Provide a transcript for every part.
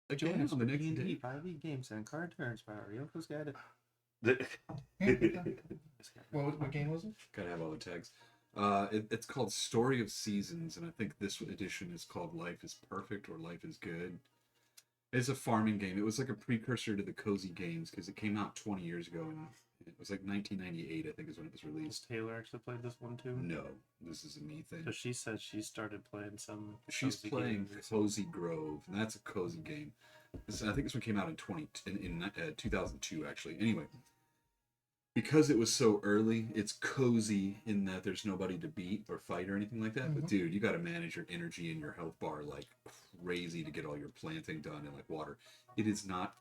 a game on the next day. 5e games and Kara-Tur inspired Ryoko's guide. What game was it? Gotta have all the tags. It's called Story of Seasons, and I think this edition is called Life is Perfect or Life is Good. It's a farming game. It was like a precursor to the Cozy Games because it came out 20 years ago, and it was like 1998, I think, is when it was Has released. Taylor actually played this one too? No, this is a me thing. Because she said she started playing some. She's cozy playing games. Cozy Grove, and that's a cozy game. I think this one came out in 2002, actually. Anyway, because it was so early, it's cozy in that there's nobody to beat or fight or anything like that. But dude, you got to manage your energy and your health bar like crazy to get all your planting done and like water. It is not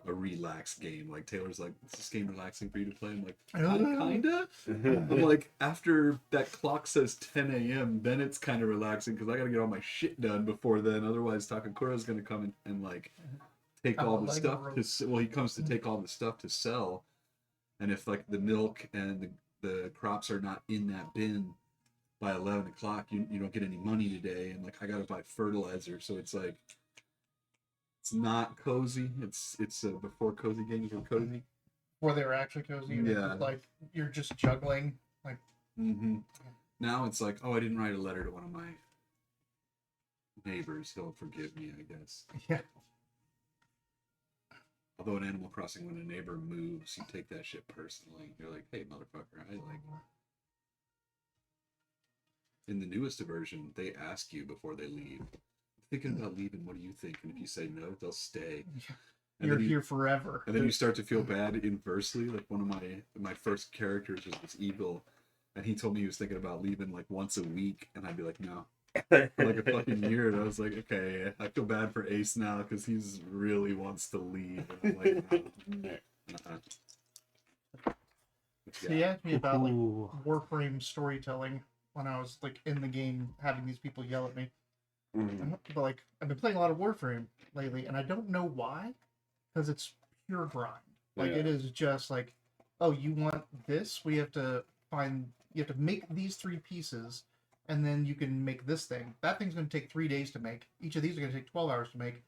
a relaxed game. Like Taylor's like, is this game relaxing for you to play? I'm like, kinda. I'm like, after that clock says 10 a.m., then it's kind of relaxing because I got to get all my shit done before then. Otherwise, Takakura's gonna come and like take all the stuff he comes to take all the stuff to sell. And if like the milk and the crops are not in that bin by 11 o'clock, you don't get any money today. And like I gotta buy fertilizer, so it's like it's not cozy. It's before cozy games were cozy. Where they were actually cozy. Yeah. Like you're just juggling. Like. Now it's like, oh, I didn't write a letter to one of my neighbors. He'll forgive me, I guess. Yeah. Although in Animal Crossing, when a neighbor moves, you take that shit personally. You're like, hey, motherfucker, I like. In the newest version, they ask you before they leave. Thinking about leaving, what do you think? And if you say no, they'll stay. And You're here forever. And then you start to feel bad inversely. Like one of my first characters was this eagle, and he told me he was thinking about leaving like once a week, and I'd be like, no. For like a fucking year, and I was like, okay, I feel bad for Ace now because he's really wants to leave. And I'm like, He asked me about like Warframe storytelling when I was like in the game, having these people yell at me. But like I've been playing a lot of Warframe lately, and I don't know why, because it's pure grind. Like it is just like, oh, you want this? You have to make these 3 pieces. And then you can make this thing. That thing's going to take 3 days to make. Each of these are going to take 12 hours to make.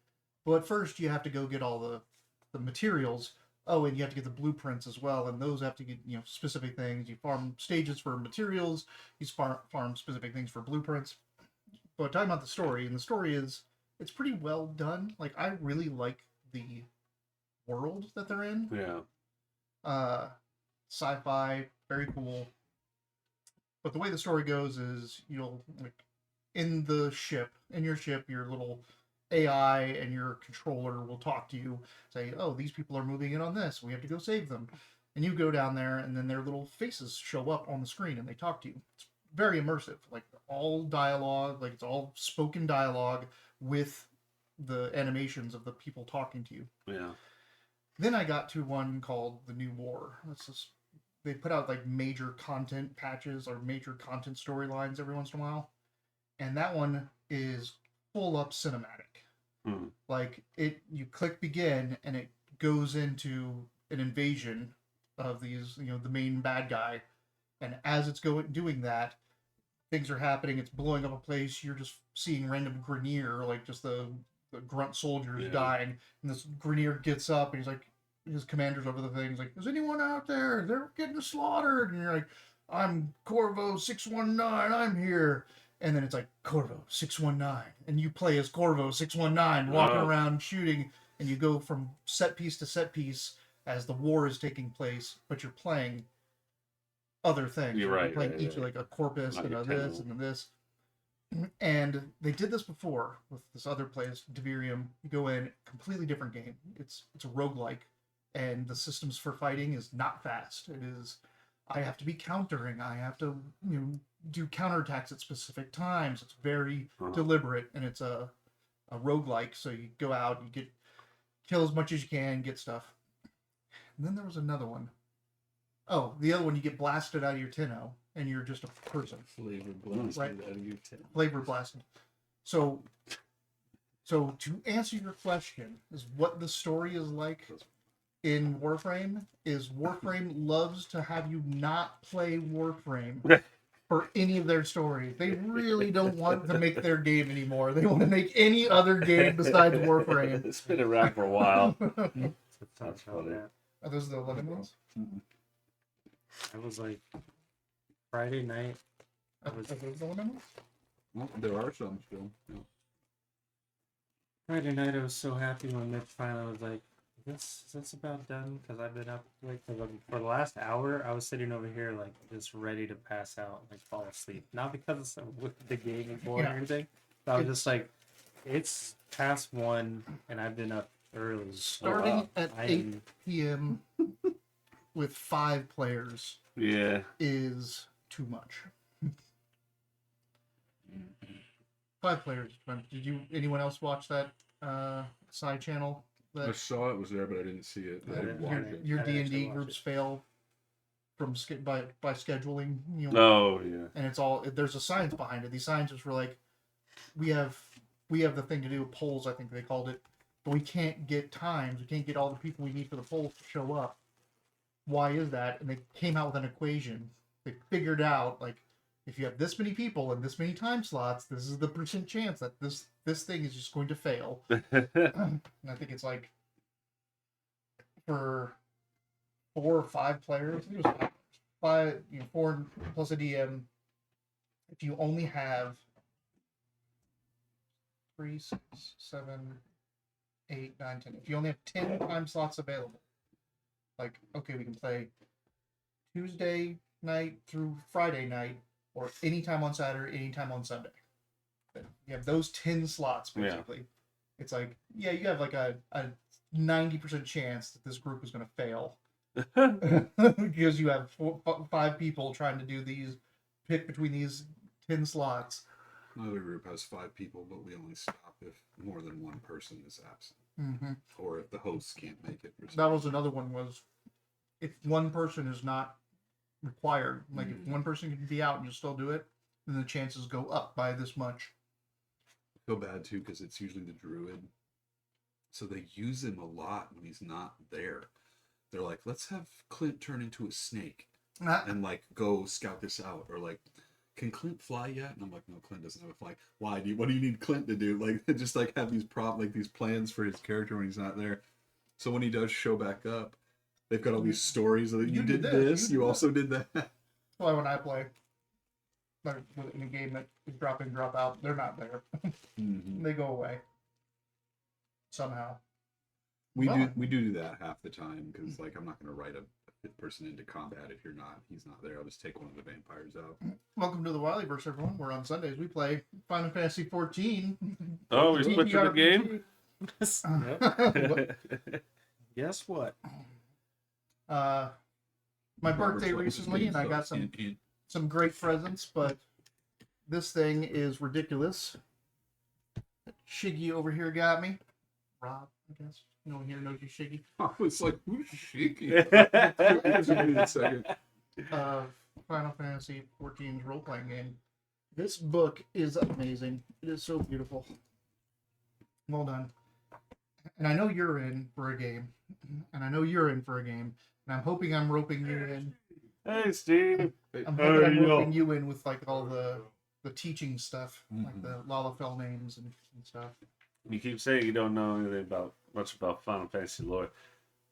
But first, you have to go get all the materials. Oh, and you have to get the blueprints as well. And those have to get specific things. You farm stages for materials. You farm specific things for blueprints. But talking about the story, and the story it's pretty well done. Like I really like the world that they're in. Yeah. Sci-fi, very cool. But the way the story goes is you'll like in your ship, your little AI and your controller will talk to you, say, "Oh, these people are moving in on this. We have to go save them." And you go down there, and then their little faces show up on the screen, and they talk to you. It's very immersive, like all dialogue, like it's all spoken dialogue with the animations of the people talking to you. Yeah. Then I got to one called The New War. They put out like major content patches or major content storylines every once in a while, and that one is full up cinematic. Like you click begin and it goes into an invasion of these, the main bad guy, and as it's doing that, things are happening. It's blowing up a place. You're just seeing random Grenier, like just the grunt soldiers dying, and this Grenier gets up and he's like. His commander's over the thing. He's like, "Is anyone out there? They're getting slaughtered." And you're like, "I'm Corvo 619. I'm here." And then it's like Corvo 619, and you play as Corvo 619, walking around shooting, and you go from set piece to set piece as the war is taking place, but you're playing other things. You're playing each like a corpus and a this and a this. And they did this before with this other place, Devirium. You go in, completely different game. It's a roguelike. And the systems for fighting is not fast. It is, I have to be countering. I have to, do counterattacks at specific times. It's very deliberate, and it's a roguelike. So you go out, you kill as much as you can, get stuff. And then there was another one. Oh, the other one, you get blasted out of your Tenno, and you're just a person. Flavor blasted out of your Tenno. Flavor blasted. So to answer your question, is what the story is like. In Warframe is Warframe loves to have you not play Warframe for any of their stories. They really don't want to make their game anymore. They want to make any other game besides Warframe. It's been around for a while. That's funny. Are those the 11 ones? I was like Friday night. Are those the 11 ones? Well, there are some still. Yeah. Friday night, I was so happy when Mitch finally was like, "Is this about done?" Because I've been up like for the last hour. I was sitting over here like just ready to pass out, like fall asleep. Not because the game is boring or anything. But I was just like, it's past 1, and I've been up early. Starting at I 8 am- p.m. with 5 players Yeah. is too much. 5 players. Did anyone else watch that side channel? I That saw it was there, but I didn't see it. I didn't watch it. your I didn't actually D&D watch groups it. fail from by scheduling. You know, Oh, yeah. and it's all there's a science behind it. These scientists were like, we have the thing to do with polls, I think they called it, but we can't get times. We can't get all the people we need for the polls to show up. Why is that? And they came out with an equation. They figured out like if you have this many people and this many time slots, this is the percent chance that this thing is just going to fail. And I think it's like for 4 or 5 players, I think it was 5, 4 plus a DM. If you only have 3, 6, 7, 8, 9, 10. If you only have 10 time slots available, like okay, we can play Tuesday night through Friday night, or anytime on Saturday, anytime on Sunday. But you have those 10 slots basically. It's like you have like a 90% chance that this group is going to fail because you have 5 people trying to do pick between these 10 slots. Another group has 5 people, but we only stop if more than one person is absent, Mm-hmm. or if the hosts can't make it. That was another one. Was if one person is not required, like if one person can be out and you still do it, then the chances go up by this much. I feel bad too because it's usually the druid, so they use him a lot when he's not there. They're like, let's have Clint turn into a snake and like go scout this out, or like, can Clint fly yet? And I'm like, no, Clint doesn't have a fly. Why? What do you need Clint to do? Like, just like have these these plans for his character when he's not there. So when he does show back up, they've got all these stories of you did this, you also did that. That's why when I play, like in a game that is drop in, drop out, they're not there. Mm-hmm. They go away somehow. We Well, do that half the time because like I'm not going to write a 5th person into combat if he's not there. I'll just take one of the vampires out. Welcome to the Wileyverse, everyone. We're on Sundays. We play Final Fantasy 14. Oh, we switched the game? Guess what? My birthday recently, and I got some great presents, but this thing is ridiculous. Shiggy over here got me. Rob, I guess. No one here knows you, Shiggy. I was like, who's shaky? Give me a second. Final Fantasy 14's role-playing game. This book is amazing. It is so beautiful. Well done. And I know you're in for a game. And I know you're in for a game. And I'm hoping I'm roping you in. Hey, Steve. I'm How hoping are I'm you? roping you in with like all the teaching stuff, like the Lalafell names and stuff. You keep saying you don't know anything much about Final Fantasy lore,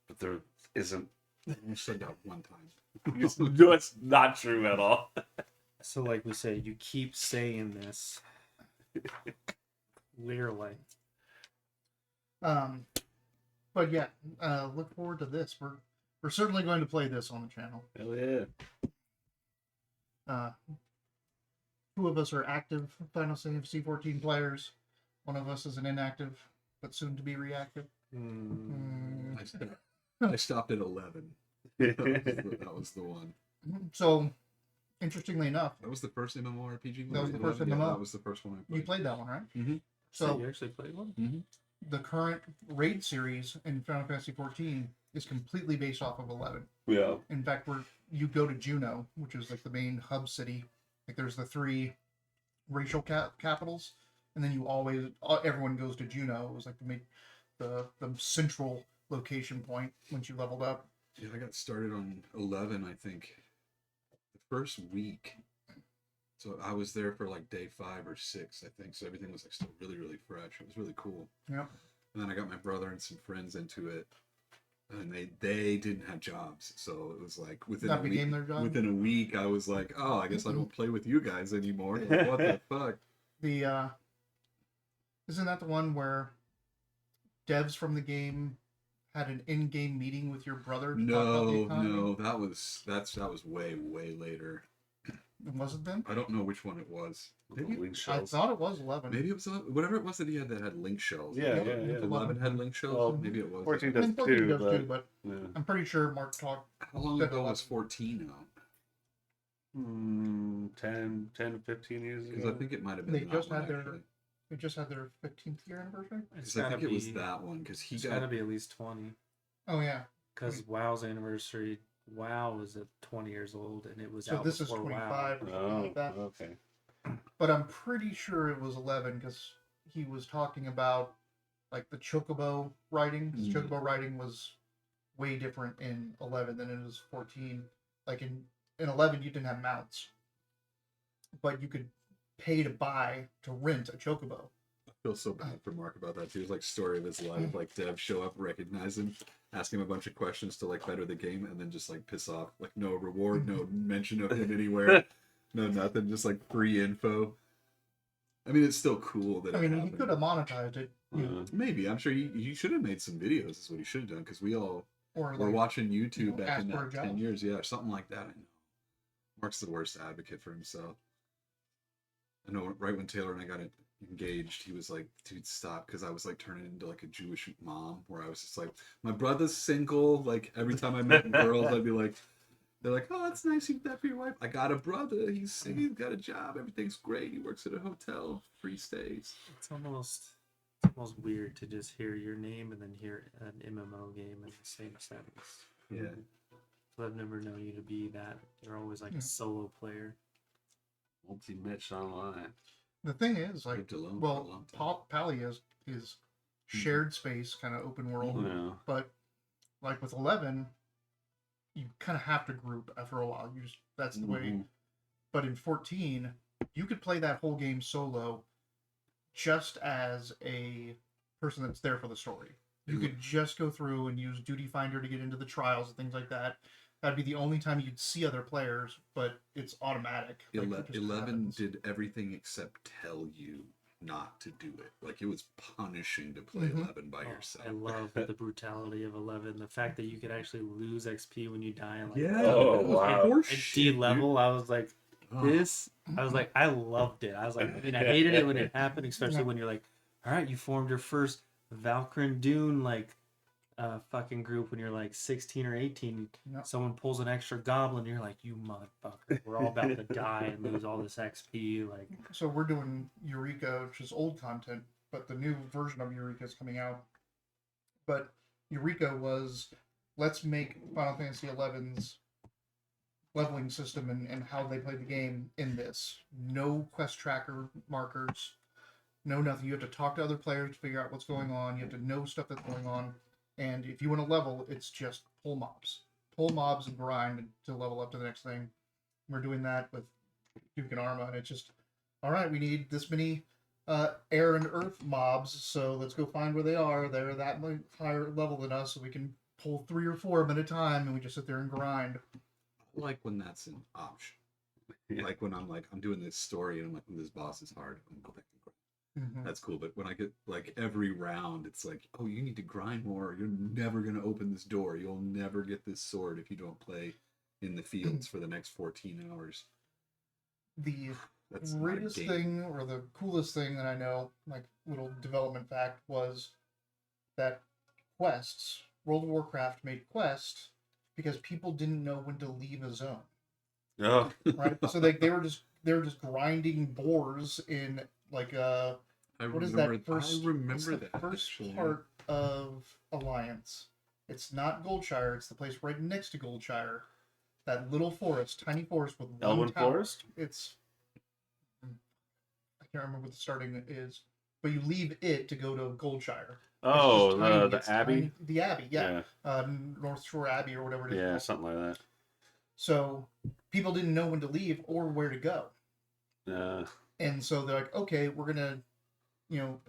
but there isn't. You said that one time. No, it's not true at all. So, like we say, you keep saying this. Clearly. But yeah, look forward to this. We're certainly going to play this on the channel. Hell yeah. 2 of us are active Final Fantasy 14 players. One of us is an inactive, but soon to be reactive. I stopped at 11. That was the one. So, interestingly enough, That was the first MMORPG. That was the first 11? Yeah, MMO. that was the first one I you played. played that one, right? Mm-hmm. So, So, you actually played one? Mm-hmm. the current raid series in Final Fantasy 14 is completely based off of 11. Yeah. In fact, you go to Juneau, which is like the main hub city. Like there's the 3 racial capitals, and then everyone goes to Juneau. It was like the central location point once you leveled up. Yeah, I got started on 11, I think, the first week. So I was there for like day 5 or 6, I think. So everything was like still really, really fresh. It was really cool. Yeah. And then I got my brother and some friends into it, and they didn't have jobs, so it was like That became their job? within a week, I was like, oh, I guess I don't play with you guys anymore. Like, what the fuck? The isn't that the one where devs from the game had an in-game meeting with your brother to talk about the economy? No, that was way, way later. Was it then? I don't know which one it was. Link I shells. thought it was 11. Maybe it was 11, whatever it was that he had that had link shells. Yeah, Yeah, yeah. 11 had link shells. Well, Maybe it was. 14 I does mean, 14 too, does but too, but yeah. I'm pretty sure Mark talked. How long said ago 11. was 14 out? 10 to 15 years Because ago. I think it might have been They that just one, had their actually. they just had their 15th year anniversary. It's 'Cause I gotta think it was be- that one. Because he It's got gotta be at least 20. Oh yeah. Because WoW's anniversary, WoW was at 20 years old, and it was So out this is before 25 or something Oh, like that. okay. But I'm pretty sure it was 11 because he was talking about like the chocobo riding. 'Cause chocobo riding was way different in 11 than it was 14. Like in 11 you didn't have mounts, but you could pay to rent a chocobo. I feel so bad for Mark about that too. It's like story of his life. Like devs show up, recognize him, ask him a bunch of questions to like better the game, and then just like piss off. Like no reward, no mention of him anywhere, no nothing, just like free info. I mean, it's still cool that. I mean, it he happened. could have monetized it, you know, Maybe. I'm sure he should have made some videos. Is what he should have done because we all or were like watching YouTube back ask in for a that job. 10 years. Yeah, something like that. I know. Mark's the worst advocate for himself. I know right when Taylor and I got engaged, he was like, dude, stop. Because I was like turning into like a Jewish mom where I was just like, my brother's single. Like every time I met girls, I'd be like, they're like, oh, that's nice. You did that for your wife. I got a brother. He's got a job. Everything's great. He works at a hotel. Free stays. It's almost weird to just hear your name and then hear an MMO game in the same sentence. Yeah. So I've never known you to be that. You're always like Yeah. a solo player. Multi-Mitch online. The thing is, like, Lived alone for a well, long time. Pally is shared space, kind of open world, Yeah. but like with 11, you kind of have to group after a while. That's the way. Mhm. But in 14, you could play that whole game solo, just as a person that's there for the story. You could just go through and use Duty Finder to get into the trials and things like that. That'd be the only time you'd see other players, but it's automatic. Like, it just 11 happens. did everything except tell you not to do it. Like it was punishing to play Mhm. 11 by Oh, yourself. I love the brutality of 11. The fact that you could actually lose XP when you die and like Yeah. Oh, it was wow. horse and shit, D-level. I was like, dude. this. I was like, I loved it. I was like, I mean, I hated it when it happened, especially when you're like, all right, you formed your first Valkyrie Dune like fucking group when you're like 16 or 18. Yep. Someone pulls an extra goblin, you're like, you motherfucker, we're all about to die and lose all this XP. Like, So we're doing Eureka, which is old content, but the new version of Eureka is coming out. But Eureka was, let's make Final Fantasy XI's leveling system and how they play the game in this. No quest tracker markers, no nothing. You have to talk to other players to figure out what's going on. You have to know stuff that's going on. And if you want to level, it's just pull mobs. Pull mobs and grind to level up to the next thing. We're doing that with Duke and Arma, and it's just, all right, we need this many air and earth mobs, so let's go find where they are. They're that much higher level than us, so we can pull 3 or 4 of them at a time, and we just sit there and grind. I like when that's an option. Yeah. Like when I'm like, I'm doing this story and I'm like, this boss is hard. I'm going back and grind. Mhm. That's cool. But when I get like every round, it's like, oh, you need to grind more. You're never going to open this door. You'll never get this sword if you don't play in the fields for the next 14 hours. The That's not a greatest game. thing, or the coolest thing that I know, like little development fact, was that quests, World of Warcraft made quests because people didn't know when to leave a zone. Oh, Right? So they were just grinding boars in like what is that first? I remember what's the that first actually. part of Alliance. It's not Goldshire. It's the place right next to Goldshire. That little forest, tiny forest with one Elwyn tower. Forest? It's I can't remember what the starting is, but you leave it to go to Goldshire. It's Oh, just tiny, the it's Abbey? tiny. The Abbey, yeah. North Shore Abbey or whatever it is. Yeah, called. something like that. So people didn't know when to leave or where to go. And so they're like, okay, we're gonna,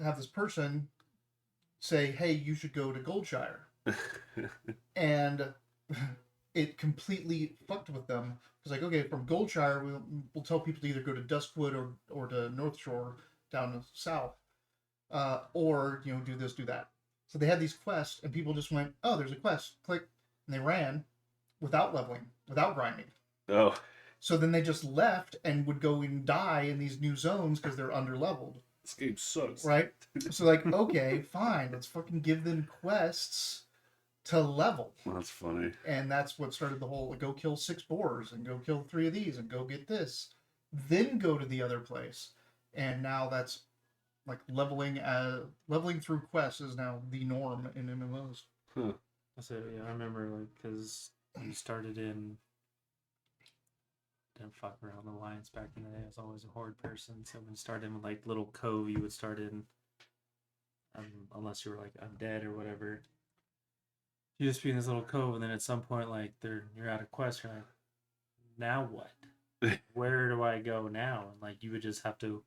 have this person say, hey, you should go to Goldshire, and it completely fucked with them. It's like, okay, from Goldshire, we'll tell people to either go to Duskwood or to North Shore down the south, or do this, do that. So they had these quests, and people just went, oh, there's a quest, click, and they ran without leveling, without grinding. Oh. So then they just left and would go and die in these new zones because they're underleveled. This game sucks. Right? So like, okay, fine, let's fucking give them quests to level. Well, that's funny. And that's what started the whole, like, go kill 6 boars and go kill 3 of these and go get this. Then go to the other place. And now that's like leveling through quests is now the norm in MMOs. Huh. So yeah, I remember like because you started in didn't fuck around the Alliance back in the day. I was always a Horde person. So when you started in like little cove, you would start in unless you were like undead or whatever. You just be in this little cove, and then at some point like you're out of quest. You're like, now what? Where do I go now? And like you would just have to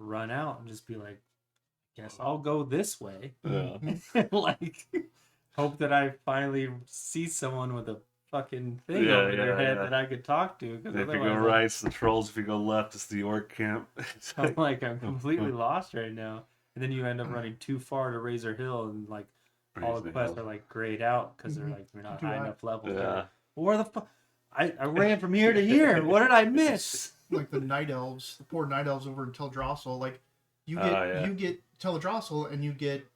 run out and just be like, guess I'll go this way. Yeah. Like hope that I finally see someone with a fucking thing over their head that I could talk to. If you go right, it's the trolls. If you go left, it's the orc camp. I'm like, I'm completely lost right now. And then you end up running too far to Razor Hill, and like all the quests are like grayed out because they're like you're not high enough levels. Yeah. Where the fuck? I ran from here to here. What did I miss? Like the night elves, the poor night elves over in Teldrassil. Like you get Teldrassil and you get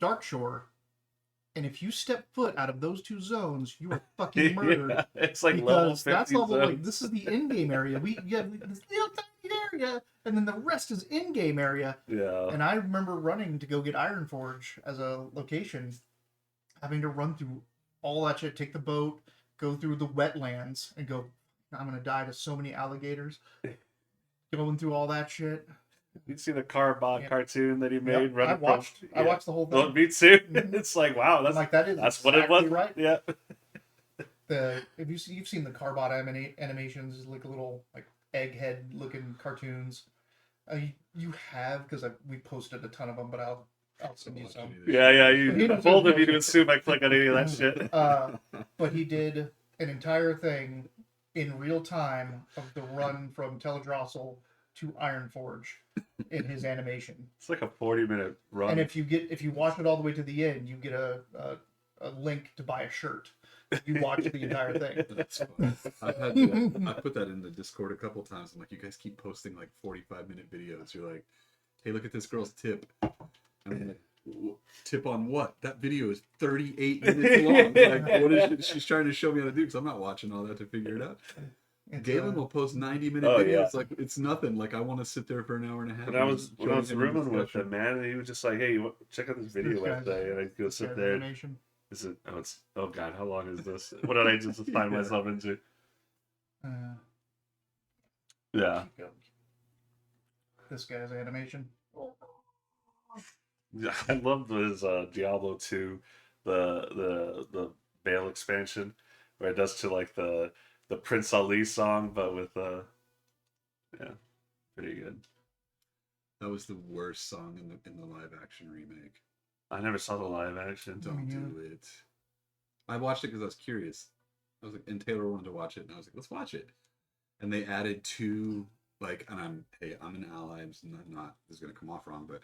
Darkshore, and if you step foot out of those 2 zones, you are fucking murdered. Yeah, it's like because that's level like this is the in-game area. We get this little tiny area, and then the rest is in-game area. Yeah. And I remember running to go get Ironforge as a location, having to run through all that shit, take the boat, go through the wetlands, and go, I'm gonna die to so many alligators. Going through all that shit. You see the Carbot cartoon that he made? Yep, I watched the whole thing. Well, me too. Mm-hmm. It's like, wow, that's like that's what it was. right. Yeah. If you've seen the Carbot animations, like little like egghead looking cartoons. You have, because we posted a ton of them, but I'll send you some. Yeah. You bold of you to assume I click on any of that shit. But he did an entire thing in real time of the run from Teldrassil to Ironforge in his animation. It's like a 40-minute run. And if you watch it all the way to the end, you get a link to buy a shirt. You watch the entire thing. That's fun. I put that in the Discord a couple times. I'm like, you guys keep posting like 45-minute videos. You're like, hey, look at this girl's tip. I'm like, tip on what? That video is 38 minutes long. Like, what is she's trying to show me how to do? Because I'm not watching all that to figure it out. Galen will post 90-minute videos like it's nothing. Like I want to sit there for an hour and a half. When I was rooming with him, man, and he was just like, "Hey, check out this video website," and I go sit there. Animation. Is it? Oh god, how long is this? What did I just find myself into? Yeah. This guy's animation. Yeah, I loved his Diablo 2, the Veil expansion, where it does to like the Prince Ali song, but with pretty good. That was the worst song in the live action remake. I never saw the live action. Don't do it. I watched it because I was curious. I was like, and Taylor wanted to watch it, and I was like, let's watch it. And they added 2 like, and I'm an ally. I'm not this is gonna come off wrong, but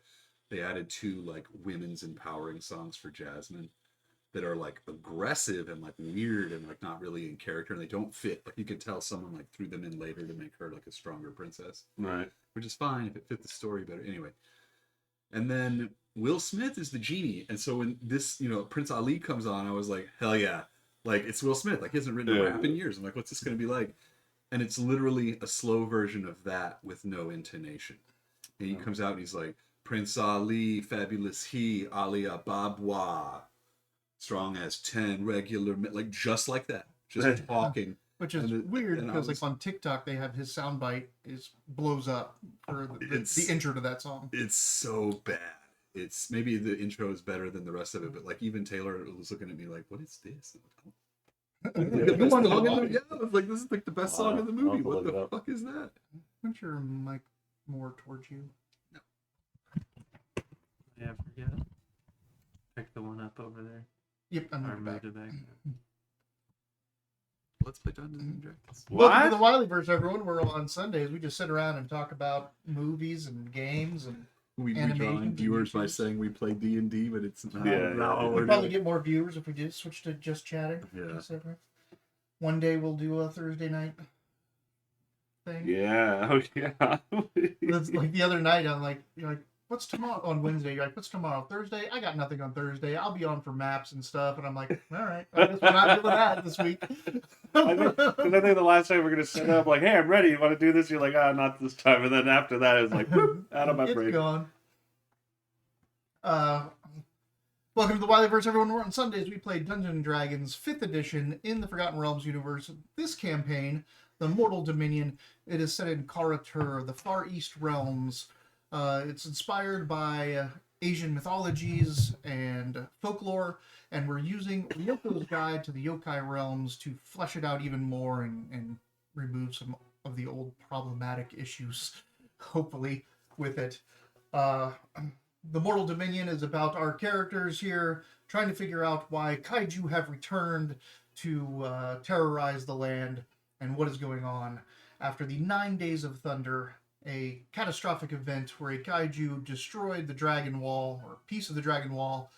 they added 2 like women's empowering songs for Jasmine that are like aggressive and like weird and like not really in character, and they don't fit. Like you could tell someone like threw them in later to make her like a stronger princess, Right? Which is fine if it fit the story better. Anyway, and then Will Smith is the genie, and so when this Prince Ali comes on, I was like, hell yeah, like it's Will Smith. Like he hasn't written a rap in years. I'm like, what's this gonna be like? And it's literally a slow version of that with no intonation. And he comes out and he's like, Prince Ali, fabulous he, Ali Ababwa, strong as 10, regular, like just like that, just talking. Which is weird because like on TikTok they have his soundbite blows up for the intro to that song. It's so bad. It's maybe the intro is better than the rest of it, but like even Taylor was looking at me like, what is this? You want to yeah, I was like, this is like the best song in the movie. What the fuck is that? Put your mic more towards you. Yeah, I forget. Pick the one up over there. Yep, I'm Or moving back. moved it back. Let's play Dungeons and Dragons. Welcome to the Wileyverse, everyone. We're on Sundays. We just sit around and talk about movies and games, and We draw Animations in and viewers by YouTubes. saying we play D&D, but it's not. Yeah, we'd probably get more viewers if we did switch to just chatting. Yeah. Just everyone. One day we'll do a Thursday night thing. Yeah. Oh, yeah. It's like the other night, I'm like, you're like, what's tomorrow? On Wednesday, you're like, what's tomorrow? Thursday? I got nothing on Thursday. I'll be on for maps and stuff. And I'm like, all right, I guess we're not doing that this week. I think the last time we're gonna set up like, hey, I'm ready. You want to do this? You're like, not this time. And then after that, it's like, whoop, out of my It's brain. gone. Welcome to the Wileyverse, everyone. We're on Sundays. We play Dungeons and Dragons 5th edition in the Forgotten Realms universe. This campaign, the Mortal Dominion, it is set in Kara-Tur, the Far East Realms. It's inspired by Asian mythologies and folklore, and we're using Ryoko's Guide to the Yokai Realms to flesh it out even more and remove some of the old problematic issues, hopefully, with it. The Mortal Dominion is about our characters here trying to figure out why kaiju have returned to terrorize the land and what is going on after the 9 Days of Thunder, a catastrophic event where a kaiju destroyed the Dragon Wall, or a piece of the Dragon Wall,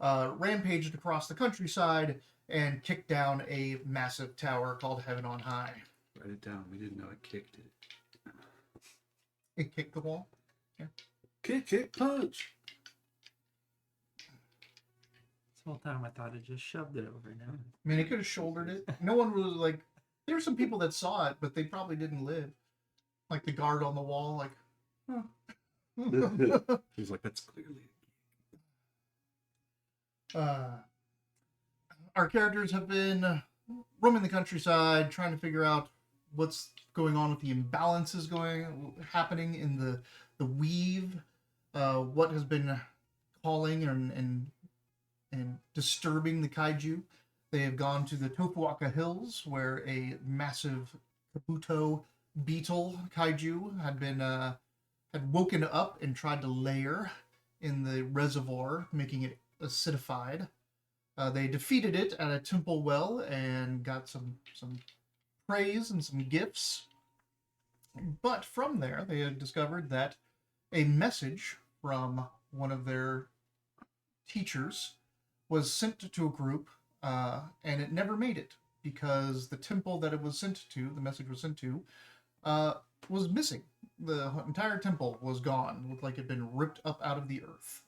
rampaged across the countryside, and kicked down a massive tower called Heaven on High. Write it down. We didn't know it kicked it. It kicked the wall? Yeah. Kick, punch. This whole time I thought it just shoved it over now. I mean, it could have shouldered it. No one was like, there were some people that saw it, but they probably didn't live. Like the guard on the wall, like, huh. He's like, that's clearly. Our characters have been roaming the countryside, trying to figure out what's going on with the imbalances happening in the weave, what has been calling and disturbing the kaiju. They have gone to the Tofuaka Hills, where a massive Kabuto beetle kaiju had woken up and tried to lair in the reservoir, making it acidified. They defeated it at a temple well and got some praise and some gifts. But from there, they had discovered that a message from one of their teachers was sent to a group, and it never made it because the temple that it was sent to, the message was sent to, was missing. The entire temple was gone. It looked like it had been ripped up out of the earth.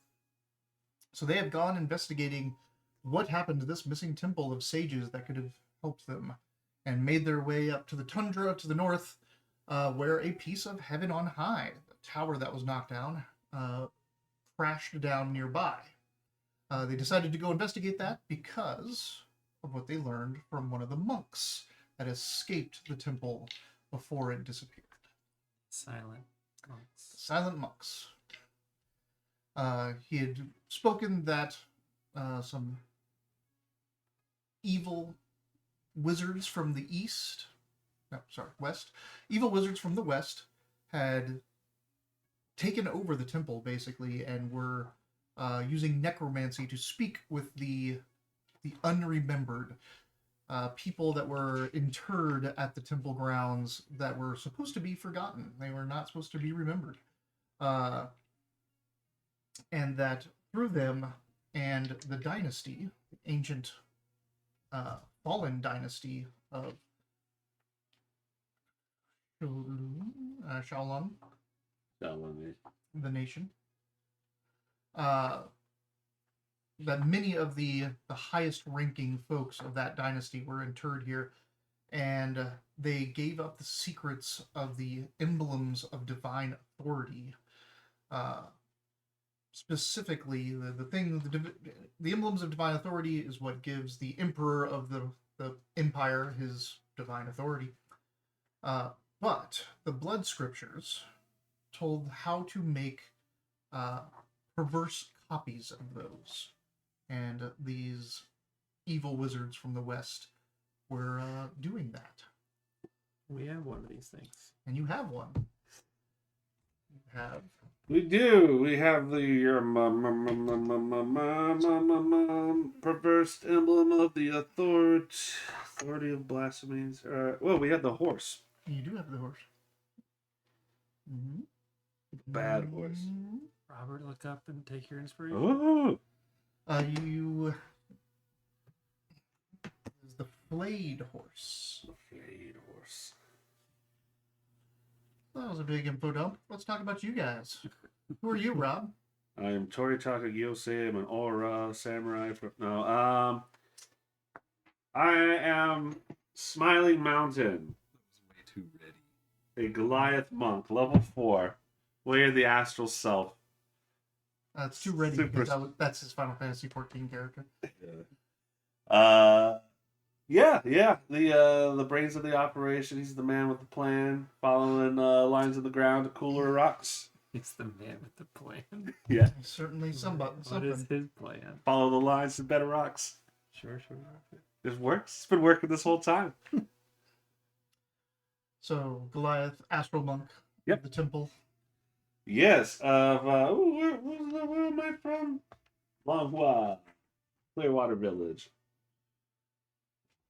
So they have gone investigating what happened to this missing temple of sages that could have helped them, and made their way up to the tundra to the north, where a piece of Heaven on High, the tower that was knocked down, crashed down nearby. They decided to go investigate that because of what they learned from one of the monks that escaped the temple before it disappeared. Silent monks. Silent monks. He had spoken that some evil wizards from the west. Evil wizards from the west had taken over the temple, basically, and were using necromancy to speak with the unremembered people that were interred at the temple grounds that were supposed to be forgotten. They were not supposed to be remembered. And that through them and the dynasty, the ancient fallen dynasty of Shaolin, the nation, that many of the highest ranking folks of that dynasty were interred here, and they gave up the secrets of the emblems of divine authority. Specifically, the emblems of divine authority is what gives the emperor of the empire his divine authority. But the blood scriptures told how to make perverse copies of those. And these evil wizards from the west were doing that. We have one of these things. And you have one. You have. We do. We have the perverse emblem of the authority of blasphemies. Well, we had the horse. You do have the horse. Mm-hmm. Bad horse. Robert, look up and take your inspiration. Oh, You is the flayed horse. flayed horse. That was a big info dump. Let's talk about you guys. Who are you, Rob? I am Toritaka Gyosei. I'm an aura samurai. I am Smiling Mountain, That was way too ready. a Goliath monk, level 4, way of the astral self. It's too ready Super- because that's his Final Fantasy 14 character. Yeah. The brains of the operation. He's the man with the plan, following lines of the ground to cooler rocks. He's the man with the plan. Yeah, Certainly What something. is his plan? follow the lines to better rocks. Sure. It works. It's been working this whole time. So Goliath, Astral Monk, Yep. the temple. Yes. Where am I from? Longhua, Clearwater Village,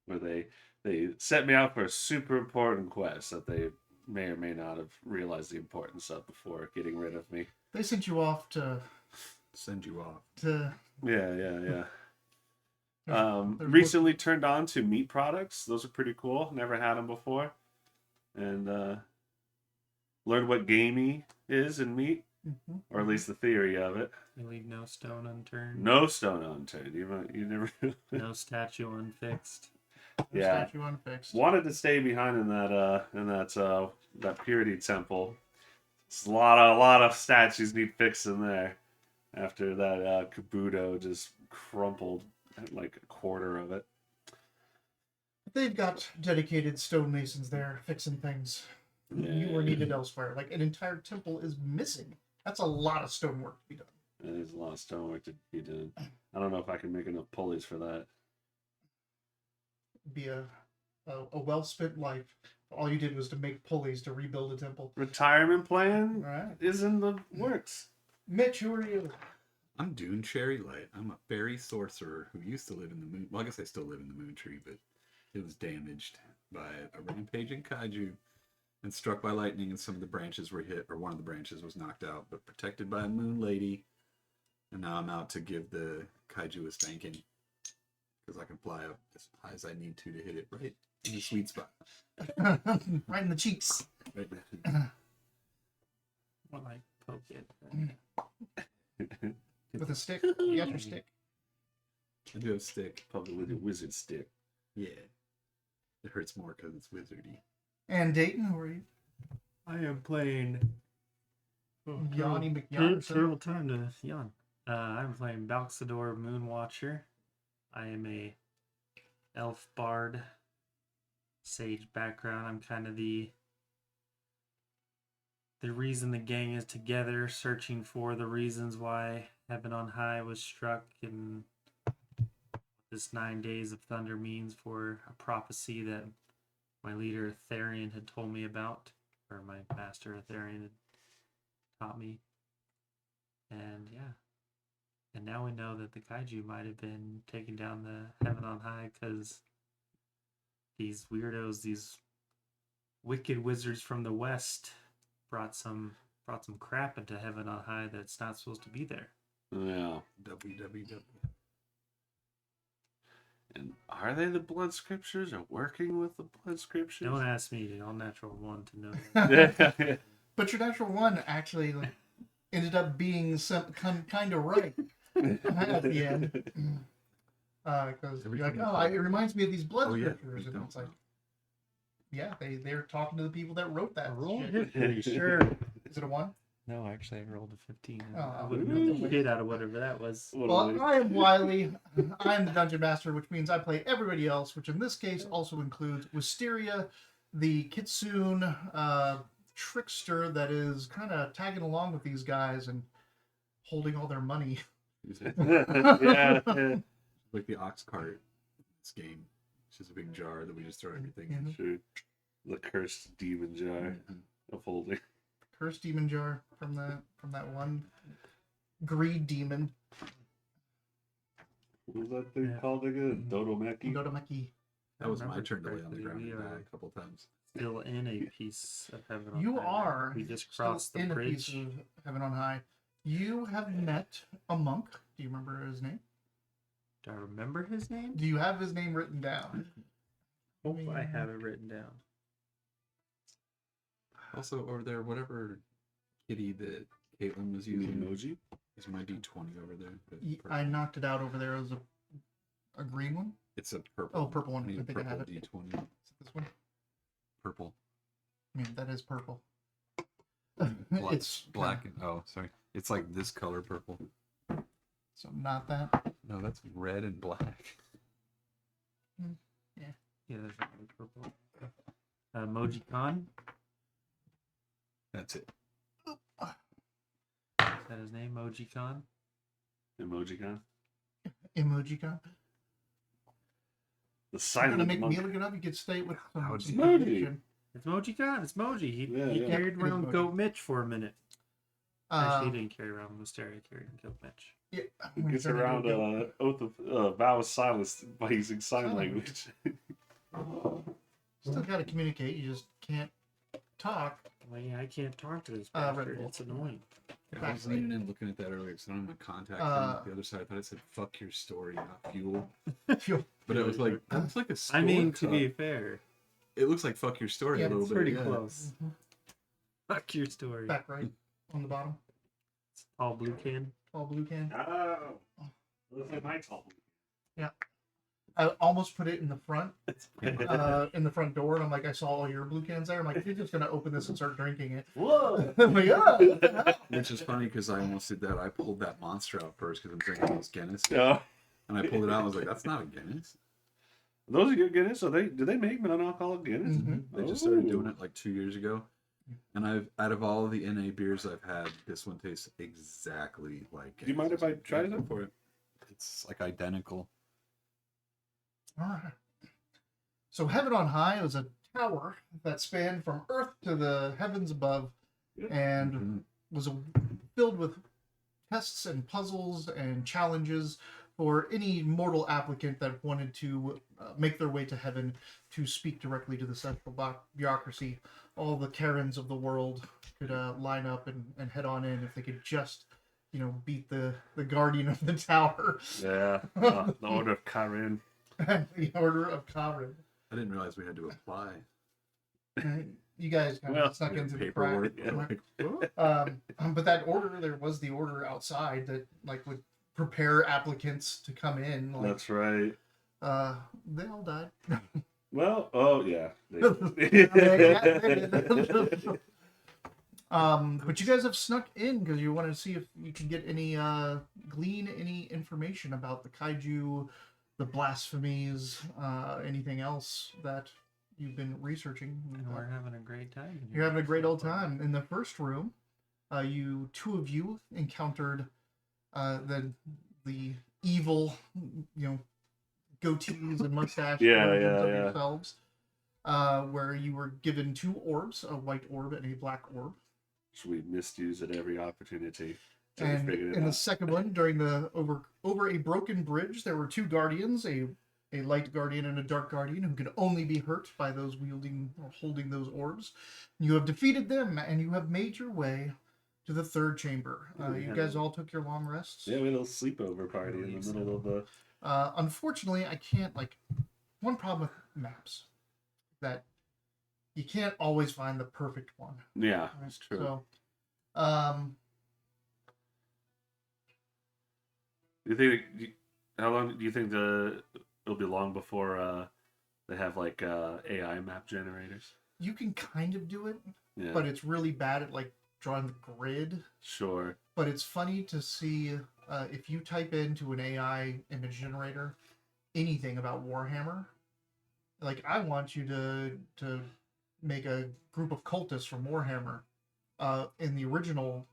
where they set me out for a super important quest that they may or may not have realized the importance of before getting rid of me. They sent you off to Send you off. Yeah. There's Recently turned on to meat products. Those are pretty cool. Never had them before, and learned what gamey is in meat, Mhm. or at least the theory of it. You leave no stone unturned. No stone unturned. You never No statue unfixed. The Yeah. statue unfixed. wanted to stay behind in that purity temple. It's a lot of statues need fixing there. After that Kabuto just crumpled like a quarter of it. They've got dedicated stonemasons there fixing things. You were needed elsewhere. Like an entire temple is missing. That's a lot of stonework to be done. There's a lot of stonework to be done. I don't know if I can make enough pulleys for that. It'd be a well spent life. All you did was to make pulleys to rebuild a temple. Retirement All plan right, is in the works. Mitch, who are you? I'm Dune Cherry Light. I'm a fairy sorcerer who used to live in the moon. Well, I guess I still live in the moon tree, but it was damaged by a rampaging kaiju and struck by lightning, and some of the branches were hit, or one of the branches was knocked out, but protected by a moon lady. And now I'm out to give the kaiju a spanking because I can fly up as high as I need to hit it right in the sweet spot. Right in the cheeks. Right there. More like poke it. With a stick. You got your stick. I do have a stick. Probably with your wizard stick. Yeah. It hurts more because it's wizardy. And Dayton, who are you? I am playing. Yanni McYarn. Terrible time to yawn. I'm playing Balxador Moonwatcher. I am a elf bard, sage background. I'm kind of the reason the gang is together, searching for the reasons why Heaven on High was struck, and this 9 days of thunder means for a prophecy that my leader Therian had told me about, or my master Therian had taught me. And yeah. And now we know that the kaiju might have been taking down the Heaven on High because these weirdos, these wicked wizards from the west brought some crap into Heaven on High that's not supposed to be there. Yeah. www. And are they the blood scriptures or working with the blood scriptures? Don't ask me, the all natural one, to know. Yeah. But your natural one actually ended up being some kind of right at the end. Because you're like, oh, it reminds me of these blood scriptures. And it's like, yeah, they're talking to the people that wrote that. shit. Sure. Is it a 1? No, actually, I rolled a 15. Oh, I wouldn't know the shit out of whatever that was. Well, I am Wiley. I am the Dungeon Master, which means I play everybody else, which in this case also includes Wisteria, the Kitsune trickster that is kind of tagging along with these guys and holding all their money. yeah. Like the ox cart in this game. It's just a big jar that we just throw everything in. Mhm. Sure. The cursed demon jar of holding. Cursed demon jar from that one greed demon. What was that thing called again? Dodomeki? Dodomeki. That was my Remember turn to lay on the correctly, ground we and die are a couple times. still in a piece of heaven on You high now. are. We just still crossed the in a piece bridge. of heaven on high. You have met a monk. Do you remember his name? Do I remember his name? Do you have his name written down? Hope I have it written down. Also, over there, whatever kitty that Caitlin was using Emoji? is my D20 over there. but I knocked it out over there as a green one. It's a purple. Oh, purple one. I need I a think I purple have it. D20. Is it this one? Purple. I mean, that is purple. Black, It's black. Oh, sorry. It's like this color purple. So not that. No, that's red and black. Yeah, there's another purple. Moji Khan. That's it. Is that his name? Moji Khan? Emoji gun? Emoji con. The You're silent gonna make monk. me look it up. You could stay with How some would you- information. It's Moji Khan. It's Moji. He Yeah. carried It is around Moji. Goat Mitch for a minute. Actually, Uh, he didn't carry around Mysteria. Carried Goat Mitch. yeah, He we're gets gonna around go- oath of vow of silence by using sign Sign language. Still gotta communicate. You just can't talk. Well, yeah, I can't talk to this Red bastard. Bull. It's annoying. I was leaning in looking at that earlier because I don't have my contact on the other side. I thought it said "fuck your story," not fuel. Feel- But it was like that's like a. I mean, score to be cup. fair, It looks like "fuck your story" Yeah, a little it's bit. pretty yeah. close. Fuck your story. Back right on the bottom. It's all blue can. All blue can. Oh. Looks like my tall. I almost put it in the front, in the front door, and I'm like, I saw all your blue cans there. I'm like, you're just gonna open this and start drinking it. Whoa! I'm like, yeah. What the hell? Which is funny because I almost did that. I pulled that monster out first because I'm drinking this Guinness, No. and I pulled it out. And I was like, "That's not a Guinness." Those are good Guinness. So do they make non-alcoholic Guinness? Mhm. They just started Ooh. doing it like 2 years ago, and out of all of the NA beers I've had, this one tastes exactly like. Do you mind if I try Yeah, go some? for it? It's like identical. All right. So heaven on high was a tower that spanned from earth to the heavens above, and Mhm. was filled with tests and puzzles and challenges for any mortal applicant that wanted to make their way to heaven to speak directly to the central bureaucracy. All the Karens of the world could line up and head on in if they could just, beat the guardian of the tower. Yeah. The Order of Karen. The Order of Karen. I didn't realize we had to apply. You guys kind Well, of snuck Yeah, into the paperwork. crack. Like, what? But that order, there was the order outside that would prepare applicants to come in. That's right. They all died. Well, oh yeah. But you guys have snuck in because you want to see if you can get glean any information about the kaiju, the blasphemies, anything else that you've been researching. We're having a great time. You're having a great old time. In the first room, two of you encountered the evil, goatees and mustache versions of yourselves, where you were given two orbs, a white orb and a black orb. So we misused at every opportunity. till we And figured it in the out. second one, during the over a broken bridge, there were two guardians, a light guardian and a dark guardian, who could only be hurt by those wielding or holding those orbs. You have defeated them, and you have made your way to the third chamber. You guys all took your long rests. Yeah, we had a little sleepover party in the middle of the. Unfortunately, I can't, one problem with maps, that you can't always find the perfect one. Yeah, that's true. So, Do you think? How long do you think it'll be long before they have AI map generators? you can kind of do it, Yeah, but it's really bad at, drawing the grid. sure. But it's funny to see if you type into an AI image generator anything about Warhammer. I want you to make a group of cultists from Warhammer. In the original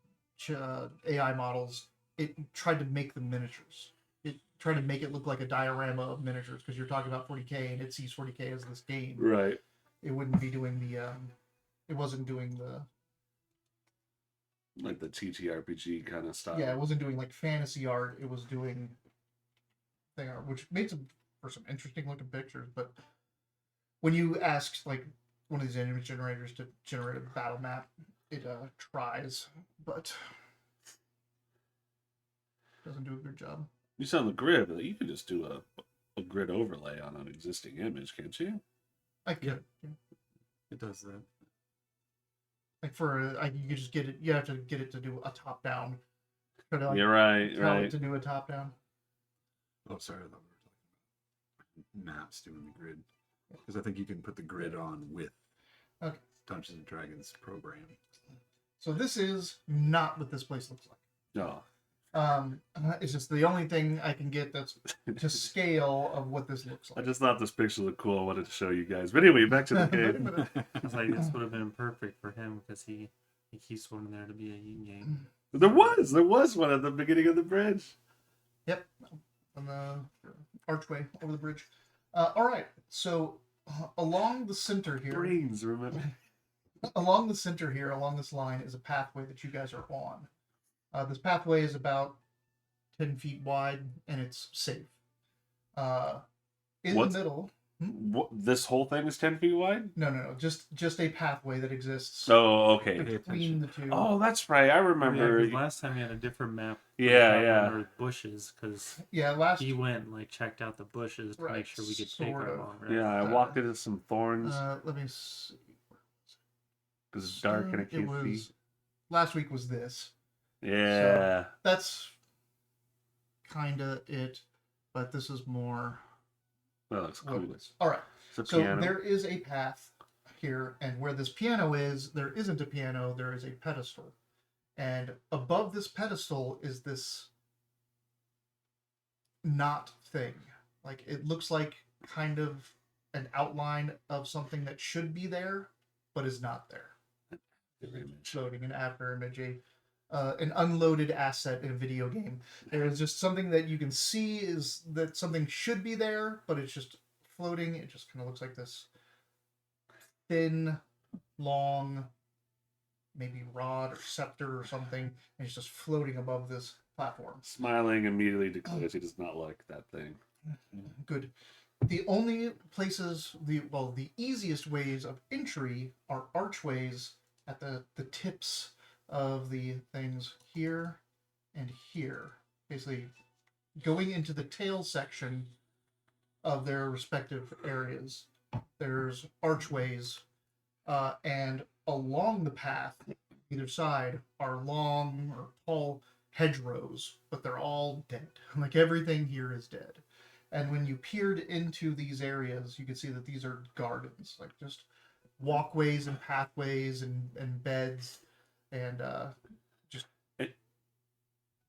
AI models, it tried to make them miniatures. It tried to make it look like a diorama of miniatures because you're talking about 40K and it sees 40K as this game. Right. it wouldn't be doing the it wasn't doing the Like the TTRPG kind of style. yeah, it wasn't doing like fantasy art. It was doing thing art, which made for some interesting looking pictures. But when you ask like one of these image generators to generate a battle map, it tries, but doesn't do a good job. You said on the grid, but you could just do a grid overlay on an existing image, can't you? I could, yeah. It does that. Like you could just get it. You have to get it to do a top down. Like, You're right, tell right. it to do a top down. Oh, sorry, I thought we were talking about maps doing the grid. Because I think you can put the grid on with Okay. Dungeons and Dragons program. So this is not what this place looks like. No. It's just the only thing I can get that's to scale of what this looks I like. just thought this picture looked cool. I wanted to show you guys. But anyway, back to the game. It's like this would have been perfect for him because he keeps wanting there to be a yin yang. There was one at the beginning of the bridge. Yep, on the archway over the bridge. All right, so along the center here, Brains, remember? along the center here, along this line is a pathway that you guys are on. This pathway is about 10 feet wide and it's safe. In What's- the middle, What, this whole thing is 10 feet wide? no, just a pathway that exists Oh, okay. between the two. Oh, that's right. I remember. Yeah, 'cause last time he had a different map. Yeah, with yeah. under bushes because Yeah, last he went and like checked out the bushes to Right, make sure we could take sort our of. long rest. Yeah, I walked into some thorns let me see. because it's dark and I It can't see. was last week was this. Yeah. That's kind of it, but this is more. That looks what cool. it is. All right. It's a So piano. there is a path here, and where this piano is, there isn't a piano. There is a pedestal, and above this pedestal is this knot thing. Like it looks like kind of an outline of something that should be there, but is not there. Loading an after image, an unloaded asset in a video game. There is just something that you can see is that something should be there, but it's just floating. It just kind of looks like this thin, long, maybe rod or scepter or something, and it's just floating above this platform. Smiling immediately declares he does not like that thing. Good. The only places, the easiest ways of entry are archways at the tips of the things here and here. Basically, going into the tail section of their respective areas. There's archways, and along the path, either side, are long or tall hedgerows, but they're all dead. Like everything here is dead. And when you peered into these areas, you could see that these are gardens, like just walkways and pathways and beds and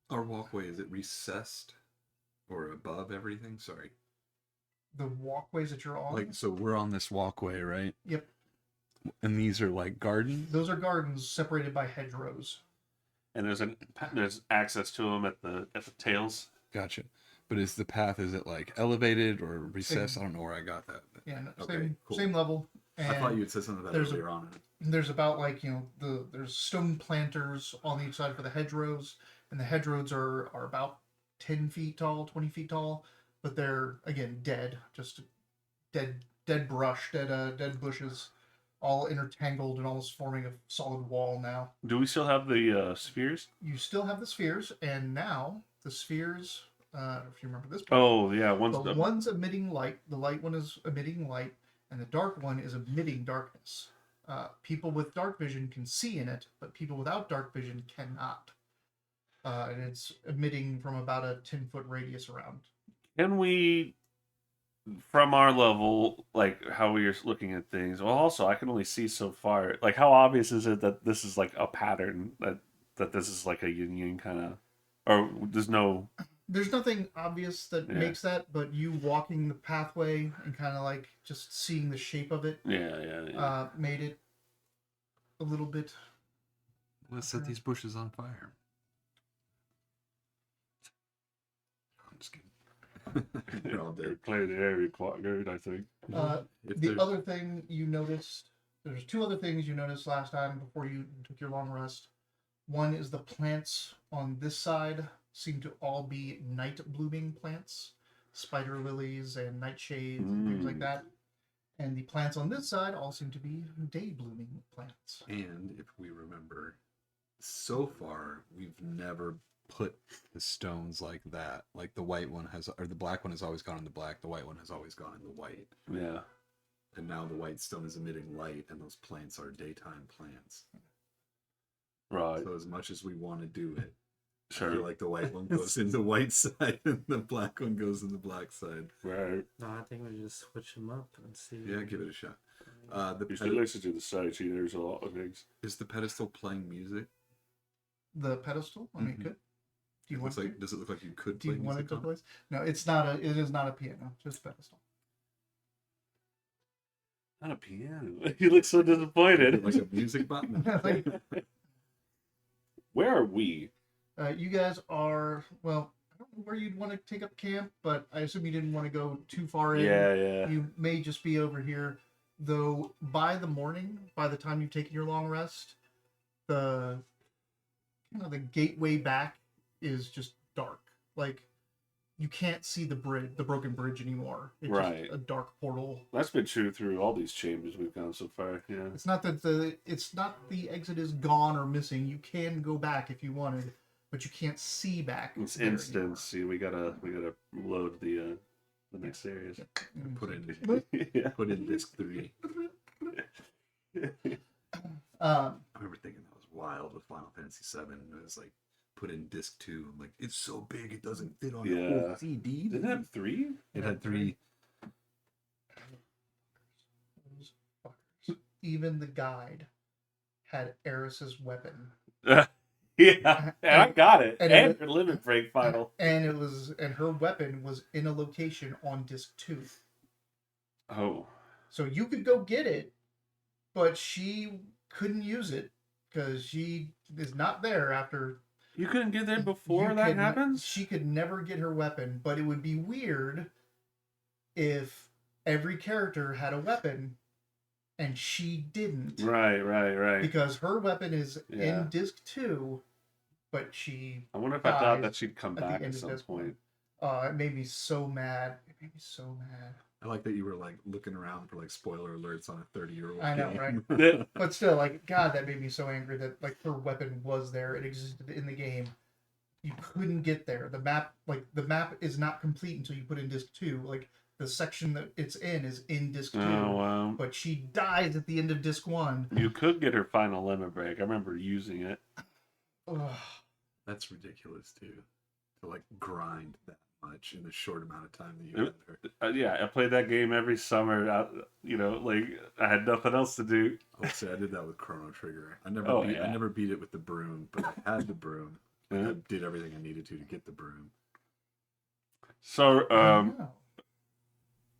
Our walkway, is it recessed or above everything? Sorry. the walkways that you're on. Like, so we're on this walkway, right? Yep. And these are like gardens? Those are gardens separated by hedgerows. And there's access to them at the tails. Gotcha. But is it like elevated or recessed? I don't know where I got that. But Yeah, no, Okay, cool. same level. And I thought you had said something about it there's earlier on. there's about like there's stone planters on each side for the hedgerows, and the hedgerows are about 10 feet tall, 20 feet tall, but they're again dead, just dead brush, dead bushes, all intertangled and almost forming a solid wall now. Do we still have the spheres? You still have the spheres, and now the spheres, if you remember this part, Oh, yeah. the one's emitting light, the light one is emitting light, and the dark one is emitting darkness. People with dark vision can see in it, but people without dark vision cannot. And it's emitting from about a 10-foot radius around. Can we, from our level, like how we are looking at things, well, also, I can only see so far. Like, how obvious is it that this is like a pattern, that this is like a yin-yang kind of, or there's no... There's nothing obvious that Yeah. makes that, but you walking the pathway and kind of like just seeing the shape of it Yeah. made it a little bit. Let's set these bushes on fire. I'm just kidding. They're all They're dead. playing the area quite good, I think. If The there's- other thing you noticed, there's two other things you noticed last time before you took your long rest. One is the plants on this side seem to all be night blooming plants, spider lilies and nightshades and things like that. And the plants on this side all seem to be day blooming plants. And if we remember, so far we've never put the stones like that. Like the white one has, or the black one has always gone in the black. The white one has always gone in the white. Yeah. And now the white stone is emitting light, and those plants are daytime plants. Right. So as much as we want to do it, I Sure. feel like the white one goes in the white side, and the black one goes in the black side. Right. No, I think we just switch them up and see. Yeah, give it a shot. The You should listen to the site. See, there's a lot of things. is the pedestal playing music? The pedestal, I mean, Mhm. could. Do you want Looks to? like, does it look like you could Do play you want it music to on? play? No, it's not a. It is not a piano. Just pedestal. Not a piano. You look so disappointed. Like a music button? Where are we? You guys are well. I don't know where you'd want to take up camp, but I assume you didn't want to go too far in. Yeah. You may just be over here, though. By the morning, by the time you've taken your long rest, the the gateway back is just dark. Like you can't see the bridge, the broken bridge anymore. It's Right. just a dark portal. That's been true through all these chambers we've gone so far. Yeah. It's not that the exit is gone or missing. You can go back if you wanted, but you can't see back. It's there instant. See, we gotta load the next areas. anymore. Put in Yeah. put in disc 3. I remember thinking that was wild with Final Fantasy 7. It was like put in disc 2. I'm like, it's so big it doesn't fit on a Yeah. whole CD. Didn't it have 3? It had 3. Those fuckers. Even the guide had Eris's weapon, Yeah, and I got it. and And it- her limit break final. and her weapon was in a location on disc 2. Oh. So you could go get it, but she couldn't use it because she is not there after. You couldn't get there before that happens? She could never get her weapon, but it would be weird if every character had a weapon and she didn't. Right. Because her weapon is Yeah. in disc 2, but she. I wonder if I thought dies that she'd come at the back end at of some disc point. It made me so mad. It made me so mad. I like that you were like looking around for like spoiler alerts on a 30-year-old. I know, game. right? But still, like, God, that made me so angry that like her weapon was there. It existed in the game. You couldn't get there. The map is not complete until you put in disc 2. Like the section that it's in disc 2. Oh, wow. But she dies at the end of disc 1. You could get her final limit break. I remember using it. Ugh. That's ridiculous too. To like grind that much in a short amount of time that you had there. Yeah, I played that game every summer. Like I had nothing else to do. I'll say I did that with Chrono Trigger. I yeah. never beat it with the broom, but I had the broom. Yeah. I did everything I needed to get the broom. So, No.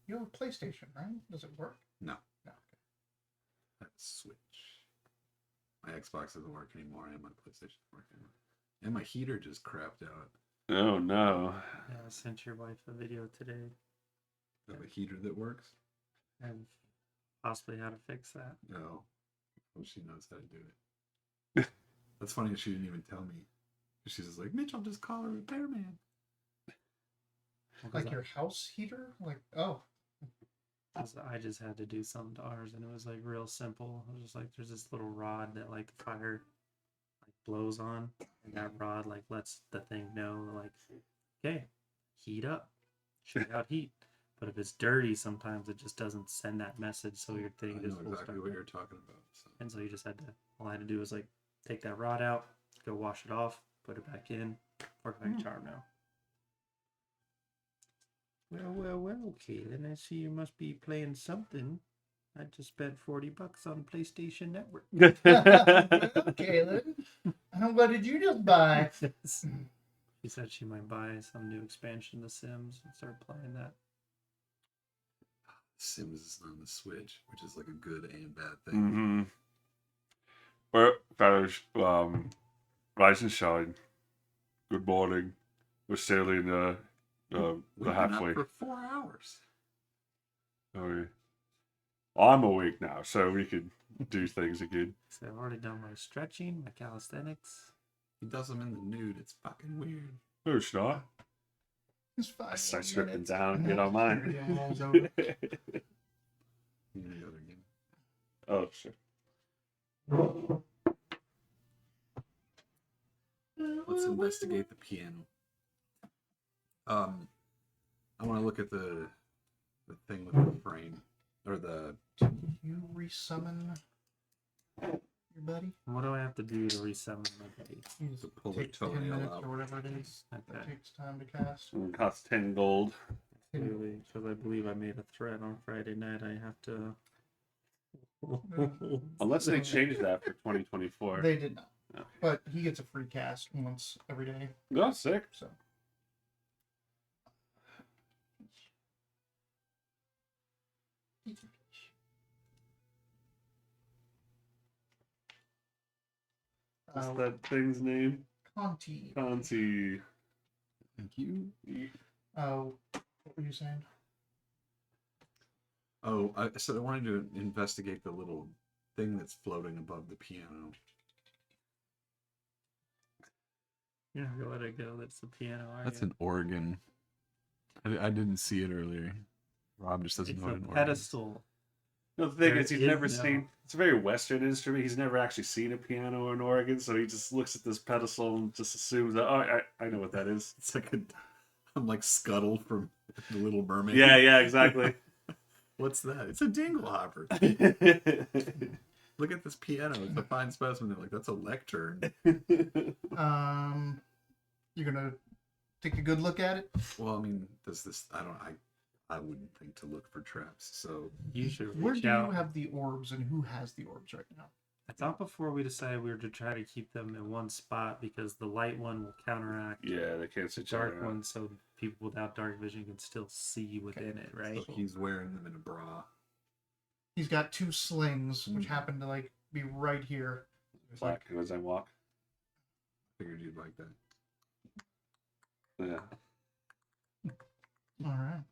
You have a PlayStation, right? Does it work? No. No. I have a Switch. My Xbox doesn't work anymore, and my PlayStation doesn't work anymore. And my heater just crapped out. oh no. Yeah, I sent your wife a video today I have a heater that works. and possibly how to fix that. No. Well, she knows how to do it. That's funny that she didn't even tell me. She's just like, Mitch, I'll just call a repairman. Like your house heater? Like, oh. I just had to do something to ours, and it was like real simple. It was just like there's this little rod that like the fire like blows on, and that rod like lets the thing know like, okay, heat up, shoot out heat. But if it's dirty, sometimes it just doesn't send that message, so your I thing know just will exactly start. what you're talking about. So. And so you just had to. All I had to do was like take that rod out, go wash it off, put it back in, work like a charm now. Well, Kaylin, I see you must be playing something. I just spent $40 on PlayStation Network. Well, Kaylin, what did you just buy? She said she might buy some new expansion to Sims and start playing that. Sims is on the Switch, which is like a good and bad thing. Mm-hmm. Well, fellas, rise and shine. Good morning. We're sailing The We've been halfway. up for 4 hours. Oh, yeah. I'm awake now, so we could do things again. So I've already done my stretching, my calisthenics. He does them in the nude. It's fucking weird. No, it's not. It's 5 I start more stripping minutes. down and get on mine. Video rolls over. You gonna go there again? Oh, sure. Let's investigate the piano. I want to look at the thing with the frame or the. You resummon your buddy? What do I have to do to resummon my buddy? You just To pull the take 10 toenail minutes out. or whatever it is. Okay. That takes time to cast. It costs 10 gold. Clearly, because I believe I made a threat on Friday night. I have to. Unless they change that for 2024. They did not. Okay. But he gets a free cast once every day. Oh, sick. So What's that thing's name? Conti. Conti. Thank you. Oh, what were you saying? Oh, I said I wanted to investigate the little thing that's floating above the piano. You're not gonna let it go. That's the piano. Are That's you? an organ. I didn't see it earlier. Rob just doesn't It's know what a an organ is. pedestal. No, the thing There is, he's is never no- seen. It's a very Western instrument. He's never actually seen a piano or an organ, so he just looks at this pedestal and just assumes that, oh, I know what that is. It's like I'm like Scuttle from The Little Mermaid. Yeah, exactly. What's that? It's a dingle hopper. Look at this piano. It's a fine specimen. They're like, that's a lectern. You're gonna take a good look at it. Well, I mean, does this? I wouldn't think to look for traps. So You should Where reach do out. you have the orbs, and who has the orbs right now? I thought before we decided we were to try to keep them in one spot because the light one will counteract Yeah, they can't the switch dark out. one, so people without dark vision can still see within it, right? so he's wearing them in a bra. He's got 2 slings, which happen to like be right here. It's Black as I walk. Figured you'd like that. Yeah. All right.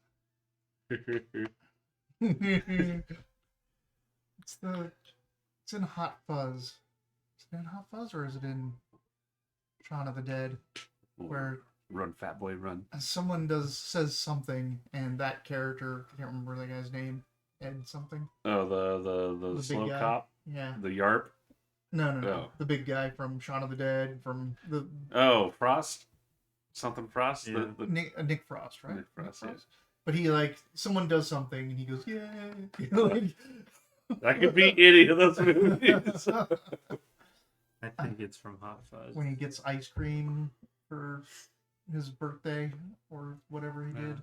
It's in Hot Fuzz. Is it in Hot Fuzz or is it in Shaun of the Dead? Where Run, fat boy, run. someone says something and that character, I can't remember the guy's name, Ed something. Oh, the big slow guy. cop, Yeah. the yarp. No. Oh. The big guy from Shaun of the Dead, from the Oh, Frost, something Frost. Yeah. The Nick Frost, right? Nick Frost, yeah. But he like someone does something and he goes, yeah. Like, That could be any of those movies. I think it's from Hot Fuzz. when he gets ice cream for his birthday or whatever he did.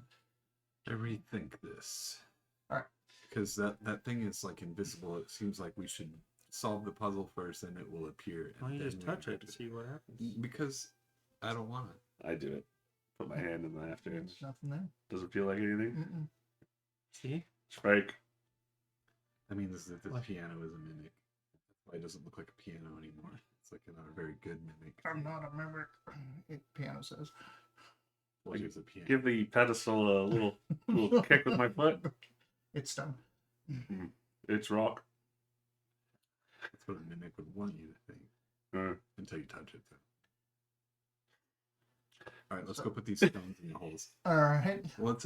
I rethink this. Alright. Because that thing is like invisible. It seems like we should solve the puzzle first, and it will appear. Why don't you and just then we touch have it to to- see what happens? Because I don't want it. I do it. Put my hand in the after. There's nothing there. Doesn't feel like anything. Mm-mm. See? It's fake. I mean, this What? piano is a mimic. That's why it doesn't look like a piano anymore. It's like not a very good mimic. I'm not a member. It piano says. Well, it's a piano. Give the pedestal a little kick with my foot. It's done. It's rock. That's what a mimic would want you to think Uh, until you touch it. Though. All right, let's go put these stones in the holes. All right. Well,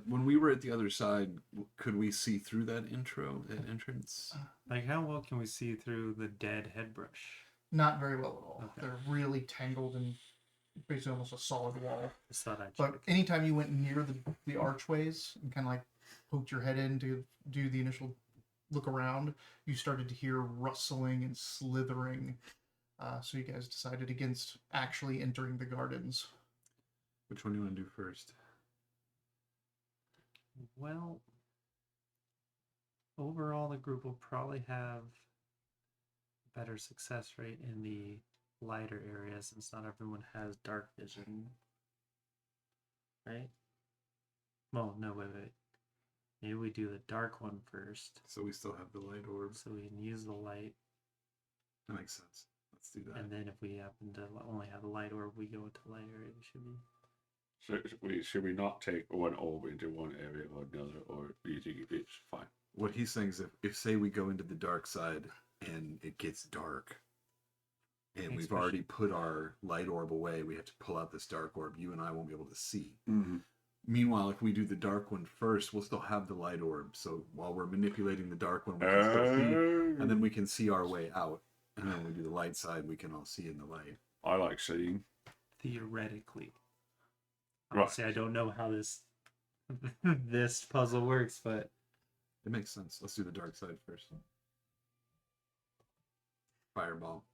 when we were at the other side, could we see through that entrance? Like, how well can we see through the dead headbrush? Not very well at all. Okay. They're really tangled and basically almost a solid wall. Just thought I'd But check. anytime you went near the archways and kind of like poked your head in to do the initial look around, you started to hear rustling and slithering. So you guys decided against actually entering the gardens. Which one do you want to do first? Well, overall, the group will probably have better success rate in the lighter areas since not everyone has dark vision. Right? Well, no, wait. Maybe we do the dark one first So we still have the light orbs. so we can use the light. That makes sense. Let's do that. And then if we happen to only have the light orb, we go into the light area. We Should we not take one orb into one area or another, or do you think it's fine? What he's saying is if say we go into the dark side and it gets dark and we've already put our light orb away, we have to pull out this dark orb. You and I won't be able to see. Mm-hmm. Meanwhile, if we do the dark one first, we'll still have the light orb. So while we're manipulating the dark one, we can still see, and then we can see our way out. And then when we do the light side, we can all see in the light. I like seeing. Theoretically. Right. Honestly, I don't know how this this puzzle works, but It makes sense. Let's do the dark side first. Fireball.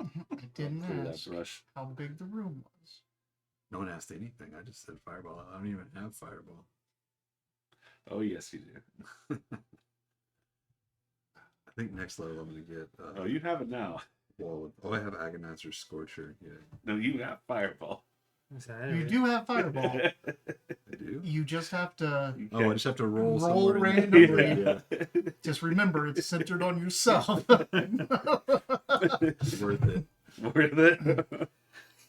I didn't Clear that ask brush. how big the room was. No one asked anything. I just said fireball. I don't even have fireball. Oh yes, you do. I think next level I'm gonna get. Oh, you have it now. Wall of, oh, I have Agonizer's Scorcher. Yeah, No, you have fireball. You do have fireball. I do. You just have to Oh, I just have to roll Roll somewhere. randomly. Yeah. just remember it's centered on yourself. It's worth it. Worth it.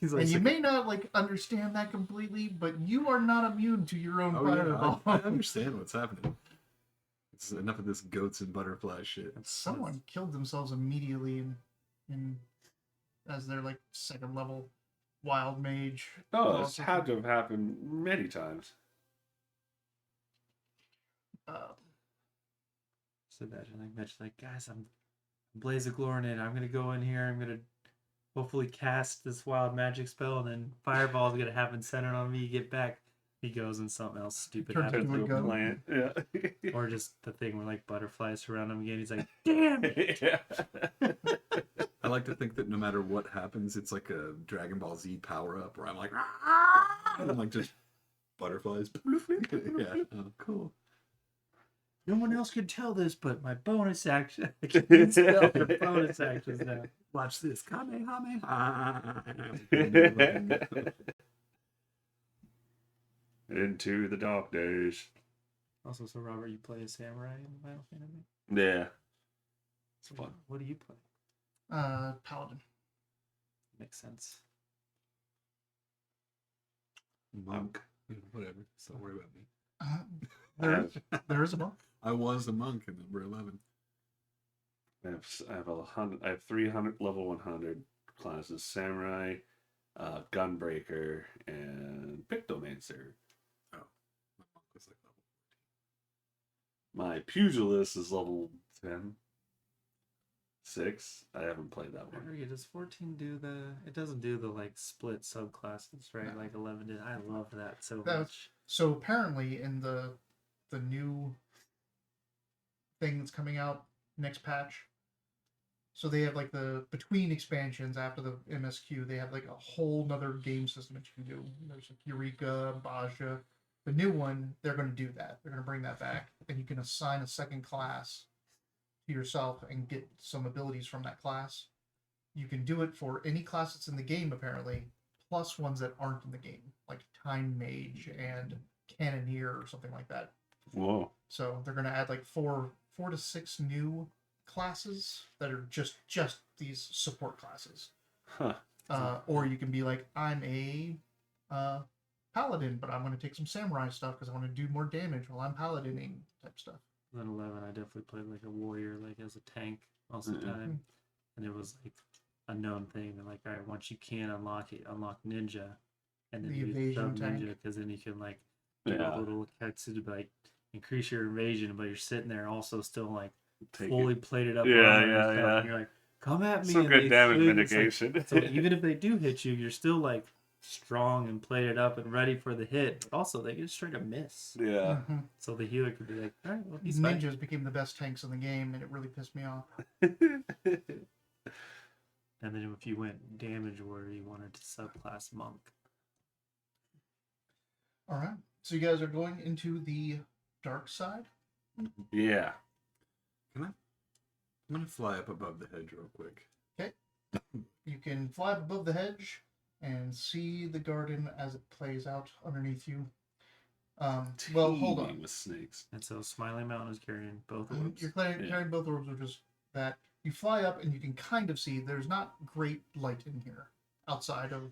he's And you may not like understand that completely, but you are not immune to your own Oh yeah, fireball. I understand what's happening. It's enough of this goats and butterfly shit. Someone killed themselves immediately in as their like second level wild mage. Oh, it's had to have happened many times. Just imagine like Mitch, like, guys, I'm Blaze of Glornid. I'm gonna go in here. I'm gonna hopefully cast this wild magic spell, and then Fireball's gonna happen centered on me. Get back. He goes and something else stupid Turns happens, into a goat. Plant. Yeah. or just the thing where like butterflies surround him again. He's like, damn it. Yeah. I like to think that no matter what happens, it's like a Dragon Ball Z power up where I'm like, "Ah!" and I'm like just butterflies. Yeah, oh, cool. No one else could tell this, but my bonus action. I can spell your bonus actions now. Watch this. Kamehameha. Into the dark days. Also, so Robert, you play a samurai in Final Fantasy? Yeah. It's fun. What do you play? Paladin. Makes sense. Monk. Whatever. Don't worry about me. There is a monk. I was a monk in number 11. I have 300 level 100 classes: samurai, gunbreaker, and pictomancer. Oh, my monk was like level My pugilist is level 10. 6. I haven't played that I one. forget, does 14 do the... It doesn't do the, like, split subclasses, right? No. Like 11 did. I love that so That was- much. So apparently in the new thing that's coming out next patch, so they have like the between expansions after the MSQ, they have like a whole nother game system that you can do. There's like Eureka, Baja. The new one, they're going to do that. They're going to bring that back, and you can assign a second class to yourself and get some abilities from that class. You can do it for any class that's in the game apparently, plus ones that aren't in the game, like Time Mage and Cannoneer or something like that. Whoa. So they're gonna add like four to six new classes that are just these support classes. Huh. Or you can be like, I'm a paladin, but I'm gonna take some samurai stuff because I want to do more damage while I'm paladining type stuff. Then 11, I definitely played like a warrior, like as a tank most of the time. And it was like a known thing. They're like, all right, once you can unlock it, unlock ninja. And then The use evasion sub ninja, tank. because then you can like get all the little katsu to like increase your evasion, but you're sitting there also still like Take fully plated up. Yeah, armor and yeah, stuff, yeah. And you're like, come at me. Some and good they damage swing. It's like- mitigation. so even if they do hit you, you're still like strong and plated up and ready for the hit. But also, they can just try to miss. Yeah. Mhm. So the healer could be like, all right, well, he's Ninjas fine. became the best tanks in the game, and it really pissed me off. And then if you went damage warrior, you wanted to subclass monk. All right, so you guys are going into the dark side. Yeah. I'm gonna fly up above the hedge real quick. You can fly above the hedge and see the garden as it plays out underneath you. Well, hold Teeming on. with snakes. And so Smiling Mountain is carrying both You're orbs. carrying both orbs, which is that you fly up and you can kind of see there's not great light in here outside of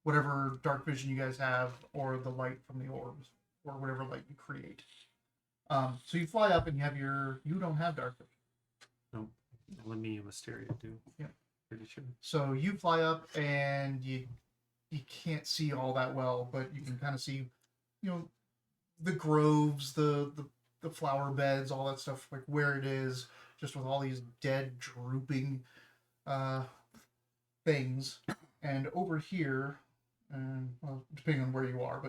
whatever dark vision you guys have, or the light from the orbs, or whatever light you create. So you fly up and you have you don't have dark vision. No, let me and Mysteria do. Yeah. Pretty sure. So you fly up and you can't see all that well, but you can kind of see, the groves, the flower beds, all that stuff, like where it is, just with all these dead, drooping things. And over here, well, depending on where you are,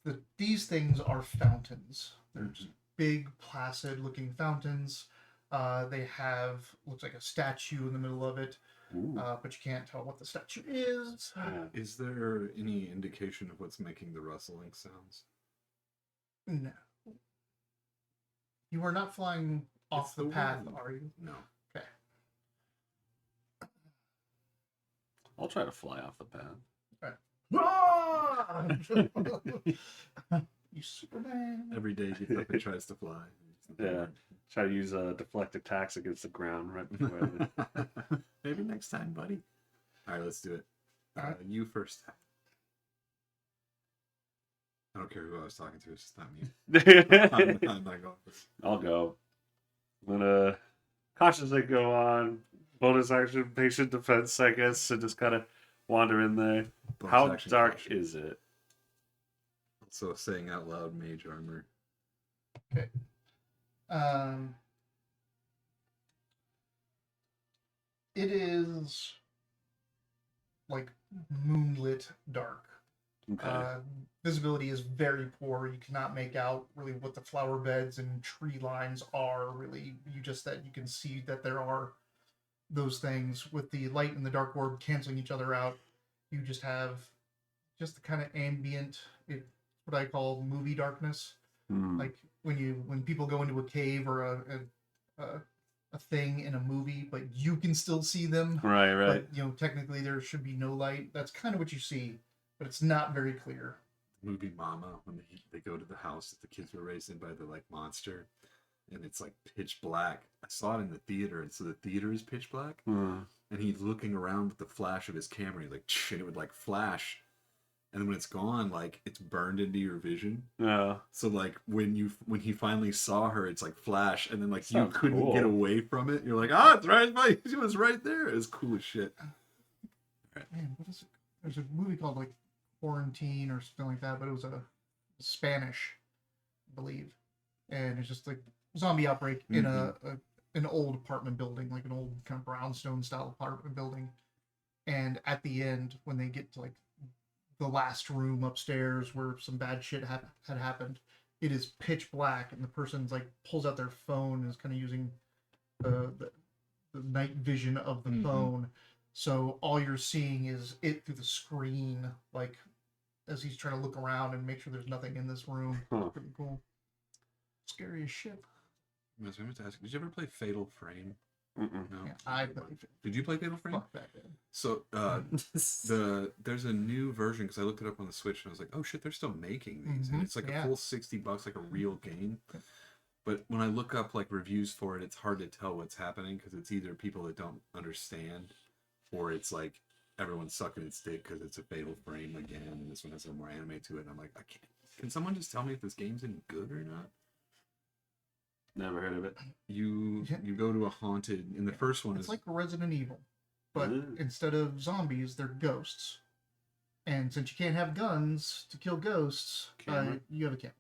but these things are fountains. They're just big, placid-looking fountains. They have, looks like a statue in the middle of it, but you can't tell what the statue is. Is there any indication of what's making the rustling sounds? No. You are not flying off It's the the path, wind. are you? No. Okay. I'll try to fly off the path. Ah! You Superman. Every day he fucking tries to fly. Yeah. Try to use deflect attacks against the ground right before I Maybe next time, buddy. All right, let's do it. Alright. You first. I don't care who I was talking to. It's just not me. I'm not going. I'll go. I'm gonna cautiously go on. Bonus action, patient defense, I guess, and just kind of wander in there. Bonus How action dark caution. is it? So saying out loud, mage armor. Okay. It is like moonlit dark. Okay. Visibility is very poor. You cannot make out really what the flower beds and tree lines are. Really, you can see that there are those things with the light and the dark orb canceling each other out. You just have just the kind of ambient, what I call movie darkness. Like when people go into a cave or a thing in a movie, but you can still see them. Right. But technically there should be no light. That's kind of what you see, but it's not very clear. Movie Mama, when they go to the house that the kids were raised in by the monster, and it's like pitch black. I saw it in the theater, and so the theater is pitch black, and he's looking around with the flash of his camera, and it would like flash, and then when it's gone, like it's burned into your vision. Yeah. So like when he finally saw her, it's like flash, and then like you Sounds couldn't cool. get away from it. You're like, it's right, she was right there. It's cool as shit. Man, what is it? There's a movie called like Quarantine or something like that, but it was a Spanish, I believe, and it's just like zombie outbreak in an old apartment building, like an old kind of brownstone style apartment building. And at the end, when they get to like the last room upstairs where some bad shit had happened, it is pitch black, and the person's like pulls out their phone and is kind of using the night vision of the phone. So all you're seeing is it through the screen, like as he's trying to look around and make sure there's nothing in this room. Pretty cool. Scary as shit. I was going to ask, did you ever play Fatal Frame? Mm-mm. No. Yeah, I played it. Did you play Fatal Frame? Fuck that then. So there's a new version because I looked it up on the Switch and I was like, oh shit, they're still making these, and it's like a full $60, like a real game. But when I look up like reviews for it, it's hard to tell what's happening because it's either people that don't understand, or it's like everyone's sucking its dick because it's a Fatal Frame again, and this one has a little more anime to it. And I'm like, I can't. Can someone just tell me if this game's any good or not? Never heard of it. You go to a haunted. In the first one, It's like Resident Evil, but instead of zombies, they're ghosts. And since you can't have guns to kill ghosts, you have a camera.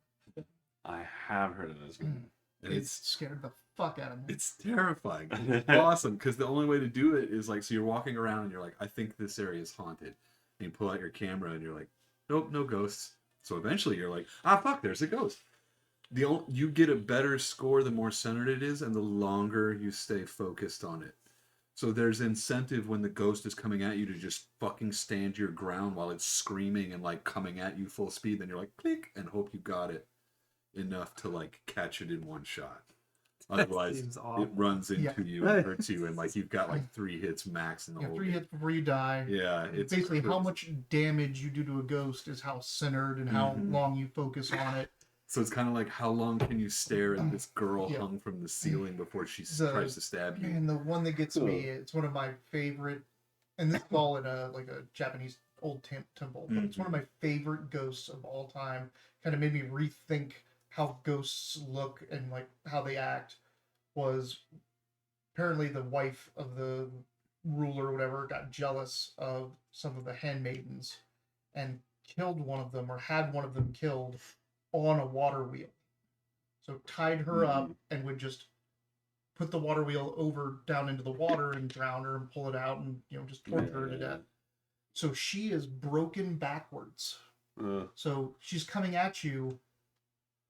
I have heard of this one. and It's scared the fuck out of me. It's terrifying. It's awesome because the only way to do it is like, so you're walking around and you're like, I think this area is haunted. And you pull out your camera and you're like, nope, no ghosts. So eventually you're like, fuck, there's a ghost. You get a better score the more centered it is and the longer you stay focused on it. So there's incentive when the ghost is coming at you to just fucking stand your ground while it's screaming and like coming at you full speed. Then you're like, click, and hope you got it enough to like catch it in one shot. Otherwise, seems awful. it runs into you and hurts you, and like you've got like 3 hits max in the You whole 3 game. hits before you die. Yeah, it's basically how crazy. much damage you do to a ghost is how centered and how long you focus on it. So it's kind of like how long can you stare at this girl Yeah. hung from the ceiling before she The- tries to stab you? And the one that gets me, it's one of my favorite, and this is all in a Japanese old temple, but it's one of my favorite ghosts of all time. Kind of made me rethink how ghosts look and like how they act. Was apparently the wife of the ruler or whatever got jealous of some of the handmaidens and killed one of them or had one of them killed on a water wheel. So tied her up and would just put the water wheel over down into the water and drown her and pull it out and just torture her to death. So she is broken backwards. So she's coming at you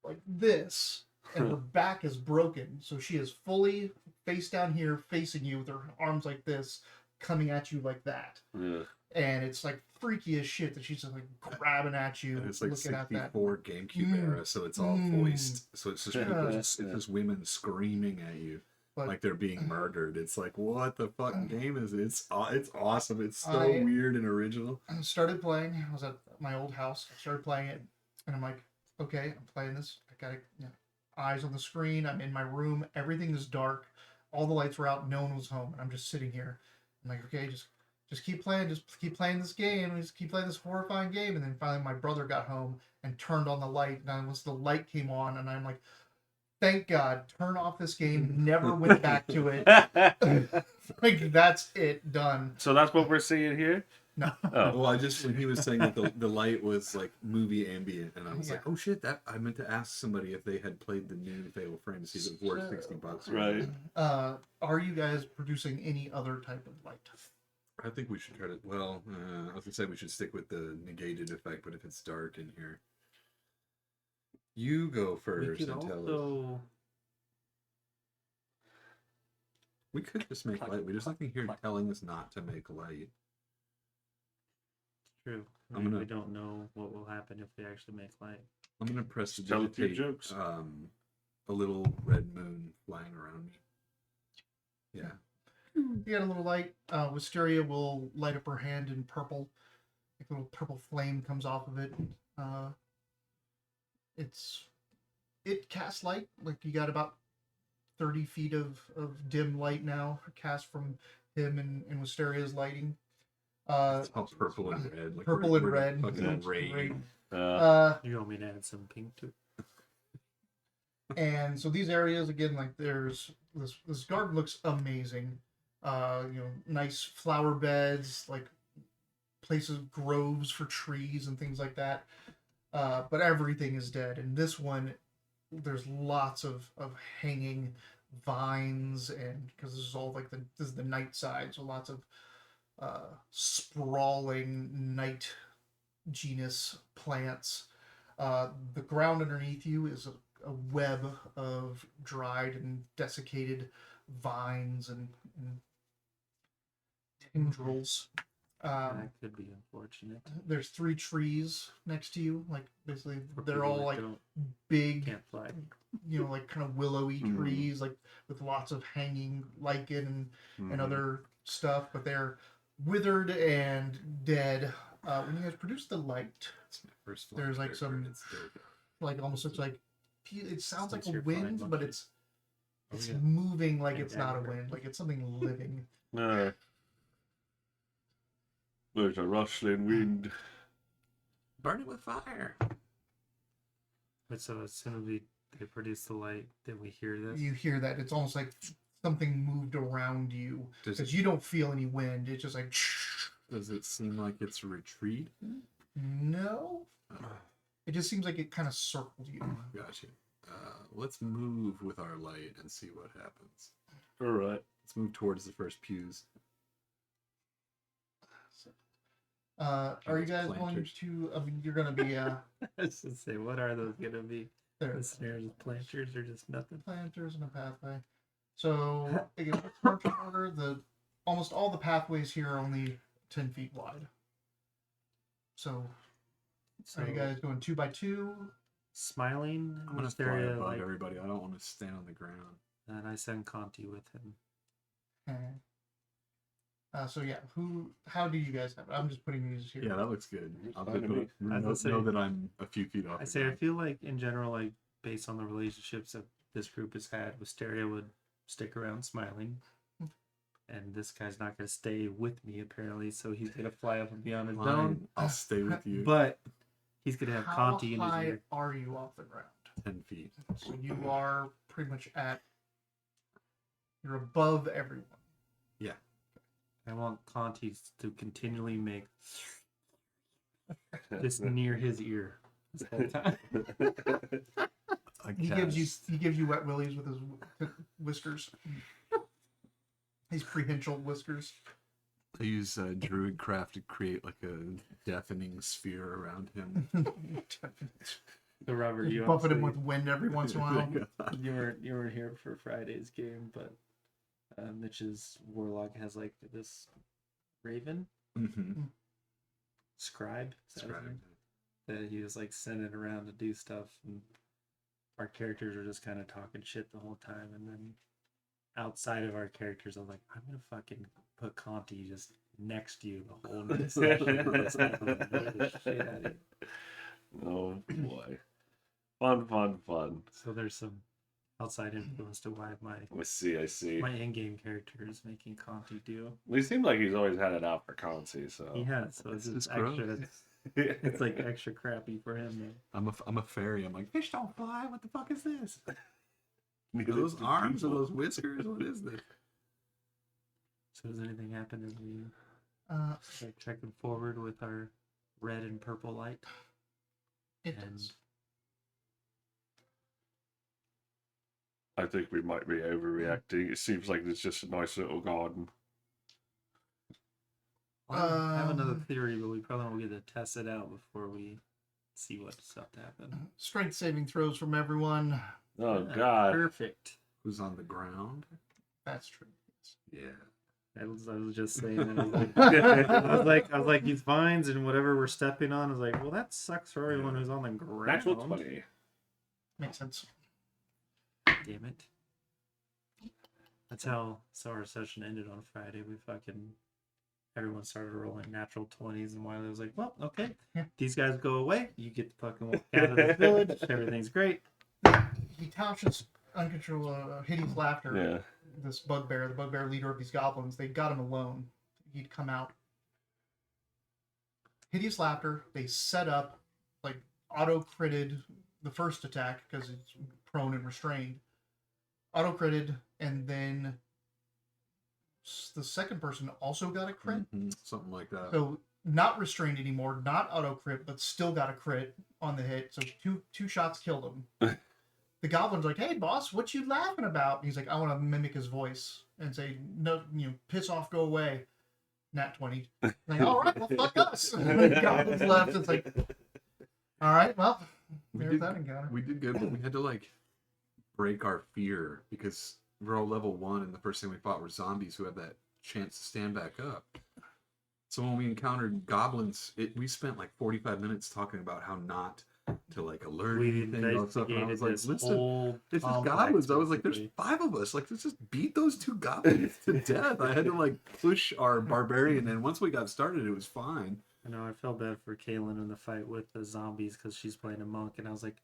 like this, and her back is broken. So she is fully face down here, facing you with her arms like this, coming at you like that. And it's like freaky as shit that she's just like grabbing at you. And it's like looking at that. 64 GameCube era, so it's all voiced. So it's just people, it's just women screaming at you. But, like they're being murdered. It's like, what the fucking game is it? It's awesome. It's so weird and original. I started playing. I was at my old house. I started playing it, and I'm like, okay, I'm playing this. I got eyes on the screen. I'm in my room. Everything is dark. All the lights were out. No one was home, and I'm just sitting here. I'm like, okay, just keep playing. Just keep playing this game. Just keep playing this horrifying game. And then finally, my brother got home and turned on the light. And once the light came on, and I'm like, thank God, turn off this game, never went back to it. Like, that's it, done. So that's what we're seeing here? No. Oh. Well, when he was saying that the light was like movie ambient, and I was like, oh shit, that I meant to ask somebody if they had played the new Fatal Frame to see if it was worth $60. Right. Are you guys producing any other type of light? I think we should try to, I was gonna say we should stick with the negated effect, but if it's dark in here. You go first and tell us. We could just make light. There's nothing here telling us not to make light. True. I mean, we don't know what will happen if we actually make light. I'm gonna press to digitate a little red moon flying around me. Yeah. You got a little light. Wisteria will light up her hand in purple. Like a little purple flame comes off of it. It casts light. Like you got about 30 feet of dim light now cast from him and Wisteria's lighting. It's all purple and red. Like purple and red. Fucking rain. You want me to add some pink to it? And so these areas again, like there's this garden looks amazing. Nice flower beds, like places, groves for trees and things like that. But everything is dead. And this one, there's lots of hanging vines, and because this is all like this is the night side, so lots of sprawling night genus plants. The ground underneath you is a web of dried and desiccated vines and tendrils. That could be unfortunate. There's 3 trees next to you. Like basically, they're all like big, can't fly. Like kind of willowy trees, like with lots of hanging lichen and other stuff. But they're withered and dead. When you guys produce the light, there's like some, like almost looks like, it sounds like a wind, but it's moving like it's not a wind, like it's something living. There's a rustling wind. Burn it with fire. But so as soon as they produce the light, then we hear this. You hear that. It's almost like something moved around you. Because you don't feel any wind. It's just like... Does it seem like it's a retreat? No. It just seems like it kind of circled you. Gotcha. Let's move with our light and see what happens. All right. Let's move towards the first pews. Are you guys going to? I mean, you're going to be. I was going to say, what are those going to be? There. The snares of planters or just nothing? Planters and a pathway. So again, let's march in order. Almost all the pathways here are only 10 feet wide. So are you guys going 2 by 2? Smiling. I'm gonna fly above everybody. I don't want to stand on the ground. And I send Conti with him. Okay. So yeah, how do you guys have it? I'm just putting these here. Yeah, that looks good. I'll fine to me. know that I'm a few feet off. I say, I feel like in general, like based on the relationships that this group has had, Wisteria would stick around smiling. and this guy's not going to stay with me apparently, so he's going to fly up and be on his own. Fine, I'll stay with you. But he's going to have How Conti in his high ear. are you off the ground? 10 feet. So you are pretty much you're above everyone. I want Conti to continually make this near his ear this whole time. He gives you wet willies with his whiskers. His prehensile whiskers. I use druid craft to create like a deafening sphere around him. So Robert, you Buffet him obviously- with wind every once in a while. you weren't here for Friday's game, but Mitch's warlock has like this raven Mm-hmm. scribe, is that his name? That he was like sending around to do stuff, and our characters are just kind of talking shit the whole time. And then outside of our characters, I'm like, I'm gonna fucking put Conti just next to you the whole next session. Just have him annoy the shit out of you. Oh boy. Fun. So there's some outside influence to why my I see. my in-game character is making Conti do. Well, he seemed like he's always had it out for Conti, so. He has, so it's It's just gross. extra. It's like extra crappy for him. Though. I'm a fairy. I'm like, fish don't fly. What the fuck is this? Neither Those do arms or people. those whiskers? What is this? So does anything happen as we start checking forward with our red and purple light? It And does. I think we might be overreacting. It seems like it's just a nice little garden. I have another theory, but we probably won't get to test it out before we see what's up to happen. Strength saving throws from everyone. Oh Yeah, God! Perfect. Who's on the ground? That's true. Yeah. I was just saying that. I was like these vines and whatever we're stepping on. I was like, well, that sucks for everyone who's on the ground. Natural 20. Makes sense. Damn it. That's how our session ended on Friday. Everyone started rolling natural 20s, and Wiley was like, well, okay, Yeah. these guys go away. You get to fucking walk out of this village. Everything's great. He touches uncontrollable hideous laughter. Yeah. This bugbear, the bugbear leader of these goblins, they got him alone. He'd come out. Hideous laughter. They set up, like, auto-critted the first attack because it's prone and restrained. Auto-critted, and then the second person also got a crit. Mhm, something like that. So not restrained anymore, not auto-crit, but still got a crit on the hit. So two shots killed him. The goblin's like, "Hey, boss, what you laughing about?" And he's like, "I want to mimic his voice and say, no, piss off, go away." Nat 20. Like, all right, well, fuck us. And the goblin's left. It's like, all right, well, there's that encounter. We did good, but we had to like break our fear because we're all level 1, and the first thing we fought were zombies who have that chance to stand back up. So when we encountered goblins, we spent like 45 minutes talking about how not to like alert We anything and all that stuff. And I investigated was like, this listen, whole it's just complex, goblins. I was like, there's basically. 5 of us. Like, let's just beat those 2 goblins to death. I had to like push our barbarian, and once we got started, it was fine. I know, I felt bad for Kaylin in the fight with the zombies because she's playing a monk, and I was like,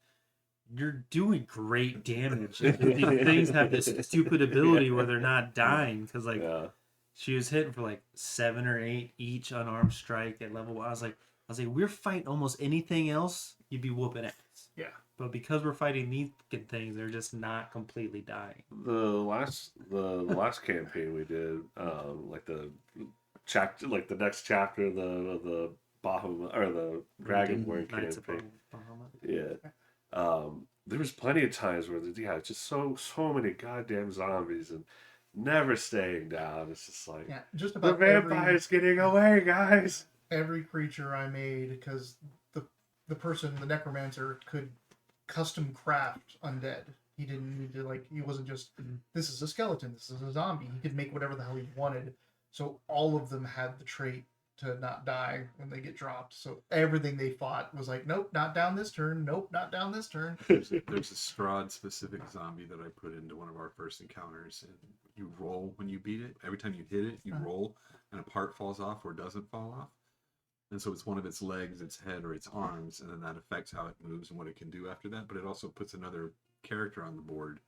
you're doing great damage. These things have this stupid ability where they're not dying because, like, Yeah. she was hitting for like 7 or 8 each unarmed strike at level 1. I was like, we're fighting almost anything else, you'd be whooping ass. Yeah. But because we're fighting these fucking things, they're just not completely dying. The last campaign we did, like the chapter, like the next chapter of the Bahamut or the Dragonborn Knights of campaign. Bahamut. Yeah. There was plenty of times where just so many goddamn zombies and never staying down. It's just like Yeah, just the about vampire's getting away, guys. every creature I made, because the person, the necromancer, could custom craft undead. He didn't need to, he wasn't just, this is a skeleton, this is a zombie. He could make whatever the hell he wanted. So all of them had the trait to not die when they get dropped. So everything they fought was like, nope, not down this turn. Nope, not down this turn. There's a Strahd specific zombie that I put into one of our first encounters, and you roll when you beat it. Every time you hit it, you roll, and a part falls off or doesn't fall off. And so it's one of its legs, its head, or its arms, and then that affects how it moves and what it can do after that. But it also puts another character on the board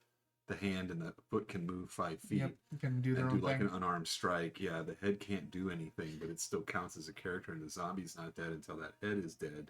the hand and the foot can move 5 feet. Yep, you can do their And own do like thing. an unarmed strike. Yeah, the head can't do anything, but it still counts as a character, and the zombie's not dead until that head is dead.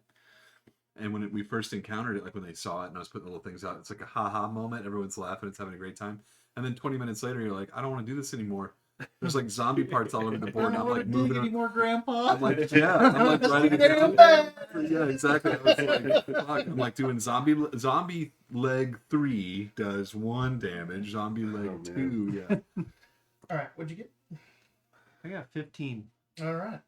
And when we first encountered it, like when they saw it and I was putting the little things out, it's like a ha-ha moment. Everyone's laughing, it's having a great time. And then 20 minutes later, you're like, I don't want to do this anymore. There's like zombie parts all over the I board. don't And I'm want like to dig moving. anymore, Grandpa. I'm like, yeah, I'm like writing it Damn down. it. Yeah, exactly. I was like, fuck. I'm like doing zombie leg 3 does 1 damage. Zombie leg Oh, 2, yeah. All right, what'd you get? I got 15. All right.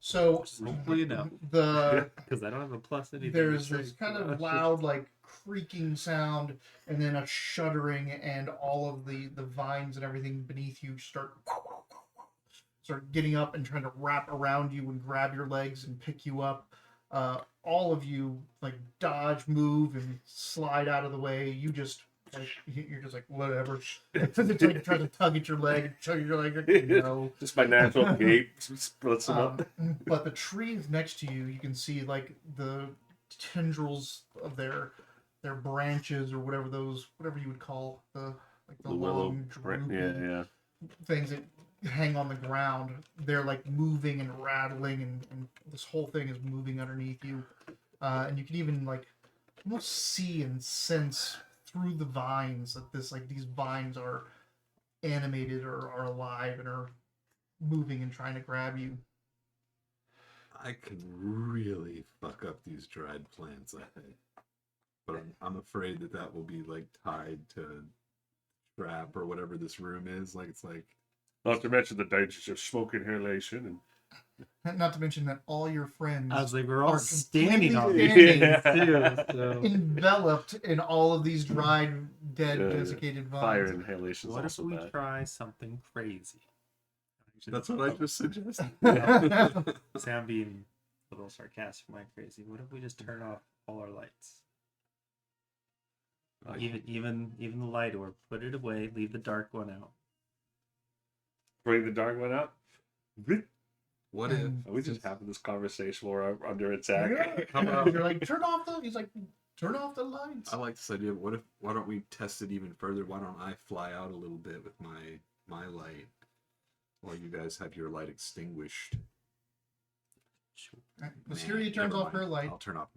So Which is hopefully enough. Because I don't have a plus anything. There's to this say, kind so of loud, like creaking sound, and then a shuddering, and all of the vines and everything beneath you start getting up and trying to wrap around you and grab your legs and pick you up. All of you like dodge, move, and slide out of the way. You just like you're just like whatever. It's like trying to tug at your leg, tug at your leg. No. Just my natural gait splits them up. But the trees next to you, you can see like the tendrils of their branches or whatever you would call the Willow, long droopy yeah. things that hang on the ground. They're like moving and rattling, and this whole thing is moving underneath you. And you can even like almost see and sense through the vines that these vines are animated or are alive and are moving and trying to grab you. I can really fuck up these dried plants, I think. But I'm afraid that will be like tied to trap or whatever this room is. Like it's like Not to mention the dangers of smoke inhalation and Not to mention that all your friends I was like, we're all are standing on completely these standing too. So. enveloped in all of these dried, dead, Yeah, desiccated fire vines. inhalation is What if also we bad. try something crazy? that's what I just suggested. Say I'm being a little sarcastic, my crazy. What if we just turn off all our lights? Even the light orb, put it away, leave the dark one out. Bring the dark one out. What if And Are we just having this conversation while we're under attack? Yeah. You're like, turn off the. He's like, turn off the lights. I like this idea, but why don't we test it even further? Why don't I fly out a little bit with my light while you guys have your light extinguished? Mysteria Man, turns never off her mind. light. I'll turn off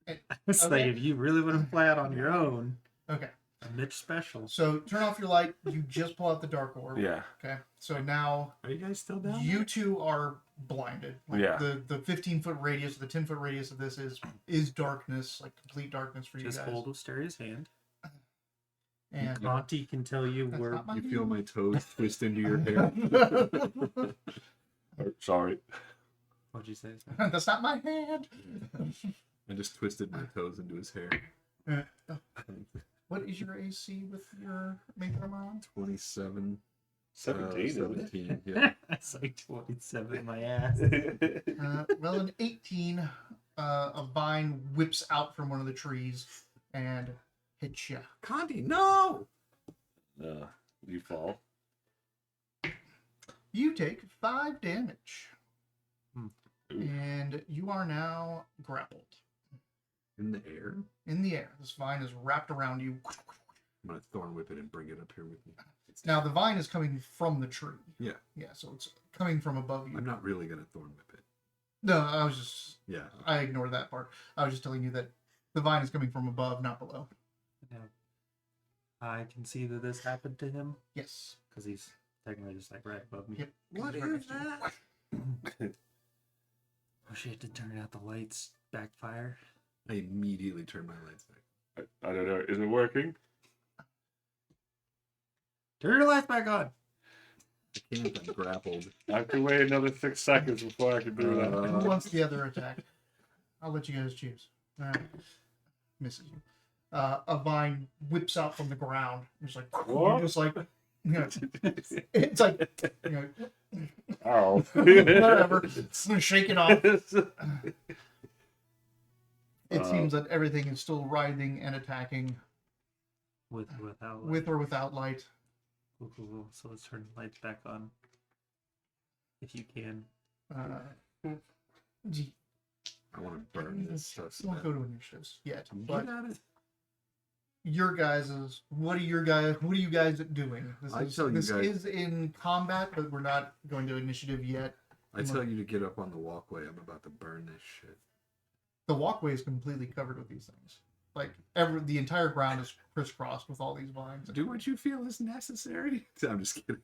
my It's like Okay. if you really want to fly out on your own, Okay, a Mitch special. so turn off your light. You just pull out the dark orb. Yeah. Okay, so now Are you guys still down? you two are blinded. Like Yeah. The 15-foot radius, the 10-foot radius of this is darkness, like complete darkness for you Just guys. hold Wisteria's hand. And Monty can tell you That's where. not my You feel hand. my toes twist into your hair. Sorry. What'd you say? That's not my hand. I just twisted my toes into his hair. What is your AC with your make armor on? 27. 17, isn't it? 17, yeah. That's like 27 in my ass. Well, an 18, a vine whips out from one of the trees and hits you. Condi, no! You fall. You take 5 damage. Hmm. And you are now grappled In the air? in the air. This vine is wrapped around you. I'm going to thorn whip it and bring it up here with me. Now, the vine is coming from the tree. Yeah. Yeah, so it's coming from above you. I'm not really going to thorn whip it. No, I was just, Yeah. I ignored that part. I was just telling you that the vine is coming from above, not below. Now, I can see that this happened to him Yes. because he's technically just like right above me. Yep. What He's right is next to you. that? Oh shit! To turn out the lights, backfire. I immediately turn my lights back. I don't know. Is it working? Turn your lights back on. I can't, I'm grappled. I have to wait another 6 seconds before I can do that. Who wants the other attack? I'll let you guys choose. All right. Misses you. A vine whips out from the ground. It's like, What? just like, you know, it's like, you know, Ow. whatever. Shake it off. It Uh, seems that everything is still writhing and attacking With or without. with or without light. Cool, cool, cool. So let's turn the lights back on. If you can. Gee, I want to burn this stuff. so won't bad. go to initiatives yet, Get but at it. your guys's. What are you guys doing? This is in combat, but we're not going to initiative yet. I tell you to get up on the walkway. I'm about to burn this shit. The walkway is completely covered with these things. Like the entire ground is crisscrossed with all these vines. Do what you feel is necessary. I'm just kidding.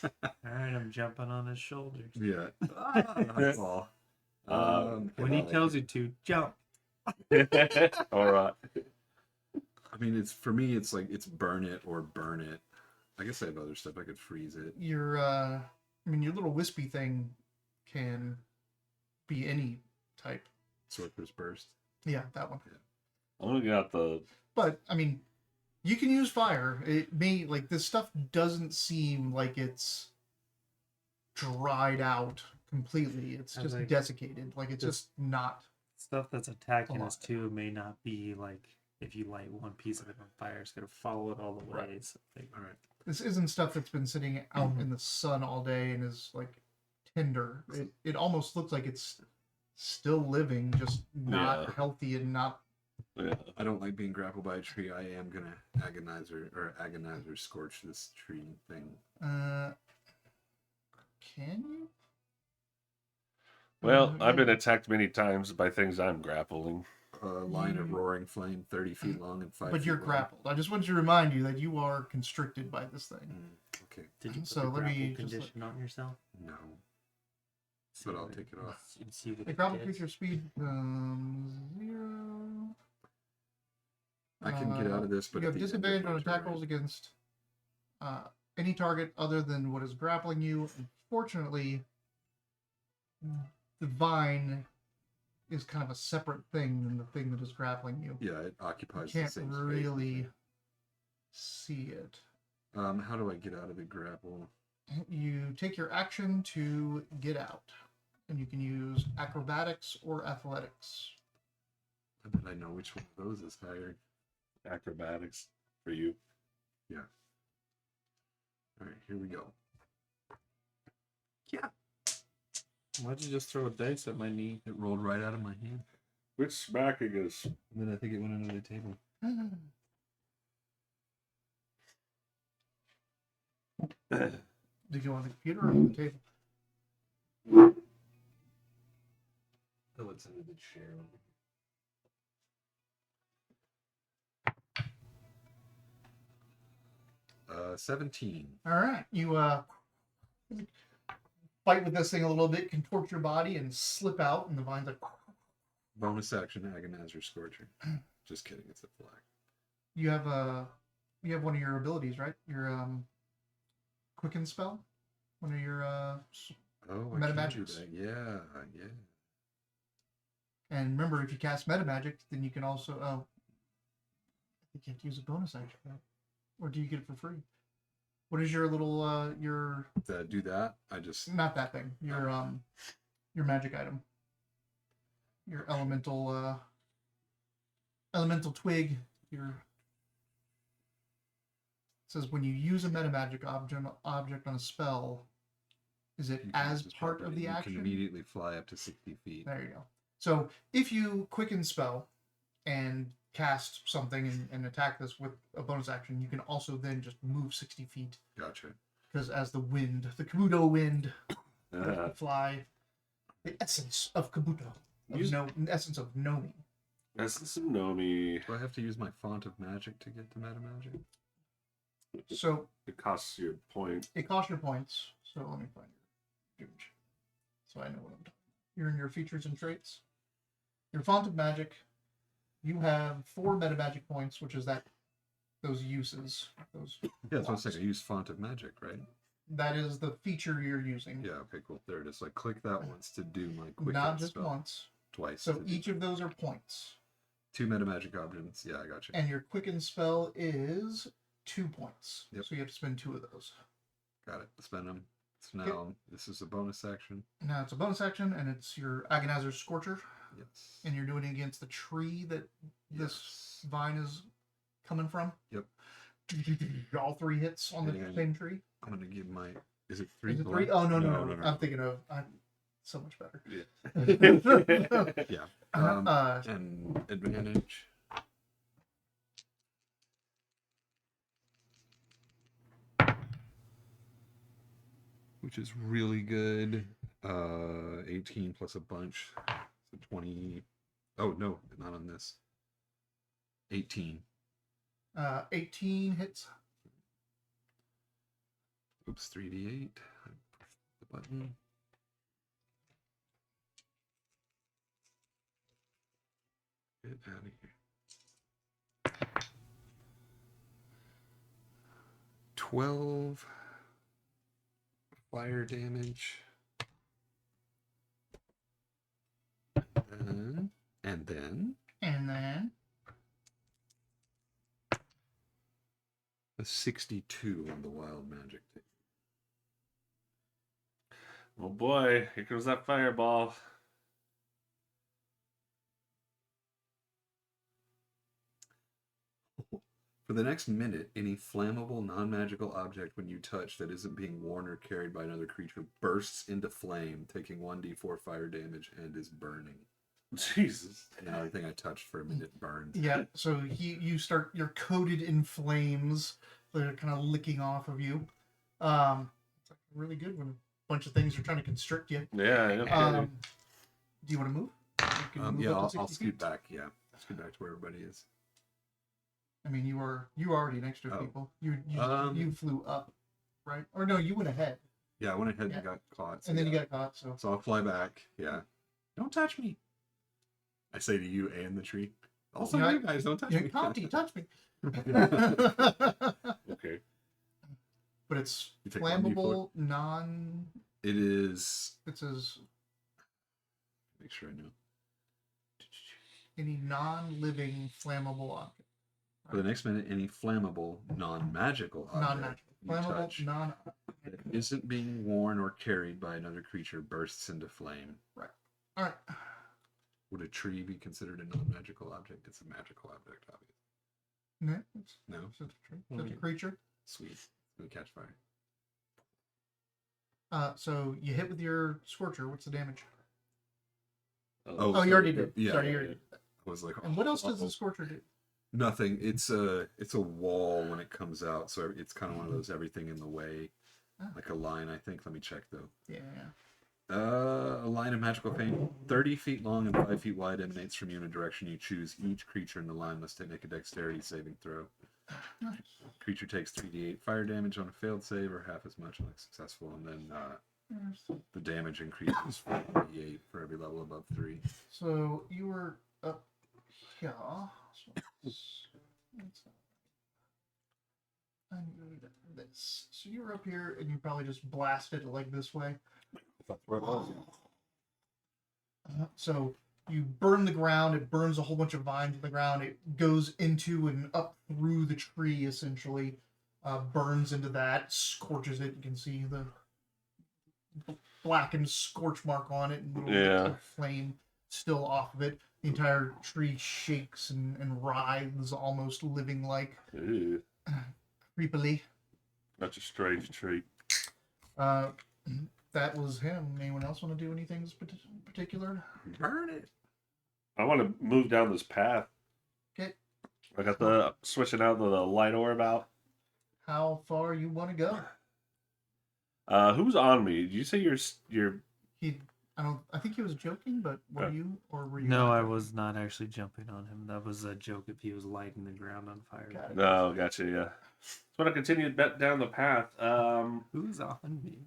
All right, I'm jumping on his shoulders. Yeah. I fall. When he tells you to jump. All right. I mean, it's for me. It's like it's burn it or burn it. I guess I have other stuff. I could freeze it. Your your little wispy thing can be any type. Sorcerer's burst. Yeah, that one. Yeah. I'm looking at the. But I mean, you can use fire. It may like this stuff doesn't seem like it's dried out completely. It's I just like desiccated. Like it's just not. Stuff that's attacking A us lot. too may not be like if you light one piece of it on fire, it's gonna follow it all the way. Right. So like, All right. This isn't stuff that's been sitting out in the sun all day and is like tender. It almost looks like it's still living, just not Yeah. healthy and not. Yeah. I don't like being grappled by a tree. I am gonna agonizer scorch this tree thing. Can you? Well, I've Yeah. been attacked many times by things I'm grappling. A line of roaring flame, 30 feet long and 5 But feet you're wide. grappled. I just want to remind you that you are constricted by this thing. Okay. did you put So the let grapple me just condition on yourself? No. See But I'll what take it off. and see what The it grapple gets. creature speed 0. I can get out of this, but you at have the end of disadvantage my on attack turn- rolls against any target other than what is grappling you. Unfortunately, the vine is kind of a separate thing than the thing that is grappling you. Yeah, it You occupies the can't same really space. see it. How do I get out of the grapple? You take your action to get out, and you can use acrobatics or athletics. I bet I know which one of those is higher. Acrobatics for you. All right, here we go. Why'd you just throw a dice at my knee? It rolled right out of my hand, Which smacking is. and then I think it went under the table. Did you on the computer or on the table? Oh, it's under the chair. 17. All right, you fight with this thing a little bit, contort your body, and slip out, and the vine's like. Bonus action, agonizer scorcher. Just kidding, it's a flag. You have one of your abilities, right? Your quicken spell, one of your Oh, I can do Metamagics. that. Yeah. and remember, if you cast metamagic, then you can also I think you have to use a bonus action, right? Or do you get it for free? What is your little your To do that, I just not that thing, your magic item, your elemental twig, your it says when you use a metamagic object on a spell, is it you can as just part drop of it. the You action? can immediately fly up to 60 feet. There you go. So if you quicken spell and cast something and attack this with a bonus action, you can also then just move 60 feet. Gotcha. Because as the Kabuto wind, Uh, fly, the essence of Kabuto, essence of Nomi. Essence of Nomi. Do I have to use my font of magic to get the metamagic? So It costs you a point. it costs your points. So let me find your image. So I know what I'm talking about. You're in your features and traits. Your font of magic, you have 4 metamagic points, which is those uses. Those Yeah, that's what I'm blocks. saying. I use font of magic, right? That is the feature you're using. Yeah, okay, cool. There it is. So I click that once to do my quick Not just spell. once. Twice. So to do each of those are points. 2 metamagic objects. Yeah, I got you. And your quicken spell is 2 points. Yep. So you have to spend 2 of those. Got it. Spend them. So now this is a bonus action. Now it's a bonus action, and it's your Agonizer Scorcher, Yes. and you're doing it against the tree that this Yes. vine is coming from. Yep. All 3 hits on the And- same tree. I'm gonna give my. Is it 3? Is it 3? Oh, no. I'm thinking of. So much better. Yeah. Uh, And advantage. which is really good. 18 plus a bunch, so 20. Oh no, not on this. 18. 18 hits. Oops, 3d8. I pushed the button. Get out of here. 12 fire damage. And then a 62 on the wild magic. Oh boy, here comes that fireball. For the next minute, any flammable, non-magical object when you touch that isn't being worn or carried by another creature bursts into flame, taking 1d4 fire damage and is burning. Jesus. And everything I touched for a minute burns. Yeah, so you're coated in flames. They're kind of licking off of you. It's like really good when a bunch of things are trying to constrict you. Yeah. Okay. Do you want to move? You can move Yeah, up to I'll 60 scoot feet. back. Yeah, scoot back to where everybody is. I mean, you were already next to Oh. people. You flew up, right? Or no, you went ahead, Yeah, I went ahead Yeah. and got caught. and then yeah. you got caught. So So I'll fly back. Yeah. Don't touch me. I say to you and the tree. Also, Yeah, you guys don't touch you me. Conti, touch me. Okay. But it's You take 1d4. flammable, non. It is. It says Make sure I know. any non-living flammable object. For the next minute, any flammable, non-magical object Non-magical. you Flammable, touch non. that isn't being worn or carried by another creature bursts into flame. All right. Would a tree be considered a non-magical object? It's a magical object, obviously. No, it's, No? it's a tree. It's a creature. Sweet. It's gonna catch fire. So you hit with your scorcher. What's the damage? Oh, Oh, you already did. Yeah, Sorry, yeah, you already yeah. did. I was like, And what else does oh. the scorcher do? Nothing. It's a wall when it comes out, so it's kind of one of those everything in the way, Oh. like a line. I think. Let me check though. Yeah. A line of magical fame, 30 feet long and 5 feet wide, emanates from you in a direction you choose. Each creature in the line must make a dexterity saving throw. Nice. Creature takes 3d8 fire damage on a failed save, or half as much on a successful, and then the damage increases for 3d8 for every level above 3. So you were up here. I need this. So you were up here, and you probably just blasted it like this way. So you burn the ground. It burns a whole bunch of vines in the ground. It goes into and up through the tree, essentially. Burns into that, scorches it. You can see the blackened scorch mark on it, and little bits of flame still off of it. The entire tree shakes and writhes, almost living like, Ew. creepily. That's a strange treat. That was him. Anyone else want to do anything particular? Burn it. I want to move down this path. Okay. I got the switching out the light orb out. How far you want to go? Who's on me? Did you say you're? I think he was joking, but were you or were you? No, not? I was not actually jumping on him. That was a joke if he was lighting the ground on fire. Got it. No, gotcha. Yeah. So I continue down the path. Who's on me?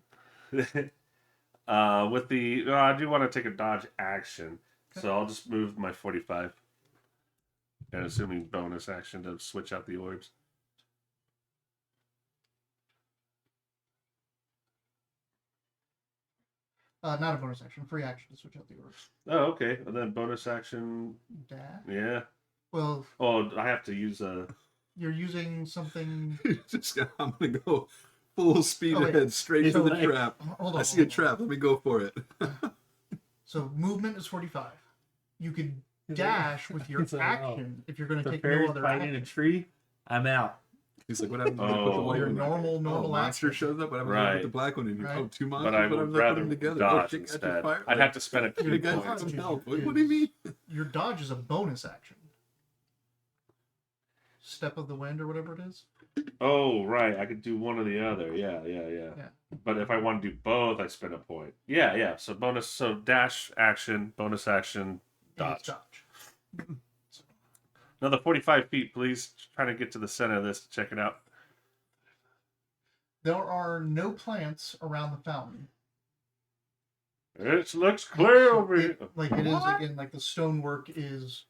With the I do want to take a dodge action, Okay. so I'll just move my 45, and assuming bonus action to switch out the orbs. Not a bonus action, free action to switch out the orbs. Oh, okay. And then bonus action. Dash. Yeah. Well, Oh, I have to use a. you're using something. I'm gonna go full speed Oh, wait. ahead, straight So to the like- trap. Hold on. I see a trap. Let me go for it. So movement is 45. You could dash with your It's like, oh, action if you're going to The take no fairy's other fighting action. a tree. I'm out. He's like, what happened to put the Oh. white Your one? normal monster action. shows up. What happened Right. with the black one in here? Right. Oh, two But monsters. I What would happens if I put rather them together? dodge shit, catches instead. fire. I'd have to spend a You few guys points. have Your help. dodge What do you mean? Your dodge is a bonus action. Step of the wind or whatever it is. Oh, right. I could do one or the other. Yeah. Yeah. But if I want to do both, I spend a point. Yeah. So bonus. So dash action, bonus action, And it's dodge. dodge. Another 45 feet, please. Trying to get to the center of this to check it out. There are no plants around the fountain. It looks clear over here. Like it is again, like the stonework is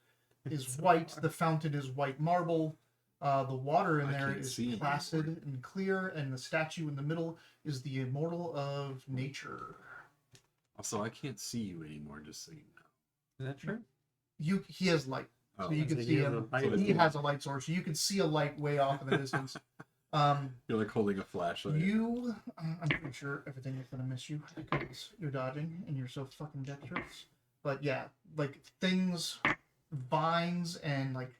white. The fountain is white marble. The water in I there can't is see it placid anymore. and clear, and the statue in the middle is the immortal of nature. Also, I can't see you anymore. Just so you know. Is that true? He has light, Oh, so you so can he see has him. a light He source. has a light source, so you can see a light way off in the distance. You're like holding a flashlight. I'm pretty sure everything is gonna miss you because you're dodging and you're so fucking dexterous. But yeah, like things, vines and like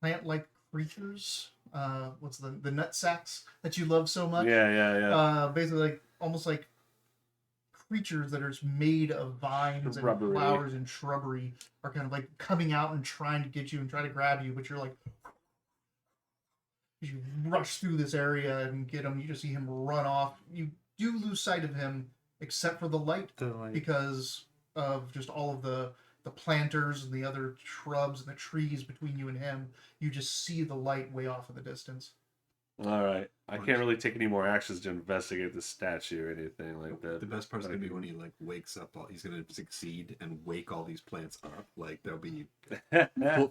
plant-like creatures. What's the nut sacks that you love so much? Yeah. Basically, like almost like creatures that are made of vines and Shrubbery. flowers and shrubbery are kind of like coming out and trying to get you and try to grab you, but you're like. You rush through this area and get him. You just see him run off. You do lose sight of him, except for the light, because of just all of the planters and the other shrubs and the trees between you and him. You just see the light way off in the distance. All right. I can't really take any more actions to investigate the statue or anything like that. The best part's gonna be when he like wakes up. He's gonna succeed and wake all these plants up. Like they'll be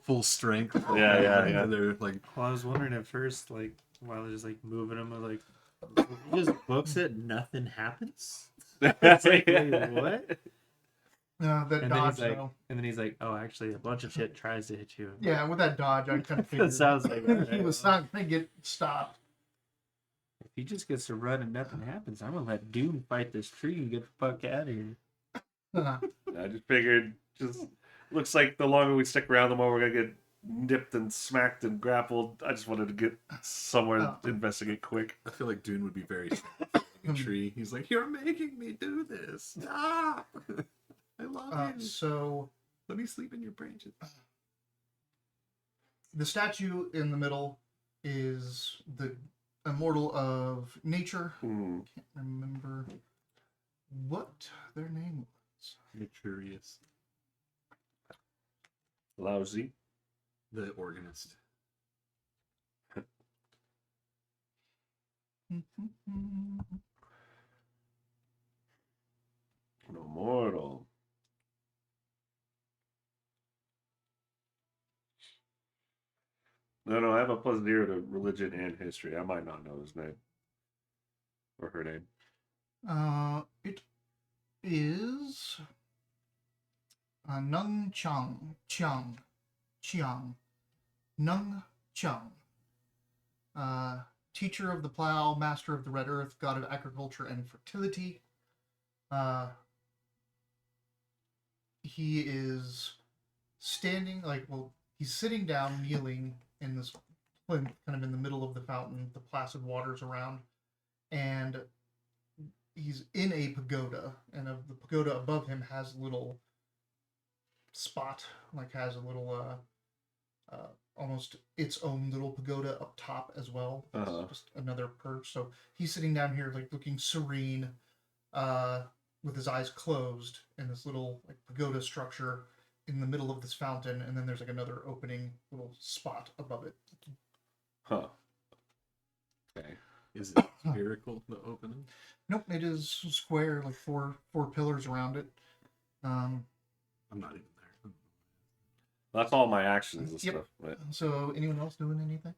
full strength. Yeah. And they're like, Well, I was wondering at first, like, while they're just like moving them, I was like, he just books it, nothing happens. It's like, wait, what? That And dodge, then he's like, though. oh, actually, a bunch of shit tries to hit you. Yeah, with that dodge, I kind of figured Sounds like he alright, was well. not going to get stopped. If he just gets to run and nothing happens, I'm gonna let Doom fight this tree and get the fuck out of here. I just figured, just looks like the longer we stick around, the more we're gonna get nipped and smacked and grappled. I just wanted to get somewhere to investigate quick. I feel like Dune would be very sad in a tree. He's like, you're making me do this. Stop. I love you. So Let me sleep in your branches. the statue in the middle is the immortal of nature. Hmm. Can't remember what their name was. You're curious. Lousy. The organist. No mortal. No, I have a plus 0 to religion and history. I might not know his name. Or her name. It is Nung Chiang. Nung Chiang. Teacher of the plow, master of the red earth, god of agriculture and fertility. He is standing, he's sitting down, kneeling in this plinth, kind of in the middle of the fountain, the placid waters around, and he's in a pagoda, and the pagoda above him has a little spot, has a little almost its own little pagoda up top as well. Just another perch. So he's sitting down here, looking serene, with his eyes closed in this little pagoda structure in the middle of this fountain, and then there's another opening little spot above it. Huh. Okay. Is it spherical, the opening? Nope, it is square, four pillars around it. I'm not even there. That's all my actions and Yep. stuff. Right? So anyone else doing anything?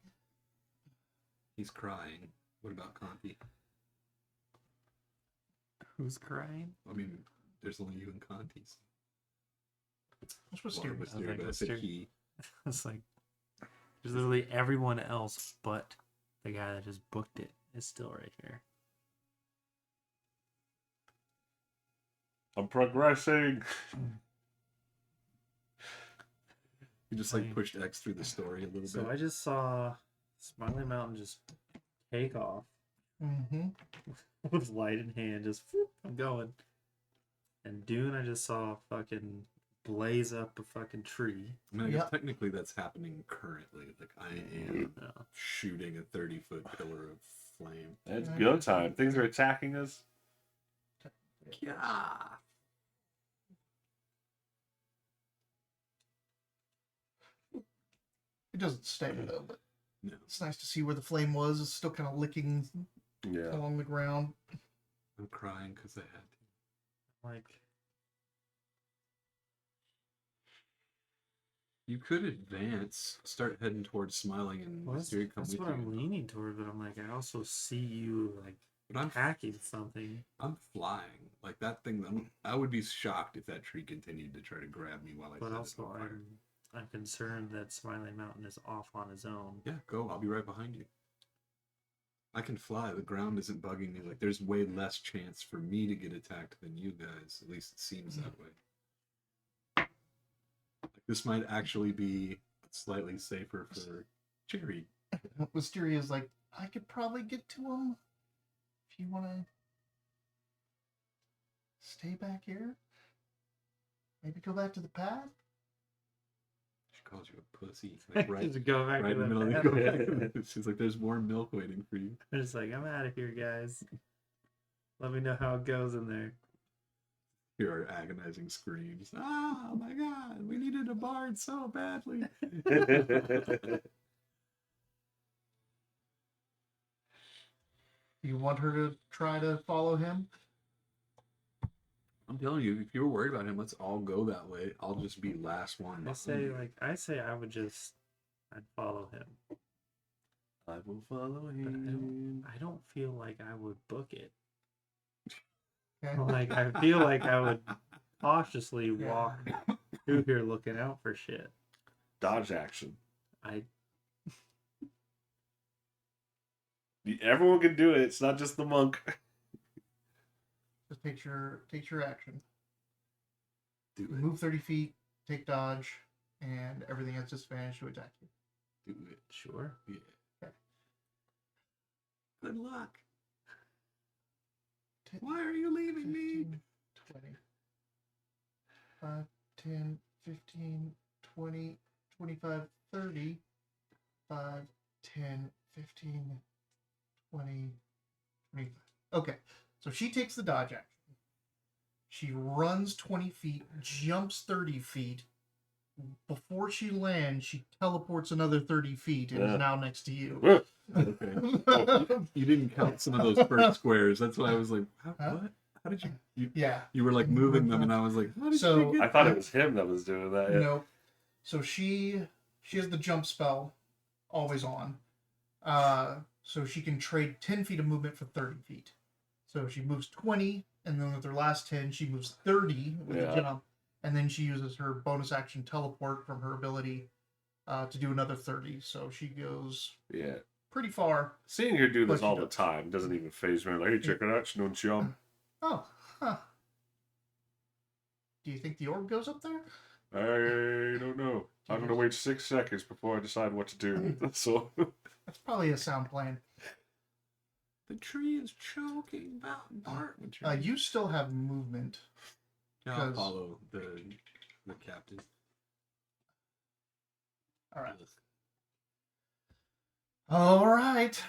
He's crying. What about Conti? Who's crying? I mean, there's only you and Conti's. What's with Well, Steer? with I was Steer, like, but I with said Steer. he. It's like there's literally everyone else but the guy that just booked it is still right here. I'm progressing. You just pushed X through the story a little So bit. I just saw Smiley Mountain just take off Mm-hmm. with light in hand, just whoop, I'm going. And Dune, I just saw fucking blaze up a fucking tree. I mean, I guess Yep. technically that's happening currently. Like, I am Yeah. shooting a 30-foot pillar of flame. It's go time. Things are attacking us. Yeah. It doesn't stay though, but No. it's nice to see where the flame was. It's still kind of licking Yeah. along the ground. I'm crying because I had to. Like, You could advance, start heading towards Smiling, and well, Mysteria come that's with what you. I'm leaning toward, but I'm like, I also see you like But I'm attacking something. I'm flying. Like that thing. I would be shocked if that tree continued to try to grab me while I But set it also, on fire. I'm concerned that Smiling Mountain is off on his own. Yeah, go. I'll be right behind you. I can fly. The ground isn't bugging me. Like, there's way less chance for me to get attacked than you guys. At least it seems that way. Like, this might actually be slightly safer for Cherry. Wisteria's like, I could probably get to him if you want to stay back here. Maybe go back to the pad. She calls you a pussy. Like, right, Just go back right to in the the middle of path. the go back. She's like, there's more milk waiting for you. I'm just like, I'm out of here, guys. Let me know how it goes in there. Here are agonizing screams. Oh my god, we needed a bard so badly. Do you want her to try to follow him? I'm telling you, if you were worried about him, let's all go that way. I'll just be last one. I say, I'd follow him. I will follow But him. I don't feel like I would book it. Okay. Like, I feel like I would cautiously Yeah. walk through here looking out for shit. Dodge action. Everyone can do it. It's not just the monk. Just takes your action. Do it. Move 30 feet, take dodge, and everything has disadvantage to attack you. Do it. Sure. Yeah. Okay. Good luck. Why are you leaving me? 15, 20, 5, 10, 15, 20, 25, 30, 5, 10, 15, 20, 25. Okay, so she takes the dodge action. She runs 20 feet, jumps 30 feet. Before she lands, she teleports another 30 feet and Yeah. is now next to you. Okay. You didn't count some of those first squares. That's why I was like, Huh? what? How did you Yeah. you were like moving them, and I was like, how did So- you get I thought that? it was him that was doing that. Yeah. No. So she has the jump spell always on. So she can trade 10 feet of movement for 30 feet. So she moves 20, and then with her last 10, she moves 30 with Yeah. a jump. And then she uses her bonus action teleport from her ability to do another 30. So she goes Yeah. pretty far. Seeing her do this But all she the does. time doesn't even phase me. Like, hey, check it out. She don't jump. Oh, huh. Do you think the orb goes up there? I don't know. I'm going to wait 6 seconds before I decide what to do. So, That's probably a sound plan. The tree is choking Bart. You still have movement. Yeah, I'll 'cause- follow the captain. All right. All right.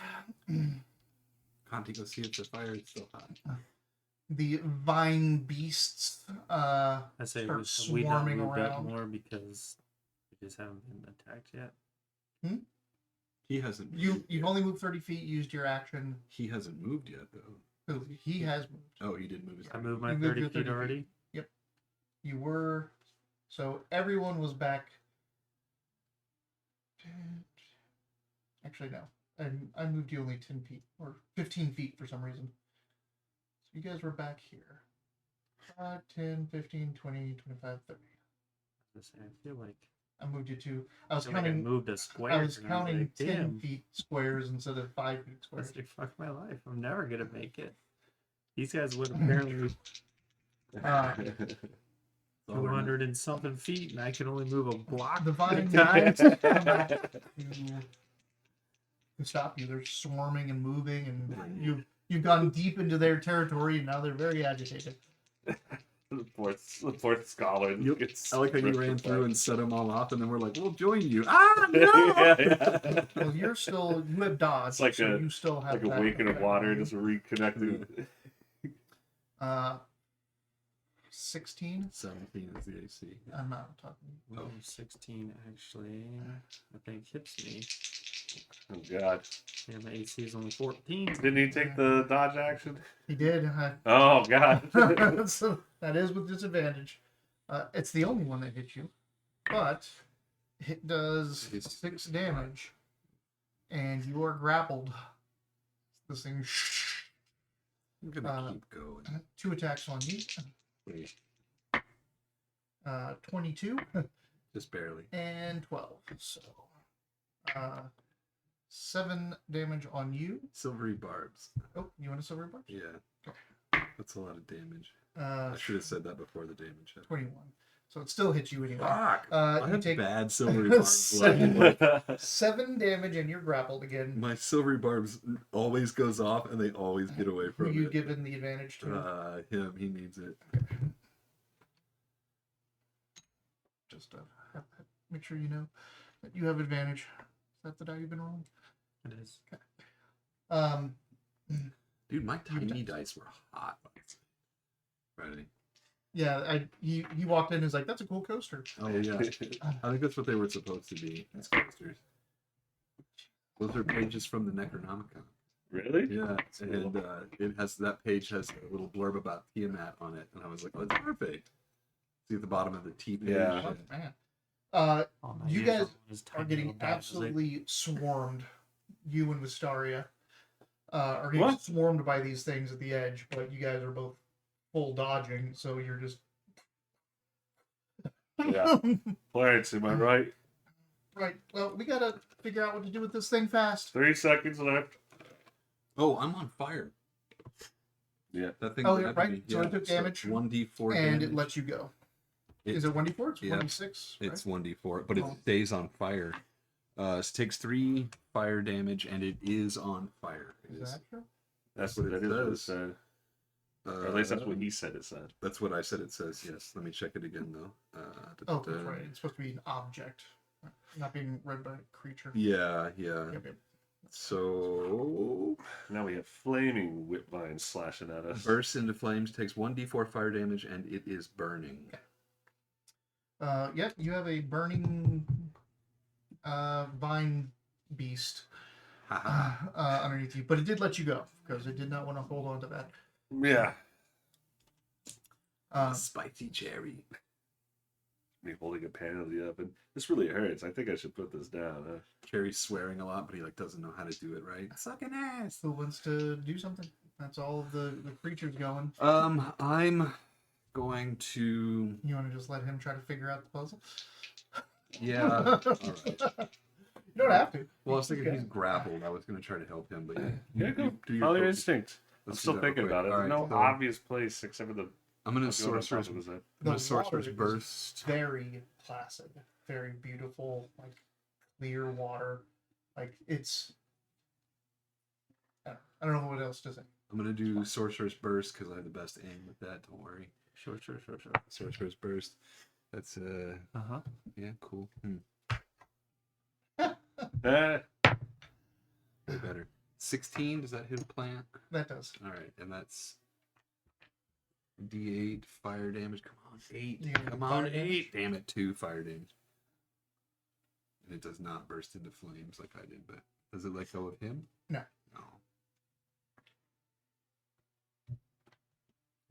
Conti, go see if the fire is still hot. The vine beasts. I say Start we not swarming moved up around. more because we just haven't been attacked yet. He hasn't. You've moved yet. only moved 30 feet. Used your action. He hasn't moved yet, though. Ooh, he has moved. Oh, he did move his. I moved my You moved 30 your feet 30 feet. already. You were. So everyone was back. Actually, no. I moved you only 10 feet or 15 feet for some reason. So you guys were back here. 5, 10, 15, 20, 25, 30. I feel like I moved you to. I was I feel like I counting. moved a square. I was and counting like, 10 damn, feet squares instead of 5 feet I squares. was like, fuck my life. I'm never gonna make it. These guys would apparently Uh, 200 and something feet, and I can only move a block. The at a vine time. beasts come back to stop you. They're swarming and moving, and you've gone deep into their territory, and now they're very agitated. poor fourth scholar. Yep. gets I like how you ripped ran through apart. and set them all off, and then we're like, "We'll join you." Ah, no! Yeah. Well, you have dodged, It's like so a- you still have Like a that waking of effect water, on you. just reconnecting. 16. 17 is the AC. I'm not talking. Oh, 16 actually, I think hits me. Oh god! Yeah, my AC is only 14. Didn't he take the dodge action? He did. Oh god! So that is with disadvantage. It's the only one that hits you, but it does 6 damage, and you are grappled. This thing. I'm gonna keep going. 2 attacks on you. Wait, 22 just barely. and 12. So 7 damage on you. Silvery barbs. Oh, you want a silver bar? Yeah, that's a lot of damage. I should have said that before the damage hit. 21. So it still hits you anyway. Fuck! I I have take bad silvery barbs. Seven. Like, 7 damage and you're grappled again. my silvery barbs always goes off, and they always get away Who from you it. given the advantage to? Him. He needs it. Just make sure you know that you have advantage. Is that the die you've been rolling? It is. Um, Dude, my You tiny dice. dice were hot. Ready? yeah, he walked in and was like, that's a cool coaster. Oh yeah. I think that's what they were supposed to be. As coasters. Those are pages from the Necronomicon. Really? Yeah, That's cool. and that page has a little blurb about Tiamat on it, and I was like, "Oh, it's perfect." See at the bottom of the T page. Yeah. Oh, man. Oh, my You ears guys is are tiny getting little dot music. absolutely swarmed. You and Wistaria are getting What? swarmed by these things at the edge, but you guys are both full dodging, so you're just Yeah. Clarence, am I right? right. Well, we gotta figure out what to do with this thing fast. 3 seconds left. Oh, I'm on fire. Yeah. That thing. Oh, would yeah, have to right. be- So it took damage. 1d4 And damage. it lets you go. It- Is it 1d4? It's yeah. 1d6. It's 1d4, but it Oh. stays on fire. It takes 3 fire damage, and it is on fire. It Is that true? That's what what it it says. said. Or at least that's what he said it said. That's what I said. It says yes. Let me check it again though. Oh, that's right. It's supposed to be an object, not being read by a creature. Yeah. Yep, yep. So Now we have flaming whip vines slashing at us. bursts into flames, takes 1d4 fire damage, and it is burning. Yep, you have a burning vine beast Haha. underneath you, but it did let you go because it did not want to hold on to that. Yeah. Spicy cherry. Me holding a pan of the oven. This really hurts. I think I should put this down. Huh? Cherry's swearing a lot, but he doesn't know how to do it right. Sucking ass. Who wants to do something? That's all of the creatures going. I'm going to. You want to just let him try to figure out the puzzle? Yeah. All right. You don't have to. Well, I was thinking he's grappled. I was going to try to help him, but Yeah, go. do your Follow your focus. instinct. I'm Let's do still that thinking real quick. about it. All There's right, no so obvious place except for the. I'm going to I'll go on top sorcerer's. of his head. I'm going The to sorcerer's water is burst. Very placid, very beautiful, like clear water. Like it's. I don't know what else to say. I'm going to do sorcerer's burst because I have the best aim with that. Don't worry. Sure. Sorcerer's burst. That's Uh-huh. yeah, cool. Eh, Way better. 16. Does that hit a plant? That does. All right, and that's D8 fire damage. Come on, 8. You gonna Come do on, fire damage? 8. Damn it, 2 fire damage. And it does not burst into flames like I did, but does it let go of him? No. No.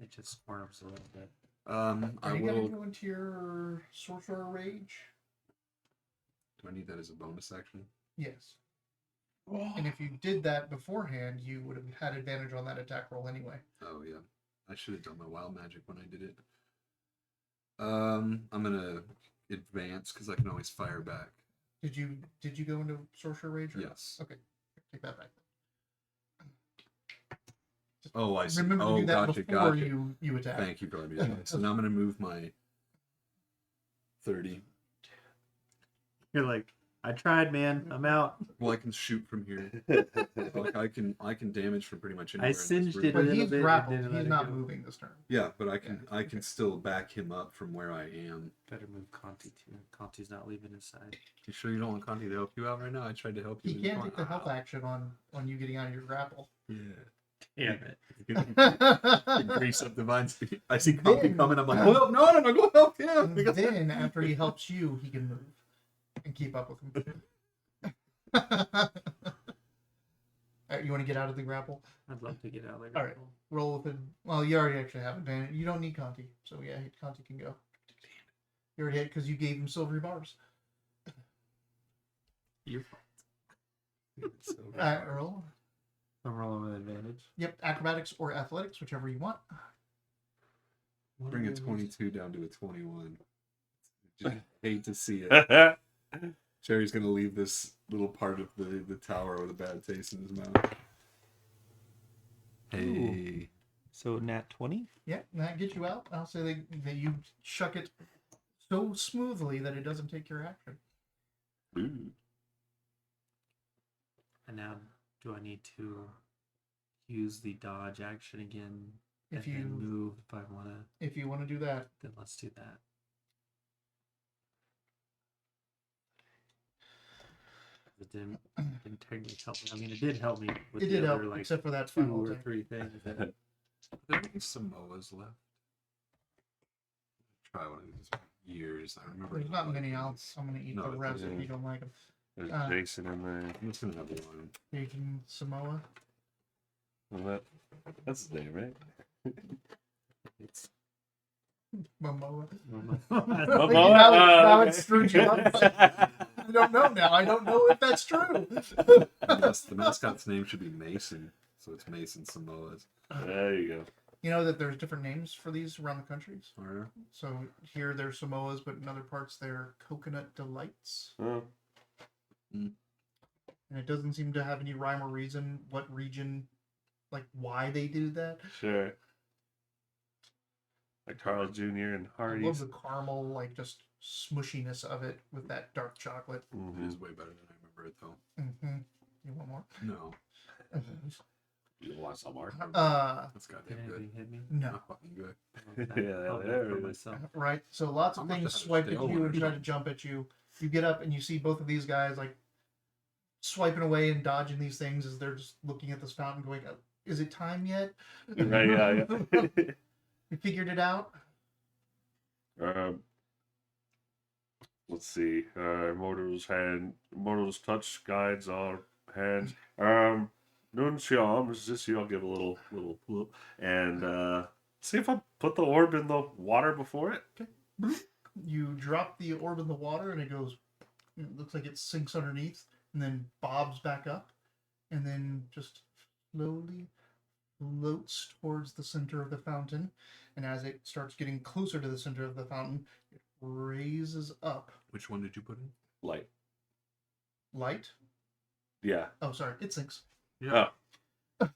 It just squirms a little bit. Are I you will. gonna go into your sorcerer rage? Do I need that as a bonus action? Yes. And if you did that beforehand, you would have had advantage on that attack roll anyway. Oh yeah, I should have done my wild magic when I did it. I'm gonna advance because I can always fire back. Did you go into sorcerer rage? Or Yes. Okay, take that back. Oh, I see. Remember to Oh, do that gotcha, before gotcha. you attack. Thank you for letting me know. So now I'm gonna move my 30. You're like, I tried, man. I'm out. Well, I can shoot from here. Like I can damage from pretty much anywhere. I in this singed room. it a But little he's bit. and grappled. didn't let He's it not go. moving this turn. Yeah, but I can still back him up from where I am. Better move Conti too. Conti's not leaving his side. You sure you don't want Conti to help you out right now? I tried to help you. He and you can't went, take the help "Ow." action on you getting out of your grapple. Yeah. Damn it. Grease up the vines. I see Conti Then- coming. I'm like, oh no, go help him. And then after he helps you, he can move and keep up with him. Alright, you want to get out of the grapple? I'd love to get out later. All right. Roll with it. Well, you already actually have advantage. You don't need Conti, so yeah, Conti can go. You already had because you gave him silvery bars. Your fault. Roll. I'm rolling with advantage. Yep, acrobatics or athletics, whichever you want. Bring a 22 down to a 21. Just hate to see it. Jerry's gonna leave this little part of the tower with a bad taste in his mouth. Hey. So nat 20? Yeah, and that gets you out. I'll say that you shuck it so smoothly that it doesn't take your action. Ooh. And now do I need to use the dodge action again? If and then you move if I wanna, if you want to do that, then let's do that. It didn't technically help me. I mean, it did help me with it the did other, help, like except for that 2 final or attack. 3 things. Are there any Samoas left? Try one of these years. I remember. There's not many else. I'm gonna eat No, the rest if yeah. you don't like them. There's Jason in there. I'm just gonna have one. Taking Samoa. Well, that's his name, right? It's Momoa. Momoa. Now it's screwed you up. I don't know now. I don't know if that's true. The mascot's name should be Mason, so it's Mason Samoas. There you go. You know that there's different names for these around the countries. Are there? So here they're Samoas, but in other parts they're Coconut Delights. Oh, And it doesn't seem to have any rhyme or reason what region, like why they do that. sure. Like Carl Jr. and I love Hardee's. the caramel, like just smushiness of it with that dark chocolate. It Mhm. is way better than I remember it though. Mm-hmm. You want more? No, You want some more? that's Did goddamn anything good. hit me? No. Not fucking good. Yeah, I'll do it there for it is. myself. Right. So lots of I'm gonna things have to swipe stay at over you and or try to jump at you. You get up and you see both of these guys like swiping away and dodging these things as they're just looking at this fountain, going, "Is it time yet?" Right, yeah. You figured it out. Let's see. Mortals touch guides our hands. Nun Xiam is this you? I'll give a little whoop and see if I put the orb in the water before it. You drop the orb in the water and it goes. It looks like it sinks underneath and then bobs back up, and then just slowly floats towards the center of the fountain. And as it starts getting closer to the center of the fountain, it raises up. Which one did you put in? Light. Light. Yeah. Oh, sorry, it sinks. Yeah.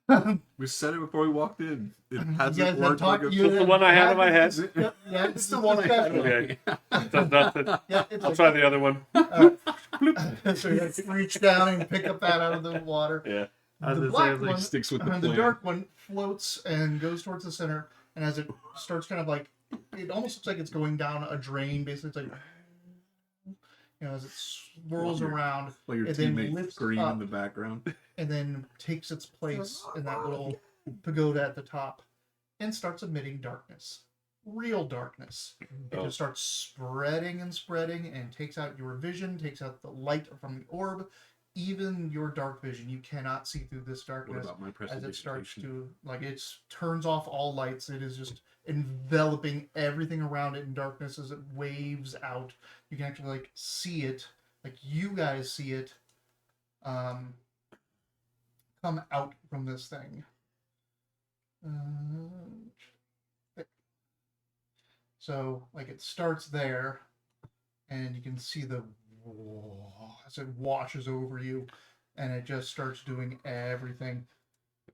You We said it before we walked in. It guys hasn't had worked talked. like a... You the one I had in my head. Yep, yeah, It's the one I had in my Okay. head. Does nothing. Yeah, it's I'll like, try the other one. so you have to reach down and pick up that out of the water. Yeah. I was The gonna say, I black was like, one, Sticks with the the plan. dark one floats and goes towards the center. And as it starts kind of like, it almost looks like it's going down a drain. Basically, it's like, as it swirls Wonder. around Like your and then teammate lifts scream up. in the background. and then takes its place in that little pagoda at the top and starts emitting darkness. Real darkness. It Oh. just starts spreading and spreading and takes out your vision, takes out the light from the orb, even your dark vision. You cannot see through this What darkness about my as it starts prestidigitation? to, like, it turns off all lights. It is just enveloping everything around it in darkness as it waves out. You can actually, like, see it, like, you guys see it, come out from this thing. So, like, it starts there, and you can see the as it washes over you, and it just starts doing everything.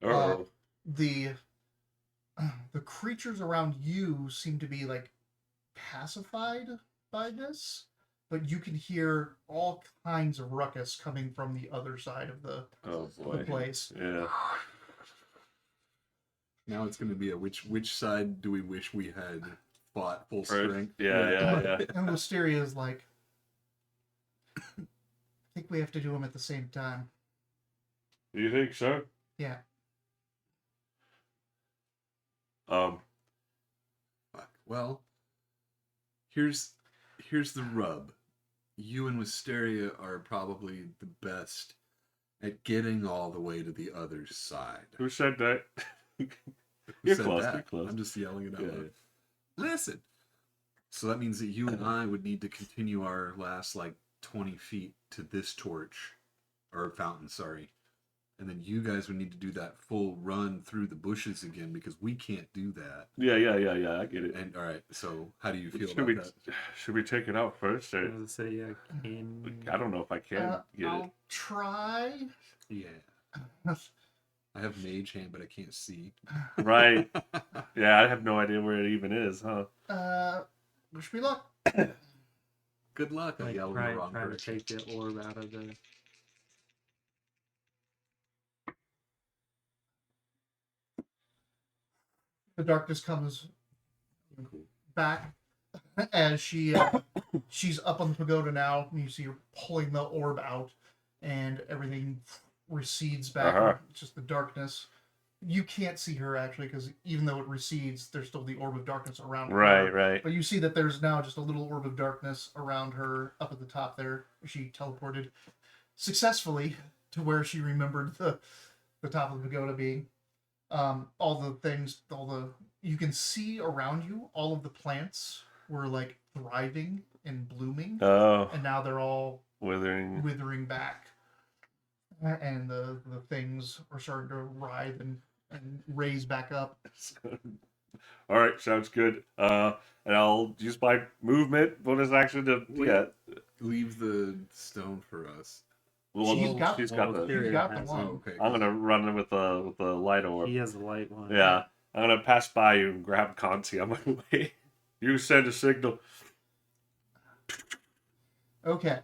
Oh. The creatures around you seem to be like pacified by this, but you can hear all kinds of ruckus coming from the other side of the Oh boy. place. Yeah. Now it's going to be a which side do we wish we had fought full Right. strength? Yeah. And Wisteria is like, I think we have to do them at the same time. Do you think so? Yeah. Fuck. Well, here's the rub. You and Wisteria are probably the best at getting all the way to the other side. Who said that? Who You're said close, that? you're close. I'm just yelling it out Yeah, loud. Listen. So that means that you and I would need to continue our last 20 feet to this torch, or fountain, sorry. And then you guys would need to do that full run through the bushes again because we can't do that. Yeah. I get it. And all right, so how do you feel Should we about that? should we take it out first? I Or, was gonna say, yeah, can... I don't know if I can get I'll try. Yeah. I have mage hand, but I can't see. it. Right. Yeah, I have no idea where it even is, huh? Wish me luck. Good luck. I Like, yelled in the trying wrong to direction. take the orb out of the... The darkness comes back as she's up on the pagoda now. And you see her pulling the orb out, and everything recedes back. Uh-huh. It's just the darkness. You can't see her actually, because even though it recedes, there's still the orb of darkness around her. Right. But you see that there's now just a little orb of darkness around her up at the top there. She teleported successfully to where she remembered the top of the pagoda being. All the things, you can see around you, all of the plants were thriving and blooming, Oh, and now they're all withering. back. And the things are starting to writhe and raise back up. All right, sounds good. And I'll use my movement bonus action to Leave the stone for us. Well, She's got she's the got one. the. You got the has one. Oh, okay. I'm gonna run with the light orb. He has a light one. Yeah, I'm gonna pass by you and grab Conti on my way. You send a signal. Okay.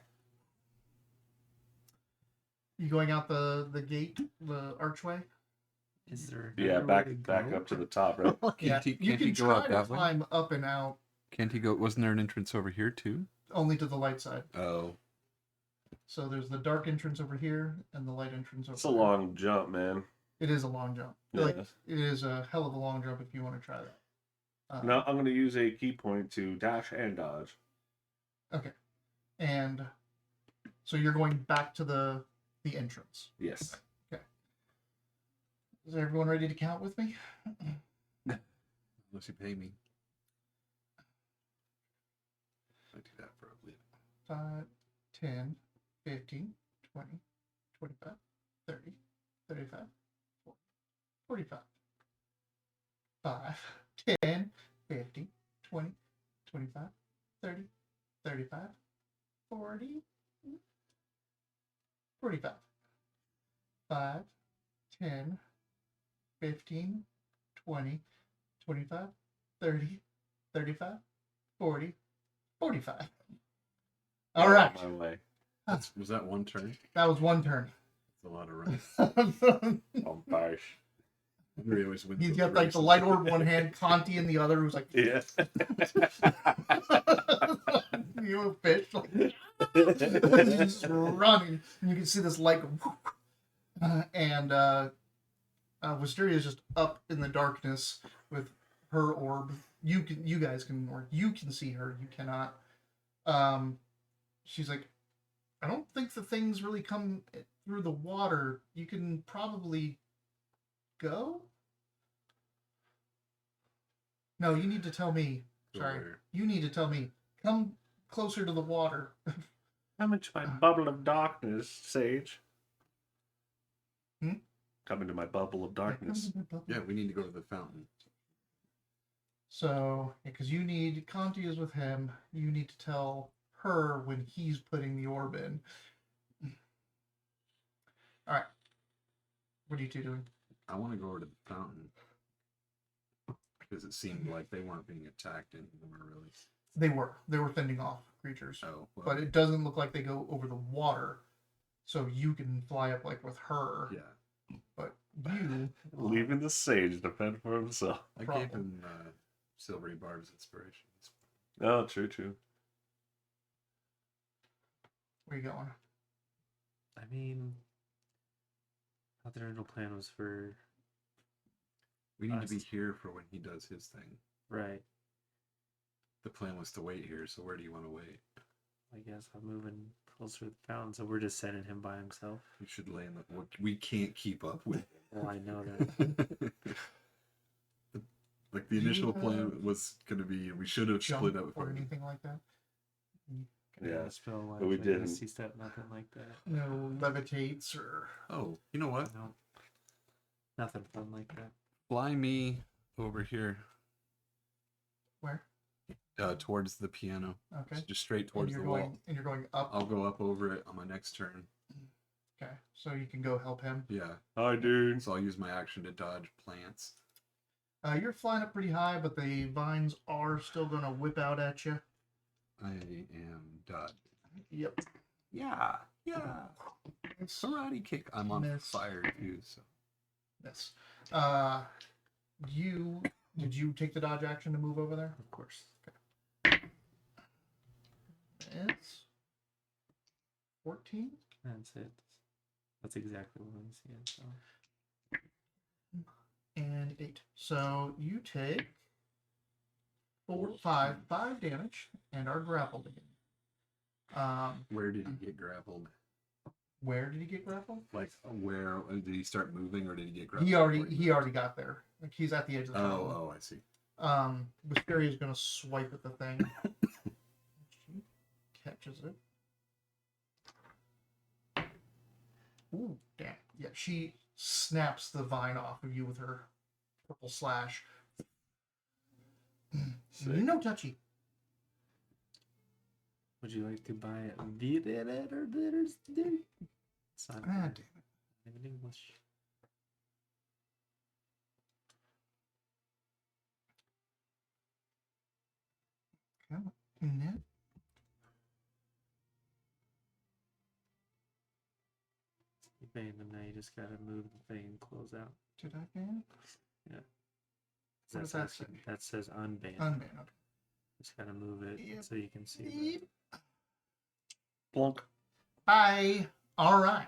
You going out the gate, the archway? Is there Yeah, another way back to go? up to the top, right? Can't he you can go try out to that way? climb up and out Can't he go? Wasn't there an entrance over here too? only to the light side. Oh, So there's the dark entrance over here and the light entrance over It's a there. long jump, man. It is a long jump. Yeah. It is a hell of a long jump if you want to try that. Now I'm gonna use a key point to dash and dodge. And so you're going back to the entrance. Yes. Is everyone ready to count with me? unless you pay me. I do that for a living. 5, 10, 15, 20, 25, 30, 35, 40, 45. 5, 10, 15, 20, 25, 30, 35, 40, 45. 5, 10, 15, 20, 25, 30, 35, 40, 45. All right. On my way. Was that one turn? That was one turn. That's a lot of running. On fire. Henry always wins He's those got the races. light orb in one hand, Conti in the other, who's like, Yeah. you know, fish. He's just running. And you can see this light go, and Wisteria is just up in the darkness with her orb. You guys can, or you can see her. You cannot. She's like, I don't think the things really come through the water. You can probably go. No, you need to tell me. Sorry, Where? you need to tell me. Come closer to the water. Come into my bubble of darkness, Sage. Hmm? Come into my bubble of darkness. Yeah, we need to go to the fountain. So, because you need, Conti is with him, you need to tell her when he's putting the orb in. Alright. What are you two doing? I want to go over to the fountain because it seemed like they weren't being attacked anymore, really. They were fending off creatures, Oh, well, but it doesn't look like they go over the water, so you can fly up like with her. yeah. But you Leaving the sage to fend for himself. I Problem. gave him Silvery Barb's inspirations. Oh, true. where you going? I mean, I thought the original plan was for We need to be Us. here for when he does his thing. right. The plan was to wait here, so where do you want to wait? I guess I'm moving closer to the fountain, so we're just sending him by himself. You should lay in the. We can't keep up with. Well, I know that. Like the Do you initial plan have was going to be, we should have Jump split up. or anything like that? Yeah, Spell but we didn't. See step, nothing like that. No levitates or Oh, you know what? No, nothing fun like that. Fly me over here, where? towards the piano. Okay. Just straight And towards you're the going wall. and you're going up. I'll go up over it on my next turn. Okay, so you can go help him. Yeah. Hi, dude. So I'll use my action to dodge plants. You're flying up pretty high, but the vines are still going to whip out at you. I am dodging. Yep. Yeah. It's Karate kick. I'm on Miss. fire too. So this. Did you take the dodge action to move over there? Of course. It's 14 That's it. That's exactly what I'm seeing. So and 8. So you take 5 damage and are grappled again. where did he get grappled? Where did he get grappled? Like where did he start moving, or did he get grappled? He already before already got there. Like he's at the edge of the fountain. Oh, I see. Wisteria is gonna swipe at the thing. She catches it. Ooh, damn. Yeah, she snaps the vine off of you with her purple slash. Sick. No touchy. would you like to buy it? It's not Ah, good. Even English. Come on. Net. You ban them now. You just gotta move the thing and close out. Did I ban? What does that say? That says unban. Unban. Just gotta move it Yep. so you can see. Yep. Plunk. Bye. All right.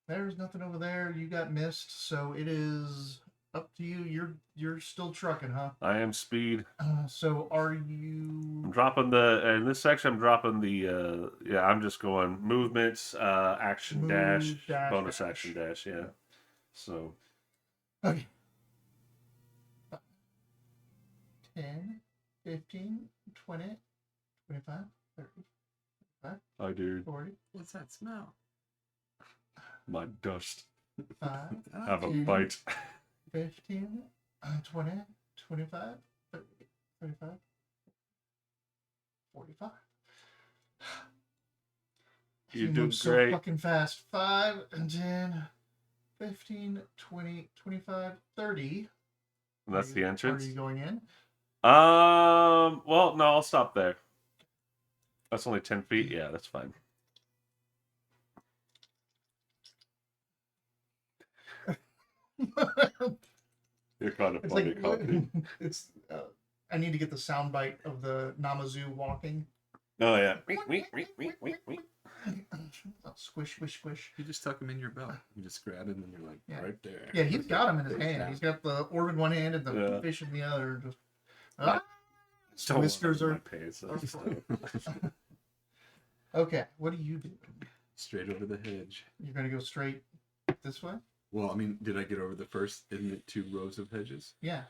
There's nothing over there. You got missed, so it is up to you. You're still trucking, huh? I am speed. So are I'm you? dropping in this section. I'm dropping the. Yeah, I'm just going movements, action Move, dash, bonus dash. action dash. Yeah. So Okay. 10, 15, 20, 25, 30, I do 40, What's that smell? my dust. 5, Have a 10, bite. 15, 20, 25, 30, 35, 45. You He do moves great. so fucking fast. 5 and 10, 15, 20, 25, 30. And that's the entrance. Are you going in? Well, no, I'll stop there. That's only 10 feet. Yeah, that's fine. You're kind of It's funny, like copy. it's. I need to get the soundbite of the Namazu walking. Oh yeah. Squish, squish, squish. You just tuck him in your belt. You just grab him and you're like Yeah. right there. Yeah, he's got him in his Face hand. down. He's got the orb in one hand and the Yeah. fish in the other. Just Don't Whiskers want are- my pants, are so- okay. What do you do? Straight over the hedge. You're gonna go straight this way? Well, I mean, did I get over the first? Isn't it 2 rows of hedges? Yeah.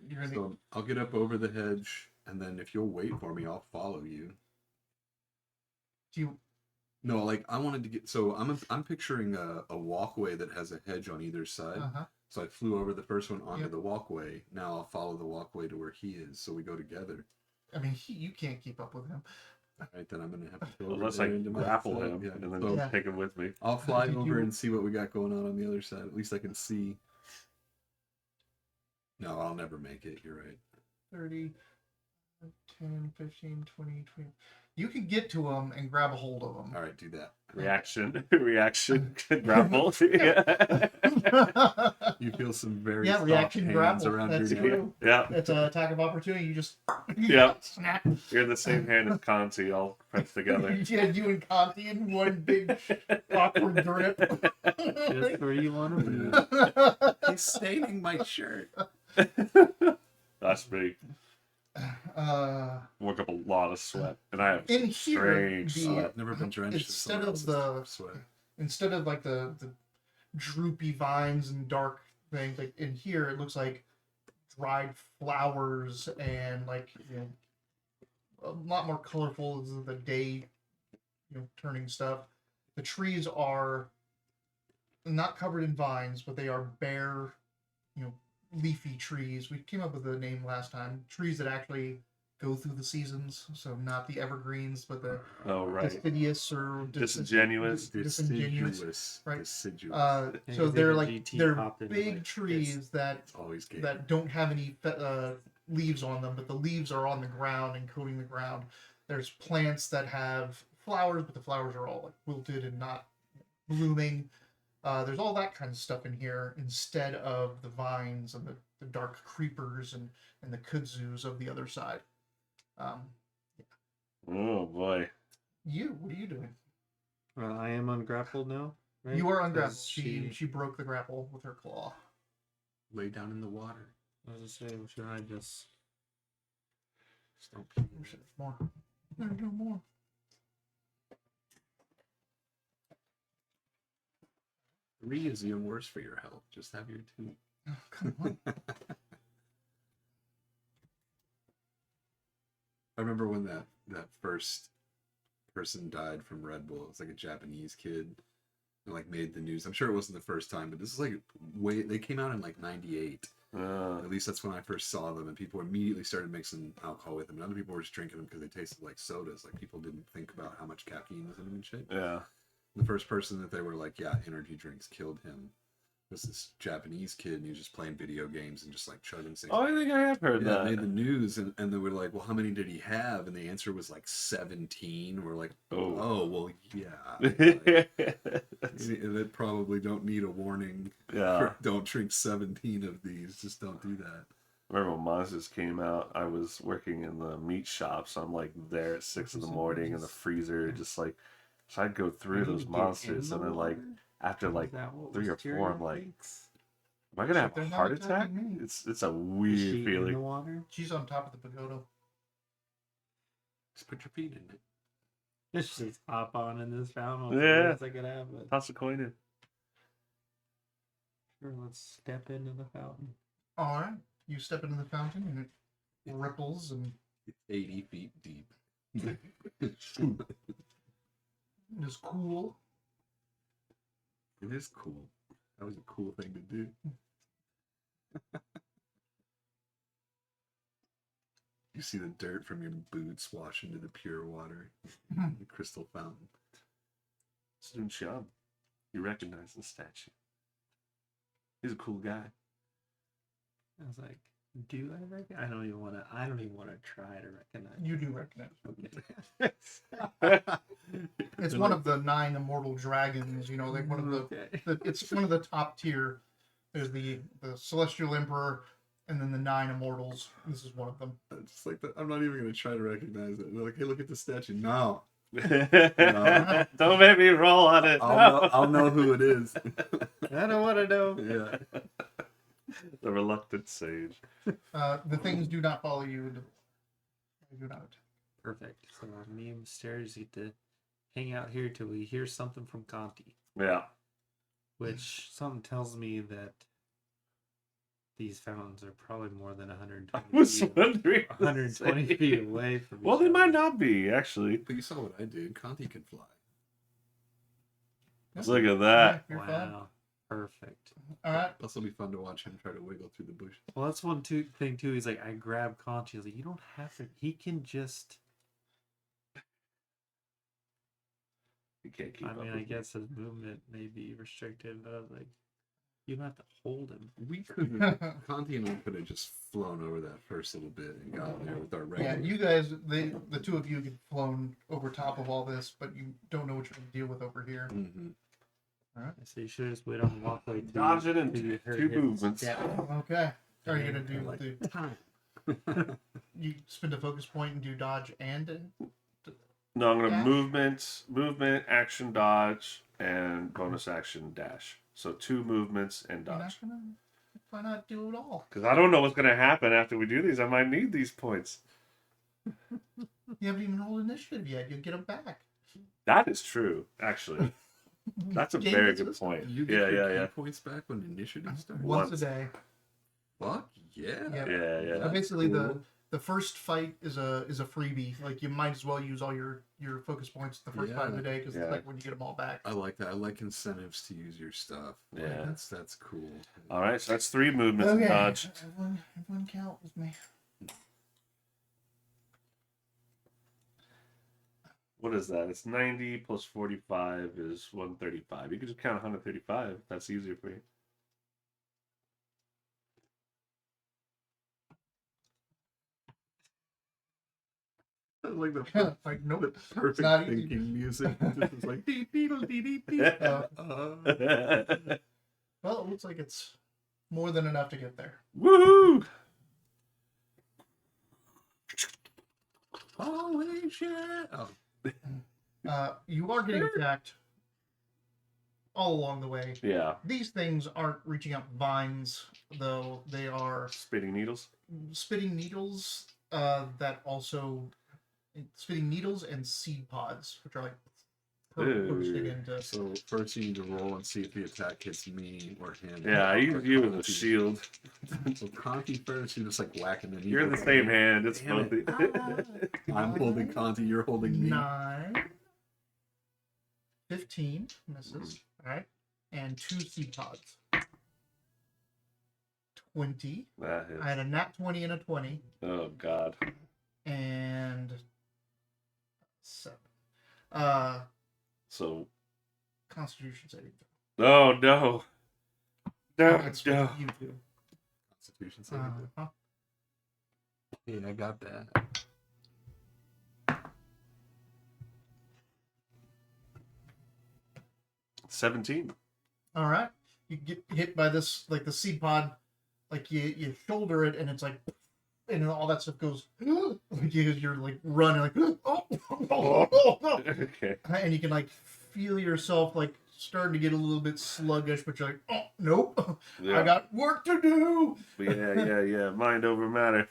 You're gonna. So I'll get up over the hedge, and then if you'll wait for me, I'll follow you. Do you? No, like I wanted to get. So I'm picturing a walkway that has a hedge on either side. Uh-huh. So I flew over the first one onto Yep. the walkway. Now I'll follow the walkway to where he is, so we go together. I mean, you can't keep up with him. Alright, then I'm gonna have to go over Unless there I into my grapple side. him Yeah, and then so Yeah. take him with me. I'll fly Did over you- and see what we got going on the other side. At least I can see. No, I'll never make it. You're right. 30, 10, 15, 20, 20. You could get to them and grab a hold of them. All right, do that. Reaction, grapple. You feel some very Yeah, soft reaction hands grapple. around That's your neck. true. Yeah, It's an attack of opportunity. You just Yeah. snap. you're in the same hand as Conti, all pressed together. Yeah, you and Conti in one big awkward grip. Just where you want to be. Yeah. He's staining my shirt. That's me. Work up a lot of sweat, and I have In here, strange the- sweat. I've never been drenched in Instead someone of else's the- sweat. Instead of like the droopy vines and dark things, like in here it looks like dried flowers and like a lot more colorful as the day turning stuff. The trees are not covered in vines, but they are bare, leafy trees. We came up with a name last time. Trees that actually go through the seasons, so not the evergreens, but the Oh right, deciduous or Disingenuous. disingenuous. Right. Deciduous. Yeah, So 'cause they're even like GT they're popped in, big like, trees that It's always gay. that don't have any leaves on them, but the leaves are on the ground and coating the ground. There's plants that have flowers, but the flowers are all like wilted and not blooming. There's all that kind of stuff in here instead of the vines and the dark creepers and the kudzus of the other side. Oh boy. What are you doing? Well, I am ungrappled now. Right? You are ungrappled. 'Cause She broke the grapple with her claw. Lay down in the water. I was gonna say, should I just? Don't There's more. There's no more. Three is even worse for your health. Just have your two. Oh, come on. I remember when that first person died from Red Bull. It was like a Japanese kid who like made the news. I'm sure it wasn't the first time, but this is like they came out in like 98. At least that's when I first saw them, and people immediately started mixing alcohol with them. And other people were just drinking them because they tasted like sodas. Like people didn't think about how much caffeine was in them and shit. Yeah. The first person that they were like, yeah, energy drinks killed him was this Japanese kid, and he was just playing video games and just like chugging things. Oh, I think I have heard Yeah, that. it made the news, and they were like, well, how many did he have? And the answer was like 17. We're like, oh well, yeah. They probably don't need a warning. Yeah. Don't drink 17 of these. Just don't do that. I remember when Monsters came out, I was working in the meat shop, so I'm like there at 6 in the morning in the freezer, just like, so I'd go through those monsters, and then like after like 3 or 4, I'm like, am I gonna have They're a not heart attack? attacking me. It's a Is she weird in the feeling. water? She's on top of the pagoda. Just put your feet in it. Let's just hop on in this fountain. Yeah. I could have it. Toss a coin in. Sure, let's step into the fountain. All right. You step into the fountain and it ripples and It's 80 feet deep. it is cool. It is cool. That was a cool thing to do. You see the dirt from your boots wash into the pure water. The crystal fountain. Sun Xian. You recognize the statue. He's a cool guy. I was like, do I recognize? I don't even want to try to recognize. You do recognize. Okay. It's one of the 9 immortal dragons. Like one of it's one of the top tier. There's the Celestial Emperor, and then the 9 immortals. This is one of them. Just like that. I'm not even gonna try to recognize it. They're like, hey, look at the statue. No, Don't make me roll on it. I'll know who it is. I don't want to know. Yeah. The reluctant sage. The things do not follow you. They do not. Perfect. So me and Mysterious get to hang out here till we hear something from Conti, Yeah. which something tells me that these fountains are probably more than 120 I was feet, wondering. 120 feet away from Well, each they other. might not be, actually. But you saw what I did. Conti can fly. Let's look at that. You're fine. Wow. Perfect. All right. Plus, it'll be fun to watch him try to wiggle through the bush. Well, that's one thing too. He's like, I grab Conti. He's like, you don't have to. He can just You can't keep I up. mean, with I me. guess his movement may be restricted, but like, you have to hold him. We could Conti and I could have just flown over that first little bit and gotten there with our Yeah, regular. you guys, the two of you get flown over top of all this, but you don't know what you're going to deal with over here. Mm-hmm. So you should just wait on the walkway. Dodge it in till you heard two his movements. step. Okay. Are you going to do Like the time. you spend a focus point and do dodge and No, I'm gonna Dash? movement, action, dodge, and bonus action dash. So 2 movements and you're not dodge. gonna, why not do it all? Because I don't know what's gonna happen after we do these. I might need these points. You haven't even rolled initiative yet. You'll get them back. That is true, actually. That's a Game very gets good this point. You Yeah, get your yeah, key yeah. points back when initiative starts. once Once. a day. Fuck yeah. Yeah. Yeah. So That's basically, cool. the first fight is a freebie. Like you might as well use all your focus points the first fight of the day because Yeah. it's like when you get them all back. I like that. I like incentives to use your stuff. Like, Yeah. that's cool. All right, so that's 3 movements and dodge. Everyone count with me. What is that? It's 90 plus 45 is 135. You can just count 135. If that's easier for you. That's like the Like nope. the perfect not easy. thinking music. Just is like beep beep beep beep beep. Well, it looks like it's more than enough to get there. Woohoo! Holy shit! Oh, You are getting attacked all along the way. Yeah, These things aren't reaching out vines, though. They are spitting needles. spitting needles that also spitting needles and seed pods, which are like posted Ooh. into. so first you need to roll and see if the attack hits me or him. Yeah, I Or use you as a Conti. shield. So Conti first, you're just like whacking the You're in the needle. same hand. It's Damn both. it. I'm holding Conti, you're holding me. 9, 15 misses. All right, and 2 seed pods. 20. That hits. I had a nat 20 and a 20, Oh God. and 7. So. Constitution saving Oh no. throw. No. That's No. what you do. Constitution saving throw. Uh-huh. Yeah, I got that. $17. All right, you get hit by this, like the seed pod, like you shoulder it, and it's like, and all that stuff goes, like you're like running, like, oh, Okay. and you can like feel yourself like starting to get a little bit sluggish, but you're like, oh nope, Yeah. I got work to do. Yeah. Mind over matter.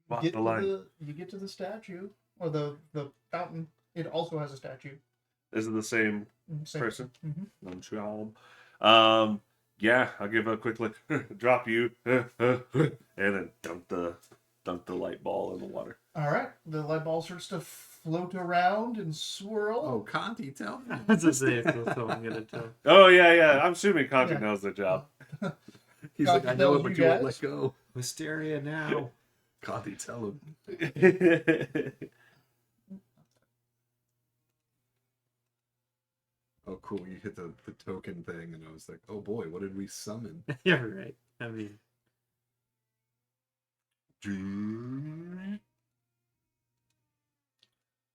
Walk Get the to line. you get to the statue or the fountain. It also has a statue. Is it the same Same person? Mhm. No job. Yeah, I'll give a quick look. Drop you, and then dunk the light ball in the water. All right, the light ball starts to float around and swirl. Oh, Conti, tell me. That's a say so someone get it too. Oh yeah. I'm assuming Conti Yeah. knows their job. He's Conti like, I know tells it, but you you won't guys. let go. Wisteria now. Conti, tell him. Oh, cool. You hit the token thing, and I was like, oh boy, what did we summon? Yeah, right. I mean,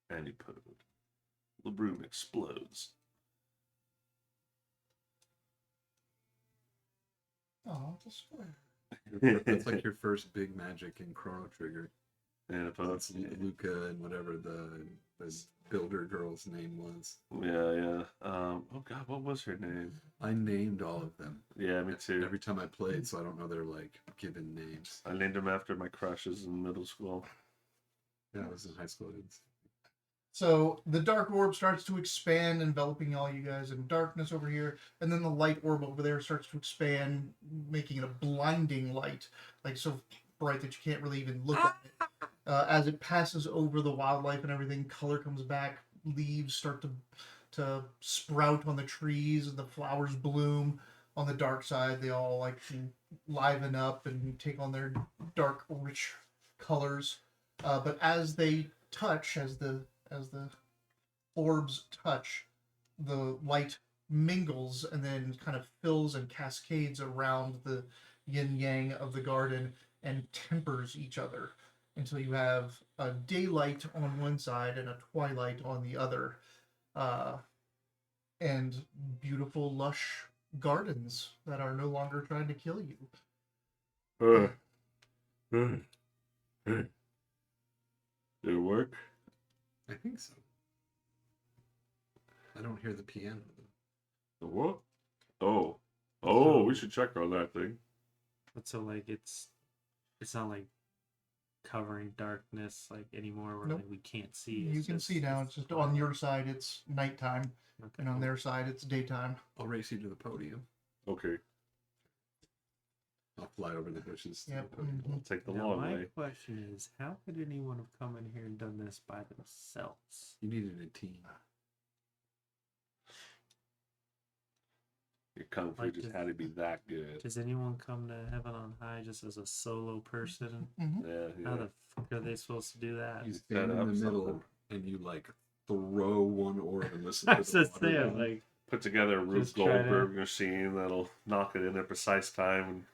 And he put the room explodes. Oh, it's a square. That's like your first big magic in Chrono Trigger. And if That's Luca and whatever the builder girl's name was. yeah. Oh God, what was her name? I named all of them. Yeah, me too. Every time I played, so I don't know their like given names. I named them after my crushes in middle school. Yeah, I was in high school. So the dark orb starts to expand, enveloping all you guys in darkness over here, and then the light orb over there starts to expand, making it a blinding light, like so bright that you can't really even look at it. As it passes over the wildlife and everything, color comes back, leaves start to sprout on the trees, and the flowers bloom. On the dark side, they all like liven up and take on their dark, rich colors. But as they touch, as the orbs touch, the light mingles and then kind of fills and cascades around the yin yang of the garden and tempers each other until you have a daylight on one side and a twilight on the other, and beautiful, lush gardens that are no longer trying to kill you. Did it work? I think so. I don't hear the piano though. The what? Oh, we should check on that thing. But so like it's not like covering darkness like anymore where Nope. like we can't see. You can see now. It's just on your side. It's nighttime, Okay, and on cool. their side, it's daytime. I'll race you to the podium. Okay, I'll fly over the bushes. To Yep. the podium. I'll take the Now, long my way. question is, how could anyone have come in here and done this by themselves? You needed a team. Your kung fu Like just this- had to be that good. Does anyone come to heaven on high just as a solo person? Mm-hmm. Yeah, How yeah. the fuck are they supposed to do that? You Set stand in up the middle something. and you like throw one orb and listen I to was the just water saying, run. like, Put together a Rube Just try to- Goldberg machine that'll knock it in at precise time.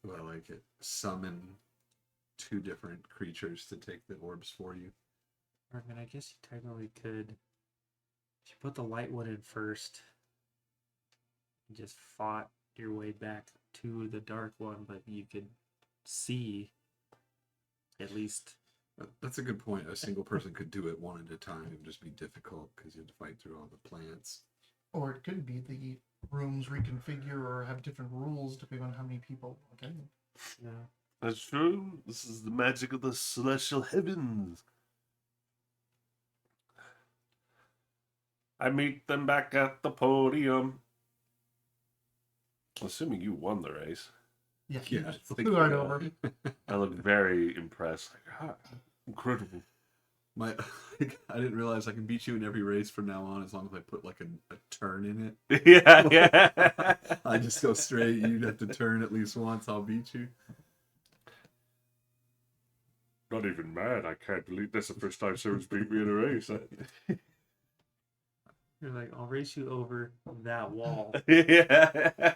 Well, I like it. Summon 2 different creatures to take the orbs for you. I mean, I guess you technically could. If you put the light one in first, you just fought your way back to the dark one, but you could see at least. That's a good point. A single person could do it one at a time. It would just be difficult because you have to fight through all the plants. Or it could be the rooms reconfigure or have different rules depending on how many people walk in. No. That's true. This is the magic of the celestial heavens. I meet them back at the podium. Assuming you won the race. Yeah, Yeah, you just it's like- flew right over. I look very impressed. Like, incredible. My, I didn't realize I can beat you in every race from now on as long as I put like a turn in it. Yeah, yeah. I just go straight. You'd have to turn at least once. I'll beat you. Not even mad. I can't believe that's the first time someone's beat me in a race. You're like, I'll race you over that wall. Yeah.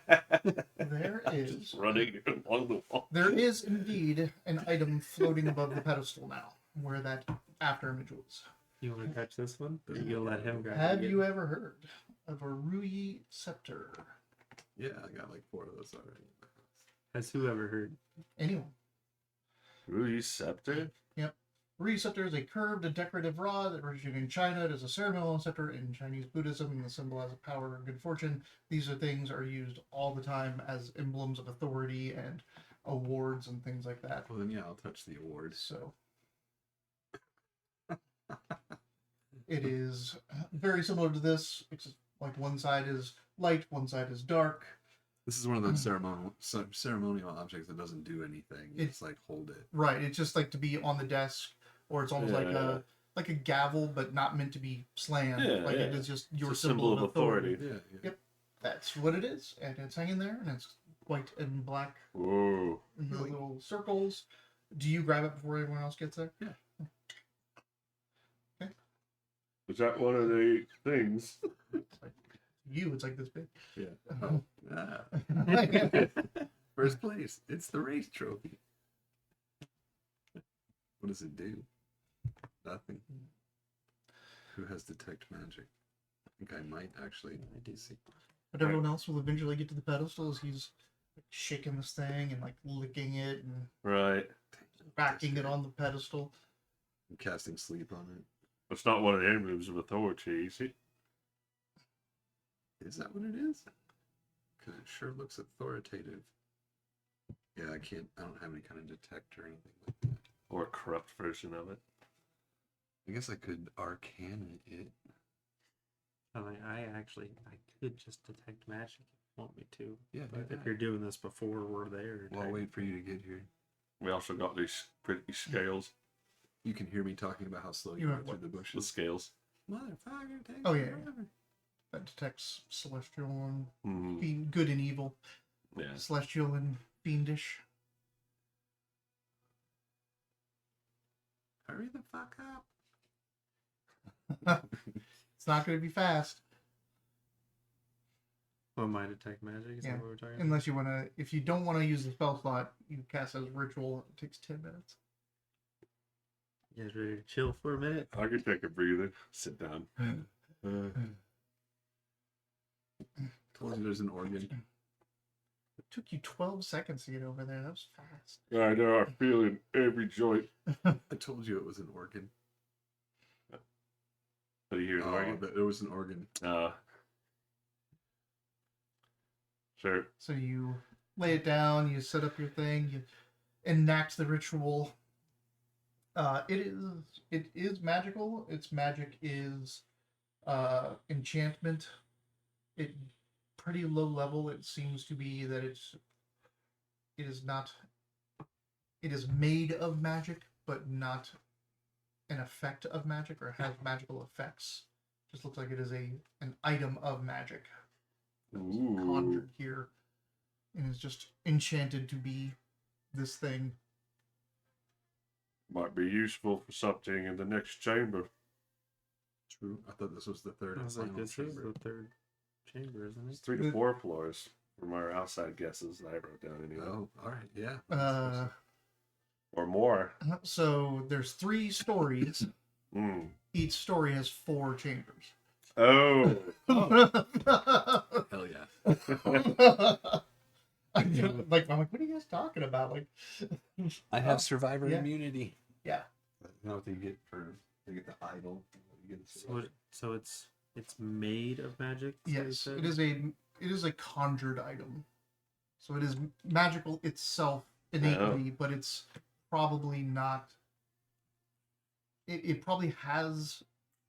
There Just is running along the wall. there is indeed an item floating above the pedestal now, where that after image was. You want to catch this one? Or you'll let him grab it Have again? you ever heard of a Rui scepter? Yeah, I got like 4 of those already. Has whoever heard? Anyone? Rui Scepter? Rui scepter is a curved and decorative rod that originated in China. It is a ceremonial scepter in Chinese Buddhism and symbolizes power and good fortune. These things are used all the time as emblems of authority and awards and things like that. Well, then yeah, I'll touch the award. So it is very similar to this. It's like one side is light, one side is dark. This is one of those ceremonial objects that doesn't do anything. It's like hold it. Right. It's just like to be on the desk, or it's almost Yeah. like a gavel, but not meant to be slammed. Yeah, like it yeah. is just your It's a symbol of authority. Yeah, yeah. Yep. That's what it is, and it's hanging there, and it's white and black Whoa. in the little circles. Do you grab it before everyone else gets there? Yeah. Was that one of the things? It's like it's like this big. Yeah. Ah, first place. It's the race trophy. What does it do? Nothing. Who has detect magic? I think I might actually. I do see. But everyone else will eventually get to the pedestal as he's like, shaking this thing and like licking it and Right. backing it on the pedestal. I'm casting sleep on it. It's not one of the emblems of authority, is it? Is that what it is? Because it sure looks authoritative. Yeah, I can't. I don't have any kind of detect or anything like that. Or a corrupt version of it. I guess I could arcana it. I mean, I could just detect magic if you want me to. Yeah, do But if that. you're doing this before we're there, Well, I'll wait for you to get here. We also got these pretty scales. You can hear me talking about how slow You you are have through what? the The bushes. scales. Motherfucker, take Oh, yeah, forever. That detects celestial and Mm, good and evil, yeah. celestial and fiendish. Hurry the fuck up. It's not going to be fast. What, my detect magic? Is that Yeah. what we're talking about? Unless you want to, if you don't want to use the spell slot, you cast as ritual. It takes 10 minutes. You guys ready to chill for a minute? I can take a breather. Sit down. Told you there's an organ. It took you 12 seconds to get over there. That was fast. I know. I feel it in every joint. I told you it was an organ. But you hear the organ? There was an organ. Sure. So you lay it down, you set up your thing, you enact the ritual. It is magical. Its magic is enchantment. It pretty low level. It seems to be that it is not. It is made of magic, but not an effect of magic or has magical effects. Just looks like it is an item of magic. Ooh. Conjured here, and is just enchanted to be this thing. Might be useful for something in the next chamber. True. I thought this was the third I and was like, final this chamber. is the third chamber, isn't It's it? 3 to 4 floors from our outside guesses that I wrote down anyway. Oh, all right. Yeah. Or more. So there's 3 stories. Mm. Each story has 4 chambers. Oh. Hell yeah. I'm like, what are you guys talking about? Like, I have survivor yeah. immunity. Yeah. You know what they get for they get the idol. You get the So it's made of magic. So you yes, said? it is a conjured item. So it is magical itself innately, but it's probably not. It probably has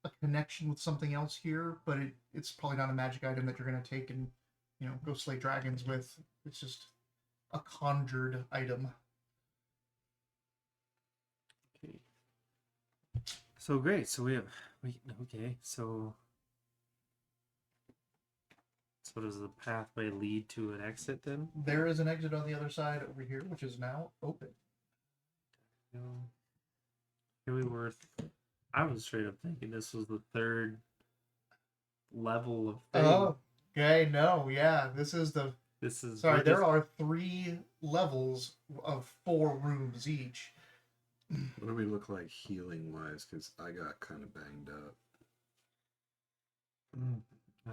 a connection with something else here, but it's probably not a magic item that you're gonna take and go slay dragons with. It's just a conjured item. Okay. So great. So okay. So does the pathway lead to an exit then? There is an exit on the other side over here, which is now open. No. Here we were. I was straight up thinking this was the third level of thing. Oh, okay. No, yeah. This is Sorry, there are 3 levels of 4 rooms each. What do we look like healing wise? Because I got kind of banged up.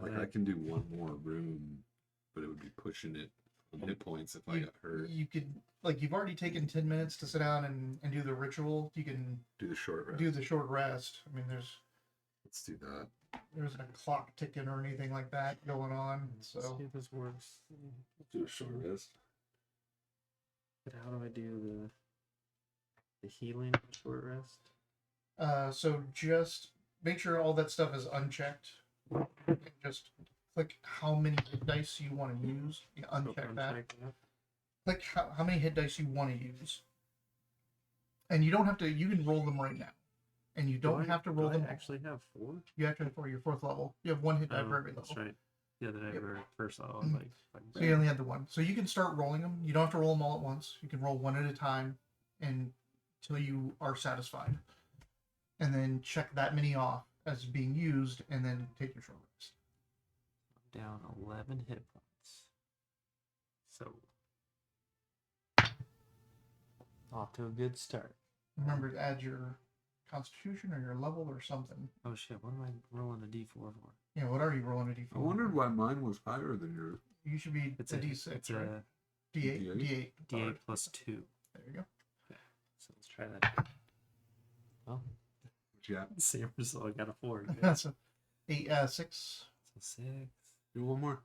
Like I can do one more room, but it would be pushing it on hit points if I got hurt. You could, you've already taken 10 minutes to sit down and do the ritual. You can Do the short rest. do the short rest. I mean, Let's do that. there isn't a clock ticking or anything like that going on. Let's So see if this works. Do a short rest. But how do I do the healing short rest? so just make sure all that stuff is unchecked. And just click how many hit dice you want to use. Yeah, uncheck that. Click how many hit dice you want to use. And you don't have to. You can roll them right now, and you don't have to roll them. I actually have 4. You actually for your 4th level. You have 1 hit die for every level. That's right. The other day, Yep. first I was like, So you only had the 1. So you can start rolling them. You don't have to roll them all at once. You can roll 1 at a time, until you are satisfied, and then check that many off as being used, and then take your short rest. down 11 hit points. So off to a good start. Remember to add your constitution or your level or something. Oh shit! What am I rolling a D4 for? Yeah, what are you rolling a d4? I wondered why mine was higher than yours. You should be It's a a d6, It's right? a D8. D8. D8 plus 2. There you go. So let's try that. Well, What you got? same result. I got a 4. Good. That's a 6. So 6. Do one more.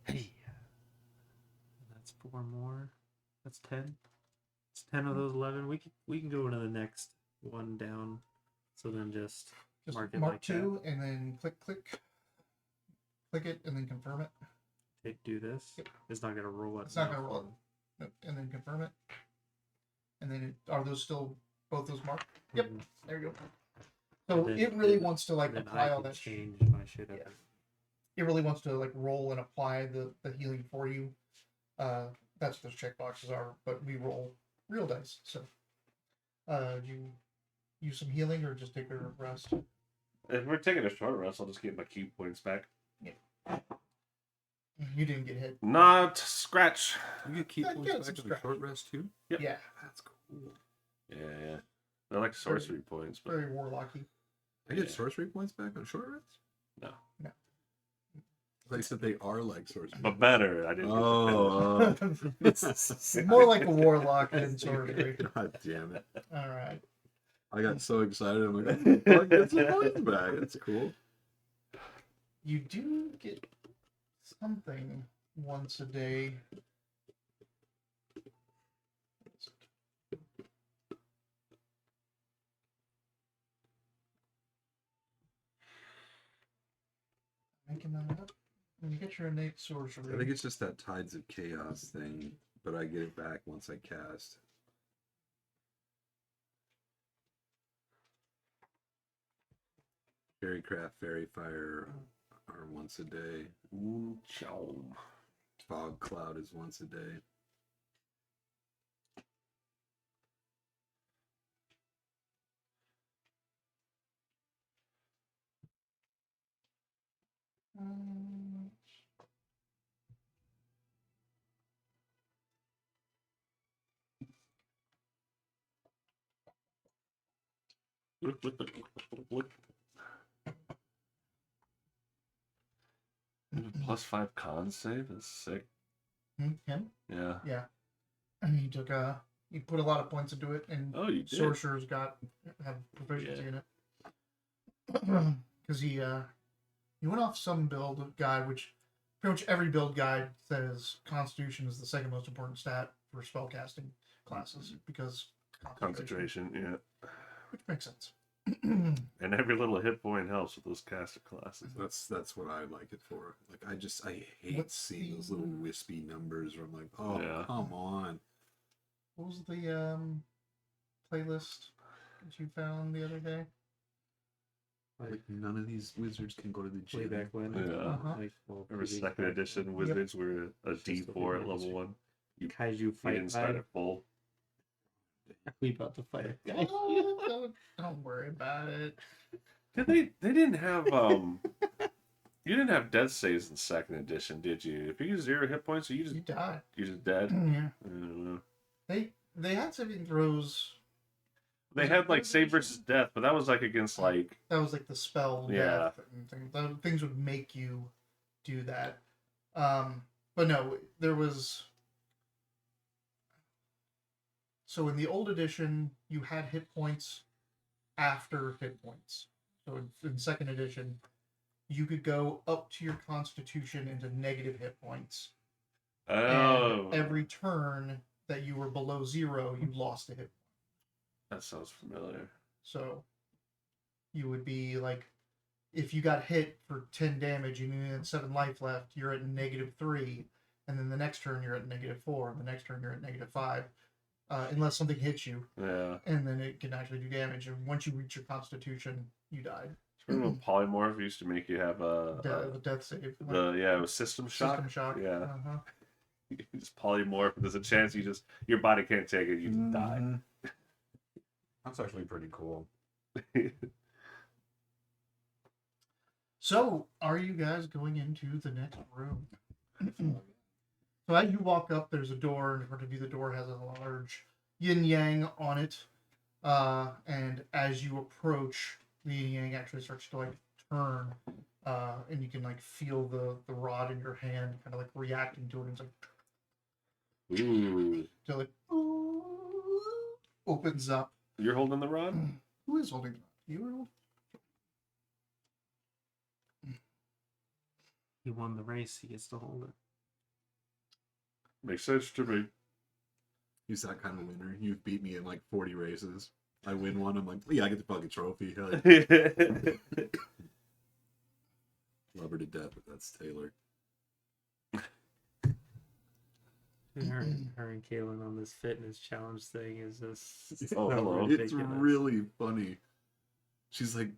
Hey. That's 4 more. That's 10. It's 10 of those 11. We can go to the next one down. So then just Just mark mark, it like 2 and then click it and then confirm it. do this. Yep. It's not gonna roll it. It's not gonna roll it. Nope, and then confirm it. And then are those still both those marked? Yep. Mhm. There you go. So Then- it really then- wants to Then apply I all can that. change my shit up. Yeah. It really wants to roll and apply the healing for you. That's what those checkboxes are, but we roll real dice. So, do you use some healing or just take a rest? If we're taking a short rest, I'll just get my key points back. You didn't get hit. Not scratch. You get keep Yeah, points yeah, back it's with a short rest too. Yep. Yeah, That's cool. Yeah. They're like sorcery points, but very warlocky. I get Yeah. sorcery points back on short rest. no. They said they are like sorcery. But better. I didn't. Oh, More like a warlock than sorcery. God damn it! All right. I got so excited. I'm like, oh, fuck, get some points back. That's cool. You do get something once a day. Making that up. When you get your innate sorcery. I think it's just that Tides of Chaos thing, but I get it back once I cast. Fairycraft, Fairy Fire are once a day. Fog Cloud is once a day. Um, +5 con save. That's sick. him? Yeah. Yeah. And he took he put a lot of points into it, and Oh, you did. sorcerers have proficiency Yeah. in it. Because he went off some build guide, which pretty much every build guide says Constitution is the second most important stat for spellcasting classes because Concentration. Yeah. which makes sense. And every little hit point helps with those caster classes. That's what I like it for. Like I hate What's seeing those little wispy numbers where I'm like, oh Yeah. come on. What was the playlist that you found the other day? Like none of these wizards can go to the gym. Way back when. Yeah. Uh-huh. Like, well, Remember previous second back- edition wizards were a D4 at level 1. Kaiju You fight didn't start vibe. at full. We about to fight a guy. Don't worry about it. Did they didn't have you didn't have death saves in second edition, did you? If you use 0 hit points, you You died. you're just dead. Yeah. I don't know. They had saving throws. They Was it had like third save edition? versus death, but that was like against like That was like the spell Yeah. death and things. Things would make you do that. But no, there was. So in the old edition, you had hit points after hit points. So in second edition, you could go up to your constitution into negative hit points. oh And every turn that you were below 0, you lost a hit. that sounds familiar. So you would be like, if you got hit for 10 damage and you had 7 life left, you're at -3. And then the next turn you're at -4. And the next turn you're at -5. Unless something hits you. Yeah. And then it can actually do damage. And once you reach your constitution, you died. Remember when polymorph used to make you have The death save. it was system shock. System shock. Yeah. Uh-huh. You just polymorph. There's a chance your body can't take it. You just die. Mhm. That's actually pretty cool. So, are you guys going into the next room? So as you walk up, there's a door. In front of you, the door has a large yin yang on it. And as you approach, the yin yang actually starts to like turn, and you can like feel the rod in your hand kind of like reacting to it. And it's like Ooh. till it opens up. You're holding the rod? Who is holding it? You? He won the race. He gets to hold it. Makes sense to me. He's that kind of winner. You've beat me in like 40 races. I win one. I'm like, yeah, I get the fucking trophy. Hell yeah. Love her to death, but that's Taylor. Her and Kaylin on this fitness challenge thing is just Oh, hello. It's really funny. She's like,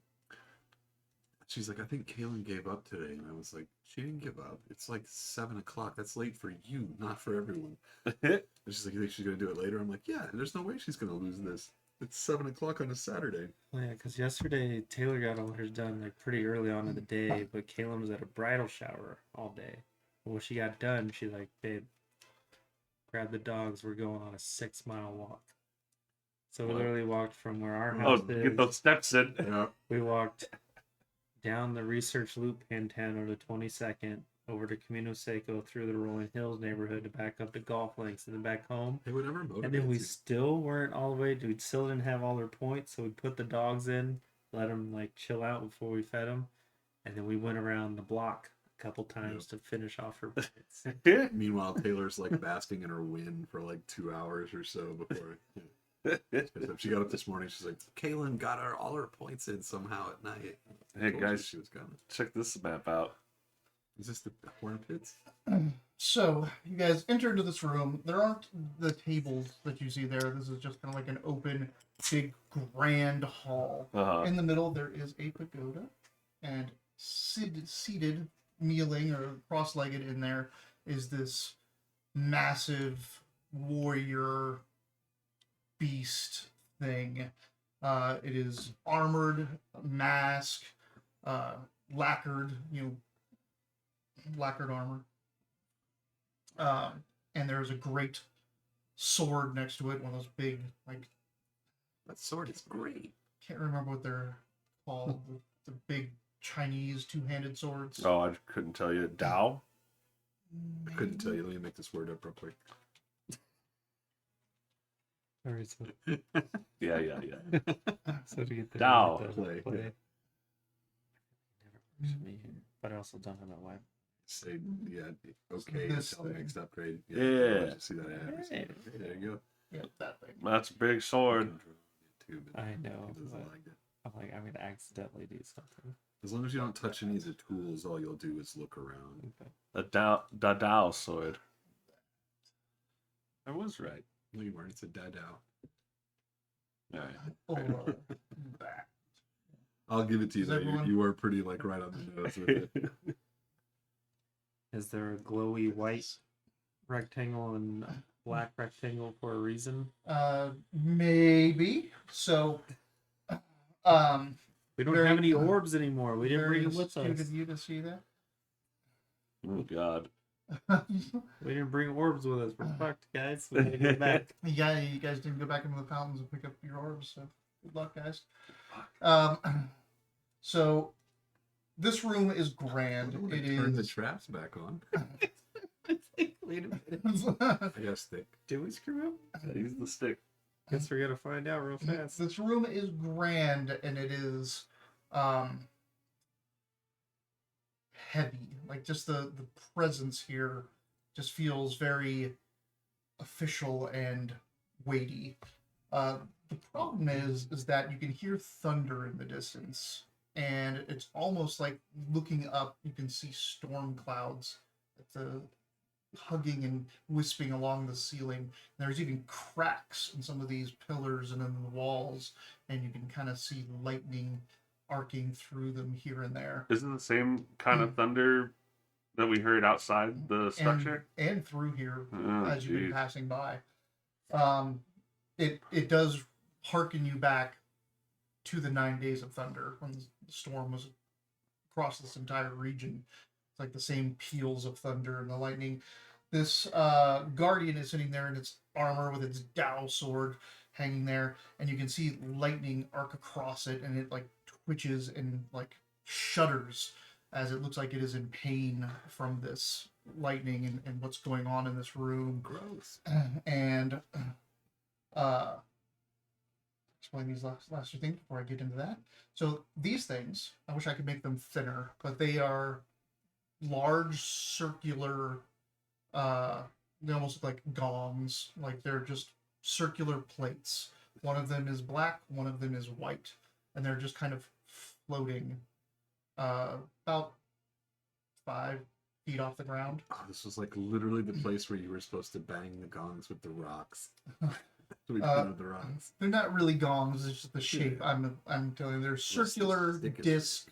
I think Kaylin gave up today, and I was like, she didn't give up. It's like 7 o'clock. That's late for you, not for everyone. And she's like, you think she's gonna do it later? I'm like, yeah. There's no way she's gonna lose this. It's 7 o'clock on a Saturday. Oh, yeah, because yesterday Taylor got all hers done like pretty early on in the day, but Kaylin was at a bridal shower all day. But when she got done, she's like, "Babe, grab the dogs. We're going on a 6-mile walk." So we What? literally walked from where our Oh, house get is. those steps in. Yeah. We walked down the Research Loop Pantano to 22nd, over to Camino Seco, through the Rolling Hills neighborhood to back up to Golf Links and then back home. Hey, whatever motivates And then we you. still weren't all the way. We still didn't have all their points, so we put the dogs in, let them like chill out before we fed them, and then we went around the block a couple times to finish off her points. Meanwhile, Taylor's like basking in her win for like 2 hours or so before. She got up this morning. She's like, "Kaylin got all her points in somehow at night." Hey, Told you guys. she was gonna. Check this map out. Is this the Horn Pits? So you guys enter into this room. There aren't the tables that you see there. This is just kind of like an open, big, grand hall. Uh-huh. In the middle, there is a pagoda, and seated, kneeling or cross-legged in there is this massive warrior beast thing. It is armored, mask, lacquered, lacquered armor. And there's a great sword next to it, one of those big, like, That sword is great. can't remember what they're called, the big Chinese two-handed swords. Oh, I couldn't tell you. Dao? I couldn't tell you. Let me make this word up real quick. Or is it- Yeah. so to get the Dow. the Play. Never works for me here, but I also don't have my wife. Say, yeah, okay. This Tell the thing. next upgrade. Yeah. See that ad? Hey. Hey, there you go. Yeah, that thing. That's a big sword. Too, but I know, he doesn't but- like it. I'm like, I'm gonna accidentally do something. As long as you don't touch any of the tools, all you'll do is look around. Okay. The Dao sword. I was right. No, you weren't. It's a dad out. All right. Or that. I'll give it to you. Is Though. everyone- You were pretty like right on the nose with it. Is there a glowy white rectangle and a black rectangle for a reason? Maybe. So, We don't Very- have any orbs anymore. We didn't very bring them with astute us. of you to see that. Oh, God. We didn't bring orbs with us. We're fucked, guys. We gotta go back. Yeah, you guys didn't go back into the fountains and pick up your orbs, so good luck, guys. So this room is grand. I'm gonna It turn the is. traps back on. Wait a minute. I guess thick. Did we screw up? Use the stick. Guess we're gonna find out real fast. This room is grand, and it is heavy. Like, just the presence here just feels very official and weighty. The problem is that you can hear thunder in the distance, and it's almost like looking up, you can see storm clouds at the hugging and wisping along the ceiling. There's even cracks in some of these pillars and in the walls, and you can kind of see lightning arcing through them here and there. Isn't the same kind of thunder that we heard outside the structure? And through here Oh, as you've been geez. passing by. It does hearken you back to the 9 days of thunder when the storm was across this entire region. It's like the same peals of thunder and the lightning. This guardian is sitting there in its armor with its Dao sword hanging there, and you can see lightning arc across it, and it like twitches and like shudders as it looks like it is in pain from this lightning and what's going on in this room. Gross. And explain these last two things before I get into that. So these things, I wish I could make them thinner, but they are large circular, they almost look like gongs, like they're just circular plates. One of them is black, one of them is white, and they're just kind of floating about 5 feet off the ground. Oh, this was like literally the place where you were supposed to bang the gongs with the rocks. We pointed the rocks. They're not really gongs, it's just the shape. I'm telling you, they're circular stick is- disc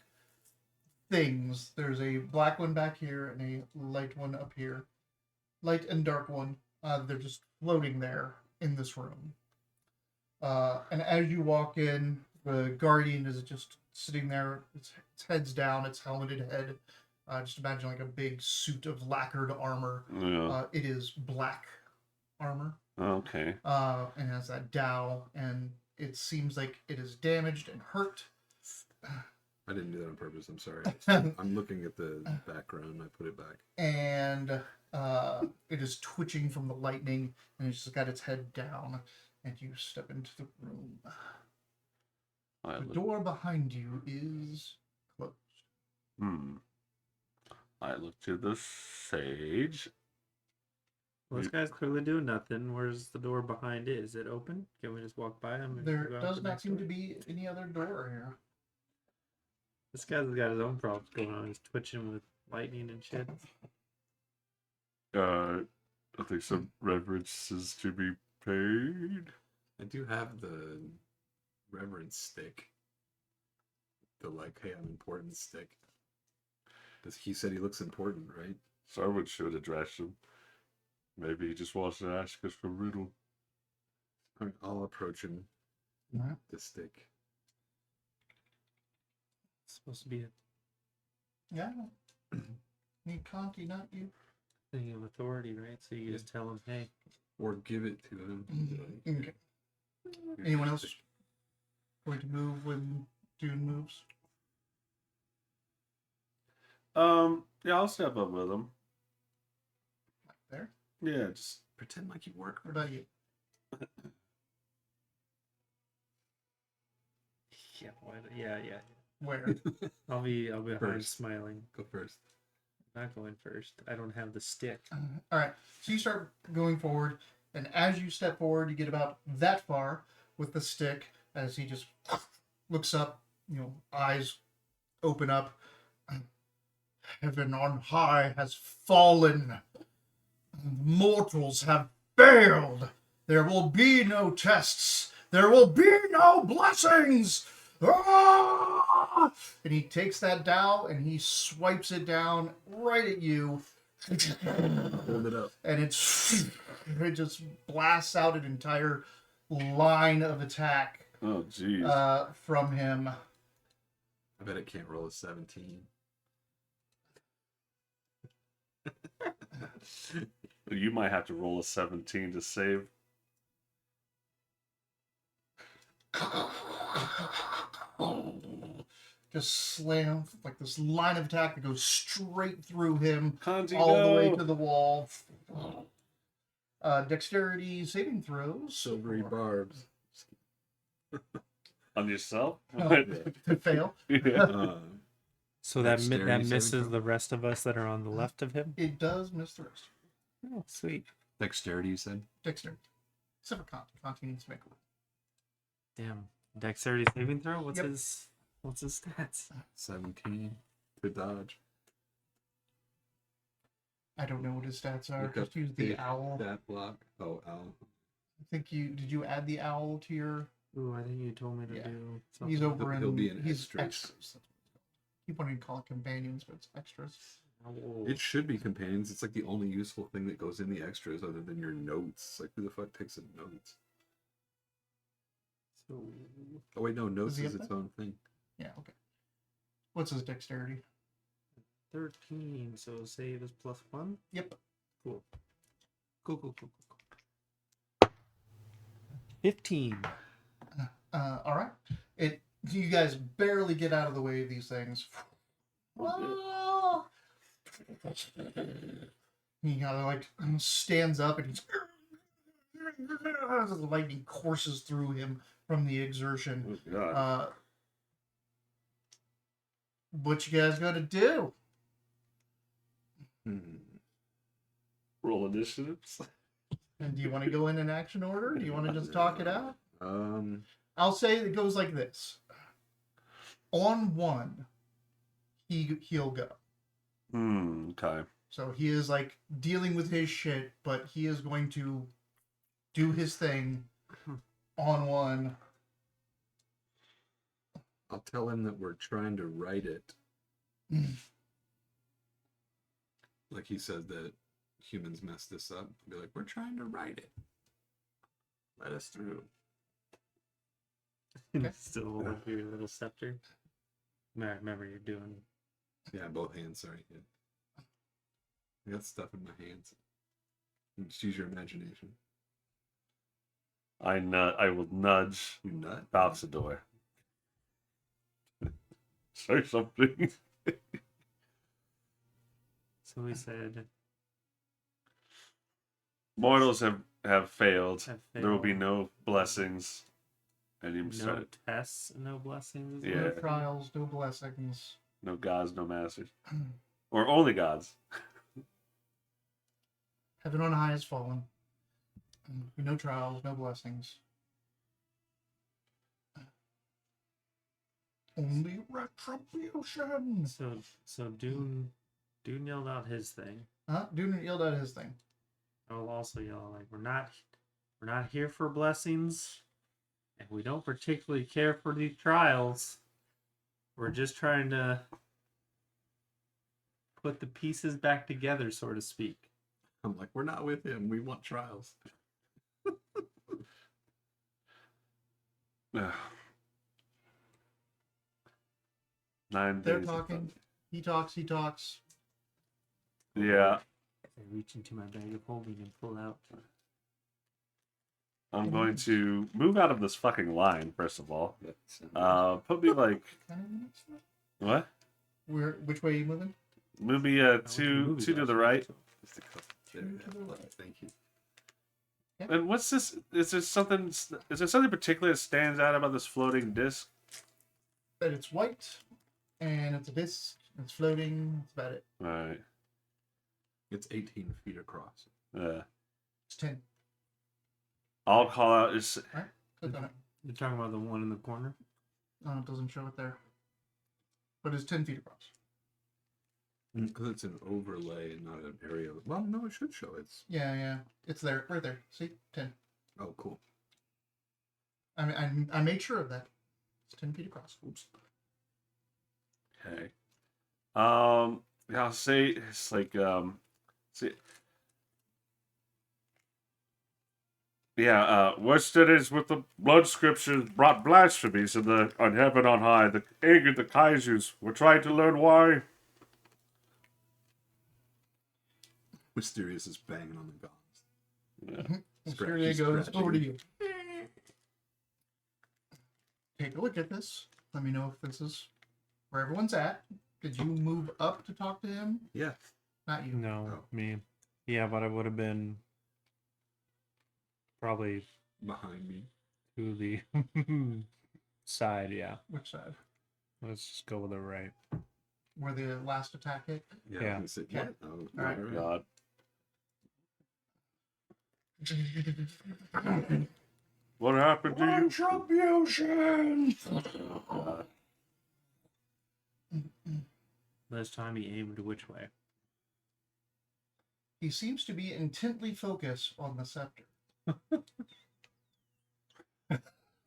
things. There's a black one back here and a light one up here. Light and dark one. They're just floating there in this room. And as you walk in, the guardian is just sitting there. Its head's down, its helmeted head. Just imagine like a big suit of lacquered armor. Yeah. It is black armor. Okay. And has that dowel, and it seems like it is damaged and hurt. I didn't do that on purpose. I'm sorry. I'm looking at the background. I put it back. And it is twitching from the lightning, and it's just got its head down. And you step into the room. The door behind you is closed. I look to the sage. Well, this guy's clearly doing nothing. Where's the door behind it? Is it open? Can we just walk by him? And There go out does the not next seem door? to be any other door here. This guy's got his own problems going on. He's twitching with lightning and shit. I think some reverence is to be paid. I do have the reverence stick. The like, hey, I'm important stick. He said he looks important, right? Someone should address him. Maybe he just wants to ask us for riddle. All right, I'll approach him. Alright. The stick. It's supposed to be a Yeah. Me, Conti, not you. thing of authority, right? So you just tell him, hey, Or give it to him. Okay. Anyone else going to move when Dune moves? Yeah, I'll step up with him. There? Yeah, just Pretend like you work. What about you? yeah, yeah. Where? I'll be behind First. smiling. Go first. Not going first. I don't have the stick. All right. So you start going forward, and as you step forward, you get about that far with the stick as he just looks up, eyes open up. Heaven on high has fallen. Mortals have failed. There will be no tests. There will be no blessings. Ah! And he takes that dowel and he swipes it down right at you. Hold it up. And it just blasts out an entire line of attack oh jeez. from him. I bet it can't roll a 17. You might have to roll a 17 to save. Just slam like this line of attack that goes straight through him Kanji, all the way no! to the wall. Dexterity saving throws. Silvery barbs. On yourself? To fail. Yeah. So that Dexterity that saving misses throw? the rest of us that are on the left of him. It does miss the rest. Oh, sweet. Dexterity, you said? Dexterity. Except for Conti. Conti needs to make a roll. Damn. Dexterity saving throw. What's Yep. his stats? 17 to dodge. I don't know what his stats are. Look up Just use the owl. That block. Oh, owl. I think did you add the owl to your? Ooh, I think you told me to Yeah. do. He's something. over in. He'll be in he's extras. extras. Keep wanting to call it companions, but it's extras. Oh. It should be companions. It's like the only useful thing that goes in the extras other than your notes. Like, who the fuck takes in notes? So, Oh, wait, no. Notes he is up its there? own thing. Yeah. Okay. What's his dexterity? 13. So save is +1. Yep. Cool. Cool. 15. All right. You guys barely get out of the way of these things. He kind of like stands up and the lightning courses through him from the exertion. Oh, God. What you guys got to do? Roll initiatives. And do you want to go in action order? Do you want to just talk it out? I'll say it goes like this. On 1, he'll go. Okay. So he is like dealing with his shit, but he is going to do his thing on 1. I'll tell him that we're trying to write it. Like he said that humans messed this up. Be like, we're trying to write it. Let us through. Okay. Still hold up your little scepter. Remember, you're doing. Yeah, both hands. Sorry. Yeah. I got stuff in my hands. You just use your imagination. I will nudge You nut. Balsador. Say something. So we said. Mortals have failed. Have There will be failed. no blessings. And you No started. tests, no blessings. Yeah. No trials, no blessings. No gods, no masters. Or only gods. Heaven on high has fallen. No trials, no blessings. Only retribution. So Dune yelled out his thing. Dune yelled out his thing. I will also yell like we're not here for blessings, and we don't particularly care for these trials. We're just trying to put the pieces back together, so to speak. I'm like, we're not with him. We want trials. Ugh. 9 They're days. talking. He talks. Yeah. I reach into my bag of holding and pull out. I'm going to move out of this fucking line, first of all. Put me like what? Which way are you moving? Move me two to the right. Thank you. And what's this? Is there something particular that stands out about this floating disc? But it's white, and it's a disc. It's floating. That's about it. All right. It's 18 feet across. It's 10. I'll call out. Is Click on it. You're talking about the one in the corner? Oh, it doesn't show it there. But it's 10 feet across. Because it's an overlay and not an area. Well, no, it should show. It's Yeah. It's there. Right there. See? 10. oh, cool. I mean, I made sure of that. It's 10 feet across. Oops. okay. Yeah, I'll say it's like see. Yeah, worst it is with the blood scriptures brought blasphemies on heaven on high. The angered the kaijus. We're trying to learn why. Mysterious is banging on the gongs. Yeah. Mysteria goes over to you. Take a look at this. Let me know if this is where everyone's at. Did you move up to talk to him? Yeah. Not you. No, Oh. me. Yeah, but I would have been probably Behind me. to the side, yeah. Which side? Let's just go with the right. Where the last attack hit? Yeah. Yeah. I was gonna say, Okay. what? Oh, All right. God. What happened to you? Retribution! This time he aimed which way? He seems to be intently focused on the scepter.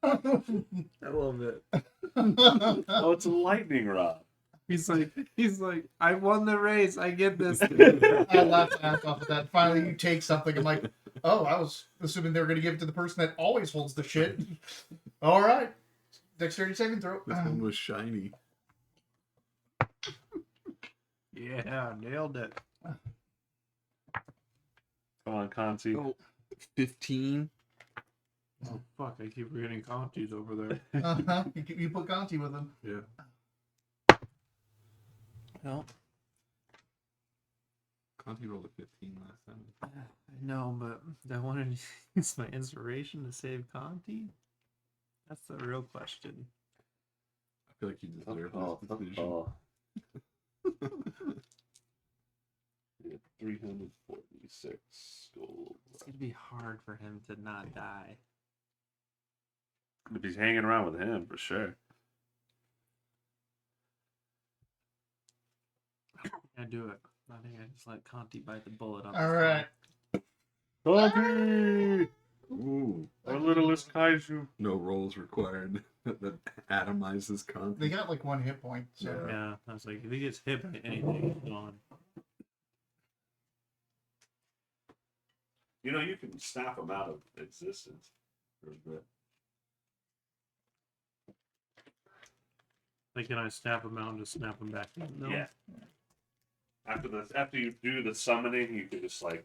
I love it. Oh, it's a lightning rod. He's like, I won the race. I get this. I laughed my ass off at that. Finally, you take something. I'm like, oh, I was assuming they were going to give it to the person that always holds the shit. All right. Dexterity saving throw. This one was shiny. Yeah, nailed it. Come on, Conti. Oh, 15. Oh fuck! I keep forgetting Conti's over there. Uh-huh. You put Conti with him. Yeah. Well, Conti rolled a 15 last time. I know, but do I want to use my inspiration to save Conti? That's the real question. I feel like you deserve Oh, this decision. oh. Yeah, 346 gold. It's gonna be hard for him to not die. If he's hanging around with him, for sure. I do it. I think I just let Conti bite the bullet on. All this right. Conti! Ooh. Our littlest kaiju. No rolls required. That atomizes Conti. They got like 1 hit point. So. one. Yeah, I was like, if he gets hit by anything, he's gone. You know, you can snap him out of existence for a bit. Like, can I snap them out and just snap them back in? No. Yeah. After you do the summoning, you can just like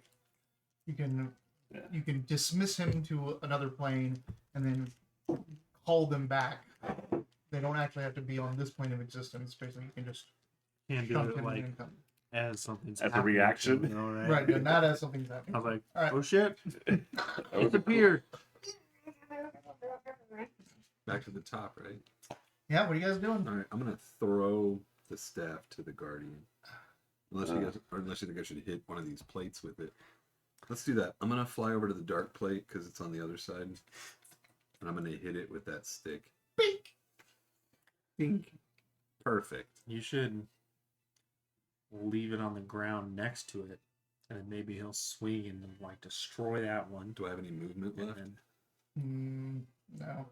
You can Yeah. you can dismiss him to another plane and then call them back. They don't actually have to be on this plane of existence. Basically, you can just Can't do shunt it him like and come. as something's As a happening to reaction? them, though, right? Right, and not as something's I happening. was like, All right. oh shit, Oh, disappear. Back to the top, right? Yeah, what are you guys doing? All right, I'm gonna throw the staff to the guardian. Unless you think I should hit one of these plates with it. Let's do that. I'm gonna fly over to the dark plate because it's on the other side, and I'm gonna hit it with that stick. Bink. Bink. Perfect. You should leave it on the ground next to it, and then maybe he'll swing and like destroy that one. Do I have any movement And left? then No.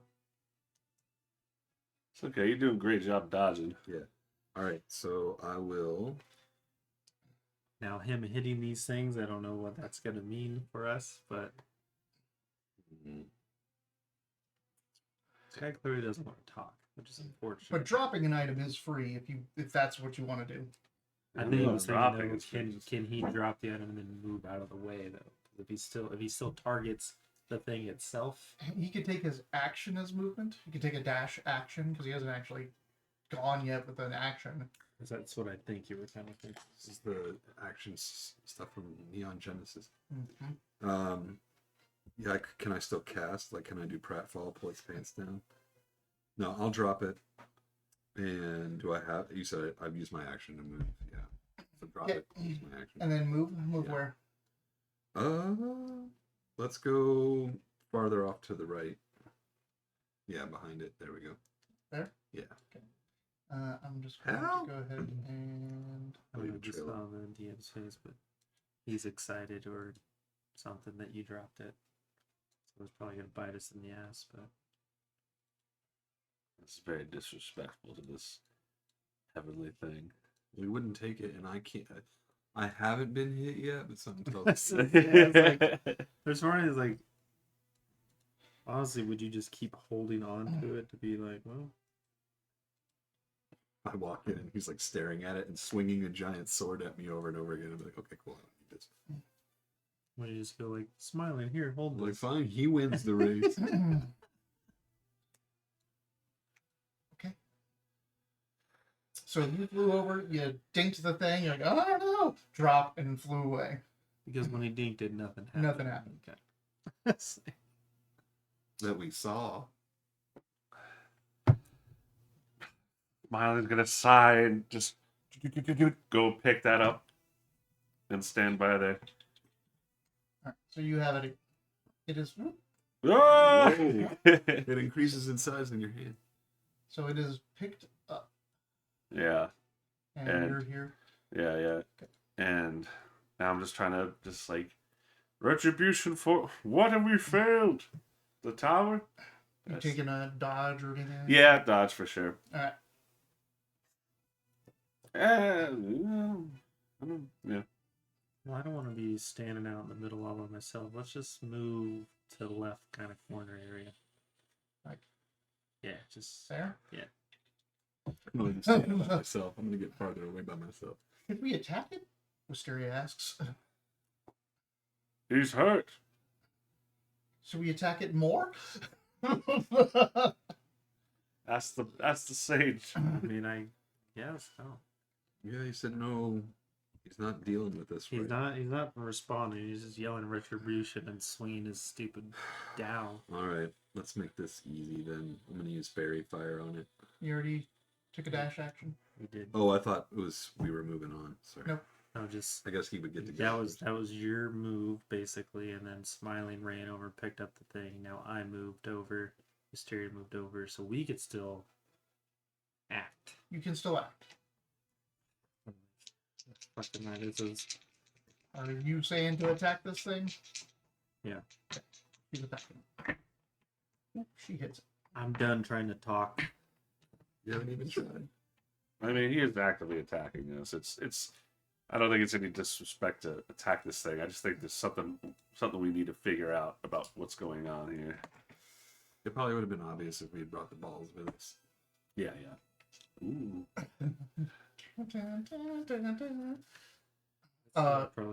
It's okay. You're doing a great job dodging. All right, so I will. now him hitting these things, I don't know what that's gonna mean for us, but this guy clearly doesn't want to talk, which is unfortunate. But dropping an item is free if that's what you want to do. I think he was saying dropping though, is free. can he drop the item and then move out of the way though? 'Cause if he still targets the thing itself, He could take his action as movement. He could take a dash action because he hasn't actually gone yet with an action. 'cause that's what I think you were kind of thinking. This is the action stuff from Neon Genesis. Mm-hmm. Yeah, can I still cast? Like, can I do pratfall, pull its pants down? No, I'll drop it. And do I have? You said I've used my action to move. Yeah, so drop Yeah. it. Use my action. And then move Yeah. where? Let's go farther off to the right. Yeah, behind it. There we go. There? Yeah. I'm just going How? to go ahead and I Leave don't know, a just trail. on the DM's face, but he's excited or something that you dropped it. So it's probably gonna bite us in the ass, but This is very disrespectful to this heavenly thing. We wouldn't take it, and I can't. I haven't been hit yet, but something tells me. there's one is like, honestly, would you just keep holding on to it to be like, well, I walk in, and he's like staring at it and swinging a giant sword at me over and over again. I'm like, okay, cool. I don't need this. when you just go like smiling here, hold I'm like, this. fine. He wins the race. okay. So you flew over, you dinked the thing, you're like, oh no! Drop and flew away. Because when he dinked it, nothing happened. Nothing happened. Okay. that we saw. Miley's gonna sigh and just go pick that up and stand by there. Alright, so you have it. It is. Ah! It increases in size in your hand. So it is picked up, Yeah, and And- you're here. yeah. And now I'm just trying to like retribution for what have we failed? The tower? You Yes. taking a dodge or anything? Yeah, dodge for sure. All right. Yeah. Well, I don't want to be standing out in the middle all by myself. Let's just move to the left kind of corner area. Like- Yeah, just There. I'm not even standing by myself. I'm gonna get farther away by myself. Could we attack it? Wisteria asks. He's hurt. Should we attack it more? That's the sage. I mean, I guess no. Yeah, he said no. He's not dealing with this He's right. not. He's not responding. He's just yelling retribution and swinging his stupid down. All right, let's make this easy then. I'm gonna use fairy fire on it. You already took a dash action. He did. Oh, I thought it was we were moving on. Sorry. Nope. No, just I guess he would get to go. that was your move basically, and then Smiling ran over, picked up the thing. Now I moved over. Hysteria moved over, so we could still act. You can still act. Fucking that is. Are you saying to attack this thing? Yeah. Okay. She's attacking. Oop, she hits it. I'm done trying to talk. You haven't even tried. I mean, he is actively attacking us. It's. I don't think it's any disrespect to attack this thing. I just think there's something we need to figure out about what's going on here. It probably would have been obvious if we had brought the balls with us. Yeah. Ooh. Probably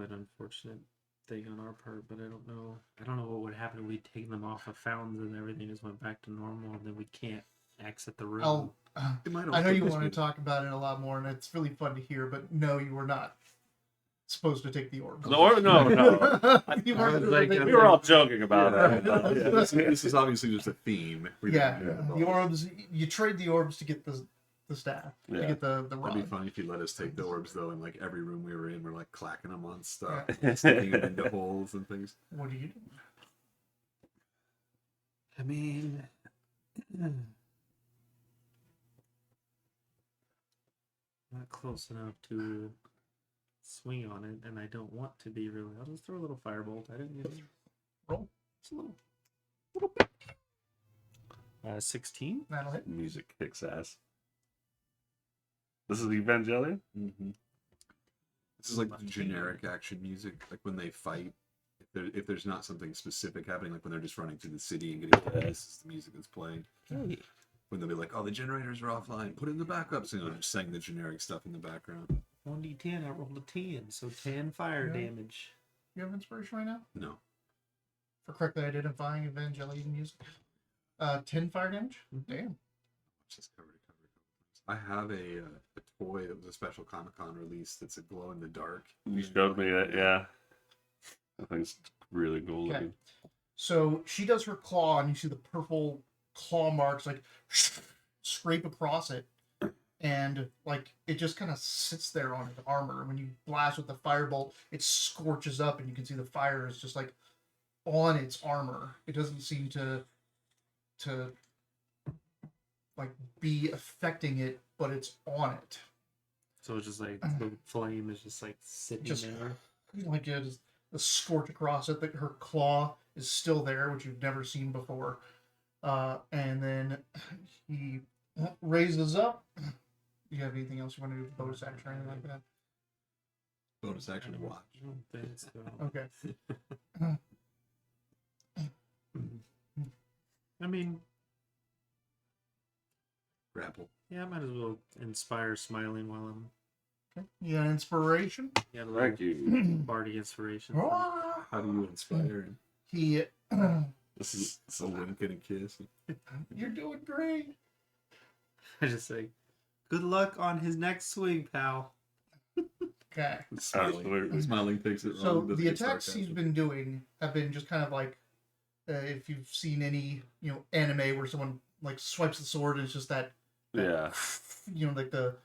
an unfortunate thing on our part, but I don't know. I don't know what would happen if we take them off of fountains and everything just went back to normal, and then we can't exit the room. It might I know also you just want to be- talk about it a lot more, and it's really fun to hear. But no, you were not supposed to take the orbs. No, no. You I weren't was supposed to like, take We the were all orbs. joking about Yeah. it. Yeah. This is obviously just a theme. We Yeah, didn't do it at the all. orbs. You trade the orbs to get the staff, to Yeah. get the That'd rod. be funny if you let us take the orbs though, and like every room we were in, we're like clacking them on stuff, Yeah. sticking them into holes and things. What do you do? I mean, not close enough to swing on it, and I don't want to be really. I'll just throw a little firebolt. I didn't get Roll. Just a little bit. 16. That'll hit. Music kicks ass. This is Evangelion? Mm-hmm. This is like the generic action music, like when they fight. If there's not something specific happening, like when they're just running through the city and getting to this is the music that's playing. Hey. When they'll be like, "Oh, the generators are offline. Put in the backups," and just saying the generic stuff in the background. 1d10. I rolled a 10, so 10 fire Yeah. damage. You have inspiration right now No, for correctly identifying Evangelion music. 10 fire damage. Damn. just cover to cover. I have a toy that was a special Comic-Con release. That's a glow in the dark. You showed me that, yeah. That thing's really cool Okay. looking. So she does her claw, and you see the purple claw marks like scrape across it, and like it just kind of sits there on his armor. When you blast with the firebolt, it scorches up, and you can see the fire is just like on its armor. It doesn't seem to like be affecting it, but it's on it. So it's just like the flame is just like sitting Just- there. Like it is a scorch across it. That her claw is still there, which you've never seen before. And then he raises up. You have anything else you want to do? Bonus action or anything like that? Bonus action to watch. I don't think so. Okay. I mean, Grapple. yeah, I might as well inspire smiling while I'm. Okay. You got inspiration. Yeah, a Thank little you. bardic inspiration. How do you inspire him? He, This is It's a wink and a kiss. you're doing great. I just say, good luck on his next swing, pal. Okay. Smiling. Absolutely. Smiling takes it wrong. So doesn't the get attacks he's sarcastic. been doing have been just kind of like, if you've seen any, anime where someone like swipes the sword and it's just that, Yeah. like the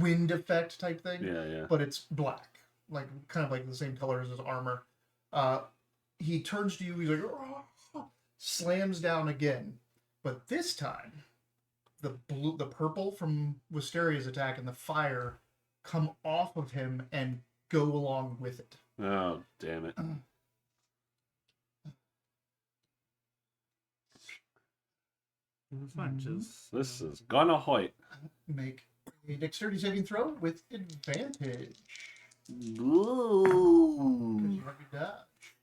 wind effect type thing. Yeah, yeah. But it's black, like kind of like the same color as his armor. He turns to you. He's like, slams down again, but this time, the purple from Wisteria's attack and the fire come off of him and go along with it. Oh, damn it. It's fine, just. This is gonna hoit. Make a dexterity saving throw with advantage. 'Cause Ooh. you have your dodge.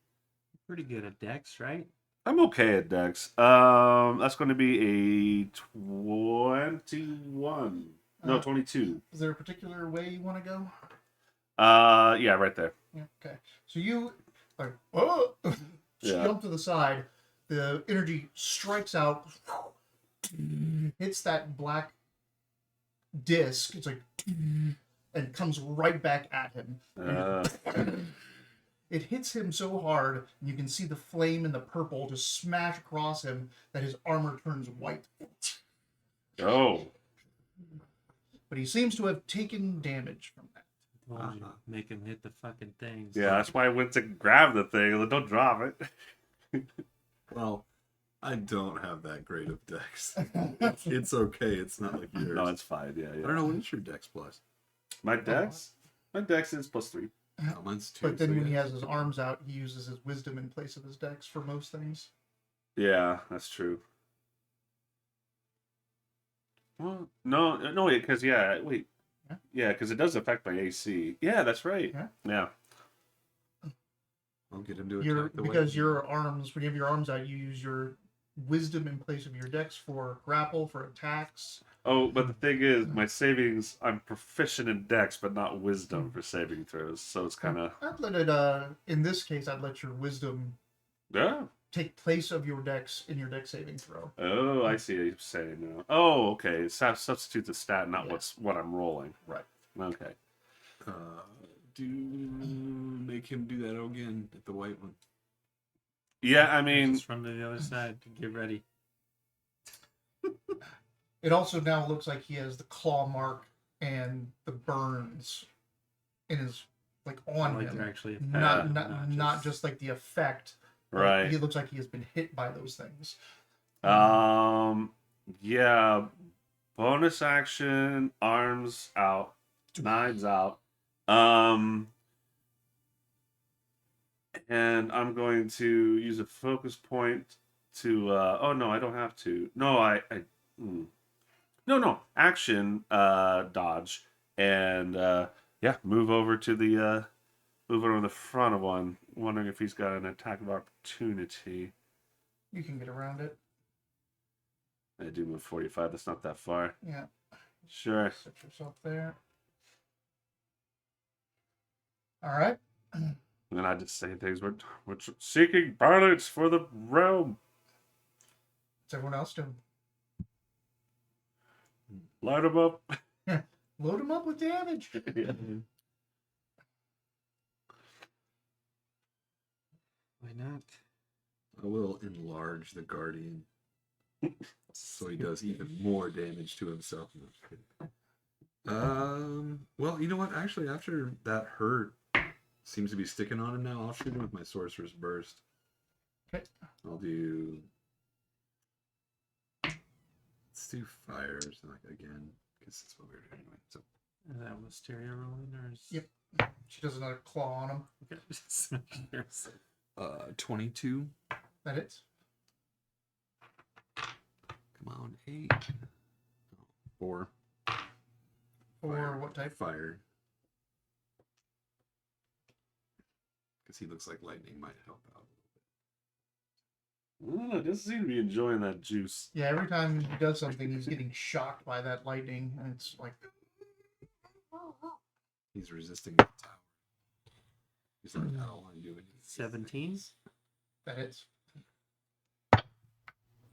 Pretty good at Dex, right? I'm okay at Dex. That's going to be a 21. No, 22. Is there a particular way you want to go? Yeah, right there. Yeah, okay. So you like Yeah. jump to the side. The energy strikes out, hits that black disc. It's like and comes right back at him. It hits him so hard, and you can see the flame and the purple just smash across him that his armor turns white. Oh. But he seems to have taken damage from that. Told you, make him hit the fucking things. Yeah, that's why I went to grab the thing. Don't drop it. Well, I don't have that great of dex. It's okay. It's not like yours. No, it's fine. Yeah, I yeah. don't know what is your dex plus. My Dex? My Dex is +3. No, mine's 2. But then so when he yeah. has his arms out, he uses his wisdom in place of his dex for most things. Yeah, that's true. Well, no, wait, because wait. Yeah. Yeah, because it does affect my AC. Yeah, that's right. Yeah. Yeah. I'll get him to attack the Because way. your arms, when you have your arms out, you use your wisdom in place of your dex for grapple, for attacks, Oh, but the thing is, my savings, I'm proficient in Dex, but not Wisdom for saving throws. So it's kind of I'd let it. In this case, I'd let your wisdom yeah. take place of your dex in your dex saving throw. Oh, I see what you're saying now. Oh, okay. Substitute the stat, not Yeah. what I'm rolling. Right. Okay. Do make him do that again at the white one. Yeah, I mean, Just run to the other side. Get ready. It also now looks like he has the claw mark and the burns in his on Like him. they're actually Not just like the effect. But right. He looks like he has been hit by those things. Yeah. Bonus action, arms out, knives out. And I'm going to use a focus point to. Oh no, I don't have to. No, No, action, dodge, and yeah, move over to the front of one. Wondering if he's got an attack of opportunity. You can get around it. I do move 45. That's not that far. Yeah. Sure. Set yourself there. All right. And then I just say things. We're seeking balance for the realm. What's everyone else doing? Light them up. Load him up with damage. Yeah. Why not? I will enlarge the guardian so he does even more damage to himself. Well, you know what? Actually, after that hurt seems to be sticking on him now, I'll shoot him with my sorcerer's burst. Okay. I'll do. Let's do fire again, because that's what we're doing anyway. So. Is that Wisteria rolling or is... Yep. She does another claw on him. Okay. 22. That hits. Come on, 8. 4. Or what type? Fire. Because he looks like lightning might help out. I don't know. Doesn't seem to be enjoying that juice. Yeah, every time he does something, he's getting shocked by that lightning, and it's like. He's resisting the tower. He's like, I don't want to do anything. 17 That hits.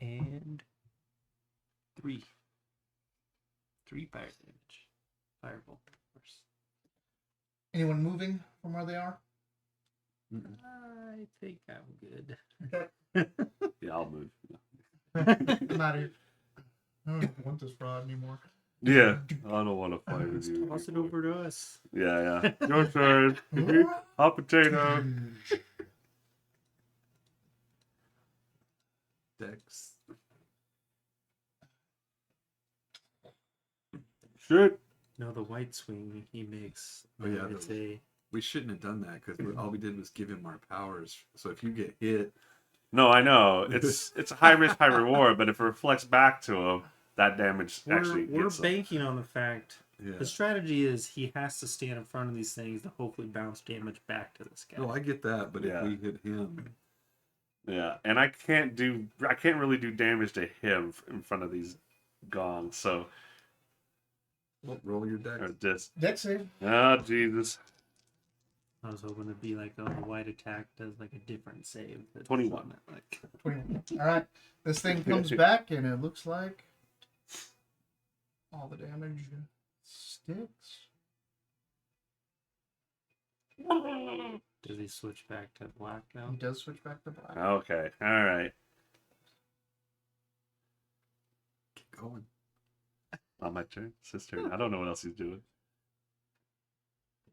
and 3 fire damage. Fireball, of course. Anyone moving from where they are? I think I'm good. Yeah, I'll move. I'm out of here. I don't want this rod anymore. Yeah, I don't want to fight with you. Toss it over to us. Yeah. Your turn. Hot potato. Dex. Shit. No, the white swing he makes. Oh, yeah, It's We shouldn't have done that because all we did was give him our powers. So if you get hit, No, I know. It's a high risk, high reward, but if it reflects back to him, that damage actually we're gets him. banking on the fact. yeah. The strategy is he has to stand in front of these things to hopefully bounce damage back to this guy. No, I get that, but Yeah. if we hit him, Yeah, and I can't really do damage to him in front of these gongs. So, well, roll your dex. or just Dex save. oh Jesus, I was hoping to be like, oh, the white attack does like a different save. That's 21. not like 21. All right. This thing comes back, and it looks like all the damage sticks. does he switch back to black now? He does switch back to black. okay, all right. Keep going. Not my turn, sister. I don't know what else he's doing.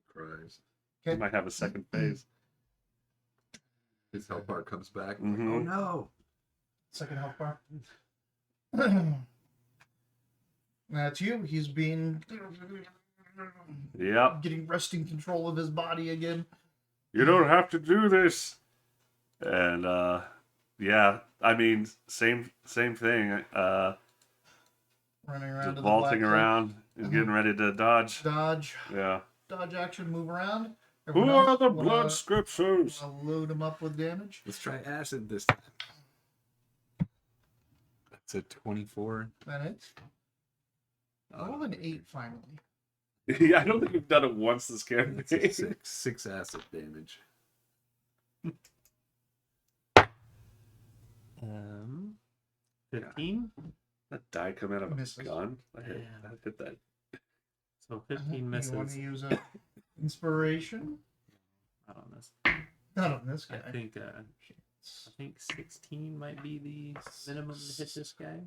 Cries. He might have a second phase. His health bar comes back. Mhm. Oh no! Second health bar. That's you. He's being Yep. getting resting control of his body again. You don't have to do this. And yeah, I mean, same thing. Running around Just to the vaulting black around and getting ready to dodge. dodge Yeah. action, move around. Who Everyone are else the wanna- blood scriptures? wanna load him up with damage. Let's try acid this time. That's a 24. That hits. Roll an 8 finally. Yeah, I don't think we've done it once this campaign. It's a 6 acid damage. 15. That die come out of a Misses. gun. I hit Damn. that. So 15 You misses. want to use a inspiration? Not on this. Not on this I guy. think 16 might be the minimum to hit this guy.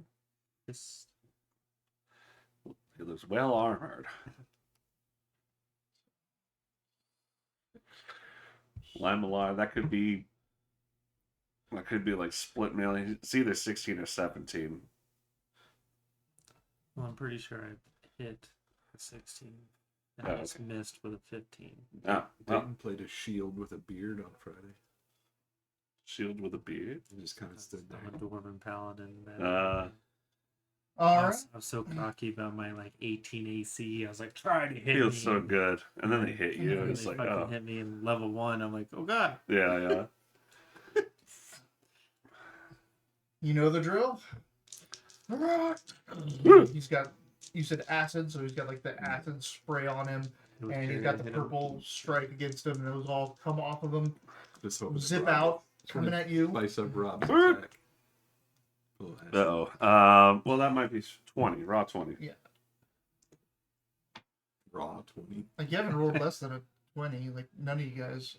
This It looks well armored. Lamar, that could be like split melee. It's either 16 or 17. well, I'm pretty sure I hit the 16. And Oh, I just okay. missed with a 15. Ah, well, Dayton played a shield with a beard on Friday. shield with a beard. He just kind of stood I'm a there. dwarven paladin. Man. Uh, All I right. was so cocky about my like 18 AC. I was like, try to hit me. Feels so good. And then they hit you. And And It's they like, fucking oh, hit me in level 1. I'm like, oh god. yeah. You know the drill. He's got. You said acid, so he's got like the acid spray on him, It was and he's scary got to the hit him. purple strike against him, and it was all come off of him, Just hoping that zip Rob out, coming at you. Spice up Rob's Brr. attack. Oh, acid. Uh-oh. Well, that might be 20. Raw 20. Raw 20. Like you haven't rolled less than a 20. Like none of you guys.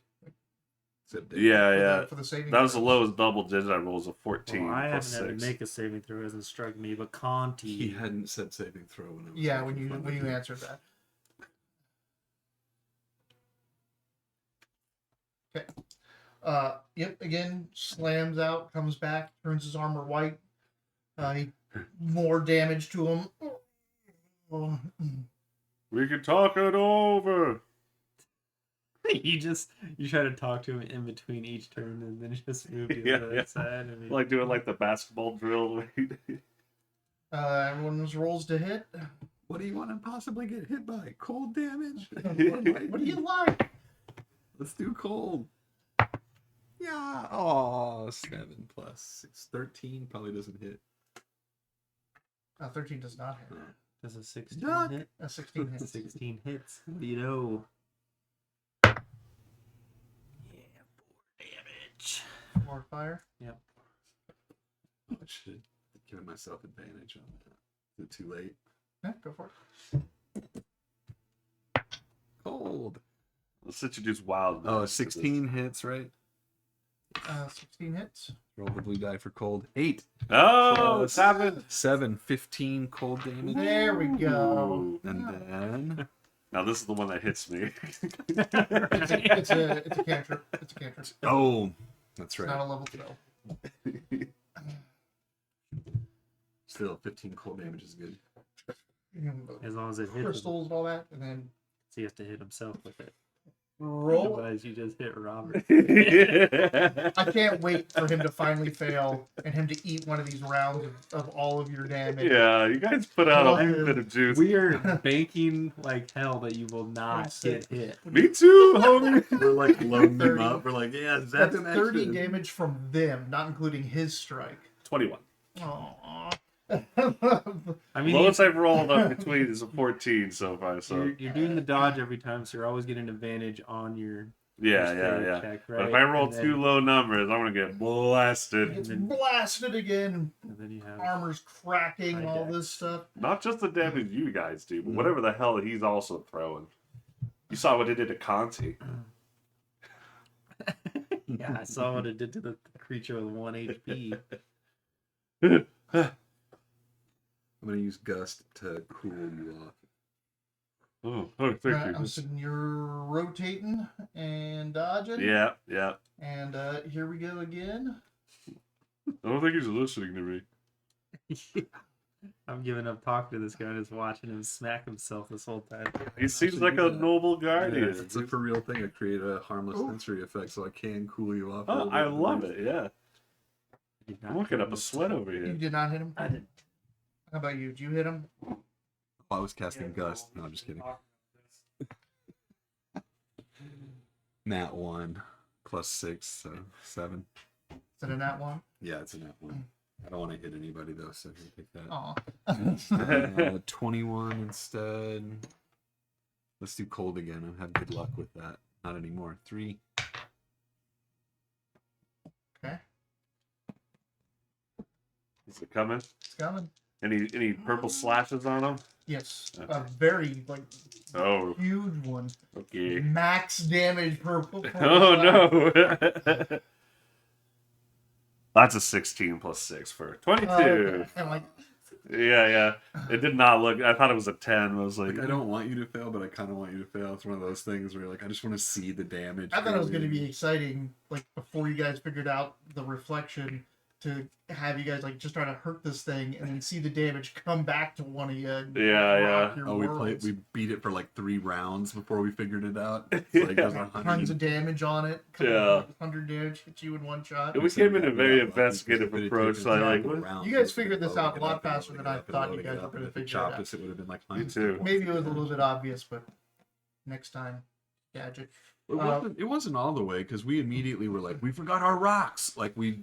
Except Dayton. Yeah. For the saving. That was the throws. lowest double digit I rolled was a 14 Well, I plus haven't had 6. to make a saving throw. It hasn't struck me, but Conti. He hadn't said saving throw when I was Yeah, making fun when of you him. answered that. Okay. Yep. Again, slams out, comes back, turns his armor white. More damage to him. Oh, We can talk it over. you try to talk to him in between each turn and then just move to the Yeah, other yeah. side. I mean, Like doing like the basketball drill. Everyone's rolls to hit. What do you want to possibly get hit by? Cold damage? What do you like? Let's do cold. Yeah. Oh, 7 plus 6. 13 probably doesn't hit. 13 does not hit. does a 16 Duck. hit? 16 hits. 16 hits. What do you know? Yeah, 4 damage. More fire. Yep. I should have given myself advantage on that. Is it too late? Yeah, go for it. Cold. Let's introduce wild. Oh, 16 hits, right? 16 hits. Roll the blue die for cold. 8. Oh, Plus 7. 7, 15 cold damage. There we go. Ooh. And then Now this is the one that hits me. It's a cantrip. It's a cantrip. oh, that's It's right. not a level spell. Still 15 cold damage is good. As long as it hits him. Crystals and all that, and then So he has to hit himself with it. roll. Otherwise, you just hit Robert. I can't wait for him to finally fail and him to eat one of these rounds of all of your damage. Yeah, you guys put out a Oh, bit of juice. We are banking like hell that you will not get hit. Me too, homie. We're like loading them 30. up. We're like, yeah, That's an 30 action. damage from them, not including his strike. 21. Aww. I mean, Lowest I've rolled up between is a 14 so far. So you're doing the dodge every time, so you're always getting advantage on your yeah. check, right? But if I roll And then- two low numbers, I'm gonna get blasted. Gets blasted again. and then you have Armor's cracking, High all dex. this stuff. Not just the damage you guys do, but Mhm. whatever the hell he's also throwing. You saw what it did to Conti. yeah, I saw what it did to the creature with 1 HP. I'm gonna use gust to cool you off. Oh, thank I'm you. sitting, you're rotating and dodging. Yeah. And here we go again. I don't think he's listening to me. I'm giving up talking to this guy and just watching him smack himself this whole time. He seems Actually like do a that. noble guardian. Yeah, it's a for real thing. I create a harmless Ooh. sensory effect so I can cool you off. a Oh, little I bit. love it. Yeah, Did not I'm looking hit up him. a sweat over You here. did not hit him? I did. How about you? Did you hit him? Oh, I was casting gust. No, I'm just kidding. Nat 1 plus 6, so 7. Is it a nat one? Yeah, it's a nat 1. I don't want to hit anybody though, so I'm gonna pick that. Aw. 21 instead. Let's do cold again. I've had good luck with that. Not anymore. 3. Okay. Is it coming? It's coming. Any purple slashes on them? Yes. Okay. A very, like, Oh, huge one. okay. Max damage purple. Oh no. That's a 16 plus 6 for 22. Okay. And like, Yeah. It did not look. I thought it was a 10. I was like, Like, I don't want you to fail, but I kind of want you to fail. It's one of those things where you're like, I just want to see the damage. I thought it was going to in. be exciting, like, before you guys figured out the reflection, to have you guys, like, just try to hurt this thing and then see the damage come back to one of you. And rock your Oh, we worlds. beat it for like 3 rounds before we figured it out. It's like there's 100. Tons of damage on it. Yeah. 100 damage hits you in one shot. we came in a very Yeah, investigative approach. So I like, You guys figured this out a lot faster than I thought you guys were going to figure it out. It would have been like Me too. Maybe it was a little bit obvious, but next time, gadget. It wasn't all the way because we immediately were like, we forgot our rocks. Like we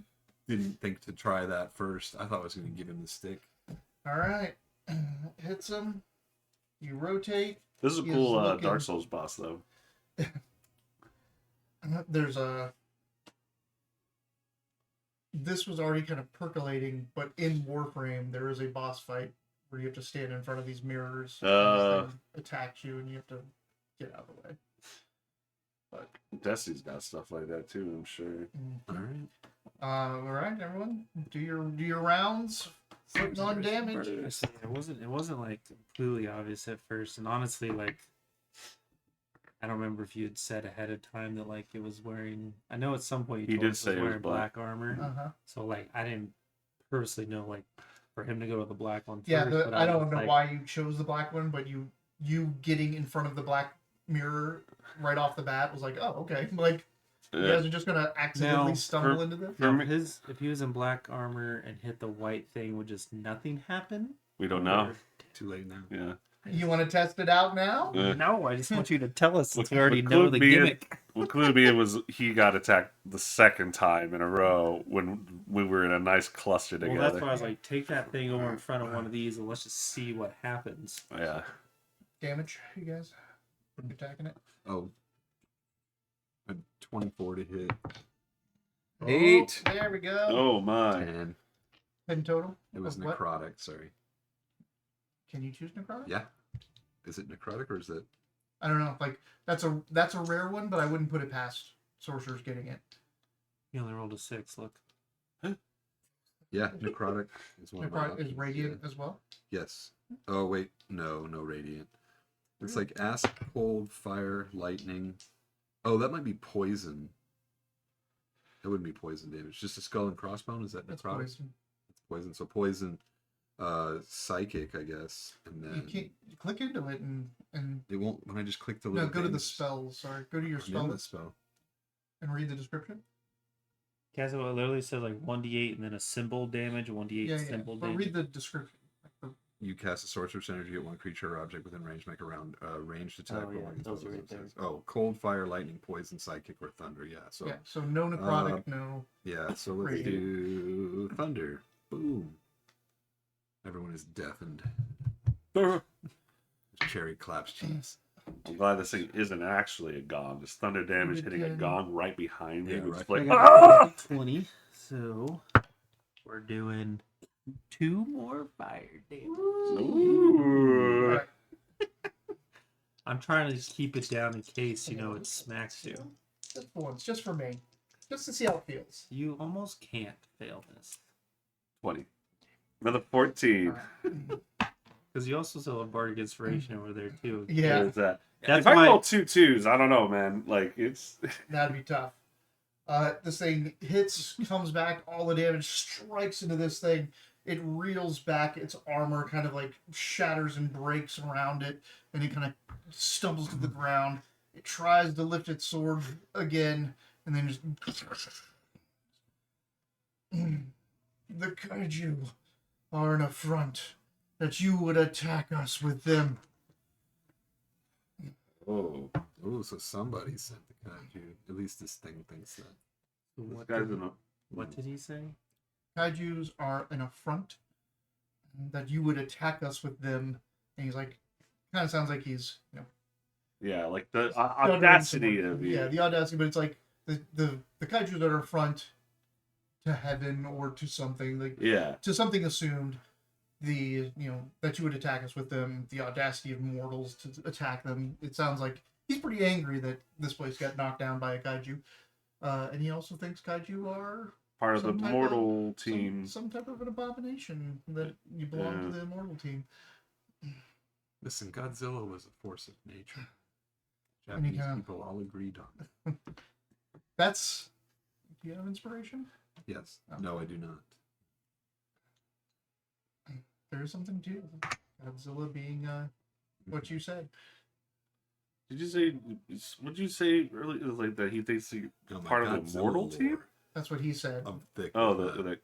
didn't think to try that first. I thought I was going to give him the stick. All right, hits him. You rotate. this is a He is cool looking- Dark Souls boss though. There's a. This was already kind of percolating, but in Warframe there is a boss fight where you have to stand in front of these mirrors. And this thing attacks you, and you have to get out of the way. Destiny's got stuff like that too. I'm sure. All right. All right, everyone, do your rounds. Putting on damage. It wasn't like completely obvious at first, and honestly, like I don't remember if you had said ahead of time that like it was wearing. I know at some point He Uh-huh. you told did us say it was it was wearing black. black armor, so like I didn't purposely know like for him to go with the black one. Yeah, first, but I don't was know like, why you chose the black one, but you getting in front of the black mirror right off the bat was like, oh, okay. Like, you guys are just gonna accidentally Now, stumble into this? Now, if he was in black armor and hit the white thing, would just nothing happen? We don't know. Or- Too late now. Yeah. You want to test it out now? No, I just want you to tell us since we What already know could the be gimmick. What clued me in was he got attacked the second time in a row when we were in a nice cluster Well, together. that's why I was like, take that thing over in front of one of these and let's just see what happens. Yeah. Damage, you guys? Attacking it? Oh. A 24 to hit. Oh, 8. there we go. Oh my. 10. 10 total? It was Of what? necrotic, sorry. Can you choose necrotic? Yeah. Is it necrotic or is it? I don't know. Like, that's a rare one, but I wouldn't put it past sorcerers getting it. You only rolled a 6, look. Yeah, necrotic is one of my Necrotic is options, radiant yeah. as well. Yes. Oh, wait. No radiant. It's like acid, cold, fire, lightning. Oh, that might be poison. That wouldn't be poison damage. Just a skull and crossbone? Is that That's necrotic? poison. It's poison. So poison, psychic, I guess. And You then can't click into it and it won't, when I just click the no, little go to the things, spells. Sorry, go to your I'm in spell the spell. and read the description. Guys, it literally says like 1d8 and then a symbol damage, 1d8 Yeah, symbol but damage. read the description. You cast a sorcerer's energy at one creature or object within range, make a round ranged attack. Oh, yeah, roll against those are those right there. it says. Oh, cold, fire, lightning, poison, psychic, or thunder. Yeah, so Yeah, so no necrotic, no. yeah, so let's Radiant. do thunder. Boom. Everyone is deafened. Cherry claps cheeks. I'm glad this thing isn't actually a gong. Just thunder damage hitting a Yeah. gong right behind Yeah, you. right. It's like, I got 20, so we're doing 2 more fire damage. ooh. Alright, I'm trying to just keep it down in case, it smacks you. just for once, just for me, just to see how it feels. You almost can't fail this. 20. Another 14. Alright. Because you also still have Bardic Inspiration over there, too. Yeah, There's that. That's if I why- roll 2 2s, I don't know, man. Like, it's. that'd be tough. This thing hits, comes back, all the damage strikes into this thing. It reels back, its armor kind of like shatters and breaks around it, and it kind of stumbles to the ground. It tries to lift its sword again, and then just. The kaiju are an affront that you would attack us with them. Oh. Oh, so somebody sent the kaiju. At least this thing thinks that. So This what, guy's did, in a. what did he say? kaijus are an affront, that you would attack us with them. And he's like, kind of sounds like he's, Yeah, like the stuttering audacity somewhat. of you. Yeah, the audacity, but it's like the kaiju that are affront to heaven or to something, like Yeah. to something assumed. That you would attack us with them, the audacity of mortals to attack them. It sounds like he's pretty angry that this place got knocked down by a kaiju. And he also thinks kaiju are Part of the some type mortal team. some type of an abomination, that you belong to the immortal team. Listen, Godzilla was a force of nature. And he Japanese people all agreed on it. That's. Do you have inspiration? Yes. Oh. No, I do not. There is something to Godzilla being what you said. Did you say? Would you say earlier like that he thinks he's No, my part of the Godzilla mortal lore team? That's what he said, Of thick. Oh, with that.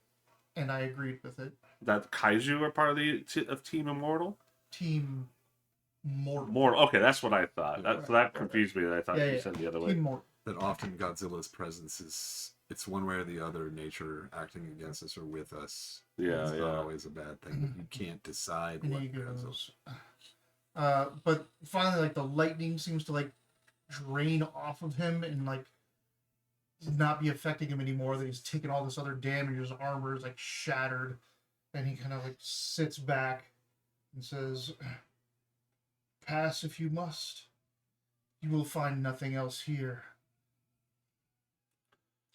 and I agreed with it. that kaiju are part of the of Team Immortal. Team Mortal. Mortal. Okay, that's what I thought. Right, So that confused me. I thought Yeah, you yeah. said the other way. Team Mortal. That often Godzilla's presence is, it's one way or the other, nature acting against us or with us. Yeah, It's not yeah. always a bad thing, but you can't decide And what he Godzilla. goes. But finally, like the lightning seems to like drain off of him and like not be affecting him anymore. That he's taken all this other damage. His armor is like shattered, and he kind of like sits back and says, "Pass if you must. You will find nothing else here."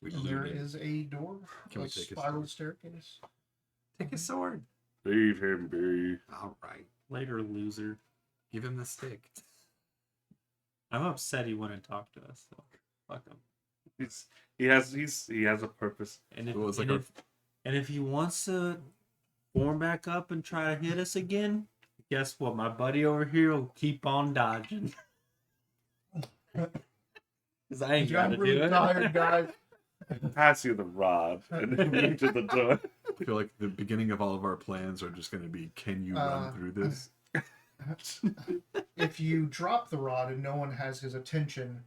We And there illuminate. is a door, Can a we take his spiral sword? staircase. Take his sword. Leave him be. All right. Later, loser. Give him the stick. I'm upset he wouldn't talk to us. So fuck him. He has a purpose. And if, Well, it's like and, our- if and if he wants to form back up and try to hit us again, guess what? My buddy over here will keep on dodging. Because I ain't got I'm to really do it. tired, guys. Pass you the rod and then move to the door. I feel like the beginning of all of our plans are just going to be, can you run through this? If you drop the rod and no one has his attention,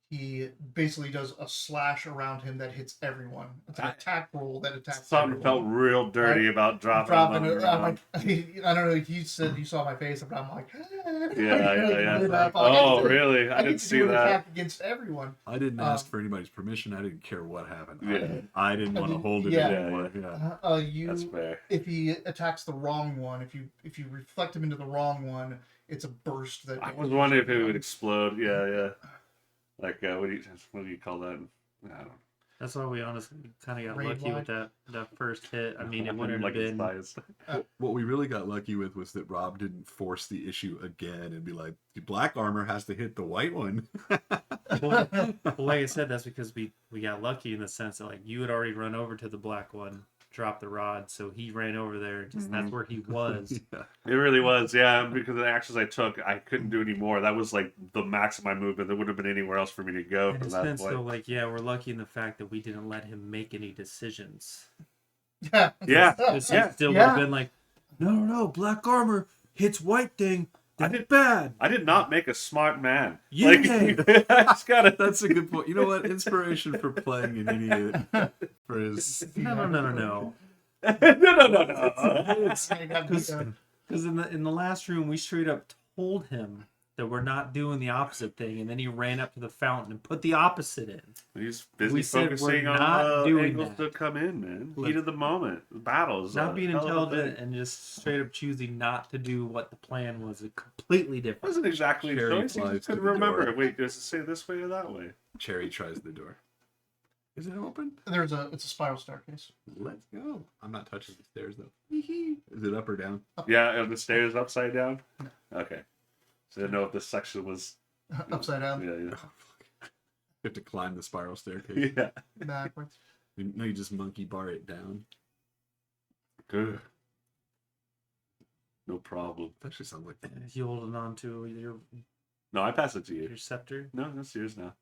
he basically does a slash around him that hits everyone. It's an attack roll that attacks Something everyone. felt real dirty about dropping It. him. I'm like, I don't know. You said you saw my face, but I'm like, Yeah. Lit up. Oh, I get to- really? I I get didn't to see do an that. attack against everyone. I didn't ask for anybody's permission. I didn't care what happened. Yeah. I didn't want to mean, hold it yeah. anymore. Yeah. That's fair. If he attacks the wrong one, if you reflect him into the wrong one, it's a burst that. I was wondering if it would explode. Yeah. Like what do you call that? I don't know. That's why we honestly kind of got Raid lucky with lock? that first hit. I mean, it wouldn't have like its been. size. What we really got lucky with was that Rob didn't force the issue again and be like, the black armor has to hit the white one. Well, like I said, that's because we got lucky in the sense that like you had already run over to the black one, dropped the rod, so he ran over there. Just that's where he was. Yeah. It really was, yeah. Because of the actions I took, I couldn't do any more. That was like the max of my movement. There would have been anywhere else for me to go In from a that sense, point. though, like yeah, we're lucky in the fact that we didn't let him make any decisions. Yeah. Yeah, Because yeah. he still would Yeah. have been like, no, black armor hits white thing. I That's bad. I did not make a smart man. Yeah. Like, I just gotta. That's a good point. You know what? Inspiration for playing an idiot for his. No. no. I got beat up. Because in the last room, we straight up told him that we're not doing the opposite thing, and then he ran up to the fountain and put the opposite in. He's busy We said we're focusing on not doing angles that. to come in, man. Look. Heat of the moment, battles. Not being hell of a intelligent thing. and just straight up choosing not to do what the plan was completely It different. wasn't exactly a Cherry choice. He flies just to couldn't the remember. door. Wait, does it say this way or that way? Cherry tries the door. Is it open? It's a spiral staircase. Let's go. I'm not touching the stairs though. Is it up or down? Yeah, are the stairs upside down? Okay. So I didn't know if this section was. Upside down, Yeah, You have to climb the spiral staircase. yeah. backwards. No, you just monkey bar it down. Good. No problem. That actually sounds like You holding on to No, I pass it to you. your scepter? No, that's yours now.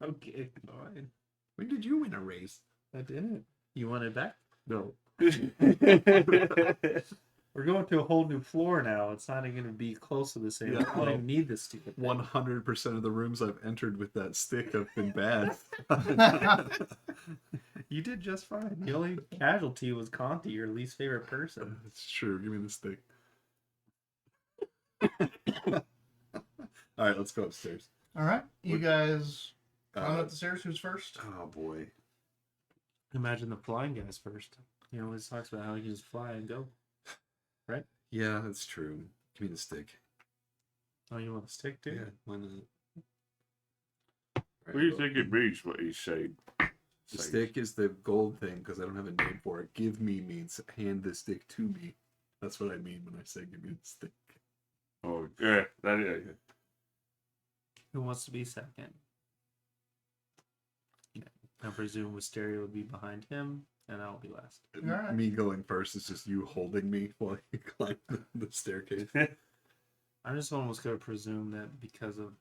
Okay, fine. When did you win a race? I didn't. You want it back? No. We're going to a whole new floor now. It's not even going to be close to the same. Yeah, I don't well, even need this stupid thing. 100% of the rooms I've entered with that stick have been bad. You did just fine. The only casualty was Conti, your least favorite person. It's true. Give me the stick. All right, let's go upstairs. All right, you guys climb Uh, up the stairs. Who's first? oh boy. Imagine the flying guys first. He always talks about how he can just fly and go. Yeah, that's true. Give me the stick. Oh, you want a stick too? Yeah, why not? What do you think it means, what he's saying? The stick is the gold thing because I don't have a name for it. Give me means hand the stick to me. That's what I mean when I say give me the stick. Oh, yeah. That is. Who wants to be second? I presume Wisteria would be behind him, and I'll be last. Alright. Me going first is just you holding me while you climb the staircase. I'm just almost going to presume that because of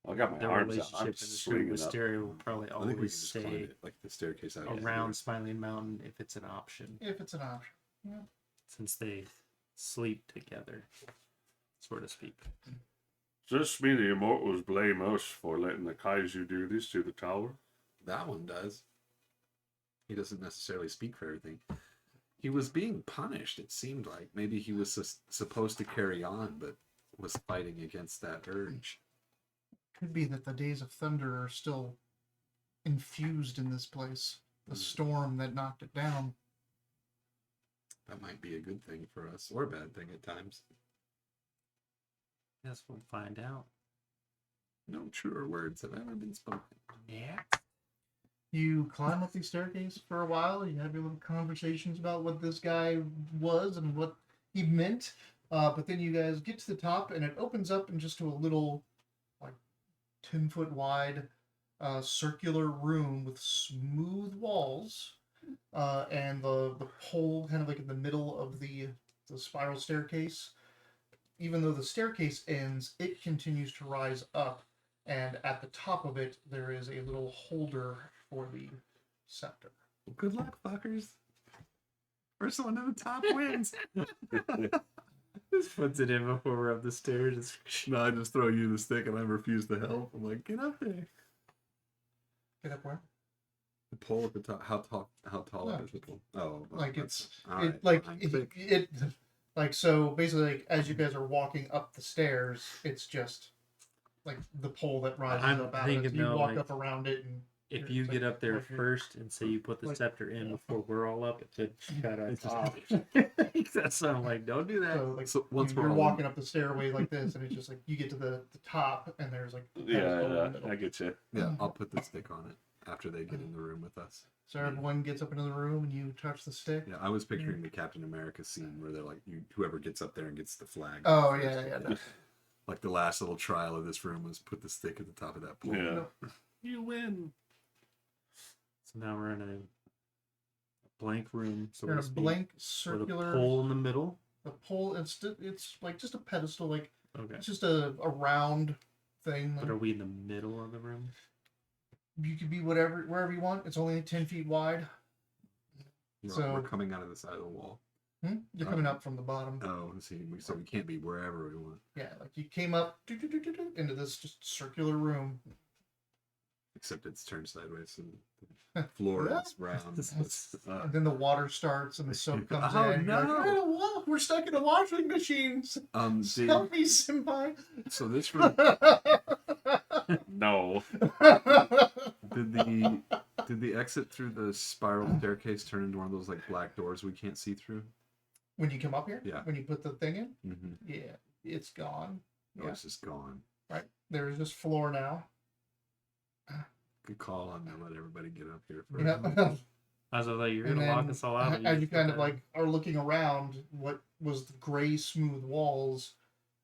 I got my their arms out. relationship I'm in the group, swinging up. Wisteria will probably I think we can always just climb stay it like the staircase out. around Smiling Mountain if it's an option, If it's an option. Yeah. since they sleep together, so to speak. Does this mean the Immortals blame us for letting the Kaiju do this to the tower? That one does. He doesn't necessarily speak for everything. He was being punished, it seemed like. Maybe he was supposed to carry on, but was fighting against that urge. Could be that the days of thunder are still infused in this place. The storm that knocked it down. That might be a good thing for us, or a bad thing at times. Guess we'll find out. No truer words have ever been spoken. Yeah. You climb up the staircase for a while. You have your little conversations about what this guy was and what he meant. But then you guys get to the top, and it opens up into a little, like, 10-foot wide, circular room with smooth walls, and the pole kind of like in the middle of the spiral staircase. Even though the staircase ends, it continues to rise up, and at the top of it, there is a little holder for the scepter. Good luck, fuckers. First one to the top wins. Just puts it in before we're up the stairs. No, I just throw you the stick and I refuse to help. I'm like, get up there. Get up where? The pole at the top. How tall Yeah. is the pole? Oh, well, Like that's- it's all it right, like fine. it like so basically like as you guys are walking up the stairs, it's just like the pole that rises I'm up out of it. thinking You though, walk like, up around it, and If you it's get like up there right here. first and say you put the Like- scepter in before we're all up, it could cut us It's off. just- That's what I'm like, don't do that. So like So once you're we're all walking up the stairway like this, and it's just like you get to the top, and there's like a pedestal in the Yeah, middle. I get you. Yeah, I'll put the stick on it after they get in the room with us. So everyone gets up into the room, and you touch the stick. Yeah, I was picturing the Captain America scene where they're like, whoever gets up there and gets the flag. Oh first. yeah. Like the last little trial of this room was put the stick at the top of that pole. Yeah. You win. So now we're in a blank room, so You're in to a speak, blank with circular. a pole in the middle. The pole. It's like just a pedestal. Like Okay. it's just a round thing. But are we in the middle of the room? You could be wherever you want. It's only 10 feet wide. We're coming out of the side of the wall. You're coming up from the bottom. Oh, see, so we can't be wherever we want. Yeah, like you came up into this just circular room. Except it's turned sideways and the floor is round. And then the water starts and the soap comes Oh, in. You're like, no. I don't want. We're stuck in a washing machine. Help me, senpai. So this room, No. did the exit through the spiral staircase turn into one of those like black doors we can't see through? When you come up here, Yeah. when you put the thing in, Mm-hmm. yeah, it's gone. Oh, Yeah. it's just gone. Right, there's just floor now. Good call on to let everybody get up here You first. know? I was like, you're And gonna lock then us all out. as you kind of like are looking around what was the gray smooth walls,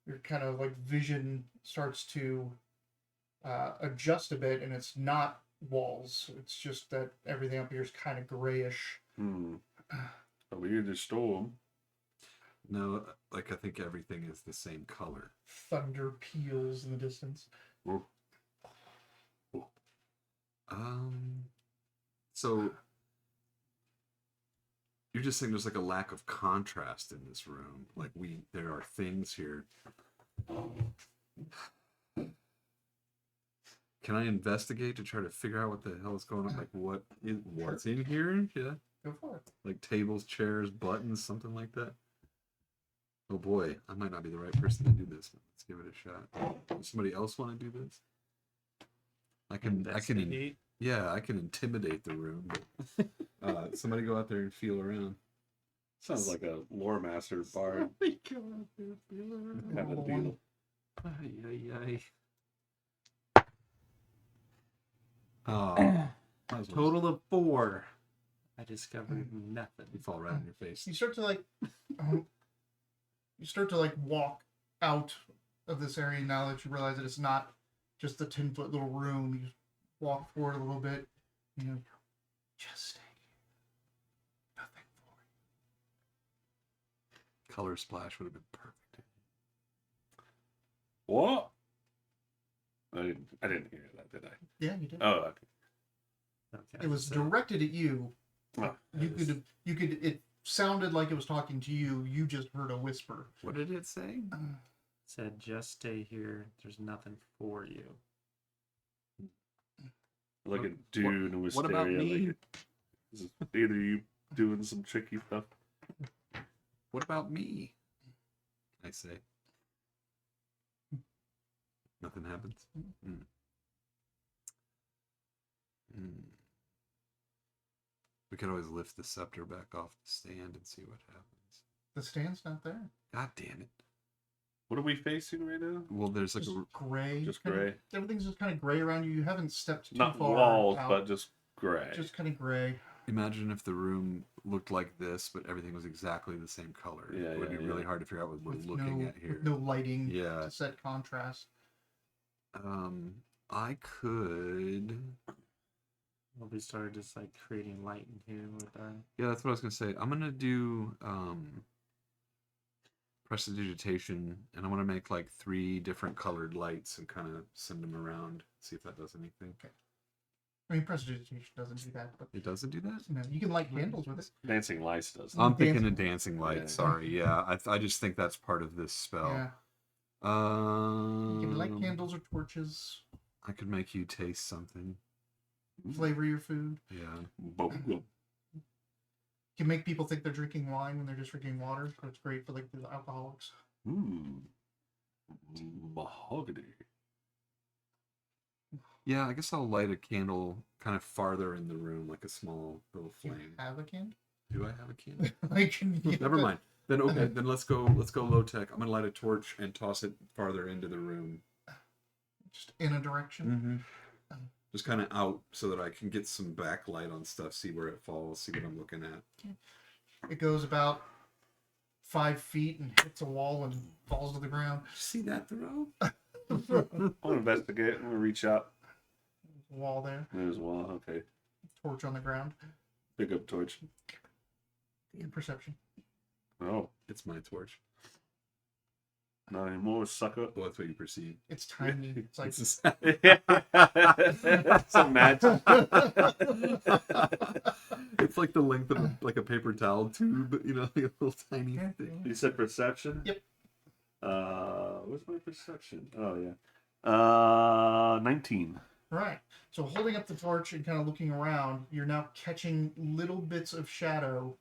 your kind of like vision starts to adjust a bit, and it's not walls. It's just that everything up here is kind of grayish. Are we in the storm? No, like I think everything is the same color. Thunder peals in the distance. So you're just saying there's like a lack of contrast in this room. Like there are things here. Can I investigate to try to figure out what the hell is going on? Like what's in here? Yeah. Go for it. Like tables, chairs, buttons, something like that. Oh boy, I might not be the right person to do this. Let's give it a shot. Does somebody else want to do this? I can intimidate the room, but somebody go out there and feel around. Sounds like a lore master bard kind of deal. Total of 4. I discovered nothing. You fall right on your face. You start to like walk out of this area now that you realize that it's not just the 10-foot little room. You walk forward a little bit. You know, just stay here. Nothing for you. Color splash would have been perfect. What? I didn't hear that, did I? Yeah, you did. Oh, okay. Okay, It was so- directed at you. Oh, You could. It sounded like it was talking to you. You just heard a whisper. What did it say? Said just stay here. There's nothing for you. like a dude in What about Wisteria. me? Like, is it either you doing some tricky stuff? What about me? I say. Nothing happens. Mm. Mm. We could always lift the scepter back off the stand and see what happens. The stand's not there. God damn it. What are we facing right now? Well, there's like Just a gray. Just kinda- gray. Everything's just kind of gray around you. You haven't stepped too Not far walls, out. but just gray. Just kind of gray. imagine if the room looked like this, but everything was exactly the same color. Yeah, it would yeah, be really yeah. hard to figure out what we're With looking at here. With no lighting Yeah. to set contrast. I could. Well, we started just like creating light in here with our. Yeah, that's what I was gonna say. I'm gonna do prestidigitation, and I want to make like 3 different colored lights and kind of send them around. See if that does anything. I mean, prestidigitation doesn't do that, but It doesn't do that. you know, you can light candles with it. Dancing lights does. I'm thinking Dancing- of dancing light. Yeah. Sorry, yeah. I just think that's part of this spell. Yeah. You can light candles or torches. I could make you taste something. Flavor your food. Yeah. Boom. You can make people think they're drinking wine when they're just drinking water. So it's great for like the alcoholics. Mahogany. Yeah, I guess I'll light a candle kind of farther in the room, like a small little Do you flame. have a candle? Do I have a candle? Like, you Never have mind. Then okay, then let's go low tech. I'm gonna light a torch and toss it farther into the room. just in a direction. Just kind of out so that I can get some backlight on stuff, see where it falls, see what I'm looking at. It goes about 5 feet and hits a wall and falls to the ground. See that throw? I'll investigate. I'm gonna reach out. There's a wall there. There's one. Okay. Torch on the ground. Pick up torch. In perception. Oh, It's my torch. not anymore, sucker. Well, that's what you perceive. It's tiny. It's like It's It's a match. it's like the length of like a paper towel tube, you know, like a little tiny Yeah. thing. You said perception? Yep. What's my perception? Oh yeah. 19. Right. So holding up the torch and kind of looking around, you're now catching little bits of shadow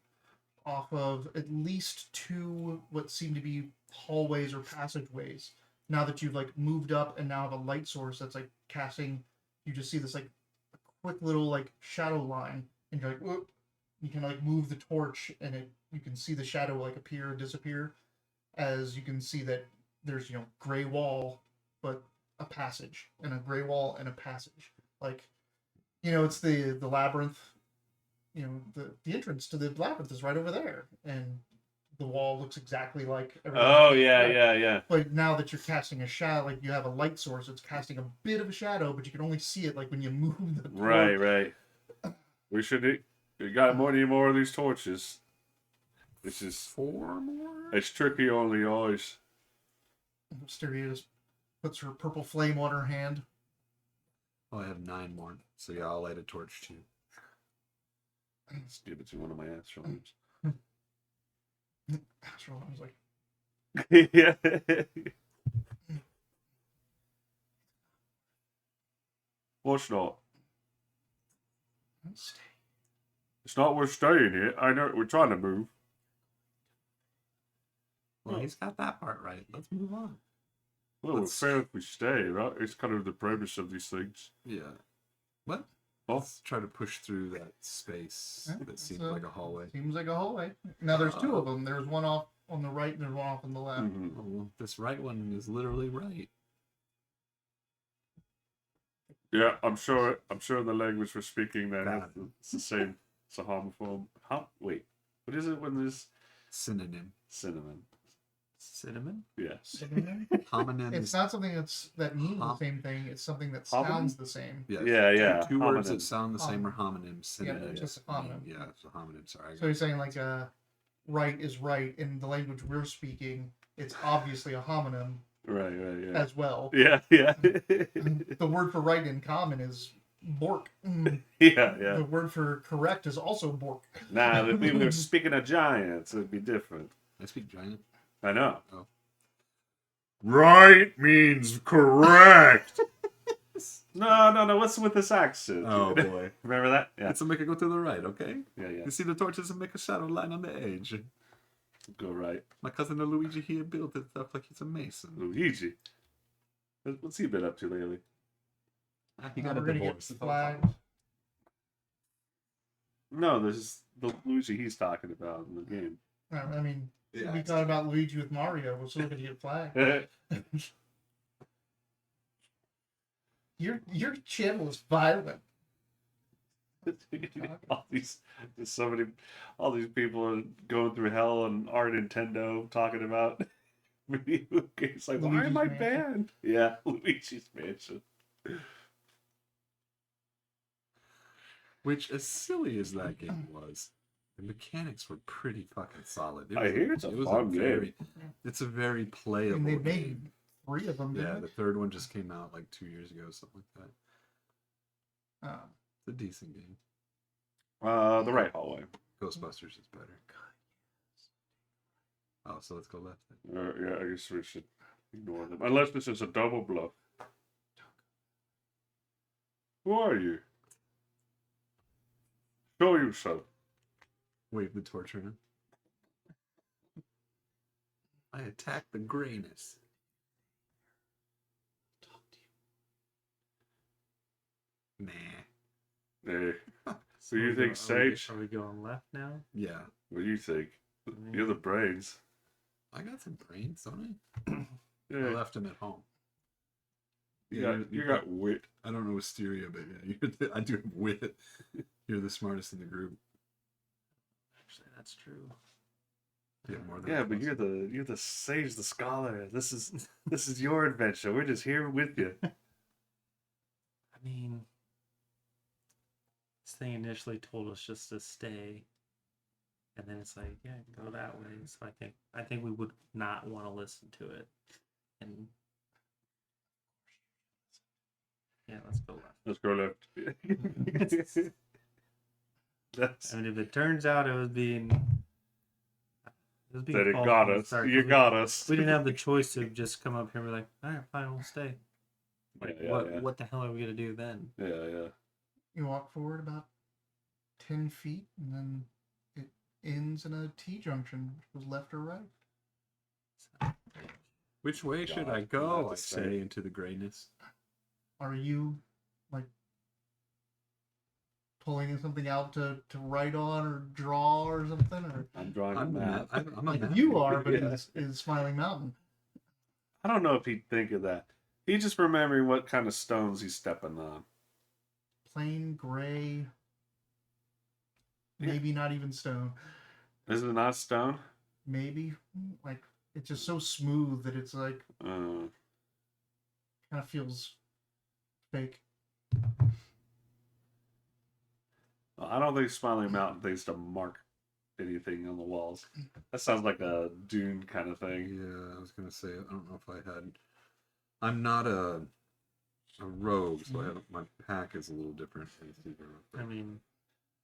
off of at least 2 what seem to be hallways or passageways. Now that you've like moved up and now have a light source that's like casting, you just see this like a quick little like shadow line, and you're like, whoop. You can like move the torch, and you can see the shadow like appear and disappear, as you can see that there's gray wall, but a passage, and a gray wall and a passage. Like, it's the labyrinth. The entrance to the labyrinth is right over there, and the wall looks exactly like everything Oh else. yeah. But now that you're casting a shadow, like you have a light source, it's casting a bit of a shadow, but you can only see it like when you move the torch. Right. We got need more of these torches. This is 4 more? it's tricky on the eyes. Mysteria just puts her purple flame on her hand. Oh, I have 9 more. So yeah, I'll light a torch too. Let's give it to one of my astrologers. So I was like, Yeah. What's not? Stay. It's not worth staying here. I know we're trying to move. Well, he's got that part right. Let's move on. Well, Let's- we're fair if we stay, right? It's kind of the premise of these things. Yeah. What? Oh, Let's try to push through that space Yeah, that it's seems like a hallway. Seems like a hallway. Now there's two of them. There's one off on the right and there's one off on the left. mhm. Oh, well, this right one is literally right. Yeah, I'm sure. I'm sure the language we're speaking that Got it's the same. It's a homophone. How? Wait, what is it when there's Synonym. cinnamon? Cinnamon? Yeah. Synonym? Homonym It's is not something that means the Hom- same thing. It's something that Homonym? sounds the same. yeah, Yeah. Two words Homonym. that sound the same are homonyms. Yeah, Synonyms. just homonym. Yeah, it's a homonym. Sorry. I So you're saying like right is right in the language we're speaking. It's obviously a homonym Right. Yeah. as well. Yeah. The word for right in common is bork. Yeah. The word for correct is also bork. Nah, if we were speaking of giants, it'd be different. I speak giant. I know. Right means correct. No. What's with this accent? Oh boy. Remember that? Yeah. It's a make it go to the right, okay? Yeah. You see the torches and make a shadow line on the edge. Go right. My cousin Luigi here built it up like he's a mason. Luigi. What's he been up to lately? He We're got a gonna get divorce. flagged. No, there's the Luigi he's talking about in the game. I mean, Yeah, we thought about Luigi with Mario. We're still gonna get flagged. Your channel is violent. all these people are going through hell and our Nintendo talking about video games. Like, why Luigi's am I Mansion. banned? Yeah, Luigi's Mansion. Which, as silly as that game was, the mechanics were pretty fucking solid. I hear it's a fun game. It's a very And playable they made game. 3 of them. Yeah, Didn't the third one just came out like 2 years ago, something like that. they? It's a decent game. The right hallway. Ghostbusters is better. Oh, so let's go left then. Yeah, I guess we should ignore them. Unless this is a double bluff. Who are you? Show yourself. Wave the torch around. I attack the grayness. Nah. Hey, So you we think, go- Sage? Are we going left now? Yeah. what do you think? You're the brains. I got some brains, don't I? I Yeah, left them at home. you got wit. I don't know Wisteria, but yeah, I do have wit. You're the smartest in the group. Actually, that's true. You have more than Yeah, us. but you're the sage, the scholar. This is your adventure. We're just here with you. I mean, this thing initially told us just to stay, and then it's like, yeah, go that way. So I think we would not want to listen to it, and yeah, let's go left. Let's go left. That's I mean, if it turns out it was being that it called got from the us. start, You 'cause got us. we didn't have the choice to just come up here and be like, all right, fine, we'll stay. Like, Yeah. what the hell are we gonna do then? Yeah. You walk forward about 10 feet, and then it ends in a T-junction, which was left or right. Which way should God, I I'm go? about I to say say. into the grayness. Are you like pulling something out to write on or draw or something? Or I'm drawing I'm a a map. I'm a like map. you are, but Yeah. is Smiling Mountain. I don't know if he'd think of that. He's just remembering what kind of stones he's stepping on. Plain gray, Yeah. maybe not even stone. Is it not stone? Maybe like it's just so smooth that it's like Uh, kind of feels fake. I don't think Smiling Mountain thinks to mark anything on the walls. That sounds like a Dune kind of thing. Yeah, I was gonna say I don't know if I had. I'm not a rogue, so I have, my pack is a little different. I mean,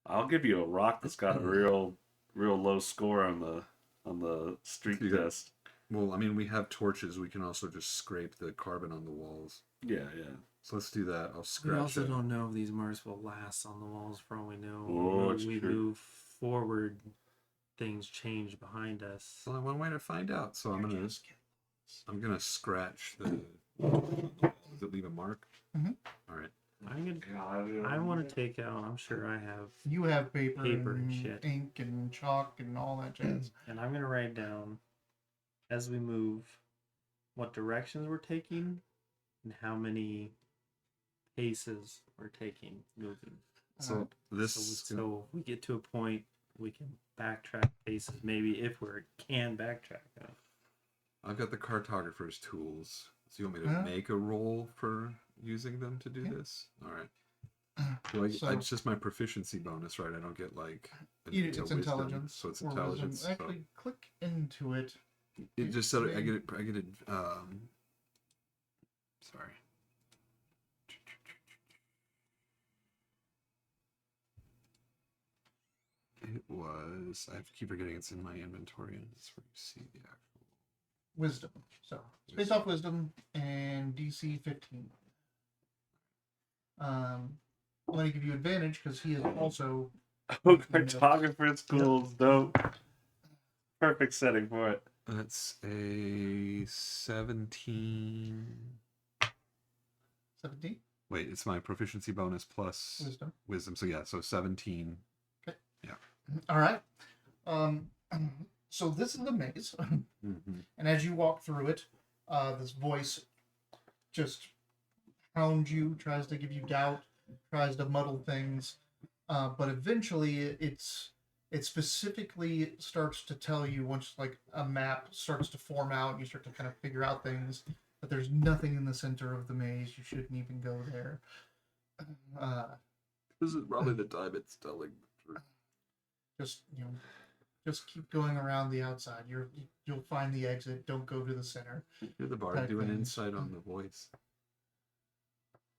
I'll give you a rock that's got a real low score on the street You got- test. Well, I mean, we have torches. We can also just scrape the carbon on the walls. Yeah. So let's do that. I'll We scratch also it. don't know if these marks will last on the walls for all we know. Oh, When it's we true. move forward, things change behind us. There's only one way to find out. So I'm gonna scratch the. Does it leave a mark? Mhm. All right. I want to take out. I'm sure I have, You have paper and and shit. ink and chalk and all that jazz. and I'm gonna write down as we move what directions we're taking and how many paces we're taking moving. So this. So if we get to a point, we can backtrack paces. Maybe if we can backtrack. I've got the cartographer's tools. So you want me to Huh? make a roll for using them to do Yeah. this? All right. So it's just my proficiency bonus, right? I don't get like It's wisdom, intelligence. so it's or wisdom. intelligence. So Actually, click into it. it just said I get it. Sorry. It was. I keep forgetting it's in my inventory, and that's where you see the actual. Wisdom. So it's based off wisdom and DC 15. I'm going to give you advantage because he is also. Oh, cartographer schools, dope. Perfect setting for it. That's a 17. 17 Wait, it's my proficiency bonus plus wisdom. wisdom. So yeah, so 17. All right. So this is the maze, Mm-hmm. and as you walk through it, this voice just hounds you, tries to give you doubt, tries to muddle things, but eventually it specifically starts to tell you once like a map starts to form out, and you start to kind of figure out things. But there's nothing in the center of the maze. You shouldn't even go there. This is probably the time it's telling the truth. Just keep going around the outside. You'll find the exit. Don't go to the center. You're the bard. Type Do an things. insight on the voice.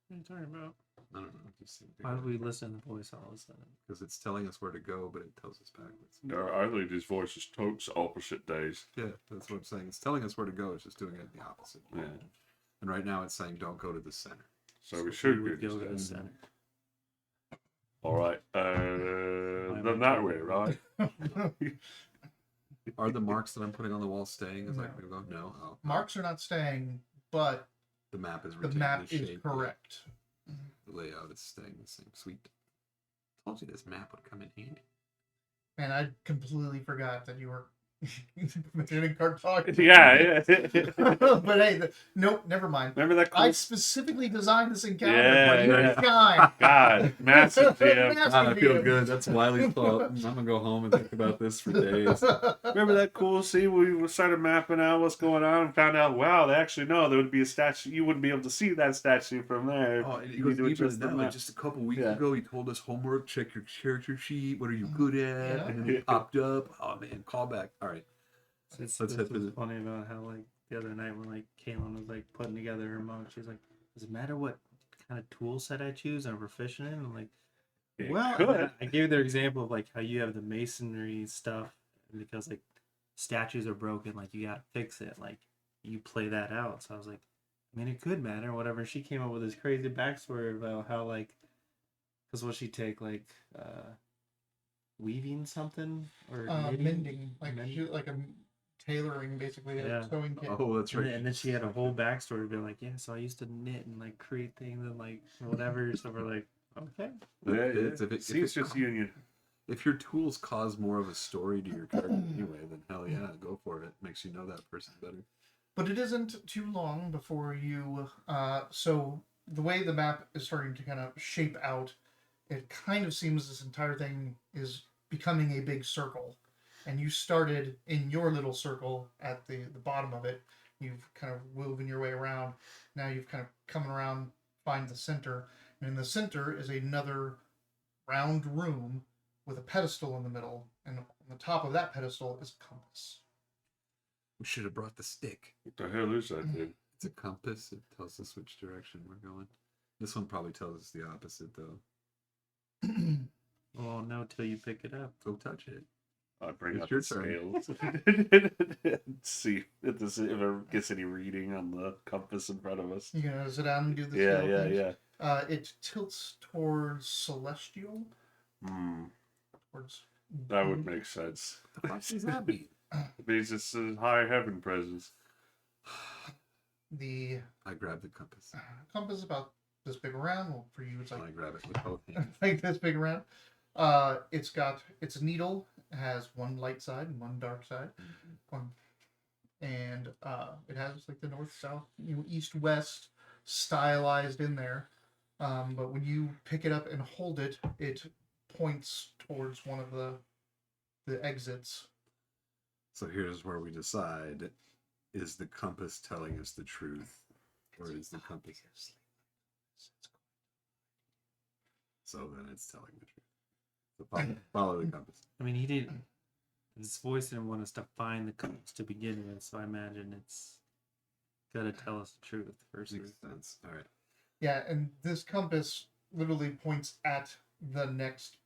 What are you talking about? I don't know. Just Why would we listen to the voice all of a sudden? because it's telling us where to go, but it tells us backwards. I think this voice is totes opposite days. Yeah, that's what I'm saying. It's telling us where to go. It's just doing it the opposite. Yeah. And right now it's saying don't go to the center. So we should would go go to the this way. center. All right. Then that way, right? Are the marks that I'm putting on the wall staying as No. I go? No. Oh, Marks are not staying, but the map is the retaining map the is shape. correct. The layout is staying the same. Sweet. Told you this map would come in handy. And I completely forgot that you were mentioning cartography. Yeah. But hey, nope, never mind. Remember that cool I specifically designed this encounter Yeah, for you yeah. to shine. God, massive GM. Massive God, I feel GM. good. That's Wiley's thought. I'm gonna go home and think about this for days. Remember that cool scene where we started mapping out what's going on and found out, wow, they actually know there would be a statue. You wouldn't be able to see that statue from there. Oh, it You goes do it deeper just than the that. Like map. just a couple weeks Yeah. ago, he told us homework. Check your character sheet. What are you good at? Yeah. And then it popped up. Oh man, call back. All right. This Let's hit was the- funny about how like the other night when like Kaylin was like putting together her mug, she's like, "Does it matter what kind of tool set I choose? I'm proficient in." I'm like, It "Well," could. and then I gave their example of like how you have the masonry stuff because like statues are broken, like you gotta fix it, like you play that out. So I was like, I mean, it could matter, whatever. She came up with this crazy backstory about how like, because what she take like weaving something or knitting? Mending, like Mending? like a tailoring, basically Yeah. a sewing kit. Oh, that's right. And then she had a whole backstory being like, yeah, so I used to knit and like create things and like whatever. So we're like, okay. It's- if it- Seamstress Union. If your tools cause more of a story to your character anyway, then hell yeah, go for it. Makes you know that person better. But it isn't too long before you. So the way the map is starting to kind of shape out, it kind of seems this entire thing is becoming a big circle. And you started in your little circle at the bottom of it. You've kind of woven your way around. Now you've kind of come around, find the center. And in the center is another round room with a pedestal in the middle. And on the top of that pedestal is a compass. We should have brought the stick. What the hell is that thing? It's a compass. It tells us which direction we're going. This one probably tells us the opposite, though. Well, no, till you pick it up. Go touch it. I bring It's out your the turn. scales and see if it gets any reading on the compass in front of us. You gonna sit down and do the Yeah, scale yeah, things? yeah. It tilts towards celestial. Hmm. Towards. That would make sense. What does that mean? It means it's a high heaven presence. The I grab the compass. compass is about this big around. Well, for you, it's And like I grab it with both hands. like this big around. It's got its a needle. It has one light side and one dark side. One, and it has like the north, south, east, west stylized in there. But when you pick it up and hold it, it points towards one of the exits. So here's where we decide: is the compass telling us the truth, or is the compass? So then it's telling the truth. So follow the compass. I mean, he didn't. His voice didn't want us to find the compass to begin with, so I imagine it's gotta tell us the truth versus. Makes sense. All right. Yeah, and this compass literally points at the next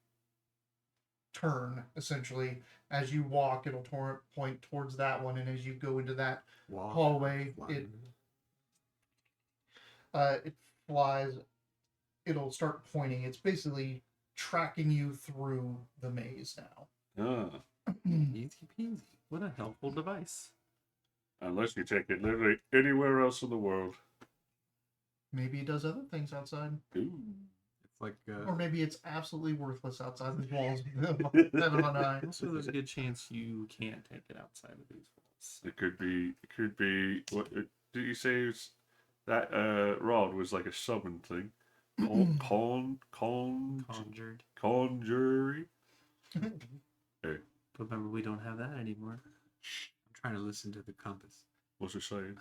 turn, essentially. As you walk, it'll point towards that one, and as you go into that Walk, hallway, fly. it flies. It'll start pointing. It's basically tracking you through the maze now. Ah. Easy peasy. What a helpful device. Unless you take it literally anywhere else in the world. Maybe it does other things outside, Ooh. It's like or maybe it's absolutely worthless outside the walls of 719. Also, there's a good chance you can't take it outside of these walls. It could be. What did you say? That rod was like a summon thing. Conjured. Conjury. Hey, But remember, we don't have that anymore. I'm trying to listen to the compass. what's it saying?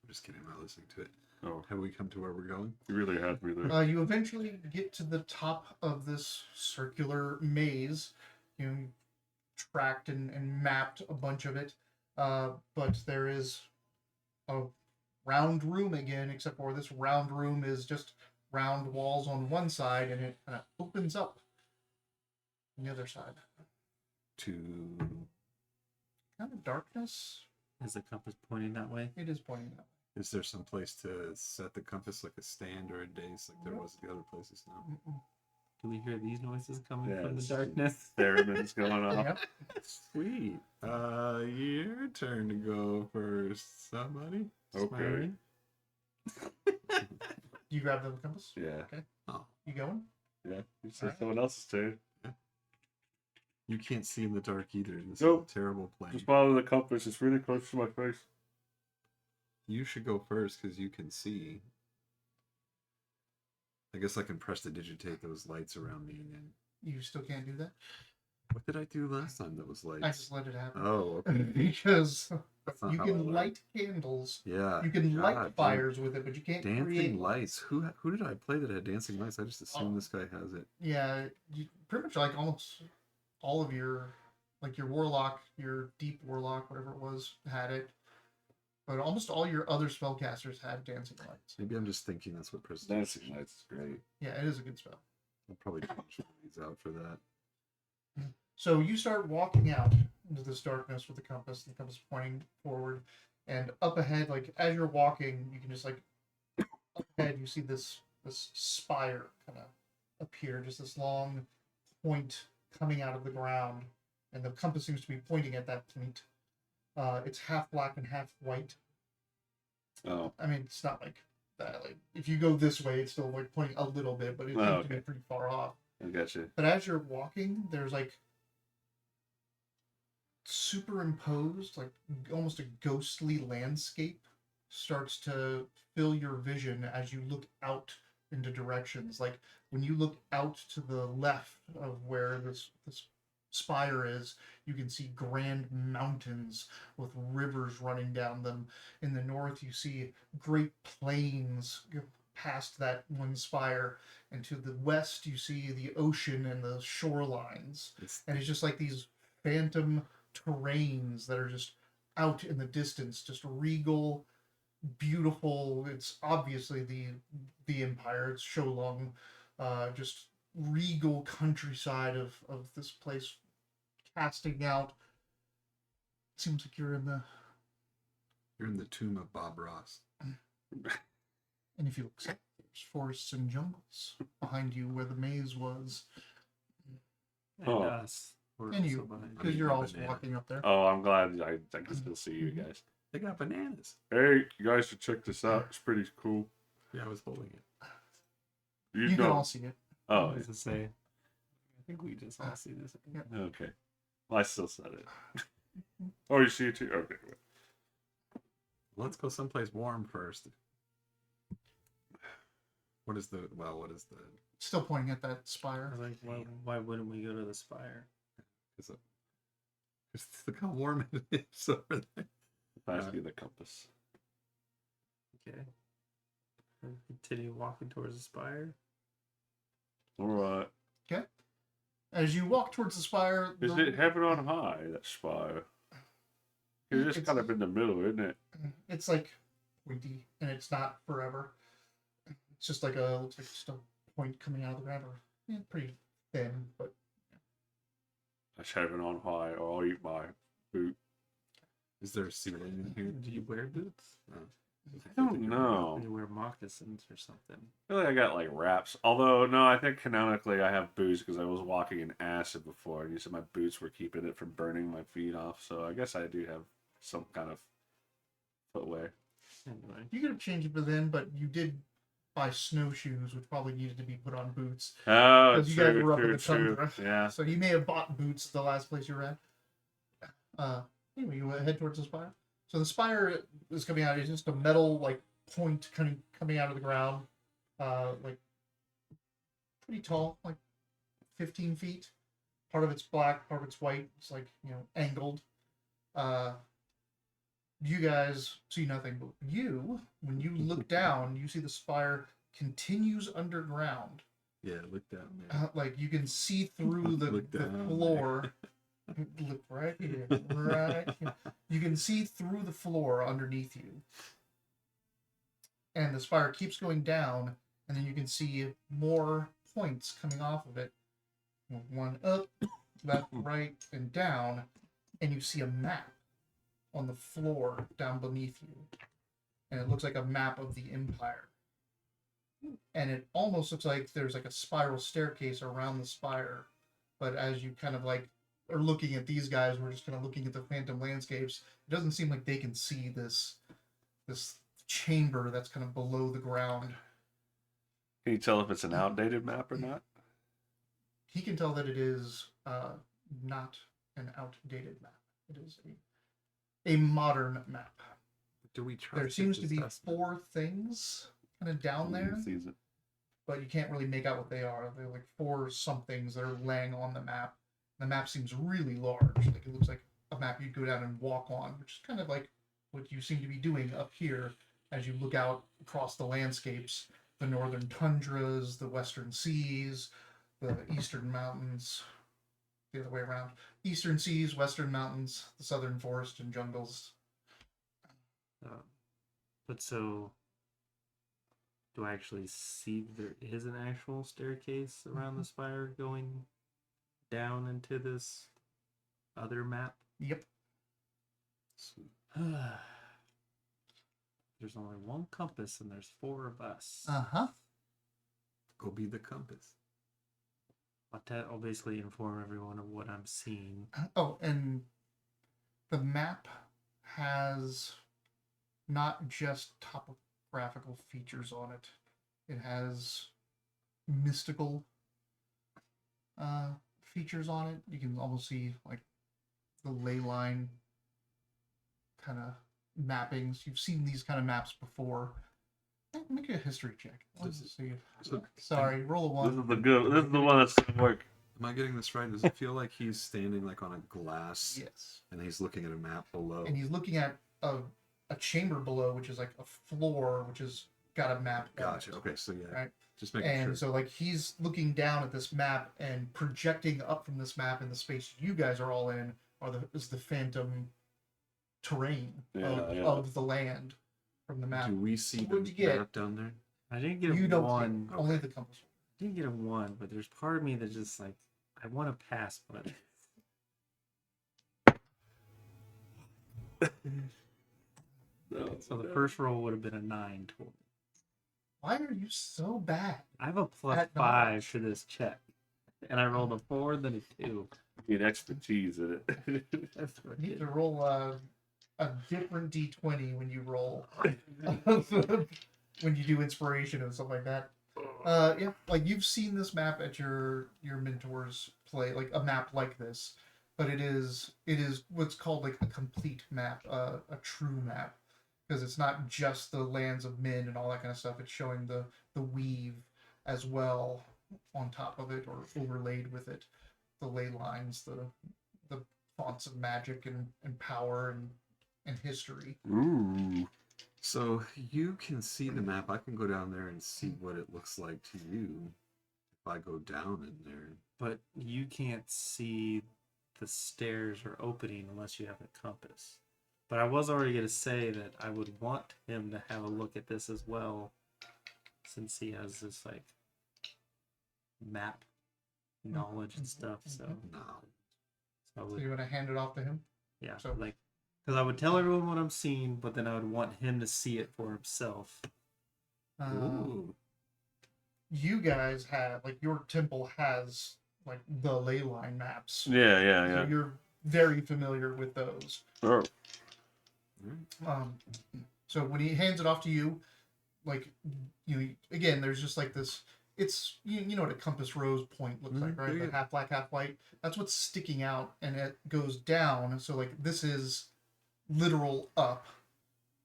I'm just kidding. I'm not listening to it. Oh, Have we come to where we're going? you really had me there. You eventually get to the top of this circular maze. You tracked and mapped a bunch of it, but there is a round room again, except for this round room is just round walls on one side, and it kind of opens up on the other side. To Kind of darkness. Is the compass pointing that way? It is pointing that way. is there some place to set the compass, like a stand or a dais, like there was at the other places? No. Mm-mm. Do we hear these noises coming Yeah, from the it's- darkness? Theremin's going on. Yep. Sweet. Your turn to go first. Somebody. Okay. Smiling? You grab the compass. Yeah. Oh, You going? Yeah. You said Alright. someone else's turn. you can't see in the dark either. This Nope. is a terrible plan. Just follow the compass. It's really close to my face. You should go first because you can see. I guess I can press to digitate those lights around me, and then You still can't do that. what did I do last time that was lights? I just let it happen. Oh, okay. Because That's not you how can it light candles. Yeah. You can God, light dude. fires with it, but you can't Dancing create lights. Who did I play that had dancing lights? I just assume Oh. this guy has it. Yeah, you, pretty much like almost all of your, like your warlock, your deep warlock, whatever it was, had it. But almost all your other spellcasters had dancing lights. Maybe I'm just thinking that's what presentation. Dancing lights is great. Yeah, it is a good spell. I'll probably change one of these out for that. So you start walking out into this darkness with the compass pointing forward, and up ahead, like as you're walking, you can just like up ahead you see this spire kind of appear, just this long point coming out of the ground, and the compass seems to be pointing at that point. It's half black and half white. Oh. I mean, it's not like that. Like if you go this way, it's still like pointing a little bit, but it seems to be Okay. pretty far off. I got you. But as you're walking, there's like superimposed, like almost a ghostly landscape starts to fill your vision as you look out into directions. Like when you look out to the left of where this spire is, you can see grand mountains with rivers running down them. In the north, you see great plains past that one spire, and to the west, you see the ocean and the shorelines. It's And it's just like these phantom terrains that are just out in the distance, just regal, beautiful. It's obviously the Empire. It's Sholong, just regal countryside of this place, casting out. Seems like you're in the tomb of Bob Ross. and if you look south, there's forests and jungles behind you where the maze was, And Oh. us. We're and also you, behind. because mean, you're the always banana. walking up there. Oh, I'm glad I can still see you guys. They got bananas. Hey, you guys should check this out. It's pretty cool. Yeah, I was holding it. You can don't. all see it. I Oh, was to say, I think we just all see this. Yeah. okay. Well, I still said it. Oh, you see it too? Okay. Let's go someplace warm first. What is the? Still pointing at that I spire. was like, why wouldn't we go to the spire? Just look how warm it is over there. Pass me the compass. Okay. And continue walking towards the spire. All right. As you walk towards the spire, Is it heaven on high, that spire? It's just It's- kind of in the middle, isn't it? it's like pointy, and it's not forever. It's just like looks like just a point coming out of the ground, or pretty thin, but That's heaven on high, or I'll eat my boot. Is there a ceiling in here? Do you wear boots? I don't know. You wear moccasins or something. I feel like I got like wraps. Although, no, I think canonically I have boots because I was walking in acid before, and you said my boots were keeping it from burning my feet off. So I guess I do have some kind of footwear. Anyway. you could have changed it by then. But you did buy snowshoes, which probably needed to be put on boots. Oh, Because you guys were up in the tundra. Yeah. So you may have bought boots the last place you were at. Anyway, you head towards the spire. So the spire is coming out. It's just a metal like point coming out of the ground, like pretty tall, like 15 feet. Part of it's black, part of it's white. It's like angled. You guys see nothing, but when you look down, you see the spire continues underground. Yeah, look down there. Like you can see through the Look down floor. Look right here, right here. You can see through the floor underneath you. And the spire keeps going down, and then you can see more points coming off of it. One up, left, right, and down. And you see a map on the floor down beneath you. And it looks like a map of the Empire. And it almost looks like there's like a spiral staircase around the spire. But as you kind of like are looking at these guys, we're just kind of looking at the phantom landscapes. It doesn't seem like they can see this chamber that's kind of below the ground. Can you tell if it's an outdated map or not? He can tell that it is not an outdated map. It is a modern map. Do we trust There his seems to be assessment? 4 things kind of down there, Sees it. but you can't really make out what they are. They're like 4 somethings that are laying on the map. The map seems really large. Like it looks like a map you'd go down and walk on, which is kind of like what you seem to be doing up here as you look out across the landscapes, the northern tundras, the western seas, the eastern mountains, the other way around. Eastern seas, western mountains, the southern forest and jungles. But so, do I actually see there is an actual staircase around the spire going down into this other map? Yep. There's only one compass and there's 4 of us. Uh-huh. Go be the compass. I'll basically inform everyone of what I'm seeing. Oh, and the map has not just topographical features on it. It has mystical features on it. You can almost see like the ley line kind of mappings. You've seen these kind of maps before. Make a history check. Let's see. Sorry, roll a 1. This is the one that's gonna work. Am I getting this right? Does it feel like he's standing like on a glass Yes. and he's looking at a map below? And he's looking at a chamber below, which is like a floor, which has got a map. on Gotcha. it. Okay, so yeah, Right. just making And sure. so like he's looking down at this map and projecting up from this map in the space you guys are all in is the phantom terrain of the land from the map. Do we see What'd the you get? map down there? I didn't get You don't one. see it, only the compass. did get a 1, but there's part of me that just like I want to pass one of these. No, So the no. first roll would have been a 9 total. Why are you so bad? I have a plus At 5 knowledge. to this check, and I rolled a 4, then a 2. You need expertise in it. That's what I You need did. to roll a different d20 when you roll. When you do inspiration and stuff like that. Yeah, like you've seen this map at your mentors play, like a map like this, but it is what's called like a complete map, a true map, because it's not just the lands of men and all that kind of stuff. It's showing the weave as well on top of it or overlaid with it, the ley lines, the fonts of magic and power and history. Ooh. So you can see the map. I can go down there and see what it looks like to you if I go down in there. But you can't see the stairs or opening unless you have a compass. But I was already going to say that I would want him to have a look at this as well, since he has this like map knowledge and stuff. So, No. I So would, you want to hand it off to him? yeah, so- like because I would tell everyone what I'm seeing, but then I would want him to see it for himself. Ooh. You guys have like your temple has like the ley line maps. Yeah, yeah, So yeah. you're very familiar with those. Oh. So when he hands it off to you, like again, there's just like this. It's you know what a compass rose point looks like, right? Yeah. The half black, half white. That's what's sticking out, and it goes down. So like this is literal up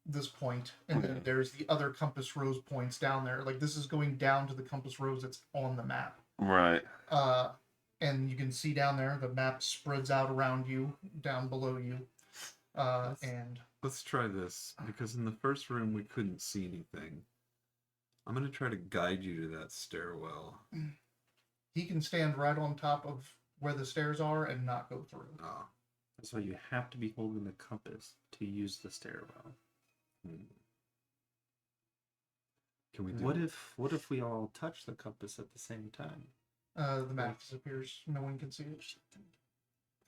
this point, and then there's the other compass rose points down there. Like this is going down to the compass rose that's on the map. Right. And you can see down there the map spreads out around you, down below you, and Let's try this, because in the first room we couldn't see anything. I'm going to try to guide you to that stairwell. he can stand right on top of where the stairs are and not go through. Oh. That's why you have to be holding the compass to use the stairwell. Can we do What if we all touch the compass at the same time? The map disappears. No one can see it.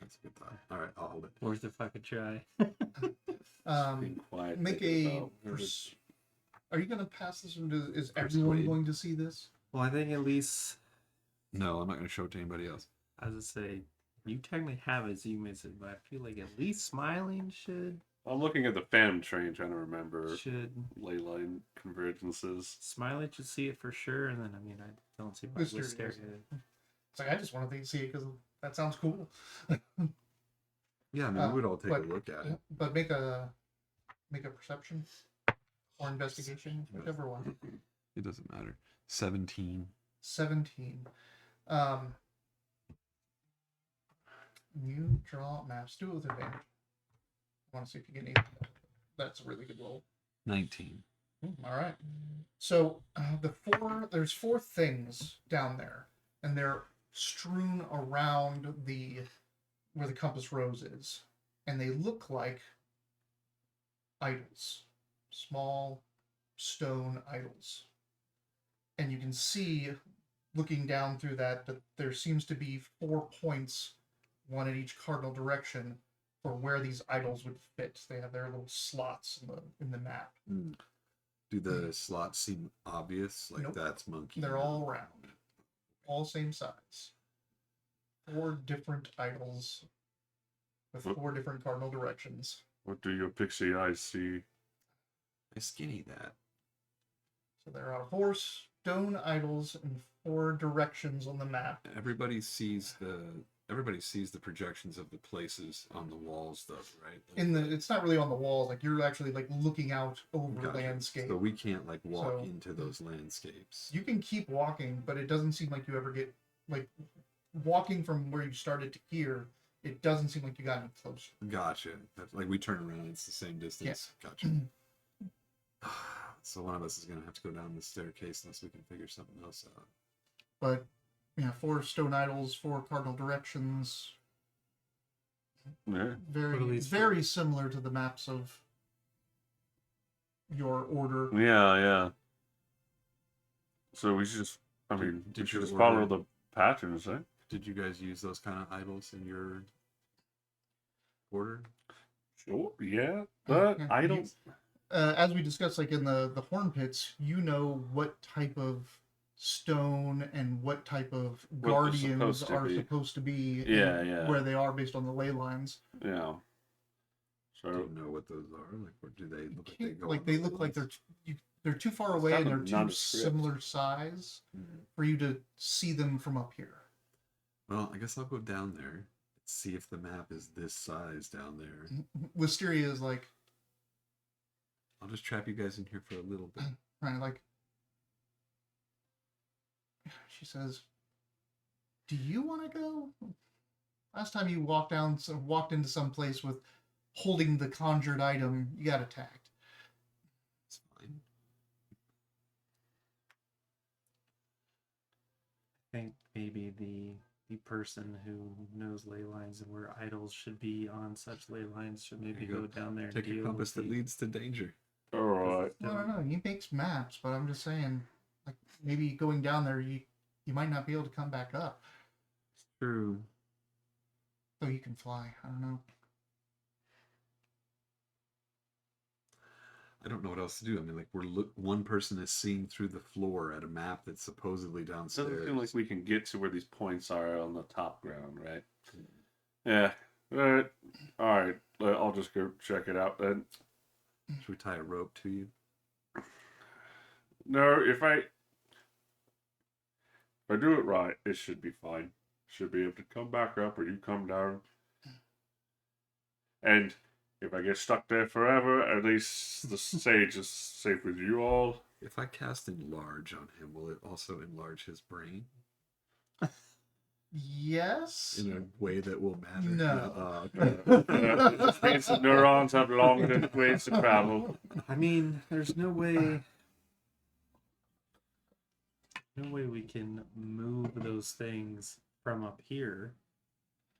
That's a good thought. All right, I'll hold it. Worth if I could try. Being quiet. Make thinking a. about everything. Are you going to pass this? Is everyone Persuade. going to see this? Well, I think at least, No, I'm not going to show it to anybody else. as I say, you technically have it, so you may say, but I feel like at least Smiling I'm looking at the Phantom Train, trying to remember should ley line convergences. Smiling should see it for sure, and then I mean I don't see why Mystery we're scared. is- It's like I just wanted to see it because that sounds cool. Yeah, I mean, we would all take but- a look at it. But make a perception or investigation, whichever one. It doesn't matter. 17. 17. You draw maps. Do it with advantage. I want to see if you get any. That's a really good roll. 19. All right. So there's 4 things down there, and they're strewn around where the compass rose is, and they look like idols, small stone idols. And you can see, looking down through that there seems to be 4 points, one in each cardinal direction, for where these idols would fit. They have their little slots in the map. Do the slots seem obvious? Like Nope. that's monkey. They're all round, all same size. 4 different idols with 4 different cardinal directions. What do your pixie eyes see? I skinny that. So there are 4 stone idols in 4 directions on the map. Everybody sees the projections of the places on the walls, though, right? It's not really on the walls. Like you're actually like looking out over Gotcha. landscape. So we can't like walk So- into those landscapes. You can keep walking, but it doesn't seem like you ever get like walking from where you started to here. It doesn't seem like you got any closer. Gotcha. That's, like we turn around, it's the same distance. Gotcha. So one of us is gonna have to go down the staircase unless we can figure something else out. But yeah, 4 stone idols, 4 cardinal directions. Yeah. Very, What are these very similar to the maps of your order. Yeah, yeah. So we should just I mean, Did you you should just order- follow the patterns, eh? Did you guys use those kind of idols in your order? Sure, yeah. But Yeah, idols. As we discussed, like in the horn pits, you know what type of stone and what type of What they're guardians supposed to are be. supposed to be, Yeah, and yeah. where they are based on the ley lines. Yeah. Do So you know what those are? Like, or do they look like they Can't- go? like on they the look like lines? they're too far It's away kind and of they're too nondescript. similar size Mhm. for you to see them from up here. Well, I guess I'll go down there and see if the map is this size down there. Wisteria is like, I'll just trap you guys in here for a little bit. right, like, she says, "Do you want to go? Last time you walked into some place with holding the conjured item, you got attacked." It's fine. I think maybe the person who knows ley lines and where idols should be on such ley lines should maybe you go. go down there and Take a deal compass with that leads to danger. all right. I don't know. He makes maps, but I'm just saying, like, maybe going down there, you might not be able to come back up. True. Though you can fly. I don't know. I don't know what else to do. I mean, like one person is seeing through the floor at a map that's supposedly It downstairs. doesn't seem like we can get to where these points are on the top ground, right? Yeah. All right. I'll just go check it out then. Should we tie a rope to you? No, if I do it right, it should be fine. Should be able to come back up or you come down. And if I get stuck there forever, at least the sage is safe with you all. If I cast enlarge on him, will it also enlarge his brain Yes. in a way that will matter? No. Okay. Which means the neurons have longer ways to travel. I mean, there's no way we can move those things from up here,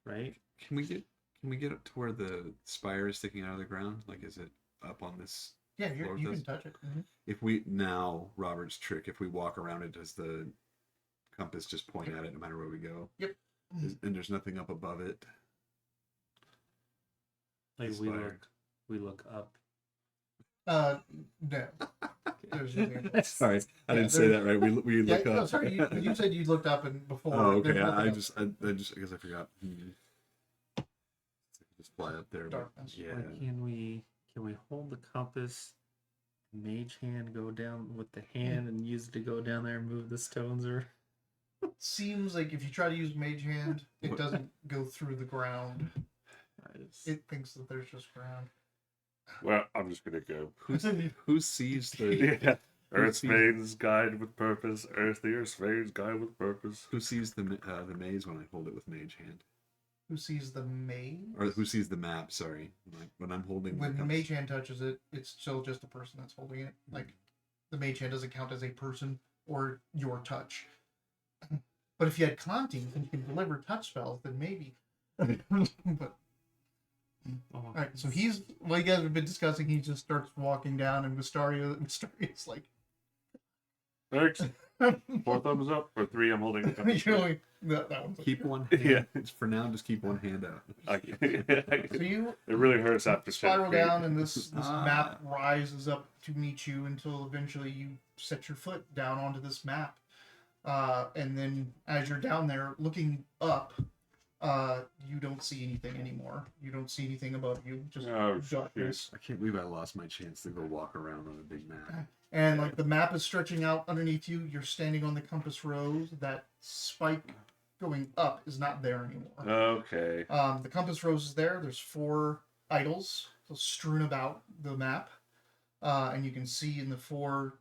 right? Can we get up to where the spire is sticking out of the ground? Like, is it up on this? Yeah, floor you with can us? touch it. If we now Robert's trick, if we walk around it, does the compass just point at it no matter where we go? Yep. And there's nothing up above it. Like Spire. we look up. No. There's nothing. Sorry, I Yeah, didn't say that right. We Yeah, look no, up. sorry, you said you looked up and before. Oh, there's okay. nothing I else. guess I forgot. Just fly up there. but Darkness. Yeah. Like, can we hold the compass, mage hand go down with the hand and use it to go down there and move the stones, or Seems like if you try to use Mage Hand, it What? doesn't go through the ground. I just- It thinks that there's just ground. Well, I'm just gonna go. Who sees the Yeah. Earth's Maiden's guide with purpose. Earth's Maiden's guide with purpose. who sees the maze when I hold it with mage hand? Who sees the maze? Or who sees the map? Sorry, like when I'm holding. When the compass. Mage Hand touches it, it's still just the person that's holding it. Like, the Mage Hand doesn't count as a person or your touch. But if you had Conti and you can deliver touch spells, then maybe. But oh, all right, so he's well. You guys have been discussing. He just starts walking down, and Wistaria's like, Thanks. 4 thumbs up or 3. I'm holding. You're only, that one's like, Keep one hand. Yeah. For now, just keep one hand out. It so you really hurts after 10 spiral feet. down, and this Ah. map rises up to meet you until eventually you set your foot down onto this map. And then as you're down there looking up, you don't see anything anymore. You don't see anything above you, just Oh, darkness. I can't believe I lost my chance to go walk around on a big map. And like the map is stretching out underneath you. You're standing on the compass rose. That spike going up is not there anymore. Okay. The compass rose is there. There's 4 idols strewn about the map. And you can see in the 4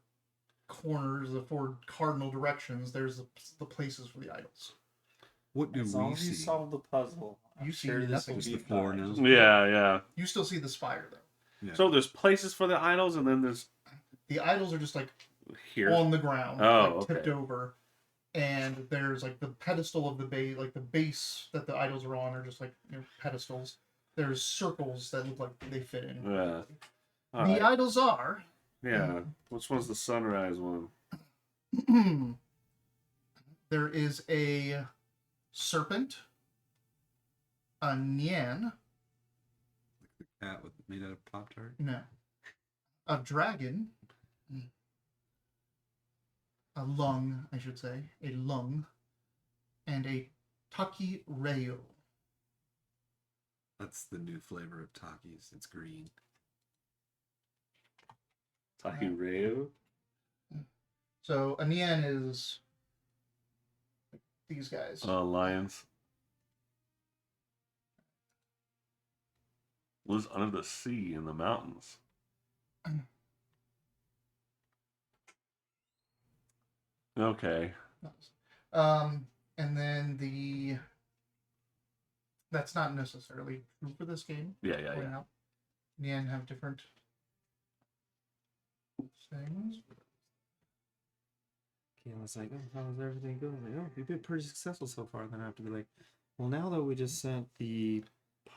corners, the 4 cardinal directions, there's the places for the idols. What do as we long as you see? solve the puzzle, You I'm see sure this nothing. will Just be the floor fine. now? Just- Yeah. You still see the spire though. Yeah. So there's places for the idols, and then there's The idols are just like here. on the ground, Oh, like tipped okay. over. And there's like the pedestal of the base, like the base that the idols are on are just like pedestals. There's circles that look like they fit in. Yeah. All The right. idols are Yeah. Which one's the sunrise one? There is a serpent, a Nyan, Cat with made out of Pop-Tart. no, a dragon, a lung, I should say, a lung, and a Taki Rayo. That's the new flavor of Takis. It's green. Tahireu. So a Nyan is these guys. Lions. Lives under the sea in the mountains. Okay. And then that's not necessarily true for this game. Yeah. Point out. Nyan have different things. Okay, I was like, oh, how's everything going? Like, oh, you've been pretty successful so far. And then I have to be like, well, now that we just sent the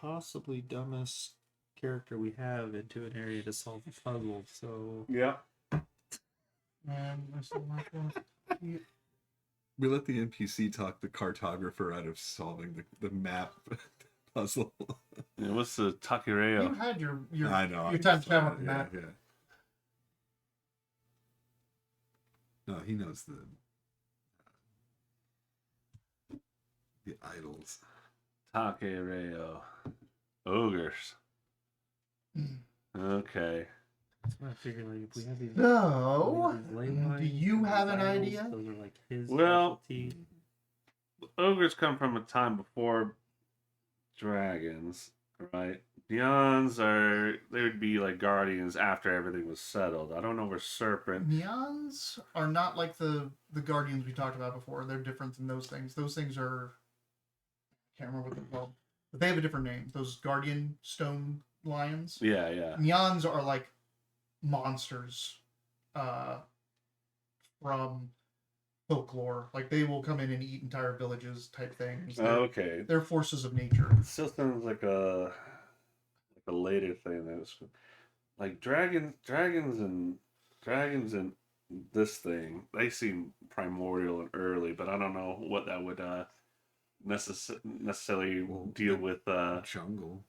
possibly dumbest character we have into an area to solve a puzzle, so Yeah. And what's the last one? We let the NPC talk the cartographer out of solving the map puzzle. Yeah, what's the You Tahireu? had your I know. your time to spend with the map. Yeah. No, he knows the idols. Tahireu. Ogres. Okay. that's what I figured. Like, if we have these, So, ley lines do you and have an idols, idea? Those are like his Well, specialty. Ogres come from a time before dragons, right? Beyonds they would be like guardians after everything was settled. I don't know where serpent. Neons are not like the guardians we talked about before. They're different than those things. Those things are, I can't remember what they're called, but they have a different name. Those guardian stone lions. Yeah. Neons are like monsters from folklore. Like they will come in and eat entire villages type things. Okay. They're forces of nature. It still sounds like a later thing. That's like dragons and this thing. They seem primordial and early, but I don't know what that would necessarily deal with. Jungle.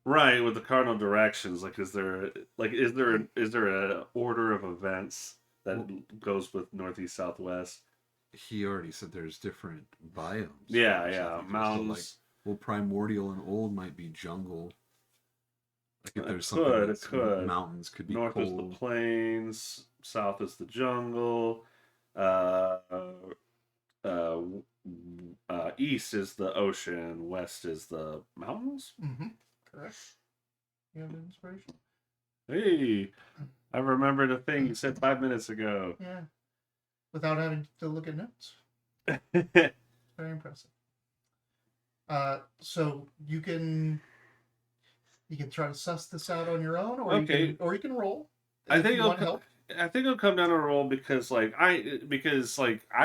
Right, with the cardinal directions, like is there a order of events that goes with northeast southwest? He already said there's different biomes. Yeah, So mountains. like, well, primordial and old might be jungle. Like if It there's could, something it that's could. mountains could be North is cold. the plains, south is the jungle, east is the ocean, west is the mountains. Mm-hmm. Correct. You have an inspiration? Hey, I remembered a thing you said 5 minutes ago. Yeah. Without having to look at notes. Very impressive. So you can try to suss this out on your own, or Okay. you can roll. I if think you want help. I think it'll come down to a roll because I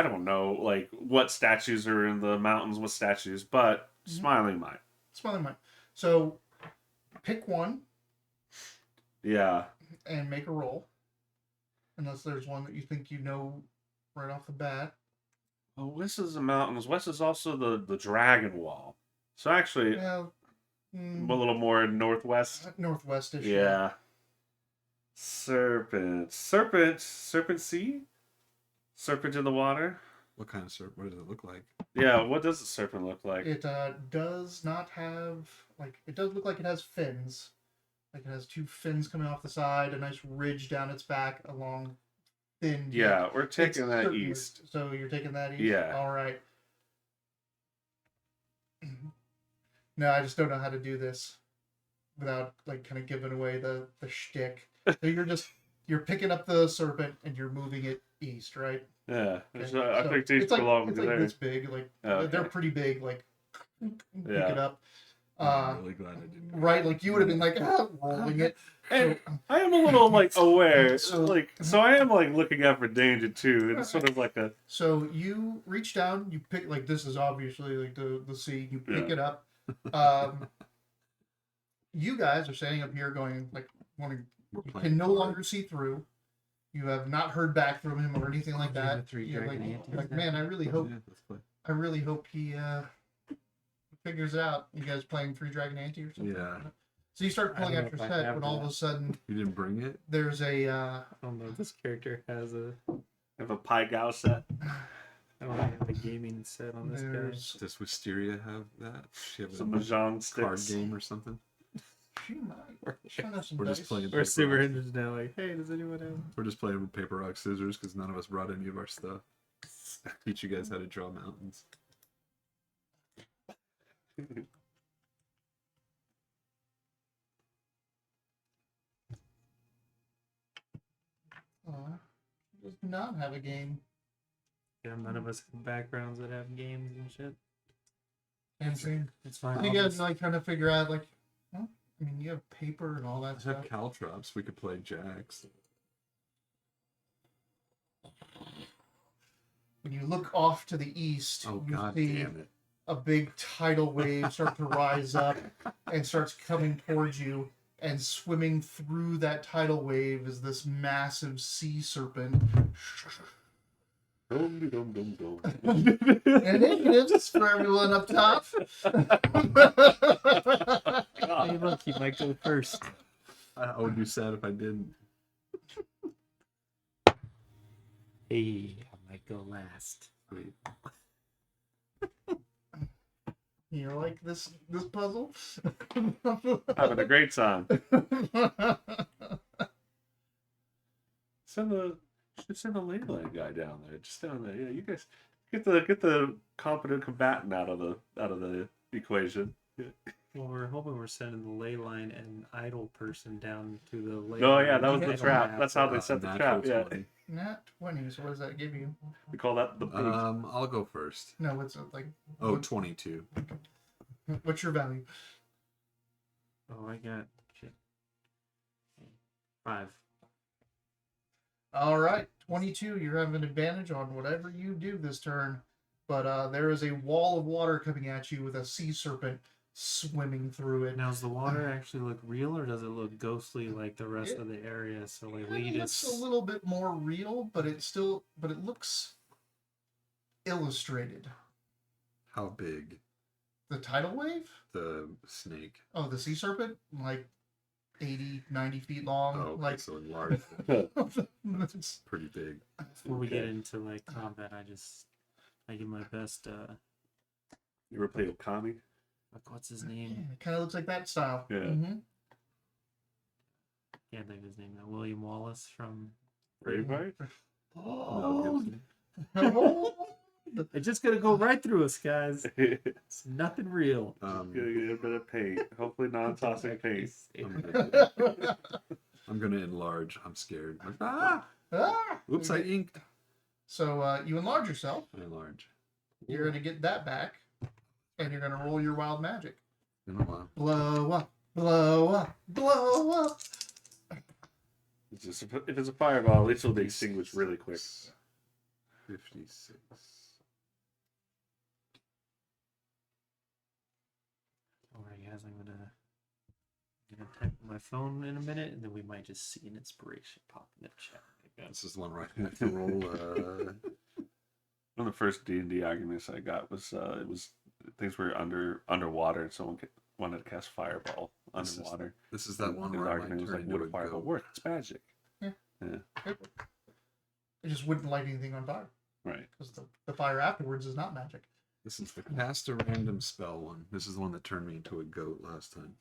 don't know like what statues are in the mountains, what statues, but Smiling might. Smiling mind. So pick one Yeah. and make a roll. Unless there's one that you think you know right off the bat. Oh, west is the mountains. West is also the dragon wall. So actually, Yeah. a little more northwest. Northwest-ish. Yeah. Serpent sea? Serpent in the water? What kind of serpent? What does it look like? Yeah, what does a serpent look like? It does not have, like, it does look like it has fins. Like it has two fins coming off the side, a nice ridge down its back along thin. Yeah, we're taking It's that certainly- east. So you're taking that east? Yeah. All right. No, I just don't know how to do this without, like, kind of giving away the shtick. So you're picking up the serpent and you're moving it east, right? Yeah. Okay. So I So think these it's like, belong it's to like there. this big, like Oh, they're okay. pretty big, like pick Yeah. it up. I'm really glad I didn't. Right, like you would have been like rolling it. And I am a little like aware, So- so I am like looking out for danger too. It's sort of like a So you reach down, you pick, like, this is obviously like the sea. You pick Yeah. it up. You guys are standing up here, going like wanting. We're You playing can no cards. longer see through. You have not heard back from him or anything like Yeah, that. the three You're dragon like, antes like, now. man, I really hope Yeah, let's play. he figures it out. You guys playing Three Dragon Ante or something? Yeah. So you start I pulling don't out know your if I set have when all of that. a sudden You didn't bring it? there's a I don't know if this character has a. Have a Pai Gao set. I don't have a gaming set on this guy. there's Does Wisteria have that? She have Some a Mahjong card sticks. game or something? she might. She might have some We're just dice. playing We're paper super rock. interested now. Like, hey, does anyone have? We're just playing paper rock scissors because none of us brought any of our stuff. Teach you guys how to draw mountains. Does not have a game. Yeah, none of us have backgrounds that have games and shit. Anything. It's fine. You I'll guys just- like trying to figure out like, huh? I mean, you have paper and all that I stuff. have caltrops. We could play jacks. When you look off to the east, Oh you god see damn it! a big tidal wave start to rise up and starts coming towards you, and swimming through that tidal wave is this massive sea serpent. Dum, dum, dum, dum. Initiatives for everyone up top. Hey, look, he might go first. I would be sad if I didn't. Hey, I might go last. Wait. You like this puzzle? Having a great time. Send the Leyland guy down there. Just down there. Yeah, you guys get the competent combatant out of the equation. Yeah. Well, we're hoping we're sending the ley line and idle person down to the ley No, line. yeah, that was the Idle trap. map. That's how they set the Natural trap. Yeah, 20. Nat 20. So what does that give you? we call that the bait. I'll go first. No, what's it like? Oh, what- 22. What's your value? Oh, I got shit. 5. All right, 22. You have an advantage on whatever you do this turn, but there is a wall of water coming at you with a sea serpent swimming through it. Now, does the water actually look real, or does it look ghostly like the rest It- of the area? So, like, It we looks just a little bit more real, but it looks illustrated. How big? The tidal wave? The snake. Oh, the sea serpent? Like 80, 90 feet long. Oh, okay, Like, so large. it's- Pretty big. before we get Okay. into like combat, I give my best. You ever play Okami? Like, what's his yeah, name? it kind of looks like that style. Yeah. Mhm. Can't think of his name now. William Wallace from. Braveheart? Mel Gibson. It's just gonna go right through us, guys. Gonna It's nothing real. get a bit of paint. Hopefully non-toxic paint. I'm gonna enlarge. I'm scared. Like, ah! Ah! Oops, I inked. So you enlarge yourself. I enlarge. You're going to get that back, and you're going to roll your wild magic. In a while. Blow up, blow up, blow up. It's just, if it's a fireball, at least it'll be extinguished really quick. 56. Alright, guys, I'm gonna type on my phone in a minute, and then we might just see an inspiration pop in the chat. This is the one where I have to roll. One of the first D&D arguments I got was it was things were underwater and someone wanted to cast fireball This is- underwater. This is that one His where I might argument was turn like, into would a a fireball goat. work? It's magic. It just wouldn't light anything on fire Right. because the fire afterwards is not magic. This is the cast a random spell one. This is the one that turned me into a goat last time.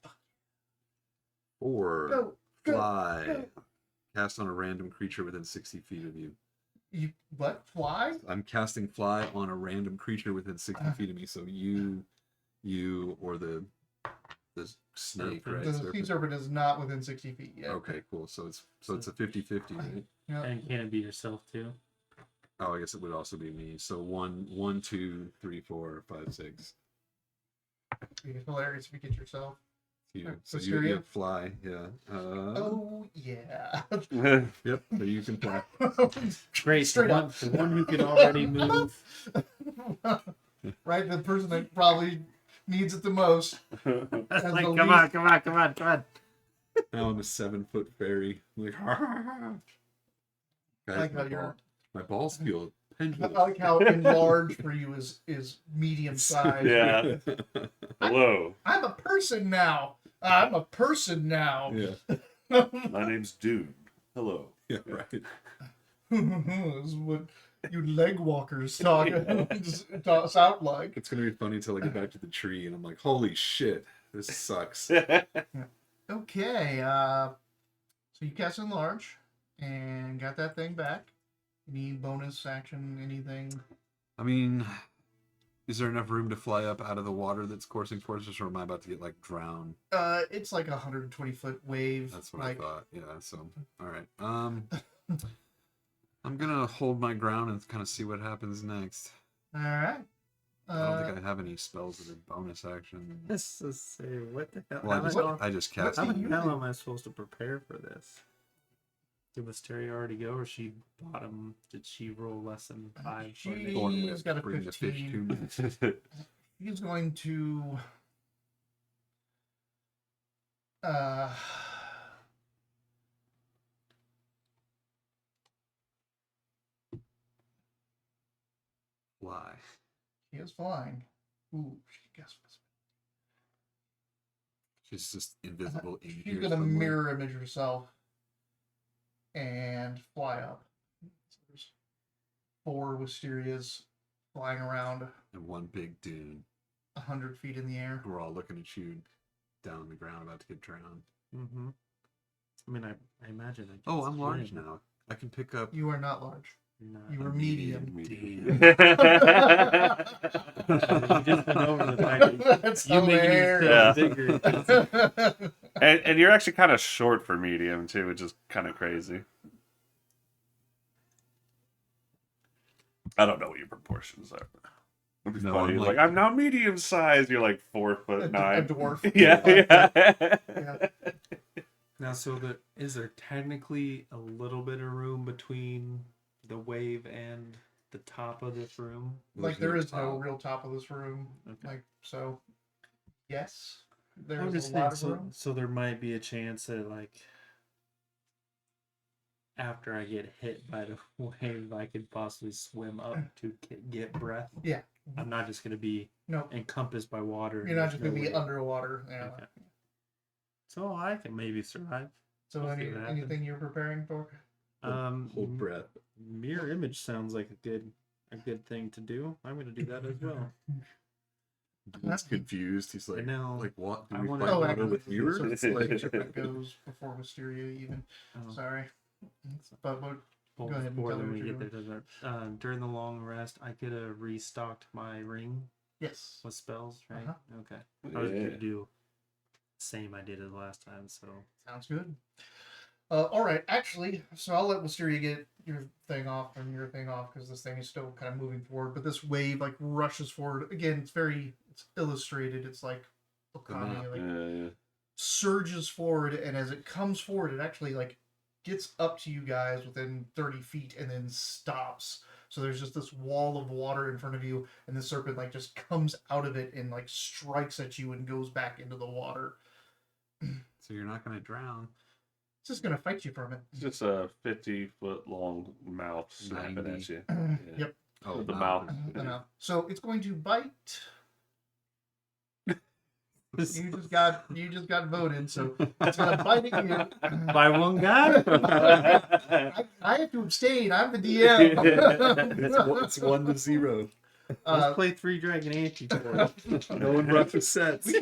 Or Go, go, fly. go. Cast on a random creature within 60 feet of you. You what? Fly? I'm casting fly on a random creature within 60 feet of me. So you, or the snake, Serpent. right? The sea Serpent. serpent is not within 60 feet yet. Okay, cool. So it's a 50-50, right? Yeah. And can it be yourself too? Oh, I guess it would also be me. So 1, 2, 3, 4, 5, 6. It'd be hilarious if you get yourself. You. So So you Syria? have fly, yeah. Oh yeah. Yep. So you can fly. Great, Straight up. the one who can already move. Right, the person that probably needs it the most. Like, As the come on. Now I'm a 7-foot fairy. I'm like, Guys, like how you're. my balls feel I pendulous. like how enlarged for you is medium size. Yeah. Hello, I'm a person now. I'm a person now. Yeah. my name's Dude. Hello. Yeah, right. This is what you leg walkers talk sound like. It's gonna be funny until I get back to the tree and I'm like, holy shit, this sucks. Okay, so you cast enlarge and got that thing back. Any bonus action, anything? I mean, is there enough room to fly up out of the water that's coursing towards us, or am I about to get like drowned? It's like a 120-foot wave. That's what like, I thought. Yeah. So, all right. I'm gonna hold my ground and kind of see what happens next. All right. I don't think I have any spells that are bonus action. Let's just say, what the hell? Well, I just cast. How what the you hell do? am I supposed to prepare for this? Did Wisteria already go, or she bottom? Did she roll less than 5? She- Thorn He's got a bring the fish 15. to me. He's going to. Uh, Fly. he is flying. Ooh, she guess what's. She's just invisible in She's here gonna somewhere. mirror image herself and fly up. So there's 4 Wisterias flying around And one big dune. 100 feet in the air. We're all looking at you down on the ground, about to get drowned. Mm-hmm. I mean, I imagine. I can Oh, I'm large swim. now. I can pick up. You are not large. No. You are a medium. You just went over the fact that That's you making hilarious. yourself bigger. and you're actually kind of short for medium too, which is kind of crazy. I don't know what your proportions are. It'd be No, funny. I'm Like, I'm now medium sized. You're like 4'9". A dwarf. Yeah, yeah. Yeah. Now, is there technically a little bit of room between the wave and the top of this room? Like there is no real top of this room. Okay. Like so. Yes, I'm there's just a saying, lot of room. so there might be a chance that, like, after I get hit by the wave, I could possibly swim up to get breath. Yeah. I'm not just gonna be No, encompassed by water. you're and not there's just gonna no be way. underwater. Yeah. Okay. So I can maybe survive. So We'll see what happens. anything you're preparing for? Hold breath. Mirror image sounds like a good thing to do. I'm gonna do that as well. He's confused. He's like, know. like what? Do I we wanna- fight Oh, water actually, with mirrors? so It's like, It goes before Wisteria even. Oh. Sorry. But what? Well, Go ahead and before tell me then what we you're get there. During the long rest, I could have restocked my ring Yes. with spells, right? Uh-huh. Okay. I was Yeah. gonna do same I did as last time. So Sounds good. All right. Actually, so I'll let Wisteria get your thing off and your thing off because this thing is still kind of moving forward. But this wave like rushes forward again. It's illustrated. It's like Okami, like Yeah. surges forward, and as it comes forward, it actually like gets up to you guys within 30 feet and then stops. So there's just this wall of water in front of you, and the serpent like just comes out of it and like strikes at you and goes back into the water. so you're not gonna drown. It's just gonna fight you from it. It's just a 50-foot long mouth snapping 90. at you. Yep. Oh, The no. mouth. I know. So it's going to bite. You just got voted, so it's gonna bite at you. by one guy. I have to abstain. I'm the DM. It's 1-0. Let's play 3 Dragon Anti-Tour. No one brought the sets. We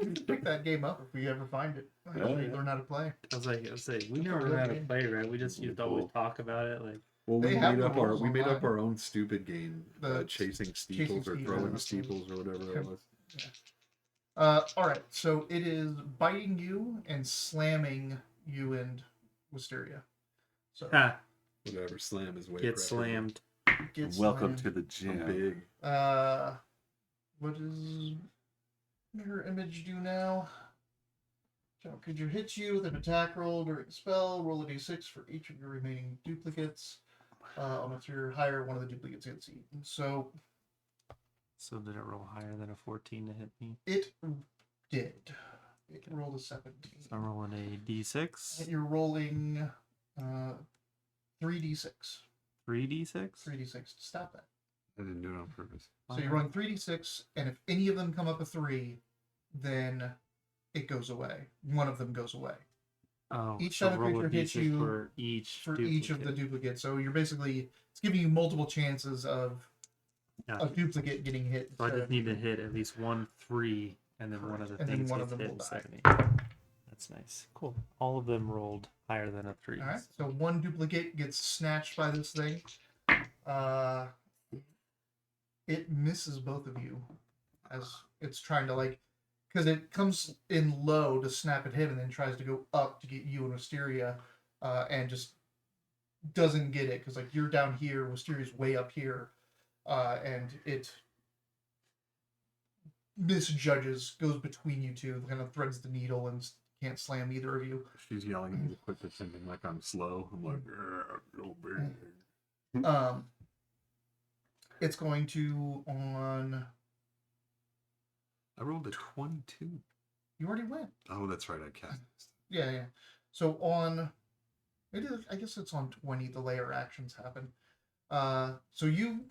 could pick that game up if we ever find it. Actually, learn how to play. I was like, we never learned how to play, right? We just used to always talk about it. Like, Well, They we have made the up our rules up online. our own stupid game, The chasing steeples or throwing steeples. steeples or whatever it was. All right, so it is biting you and slamming you and Wisteria. So ha, Whatever, slam is way. get preferable. slammed. get Welcome slammed. to the I'm gym. big. What does mirror image do now? So could you hit you with an attack roll during the spell? Roll a d6 for each of your remaining duplicates. On a 3 or higher, one of the duplicates hits you. So So did it roll higher than a 14 to hit me? it did. It rolled a 17. So I'm rolling a d6. You're rolling 3d6. 3d6. 3d6 to stop that. I didn't do it on purpose. So you're rolling 3d6, and if any of them come up a 3, then it goes away. One of them goes away. Oh, Each so time a roll creature hits d6 you for each for each of the duplicate. duplicates. So you're basically, it's giving you multiple chances of Gotcha. a duplicate getting hit. So I instead just of need to you. hit at least 1 3, and then one of the And then things one gets of them hit will instead die. of me. That's nice. Cool. All of them rolled higher than a 3. All right. So one duplicate gets snatched by this thing. It misses both of you as it's trying to because it comes in low to snap at him and then tries to go up to get you and Wisteria, and just doesn't get it because you're down here, Wisteria's way up here, and it misjudges, goes between you two, kind of threads the needle and can't slam either of you. She's yelling at me to quit pretending like I'm slow. I'm like, go big. It's going to on. I rolled a 22. You already went. Oh, that's right. I cast. Yeah. So on, it is. I guess it's on 20. The layer actions happen. So you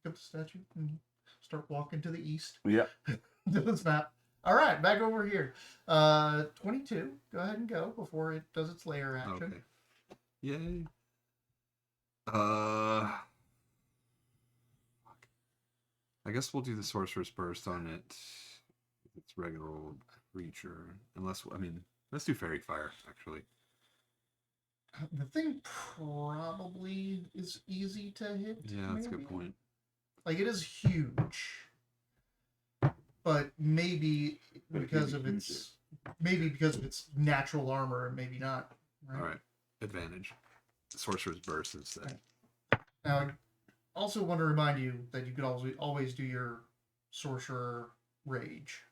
pick up the statue and start walking to the east. Yeah. To this map. All right, back over here. 22. Go ahead and go before it does its layer action. Okay. Yay. I guess we'll do the Sorcerer's Burst on it. It's regular old creature. Unless, let's do Fairy Fire, actually. The thing probably is easy to hit. Yeah, that's a good maybe? point. It is huge. But maybe because of its natural armor, and maybe not. Right? All right. Advantage. Sorcerer's Burst instead. Now, I also want to remind you that you could always do your Sorcerer Rage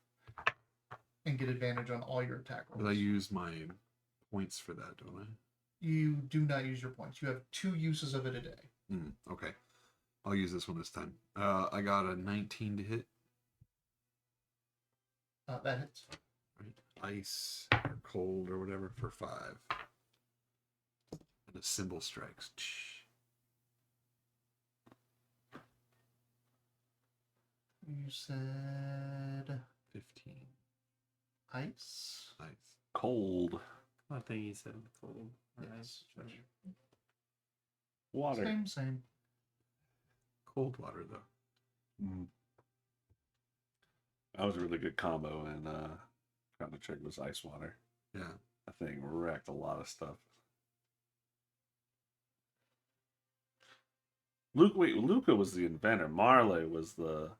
and get advantage on all your attack rolls. But I use my points for that, don't I? You do not use your points. You have 2 uses of it a day. Okay. I'll use this one this time. I got a 19 to hit. That hits. Right. Ice or cold or whatever for 5. And a symbol strikes. You said 15. ice. Ice. Cold. I think he said cold. Yes. Water. Same. Cold water, though. That was a really good combo, and kind of check was ice water. Yeah. That thing wrecked a lot of stuff. Luca was the inventor. Marley was the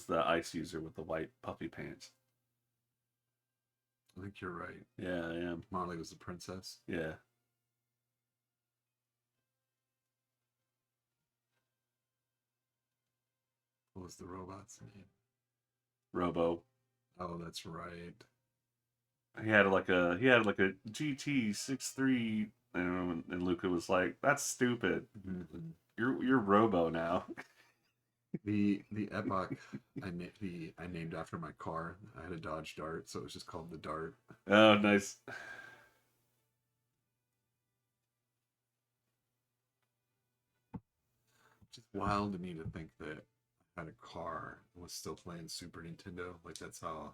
ice user with the white puffy pants. I think you're right. Yeah, I am. Marley was the princess. Yeah. What was the robot's name? Robo. Oh, that's right. He had like a GT63, and Luca was like, "That's stupid. You're Robo now." The epoch I named after my car. I had a Dodge Dart, so it was just called the Dart. Oh, nice. It's just wild to me to think that I had a car and was still playing Super Nintendo. That's how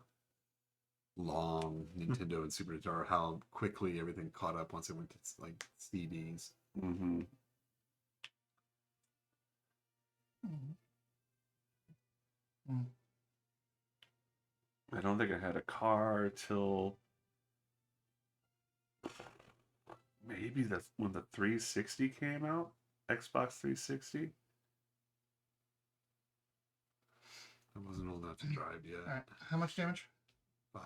long Nintendo and Super Nintendo, or how quickly everything caught up once it went to CDs. Mm-hmm. I don't think I had a car till maybe when the 360 came out, Xbox 360. I wasn't old enough to drive yet. All right. How much damage? 5.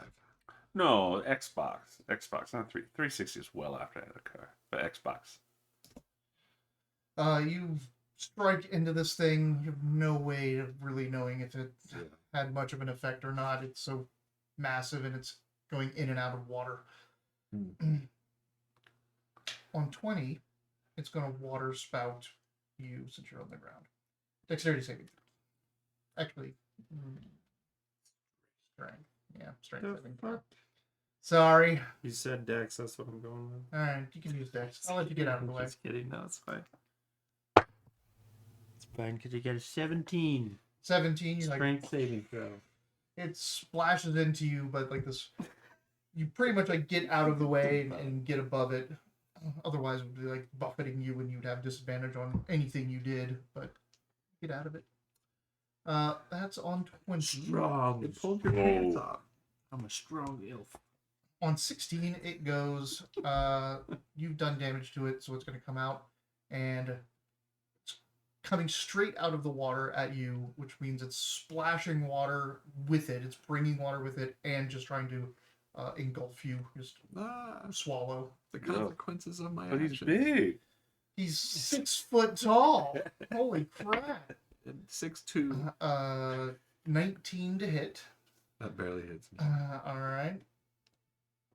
No, Xbox, not 360 is well after I had a car, but Xbox. You strike into this thing. You have no way of really knowing if it had much of an effect or not. It's so massive and it's going in and out of water. On 20, it's going to water spout you since you're on the ground. Dexterity saving. Actually, strength. Yeah, strength saving. Sorry. You said Dex, that's what I'm going with. All right, you can use Dex. I'll let you get out of the way. Just kidding, no, it's fine. It's fine because you get a 17. 17. You're like, Strength saving throw. it splashes into you, but like this, you pretty much like get out of the way and get above it. Otherwise, it would be like buffeting you, and you'd have disadvantage on anything you did. But get out of it. That's on 20. Strong. It pulled your pants off. I'm a strong elf. On 16, it goes. You've done damage to it, so it's going to come out, and it's coming straight out of the water at you, which means it's splashing water with it. It's bringing water with it, and just trying to engulf you, just swallow. The consequences of my But he's actions. big. He's 6 foot tall. Holy crap! And 6'2". 19 to hit. That barely hits me. All right.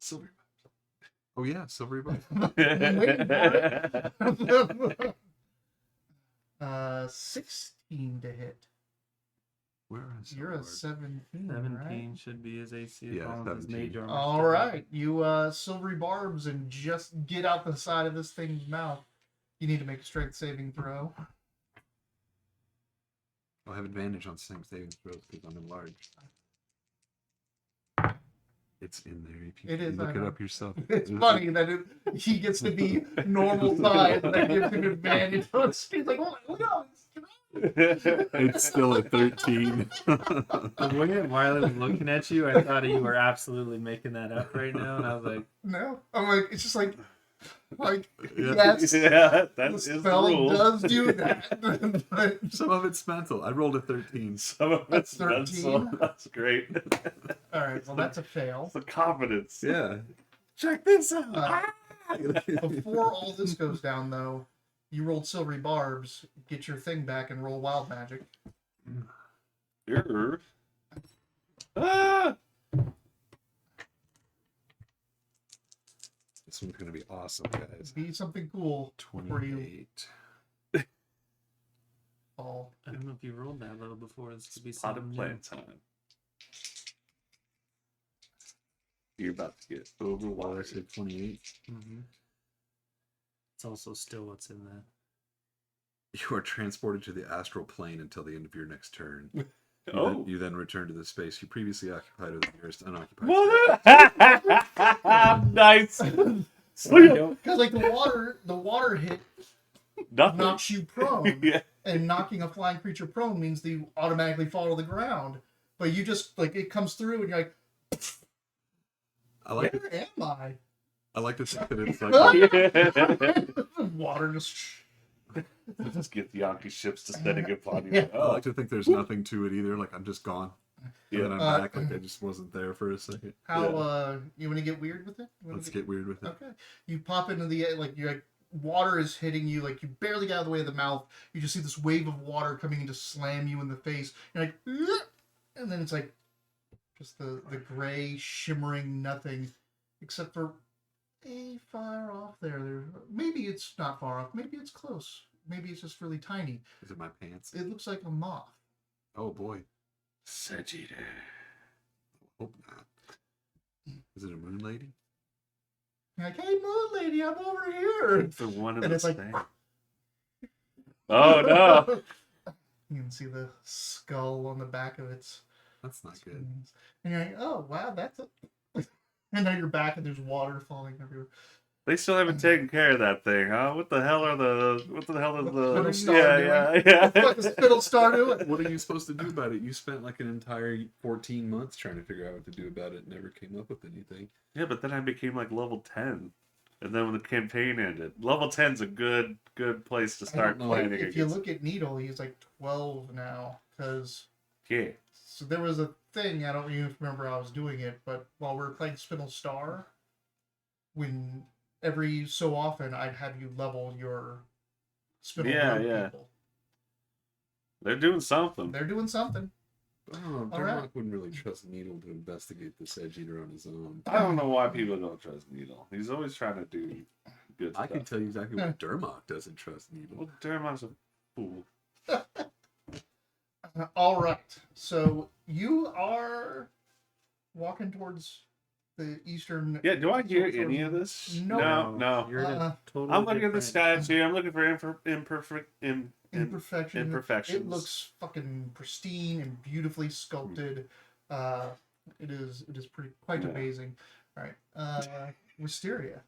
Silvery Bubs. Oh yeah, Silvery Bubs. Wait for it. 16 to hit. Where is You're a 17. 17 right? should be his AC as Yeah, long as his 17. mage armor. All right, you silvery barbs and just get out the side of this thing's mouth. You need to make a strength saving throw. I'll have advantage on strength saving throws because I'm enlarged. It's in there. You It is, look I it know. up yourself. It's funny that he gets to be normal size, and that gives him advantage. He's like, oh, look at It's still a 13. The way Wiley was looking at you, I thought you were absolutely making that up right now, and I was like, no. I'm like, it's just like Yeah. yes, Yeah, that the is the spell rule. does do that. But Some of it's mental. I rolled a 13. Some of That's it's mental. 13. That's great. all right, well that's a fail. It's the confidence. Yeah. check this out. Before all this goes down, though, you rolled silvery barbs. Get your thing back and roll wild magic. Err. Ah! This one's gonna be awesome, guys. Be something cool before you 28. fall. I don't know if you rolled that low before. This could be Pot something of new. plant time. You're about to get overwhelmed. I said 28. Mhm. It's also still what's in that. You are transported to the astral plane until the end of your next turn. You then return to the space you previously occupied with the nearest unoccupied space. Nice. Because like the water hit Nothing. knocks you prone, Yeah. and knocking a flying creature prone means that you automatically fall to the ground. But you just like it comes through, and you're like, I like it. where am I? I like to think that it's like Water just. Just get the Yankee ships descending upon you. Yeah. I Oh, like to think there's nothing to it either. Like I'm just gone. Yeah. And then I'm back. Like I just wasn't there for a second. How you want to get weird with it? Let's get weird with it. Okay. You pop into the like you're like water is hitting you, like you barely get out of the way of the mouth. You just see this wave of water coming in to slam you in the face. You're like, "Ugh," and then it's like just the gray shimmering nothing, except for far off there. Maybe it's not far off. Maybe it's close. Maybe it's just really tiny. Is it my pants? It looks like a moth. Oh boy. Sedgita. Hope not. Is it a moon lady? You're like, hey, moon lady, I'm over here. It's the one of And the it's like- thing. Oh no. You can see the skull on the back of its. That's not good. And you're like, oh wow, that's a. And now you're back, and there's water falling everywhere. They still haven't taken care of that thing, huh? What the hell is Spittle the Star yeah. What the spittle star doing? What are you supposed to do about it? You spent like an entire 14 months trying to figure out what to do about it and never came up with anything. Yeah, but then I became like level 10. And then when the campaign ended, level 10's a good place to start know. playing If against. you look at Needle, he's like 12 now. Because Yeah. so there was a thing, I don't even remember how I was doing it, but while we were playing Spittle Star, when every so often I'd have you level your Spittle Road Yeah. people. They're doing something. They're doing something. I don't know. All right. Durlock wouldn't really trust Needle to investigate this edge eater on his own. I don't know why people don't trust Needle. He's always trying to do good I stuff. can tell you exactly what Durmock doesn't trust Needle. Well, Dermot's a fool. All right. So you are walking towards the eastern. Yeah, do I hear sort any of this? No. No. You're in Uh-uh. a totally I'm looking at the different- stats here. I'm looking for Imperfections. It imperfections. looks fucking pristine and beautifully sculpted. It is pretty quite Yeah. amazing. All right, Wisteria,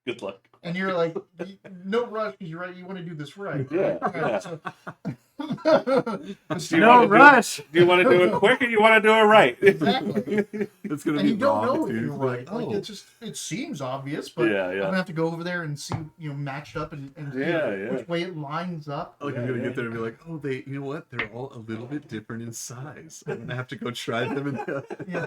Good luck. and you're like, no rush because you're right. You want to do this right. Yeah, All yeah. So, Do you No wanna rush. Do you want to do it quick or you want to do it right? Exactly. It's gonna And be you don't wrong. know if dude. you're It's like, right. Like oh. it's just it seems obvious, but Yeah, I'm yeah. gonna have to go over there and see matched up and see Yeah, yeah. which way it lines up. Like Yeah, I'm gonna yeah. get there and be like, oh, you know what? They're all a little bit different in size. I'm gonna have to go try them. Yeah.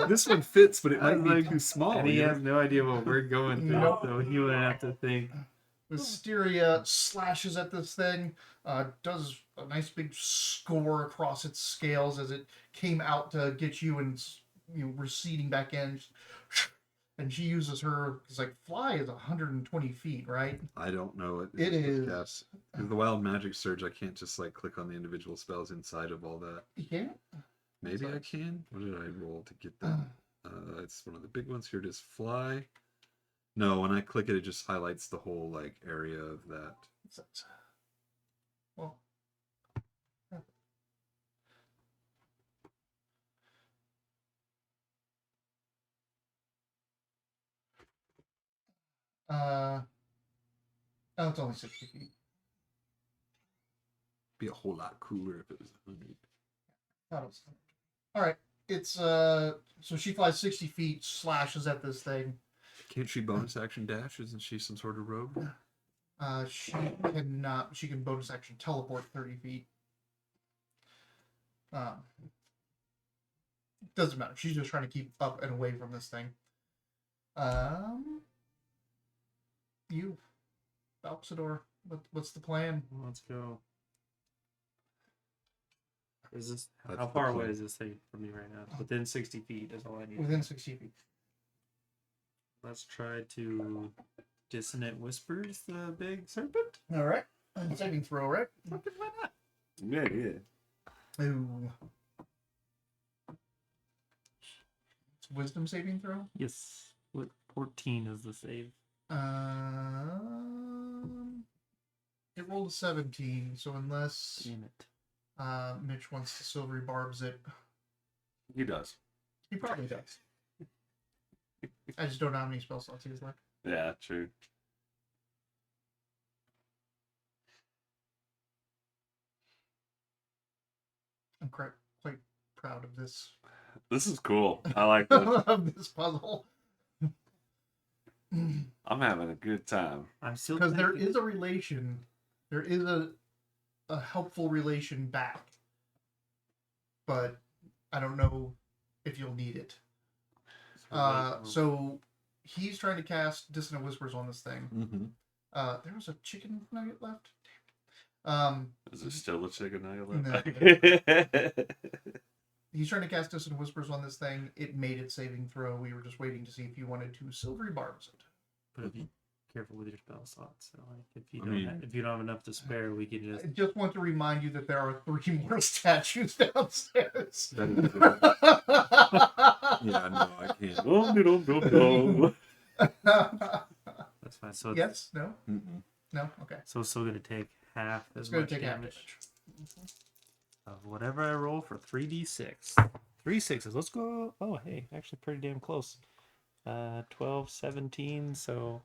This one fits, but it might be like- too small. And he you know? has no idea what we're going through, Nope. so he would have to think. Wisteria slashes at this thing, does a nice big score across its scales as it came out to get you and receding back in. And she uses her, because like fly is 120 feet, right? I don't know. It is. Yes. Because the wild magic surge, I can't just like click on the individual spells inside of all that. You can't? Maybe I can. What did I roll to get that? It's one of the big ones. Here it is. Fly. No, when I click it, it just highlights the whole like area of that. What's that? Well. Oh, it's only 60 feet. Be a whole lot cooler if it was 100. Thought it was 100. All right. It's so she flies 60 feet, slashes at this thing. Can't she bonus action dash? Isn't she some sort of rogue? She cannot. She can bonus action teleport 30 feet. Doesn't matter. She's just trying to keep up and away from this thing. You, Balxador, what's the plan? Let's go. Is this That's how the far away plan. is this thing from me right now? Within 60 feet is all I need. Within 60 feet. Let's try to dissonant whispers the big serpent. All right. Saving throw, right? Fucking why not? Yeah, yeah. Ooh. It's wisdom saving throw. Yes. What 14 is the save? It rolled a 17, so unless Damn it. Mitch wants to silvery barbs it, He does. he probably does. I just don't know how many spell slots he has left. Yeah, true. I'm quite proud of this This is cool. I like this. of this puzzle. I'm having a good time. I'm still Because there thinking- is a relation, there is a helpful relation back, but I don't know if you'll need it. So he's trying to cast Dissonant Whispers on this thing. Mm-hmm. There was a chicken nugget left. Is it still a chicken nugget No. left? He's trying to cast Dissonant Whispers on this thing. It made its saving throw. We were just waiting to see if you wanted to silvery barbs it. But be careful with your spell slots. So like if you I don't mean- if you don't have enough to spare, we can just I just want to remind you that there are 3 more statues downstairs. That is yeah, no, I can't. Dum-de-dum-dum-dum. that's fine. So Yes? No? Mm-mm. No? Okay. so it's still gonna take half It's as going much to take half damage damage. of whatever I roll for 3d6. 3 sixes. Let's go. Oh hey, actually pretty damn close. 12, 17, so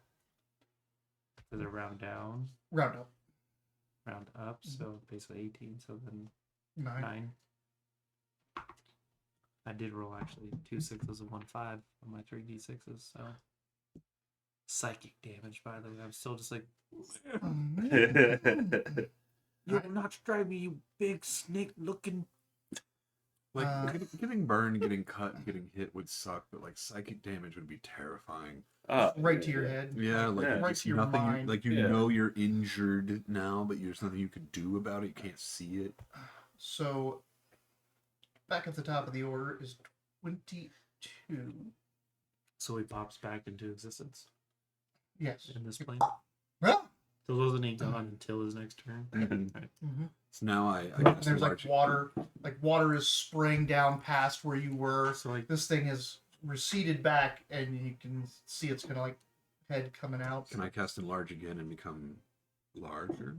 does it round down? Round up. Round up, so basically 18, so then 9. 9. I did roll actually 2 6s and 1 5 on my 3d6s, so psychic damage by the way. I'm still just like you will not strike me, you big snake looking. Like getting burned, getting cut, getting hit would suck, but like psychic damage would be terrifying. Right to your head. Yeah, like Yeah. Right it's to your nothing. mind. Like you Yeah. know you're injured now, but there's nothing you could do about it. You can't see it. So, back at the top of the order is 22. So he pops back into existence Yes. in this plane. Well, So wasn't he gone until his next turn? Mhm. Right. Mm-hmm. So now I And cast a there's large. like water is spraying down past where you were. So like, This thing has receded back, and you can see it's gonna like head coming out. Can I cast enlarge again and become larger?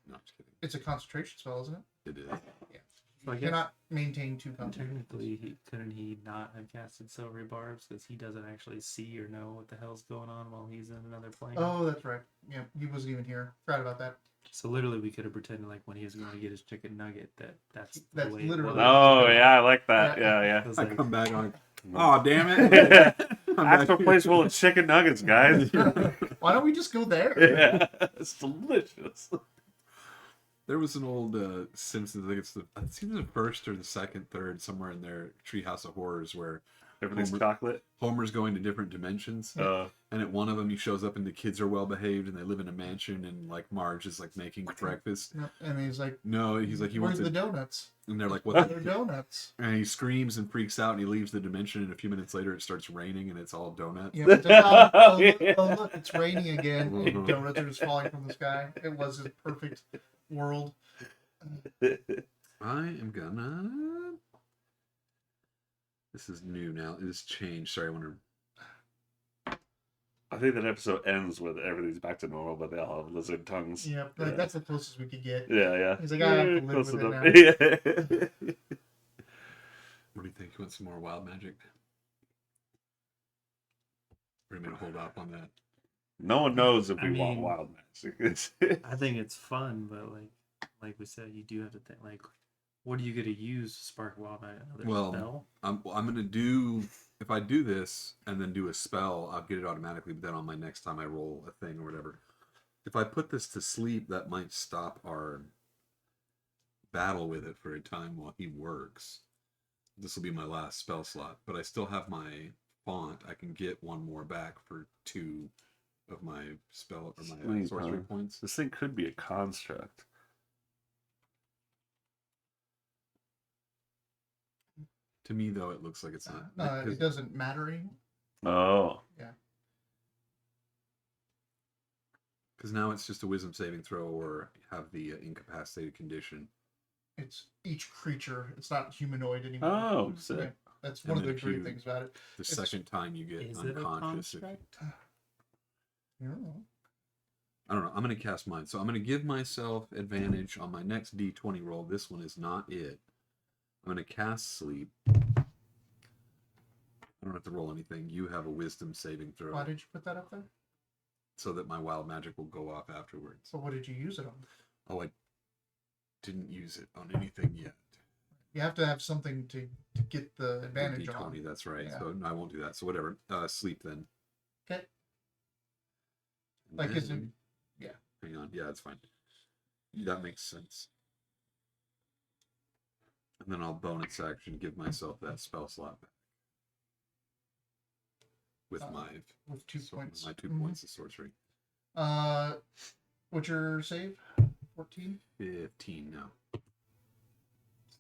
No, just kidding. It's a concentration spell, isn't it? It is. so I You guess cannot maintain 2 concentration. technically, couldn't he not have casted silvery barbs because he doesn't actually see or know what the hell's going on while he's in another plane? Oh, that's right. Yeah, he wasn't even here. Forgot about that. So literally, we could have pretended like when he was going to get his chicken nugget that's That's the way it literally- was. Oh yeah, I like that. Yeah. Yeah, It was I like, come back on. Oh damn it! I'm Ask for a back place here. full of chicken nuggets, guys. Why don't we just go there? Yeah, it's delicious. There was an old Simpsons. I think it's either the first or the second, third, somewhere in there. Treehouse of Horrors, where Everything's Homer- chocolate. Homer's going to different dimensions, and at one of them he shows up and the kids are well behaved and they live in a mansion, and like Marge is like making breakfast. Yep, and he's like, No, he's like he "Where's wants the it, donuts? and they're like, Where "What?" are donuts?" And he screams and freaks out and he leaves the dimension. And a few minutes later, it starts raining and it's all donuts. Yep, it's like, oh, Yeah. look, it's raining again. And Mhm. donuts are just falling from the sky. It was a perfect world. I am gonna. This is new now. It has changed. Sorry, I want to. I think that episode ends with everything's back to normal, but they all have lizard tongues. Yep, like, Yeah. that's the closest we could get. Yeah. He's like, I have to live Close with enough. it Yeah. What do you think? You want some more wild magic? We're gonna hold off on that. No one knows if I we want mean- wild magic. I think it's fun, but like we said, you do have to think like, what are you gonna use to spark wild magic? Another Well, spell? I'm gonna do. If I do this and then do a spell, I'll get it automatically. But then on my next time I roll a thing or whatever, if I put this to sleep, that might stop our battle with it for a time while he works. This will be my last spell slot, but I still have my font. I can get one more back for 2 of my spell or my Sleep, sorcery huh? points. This thing could be a construct. To me, though, it looks like it's not. It doesn't matter anymore. Oh. Because now it's just a wisdom saving throw or have the incapacitated condition. It's each creature. It's not humanoid anymore. Oh, sick. Yeah, that's And one of then the if great you- things about it. The It's- second time you get Is it a unconscious. construct? I don't know. I don't know. I'm going to cast mine. So I'm going to give myself advantage on my next D20 roll. This one is not it. I'm going to cast sleep. I don't have to roll anything. You have a wisdom saving throw Why did you put that up there? so that my wild magic will go off afterwards. So what did you use it on? Oh, I didn't use it on anything yet. You have to have something to get the advantage D20, on. that's right. Yeah. So no, I won't do that. So whatever. Sleep then. Okay. And Like, is it- then- yeah. Hang on. Yeah, that's fine. That makes sense. And then I'll bonus action give myself that spell slot back. With my With 2 points. My 2 Mhm. points of sorcery. What's your save? 14? 15 now.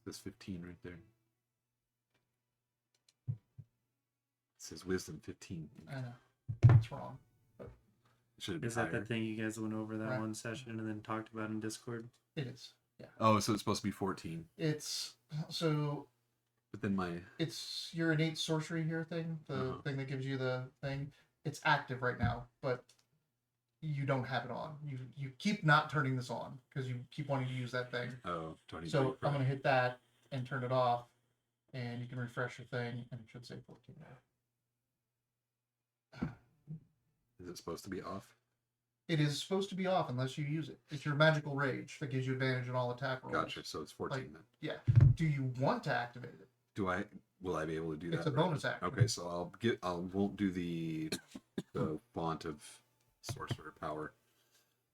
This 15 right there. It says wisdom 15. I know. That's wrong. It should have been Is that higher. the thing you guys went over that Right. one session and then talked about in Discord? It is. Yeah. Oh, so it's supposed to be 14. It's so But then my it's your innate sorcery here thing, the Uh-huh. thing that gives you the thing. It's active right now, but you don't have it on. You keep not turning this on because you keep wanting to use that thing. Tony. So I'm gonna hit that and turn it off, and you can refresh your thing, and it should say 14 now. Is it supposed to be off? It is supposed to be off unless you use it. It's your magical rage that gives you advantage on all attack rolls. Gotcha. So it's 14 then. Yeah. Do you want to activate it? Will I be able to do that? It's a right? bonus action. Okay, so I won't do the font of sorcerer power.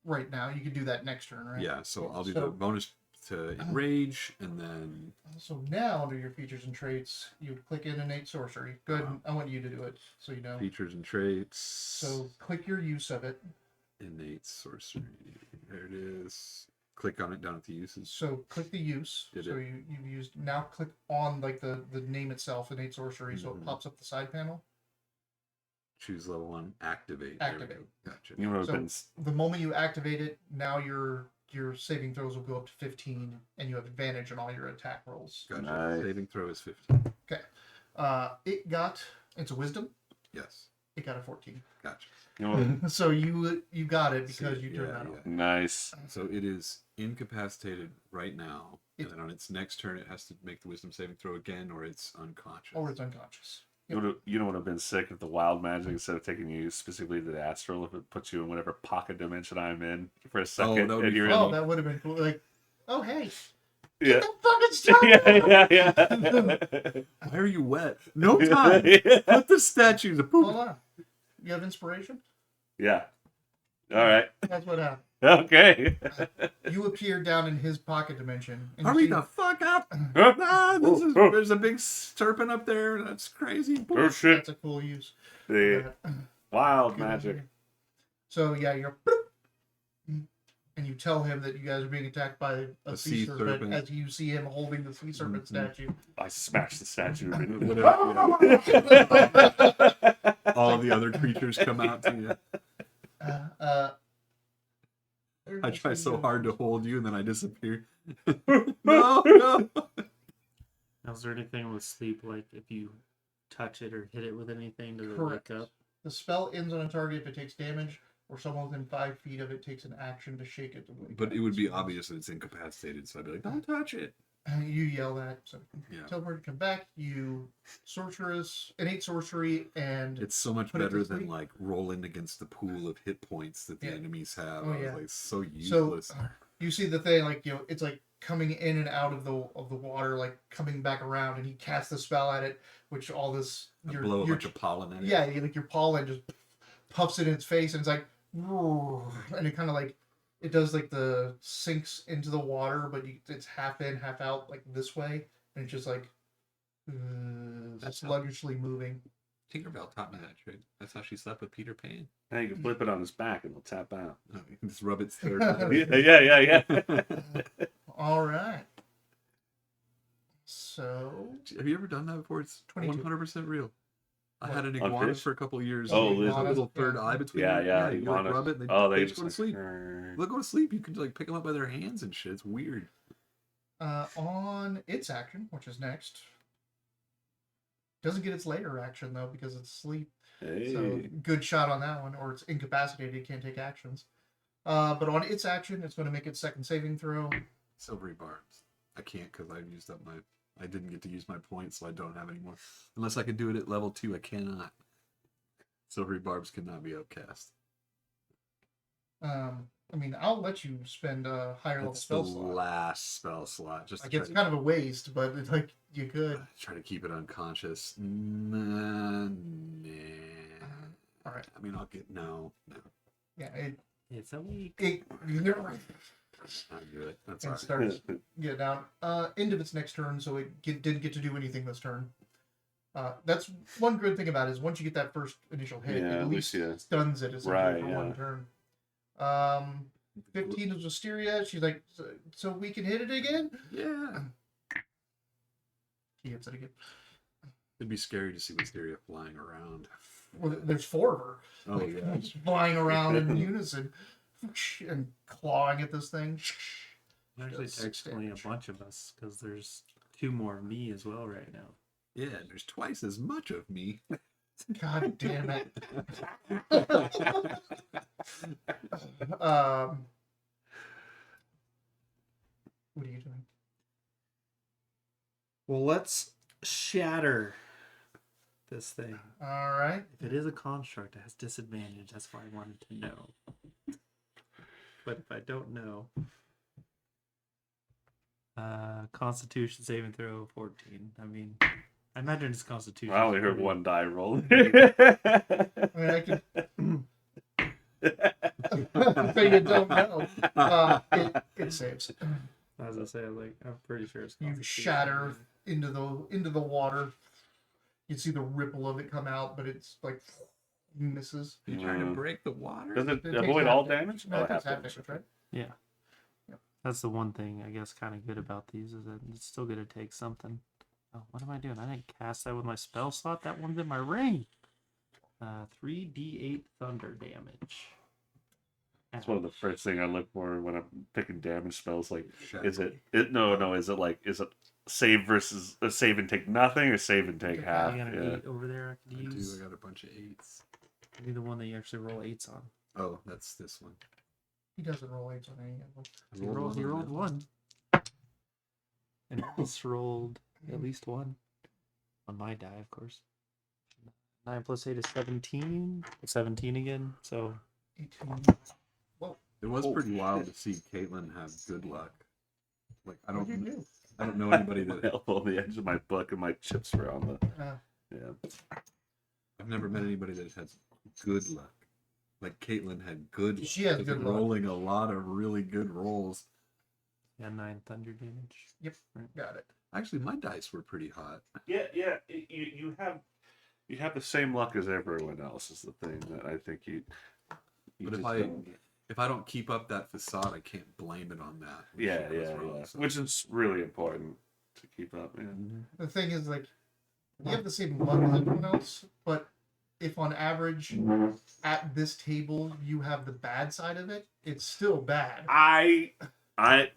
Right now, you can do that next turn, right? Yeah, so I'll do So- the bonus to enrage and then So now, under your features and traits, you would click in innate sorcery. Good. I want you to do it, so you know. features and traits. So click your use of it. Innate sorcery. There it is. Click on it down at the uses. So click the use. Did So you've used. Now click on like the name itself, innate sorcery, so Mhm. it pops up the side panel. choose level 1, activate. Activate. There we go. Gotcha. You would have So- been. The moment you activate it, now your saving throws will go up to 15, and you have advantage on all your attack rolls. Gotcha. Nice. Saving throw is 15. It's a wisdom. Yes. It got a 14. Gotcha. You know, So you got it See, because you turned yeah, that yeah. on. nice. So it is incapacitated right now, It- and then on its next turn, it has to make the wisdom saving throw again, or it's unconscious. Or it's unconscious. You know what would have been sick if the wild magic, instead of taking you specifically to the astral, if it puts you in whatever pocket dimension I'm in for a second, that would and be you're Oh, in. that would have been cool. Like, oh hey, Yeah. get the fucking stuff. Yeah. Why are you wet? No time. Put the statues. Hold on. You have inspiration? Yeah. All right. That's what happened. Okay. You appear down in his pocket dimension. And Hurry you the fuck up! Huh? Ah, Oh. there's a big serpent up there. That's crazy. Oh shit. That's a cool use. The Uh, wild good magic. idea. So yeah, you're and you tell him that you guys are being attacked by a sea serpent as you see him holding the sea serpent statue. I smashed the statue. All the other creatures come out to you. I try so hard to hold you, and then I disappear. No. Now, is there anything with sleep, like if you touch it or hit it with anything, does it Correct. wake up? The spell ends on a target if it takes damage, or someone within 5 feet of it takes an action to shake it to wake But up. it would be obvious that it's incapacitated, so I'd be like, don't touch it. You yell that. So Yeah. tell her to come back. You innate sorcery, and It's so much Put it to better than sleep. like rolling against the pool of hit points that the Yeah. enemies have. Oh, I was yeah. like, so useless. so you see the thing like it's like coming in and out of the water, like coming back around, and he casts the spell at it, which all this I blow a bunch of pollen at it. yeah, like your pollen just puffs it in its face, and it's like, and it kind of like it does like the sinks into the water, but it's half in, half out, like this way, and it's just like That's how- sluggishly moving. Tinkerbell taught me that trick. That's how she slept with Peter Pan. Now you can flip it on his back and it'll tap out. Oh, you can just rub its third. Yeah. All right. So Have you ever done that before? It's 22. 100% real. I had an On iguana fish? for a couple of years. Oh, There's a iguanas, little third yeah. eye between. Yeah, them. yeah. You like rub it. they just just go to sleep. They'll go to sleep. You can like pick them up by their hands and shit. It's weird. on its action, which is next, doesn't get its later action though because it's asleep. Hey. So good shot on that one, or it's incapacitated, it can't take actions. But on its action, it's going to make its second saving throw. Silvery barbs. I can't because I used up my. I didn't get to use my points, so I don't have any more. Unless I could do it at level 2, I cannot. Silvery barbs cannot be outcast. I mean, I'll let you spend a higher level That's the spell slot. last spell slot. Just to Like it's try, kind of a waste, but it's like you could. try to keep it unconscious. Nah. All right. I mean, I'll get no. Yeah, It's a week. it I'll do it. That's and all right. starts get down. End of its next turn, so it didn't get to do anything this turn. That's one good thing about it is once you get that first initial hit, Yeah, it at at least least you- stuns it essentially Right, for yeah. one turn. 15 is Wisteria. She's like, so we can hit it again? Yeah. She hits it again. It'd be scary to see Wisteria flying around. Well, there's 4 of her. Oh, yeah. Just flying around in unison and clawing at this thing. Actually, Just technically a bunch of us, because there's 2 more of me as well right now. Yeah, there's twice as much of me. God damn it. What are you doing? Well, let's shatter this thing. All right. If it is a construct, it has disadvantage. That's why I wanted to know. But if I don't know, Constitution saving throw 14. I mean, I imagine it's Constitution. I only heard one die roll. I mean, I could. So you don't know. It saves. As I say, I'm pretty sure it's You Constitution. shatter into the water. You see the ripple of it come out, but it's like misses. You trying to break the water? Does it It takes avoid half all damage. damage? No, Oh, it takes half half damage, right? Yeah. Yep. That's the one thing I guess kind of good about these is that it's still going to take something. Oh, what am I doing? I didn't cast that with my spell slot. That one's in my ring. 3d8 thunder damage. That's one of the first thing I look for when I'm picking damage spells. Like, Shackle. is it no? Is it save versus save and take nothing, or save and take half? You got an 8 over there I could I use. do. I got a bunch of 8s. Be the one that you actually roll 8s on. Oh, that's this one. He doesn't roll 8s on any of them. He rolled one. And Alice rolled at least one. On my die, of course. 9 plus 8 is 17. 17 again, so... 18. It was pretty wild to see Caitlin have good luck. Like I What did you don't do? I don't know anybody My that elbow on the edge of my book, and my chips were on the. Yeah. I've never met anybody that has good luck. Like Caitlin had good luck. She has She's good luck. rolling a lot of really good rolls. Yeah, 9 thunder damage. Yep, got it. Actually, my dice were pretty hot. Yeah. You have the same luck as everyone else. Is the thing that I think you But just if I don't keep up that facade, I can't blame it on that. when yeah, shit goes wrong, so. which is really important to keep up. Yeah. The thing is, like, you have the same luck as everyone else, but if on average at this table you have the bad side of it, it's still bad.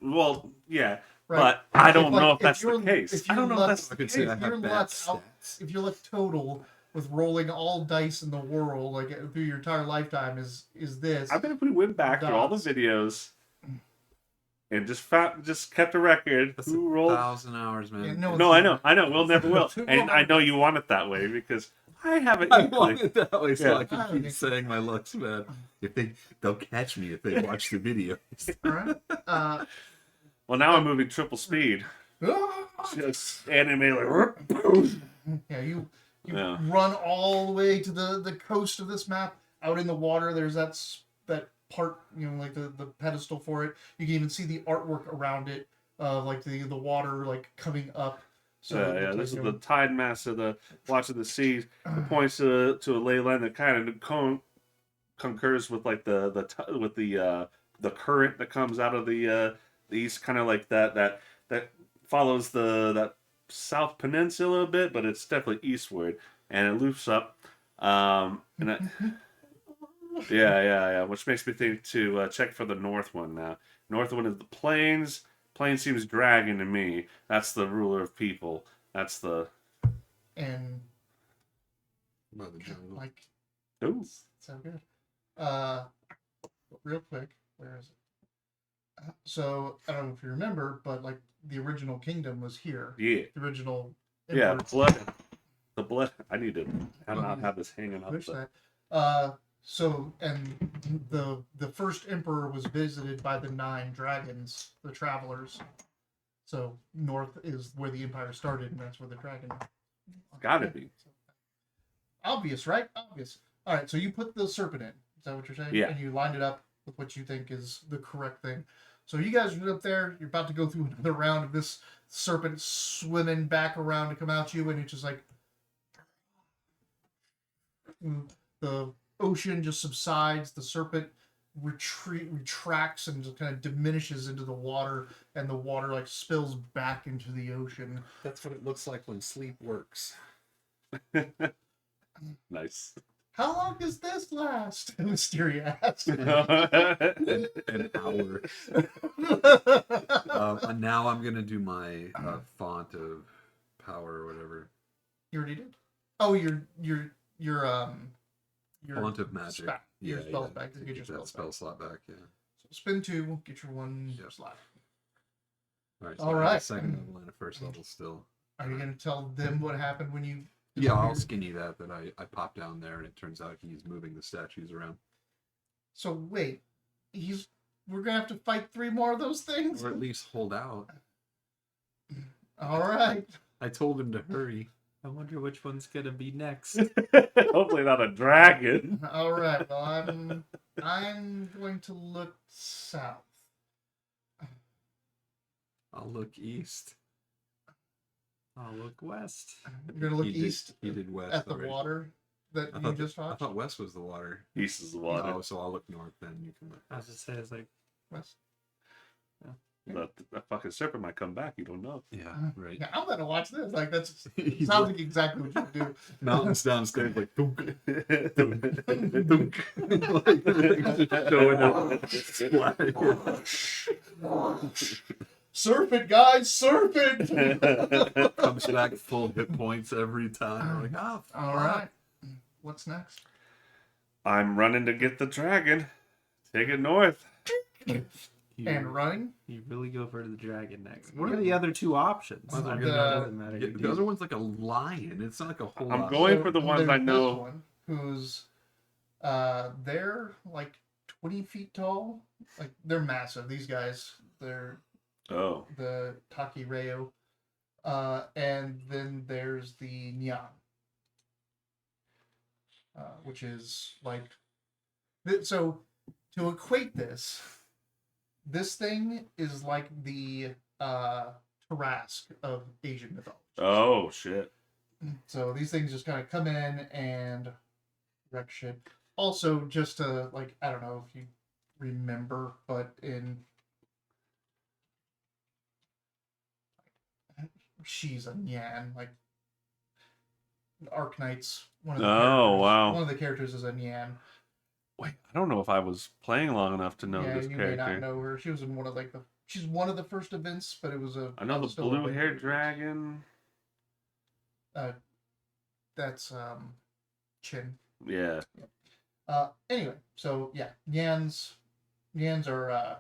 Well, yeah, Right? but I don't If, know like, if that's the your- case. if I your don't know luck- if that's I the could say case. I If your have bad luck stats. if your luck total with rolling all dice in the world, like through your entire lifetime, is this. I bet if we went back through all the videos and just kept a record, That's who rolled 1,000 hours, man. Yeah, no, No, I know. We'll never will. Who And rolled- I know you want it that way because I have it I equally. want it that way so Yeah. I can keep saying my luck's bad. They'll catch me if they watch the video. All right. Well, now I'm moving triple speed. Just anime like. Yeah, you Yeah. run all the way to the coast of this map. Out in the water, there's that part, like the pedestal for it. You can even see the artwork around it, like the water like coming up. So it Yeah, looks this is like, the tide mass of the watching the seas. It points to a ley line that kind of concurs with like the current that comes out of the east, kind of like that follows that south peninsula a bit, but it's definitely eastward, and it loops up. Yeah, which makes me think to check for the north one now. North one is the plains. Plains seems dragon to me. That's the ruler of people. That's the. and By the jungle. like Ooh. so good. Real quick, where is it? So I don't know if you remember, but like the original kingdom was here. Yeah. The original. Yeah, emperor- blood. The blood. I need to not have this hanging up. Push But, that. So and the first emperor was visited by the 9 dragons, the travelers. So north is where the empire started, and that's where the dragon. Gotta be. Obvious, right? Obvious. All right. So you put the serpent in. Is that what you're saying? Yeah. And you lined it up with what you think is the correct thing. So you guys are up there. You're about to go through another round of this serpent swimming back around to come at you, and it's just like the ocean just subsides. The serpent retracts and just kind of diminishes into the water, and the water like spills back into the ocean. That's what it looks like when sleep works. nice. How long does this last? Mysteria asked. An hour. And now I'm gonna do my font of power or whatever. You already did. Oh, your Font of magic. Your spells back. To Get get your that spells spell back. slot back. Yeah. So spin 2. Get your 1 Yep. slot. All right. All I have right. a second level and a first level still. Are you gonna tell them what happened when you? Yeah, I'll disappeared? skinny that I popped down there, and it turns out he's moving the statues around, So wait, we're gonna have to fight 3 more of those things. or at least hold out. All right. I told him to hurry. I wonder which one's gonna be next. Hopefully not a dragon. All right. Well, I'm going to look south. I'll look east. I'll look west. You're gonna look east He did west at the already. water that I you thought, just I watched. thought west was the water. East is the water. Oh, so I'll look north then. You can look. I was just saying, it's like West. The fucking serpent might come back. You don't know. Yeah, right. Yeah, I'm gonna watch this. Like that's He's sounds like- like exactly what you do. Mountains down, it's gonna be like dunk, dunk, Surf it, guys, surf it. comes back full hit points every time. Like, oh, All right. What's next? I'm running to get the dragon. Take it north. And running. You really go for the dragon next. What are the other two options? Well, they're I mean, gonna- it doesn't matter. Yeah, the other one's like a lion. It's not like a whole I'm lot. going for the ones there's I this know. one who's they're like 20 feet tall. Like they're massive. These guys. They're Oh, the Takireo. And then there's the Nyan. Which is like so to equate this thing is like the Tarask of Asian mythology. oh shit. So these things just kind of come in and wreck shit. Also, just to like, I don't know if you remember, but in she's a Nyan, like Arknights. One of the Oh, characters, wow. One of the characters is a Nyan. Wait, I don't know if I was playing long enough to know Yeah, this you may not character. know her. She was in one of like she's one of the first events, but it was a. I know that the was still a blue-haired big- dragon. That's Chin. Yeah. Anyway, so yeah, Nyans are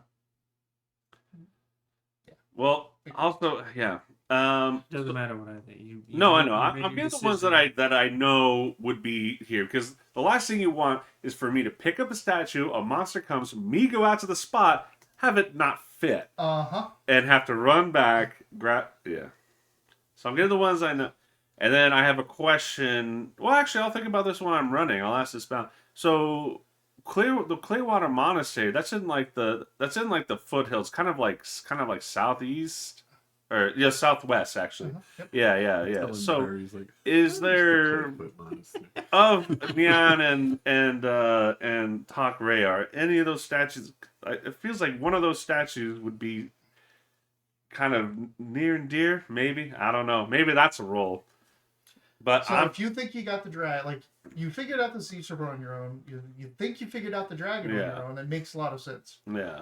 Well, also, yeah. Doesn't matter what I think. You No, I know. you I'm made getting your the ones decision. that I know would be here because the last thing you want is for me to pick up a statue, a monster comes, me go out to the spot, have it not fit, and have to run back. Yeah. So I'm getting the ones I know, and then I have a question. Well, actually, I'll think about this when I'm running. I'll ask this about. So the Clearwater Monastery. That's in like the foothills, kind of like southeast. Or yeah, southwest actually. Yep. Yeah. Telling So Barry, he's like, is there "Clawfoot monastery." of Nyan and Tak Ray are any of those statues? It feels like one of those statues would be kind of near and dear. Maybe I don't know. Maybe that's a roll. But So I'm if you think you got the dragon, like you figured out the sea serpent on your own, you think you figured out the dragon on Yeah. your own, it makes a lot of sense. yeah.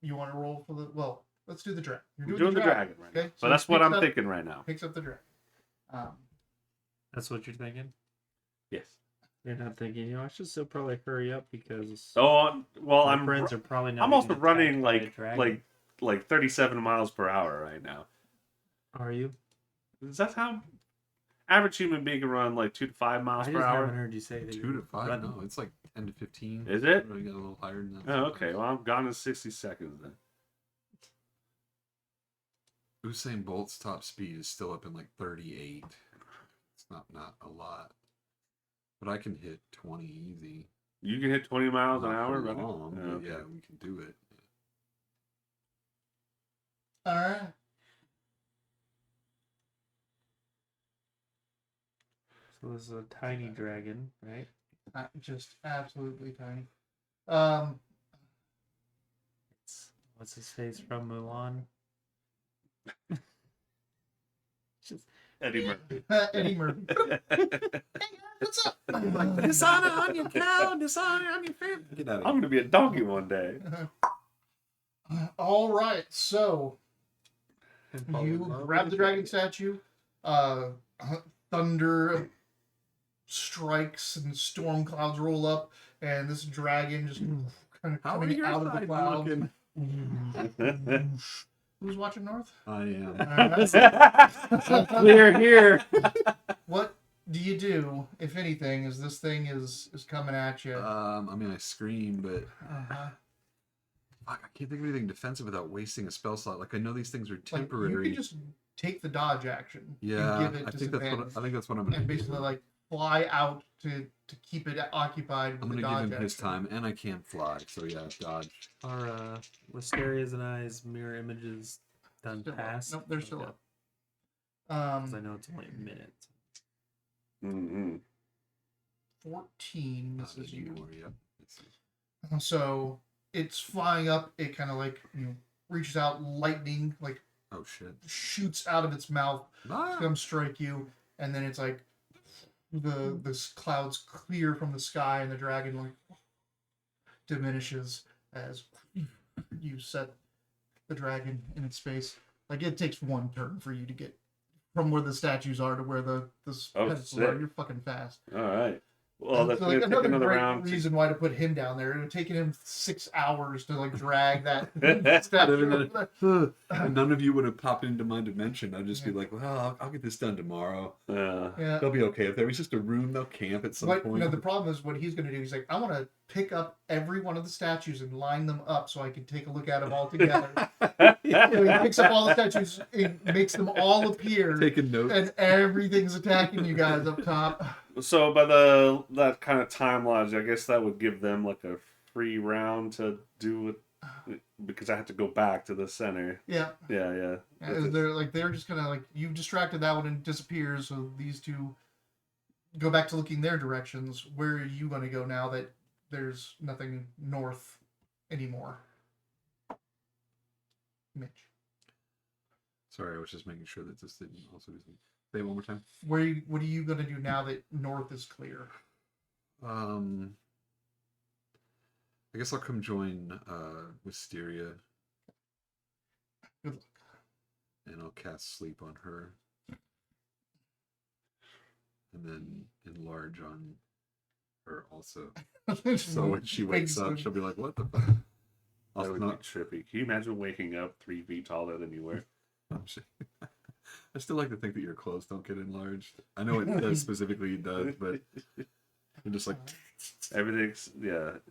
You want to roll for the let's do the dragon. We're doing the dragon right now. Okay, So so that's what picks I'm up- thinking right now. Picks up the dragon. That's what you're thinking. Yes. You're not thinking. I should still probably hurry up because Oh well, my I'm friends are probably not. I'm also getting running attacked by a dragon. like 37 miles per hour right now. Are you? Is that how average human being can run like 2 to 5 miles I per just haven't hour? heard you say that. 2 to 5? running. No, it's like 10 to 15. Is it? Probably got a little higher than that. Oh, okay. Well, I'm gone in 60 seconds then. Usain Bolt's top speed is still up in like 38. It's not a lot. But I can hit 20 easy. You can hit 20 miles an Not hour for running? long, Oh, but okay. yeah, we can do it. All right. So this is a tiny dragon, right? Just absolutely tiny. What's his face from Mulan? Just Eddie Murphy. Eddie Murphy. Hey guys, what's up? Dishonor on your cow, dishonor on your family. Get out I'm going to be a donkey one day. All right, so you grab the dragon statue. Thunder strikes and storm clouds roll up, and this dragon just kind of How are coming your out of the sides clouds. looking? Who's watching North? I am. Clear here. What do you do, if anything, as this thing is coming at you? I mean, I scream, but Uh-huh. fuck, I can't think of anything defensive without wasting a spell slot. Like, I know these things are Like, temporary. you can just take the dodge action. Yeah, and give it I think that's disadvantage, what I'm gonna and do. basically like fly out to keep it occupied with I'm the gonna dodge give him his action. time, and I can't fly, so yeah, dodge. Are Wisteria's and I's mirror images done Still up. past? Nope, they're still up. 'Cause I know it's only a minute. Mm-hmm. 14 Not misses you. anymore, yep. So it's flying up. It kind of like reaches out, lightning like Oh shit. shoots out of its mouth to Ah. come strike you, and then it's like the clouds clear from the sky, and the dragon like diminishes as you set the dragon in its space. Like it takes one turn for you to get from where the statues are to where the pedestals are. sick. You're fucking fast. All right. Well, that's So, gonna like take another great round. reason why to put him down there. It would have taken him 6 hours to like drag that statue over there. And none of you would have popped into my dimension. I'd just be like, well, I'll get this done tomorrow. Yeah. They'll be okay. If there was just a room, they'll camp at some But point. no, the problem is what he's going to do. He's like, I want to pick up every one of the statues and line them up so I can take a look at them all together. So he picks up all the statues, and makes them all appear, Taking notes. and everything's attacking you guys up top. So by that kind of time logic, I guess that would give them like a free round to do it because I have to go back to the center. Yeah. Yeah. They're just kind of like, you've distracted that one and disappears. So these two go back to looking their directions. Where are you going to go now that there's nothing north anymore? Mitch, Sorry, I was just making sure that this didn't also do something. Say it one more time. what are you going to do now that north is clear? I guess I'll come join Wisteria. Good luck. And I'll cast sleep on her. And then enlarge on her also. So when she wakes up, she'll be like, what the fuck? That would be trippy. Can you imagine waking up 3 feet taller than you were? I still like to think that your clothes don't get enlarged. I know it does specifically does, but I'm just like everything's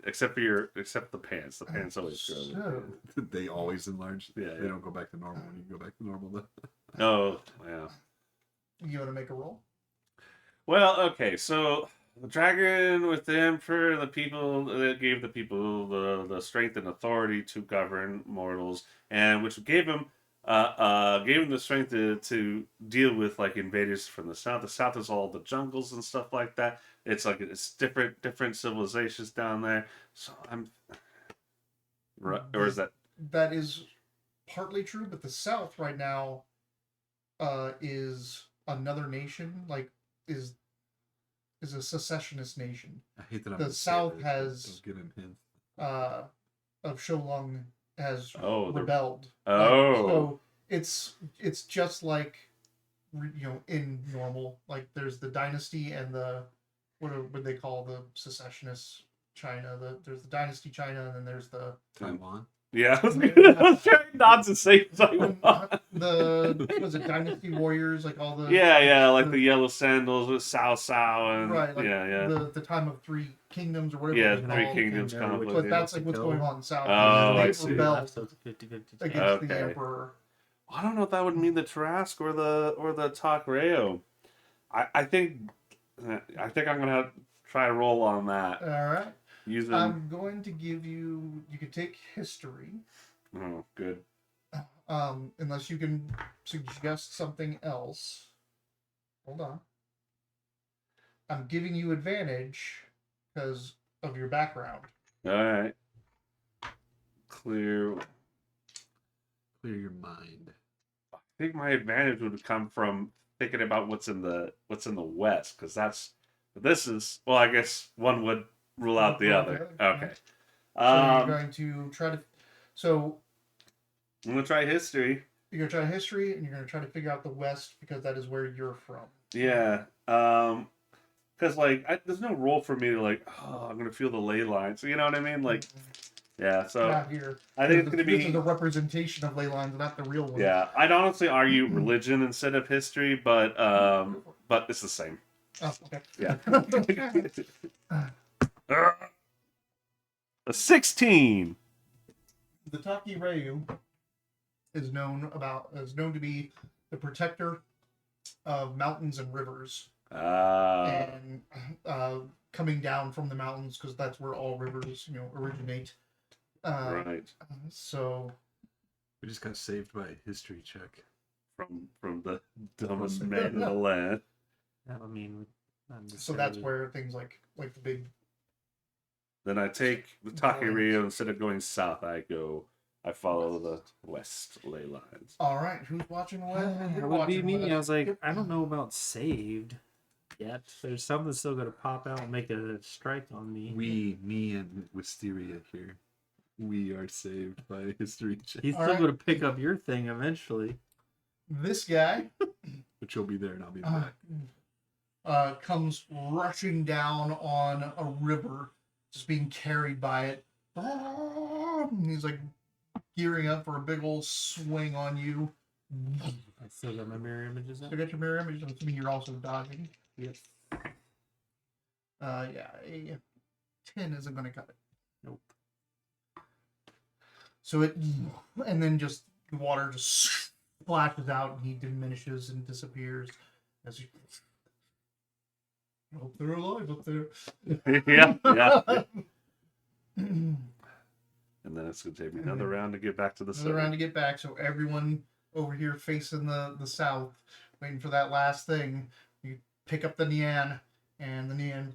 except the pants. The pants always grow. They always enlarge. Yeah, they don't go back to normal. When you go back to normal though. Oh yeah. You want to make a roll? Well, okay, so the dragon with them for the people that gave the people the strength and authority to govern mortals, and which gave them the strength to deal with like invaders from the south. The south is all the jungles and stuff like that. It's like it's different civilizations down there. So I'm right, or is that is partly true? But the south right now is another nation. Like is a secessionist nation. I hate that. The south has give him hints. Of Sholung has Oh, rebelled. Oh. So it's just like in normal, like there's the dynasty and the what they call the secessionists China. There's the dynasty China, and then there's the Taiwan. Yeah, I was trying not to say Taiwan. Was it dynasty warriors, like all the like the yellow sandals with Cao and right, like yeah. the time of 3 kingdoms or whatever. Yeah, it was 3 called. kingdoms conflict. But that's like what's going on in South. Oh, I They see. rebelled So it's a 50-50 against Okay. the emperor. I don't know if that would mean the Tarrasque or the Takreo. I think I'm gonna have to try a roll on that. All right. Using I'm going to give you. You could take history. oh good. Unless you can suggest something else. Hold on. I'm giving you advantage because of your background. All right. Clear. Clear your mind. I think my advantage would come from thinking about what's in the west, because this is well. I guess one would rule out the other. Okay. So you're going to try to. So I'm gonna try history. you're going to try history, and you're going to try to figure out the West because that is where you're from. Yeah. Because like there's no role for me to like. Oh, I'm gonna feel the ley lines. You know what I mean? Like, yeah. So Not here. I think it's gonna This is be. a representation of ley lines, not the real one. Yeah, I'd honestly argue religion instead of history, but it's the same. Oh, okay. Yeah. A 16. The Taki Ryu is known to be the protector of mountains and rivers, and coming down from the mountains because that's where all rivers originate. Right. So We just got saved by a history check. From the dumbest man in the land. I mean, so that's where things like the big Then I take the Takirio, instead of going south, I follow the west ley lines. All right, who's watching what? That would be me. I was like, I don't know about saved yet. There's something still gonna pop out and make a strike on me. Me and Wisteria here. We are saved by history check. He's All still right. gonna pick up your thing eventually. This guy But you'll be there and I'll be back. comes rushing down on a river, just being carried by it. And he's like gearing up for a big old swing on you. I still got my mirror images up. So get your mirror image. I'm assuming you're also dodging. Yes. Yeah, a 10 isn't going to cut it. Nope. So it, and then just the water just splashes out and he diminishes and disappears as you. I hope they're alive up there. yeah. And then it's gonna take me another round to get back to the Another sun. round to get back. So everyone over here facing the south, waiting for that last thing. You pick up the Nian, and the Nian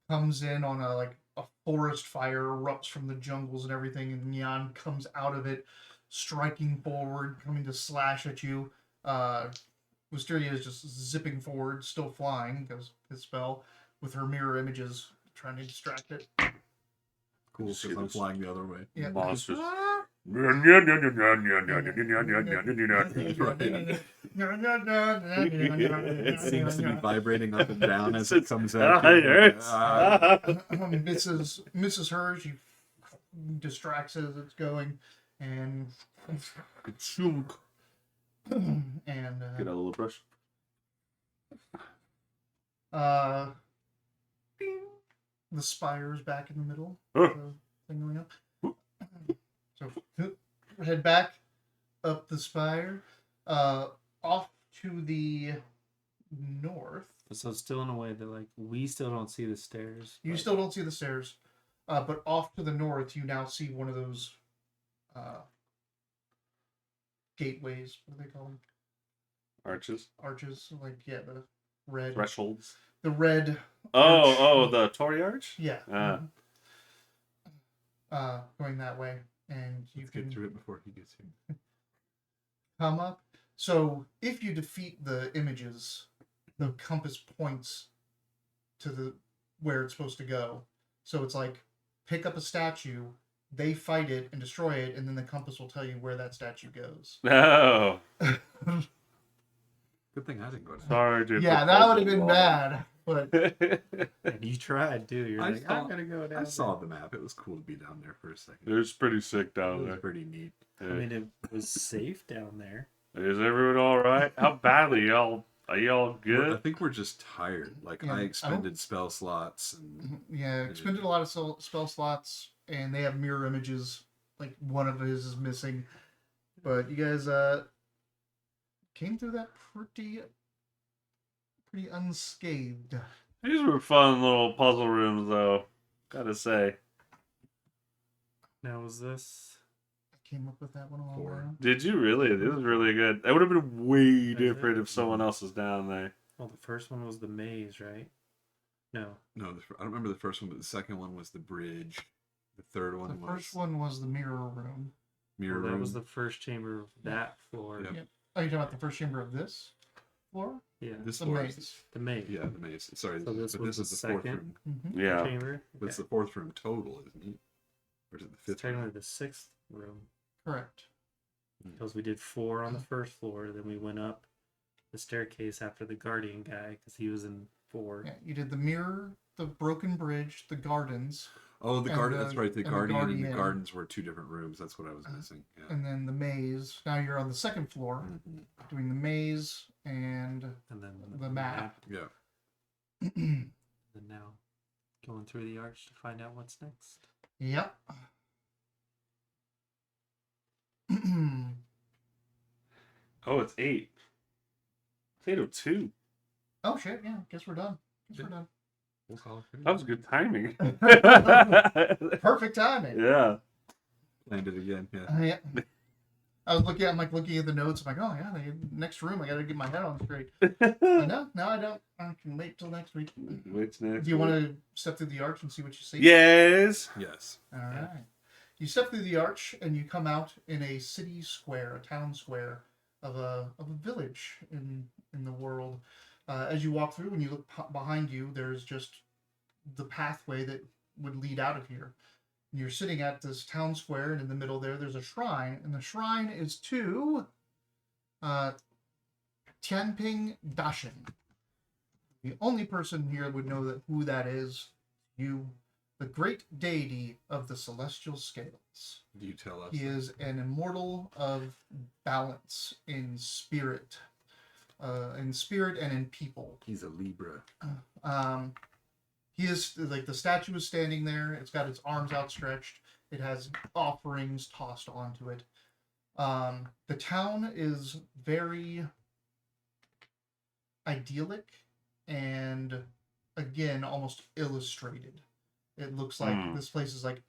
comes in on a forest fire, erupts from the jungles and everything, and Nian comes out of it, striking forward, coming to slash at you. Wisteria is just zipping forward, still flying because his spell, with her mirror images trying to distract it. Cool, because See I'm this flying the other way. Yeah. Monsters. It seems to be vibrating up and down as it comes Ah, out. it hurts. Misses her. She distracts it as it's going, and Chunk. and Get a little brush. the spire's back in the middle. Oh. The thing going up. So head back up the spire, off to the north. So it's still in a way that like we still don't see the stairs. You but- still don't see the stairs, but off to the north, you now see one of those gateways. What do they call them? Arches. Arches. Like, yeah, the red. Thresholds. The red. Oh, arch. the Tory Arch? Yeah. Ah. Going that way, and you Let's can get through it before he gets here. come up. So if you defeat the images, the compass points to the where it's supposed to go. So it's like pick up a statue, they fight it and destroy it, and then the compass will tell you where that statue goes. No. Good thing I didn't go to Sorry, dude. Yeah, that would have been bad. But And you tried too. You're I like, saw- I'm gonna go down. I saw there." the map. It was cool to be down there for a second. It was pretty sick It down was there. pretty neat. I mean, it was safe down there. Is everyone all right? How badly y'all? Are y'all I good? think we're just tired. Like, Yeah, I I don't- expended spell slots. And yeah, expended a lot of spell slots, and they have mirror images. Like one of his is missing, but you guys came through that pretty unscathed. These were fun little puzzle rooms, though. Gotta say. Now was this? I came up with that one all Four. around. Did you really? This was really good. That would have been way That's different it. if someone else was down there. Well, the first one was the maze, right? No. no, I don't remember the first one, but the second one was the bridge. The third one The was first one was the mirror room. mirror Well, that was room. the first chamber of that floor. Yep. Yeah. Oh, you're talking about the first chamber of this floor? Yeah. This The floor is- maze. The maze. Yeah, the maze. Sorry, So this but was this the is the fourth second? room. Mm-hmm. Yeah. Chamber. But it's Okay. the fourth room total, isn't it? Or is it the It's fifth technically room? the sixth room Correct. because we did 4 on the first floor. Then we went up the staircase after the guardian guy because he was in 4. Yeah, you did the mirror, the broken bridge, the gardens, Oh, the And garden. the- That's right. The and the guardian and the guardian. gardens were two different rooms. That's what I was missing. Yeah. and then the maze. Now you're on the second floor Mhm. doing the maze and And then the map. Yeah. And then now going through the arch to find out what's next. Yep. Oh, it's 8. It's 8:02. Oh shit! Yeah, guess we're done. Guess we're done. We'll call it. That was good timing. Perfect timing. Yeah. Landed again. Yeah. Yeah. I was looking at the notes. I'm like, oh yeah, next room. I got to get my head on straight. But no, I don't. I can wait till next week. What's next? Do you want to step through the arch and see what you see? Yes. Yes. All right. You step through the arch and you come out in a city square, a town square of a village in the world. As you walk through, when you look behind you, there's just the pathway that would lead out of here. And you're sitting at this town square, and in the middle there's a shrine, and the shrine is to Tianping Dashin. The only person here would know who that is. You, the great deity of the celestial scales. Do you tell us? He is an immortal of balance in spirit and in people. He's a Libra. He is like the statue is standing there. It's got its arms outstretched. It has offerings tossed onto it. The town is very idyllic and again almost illustrated. It looks like this place is like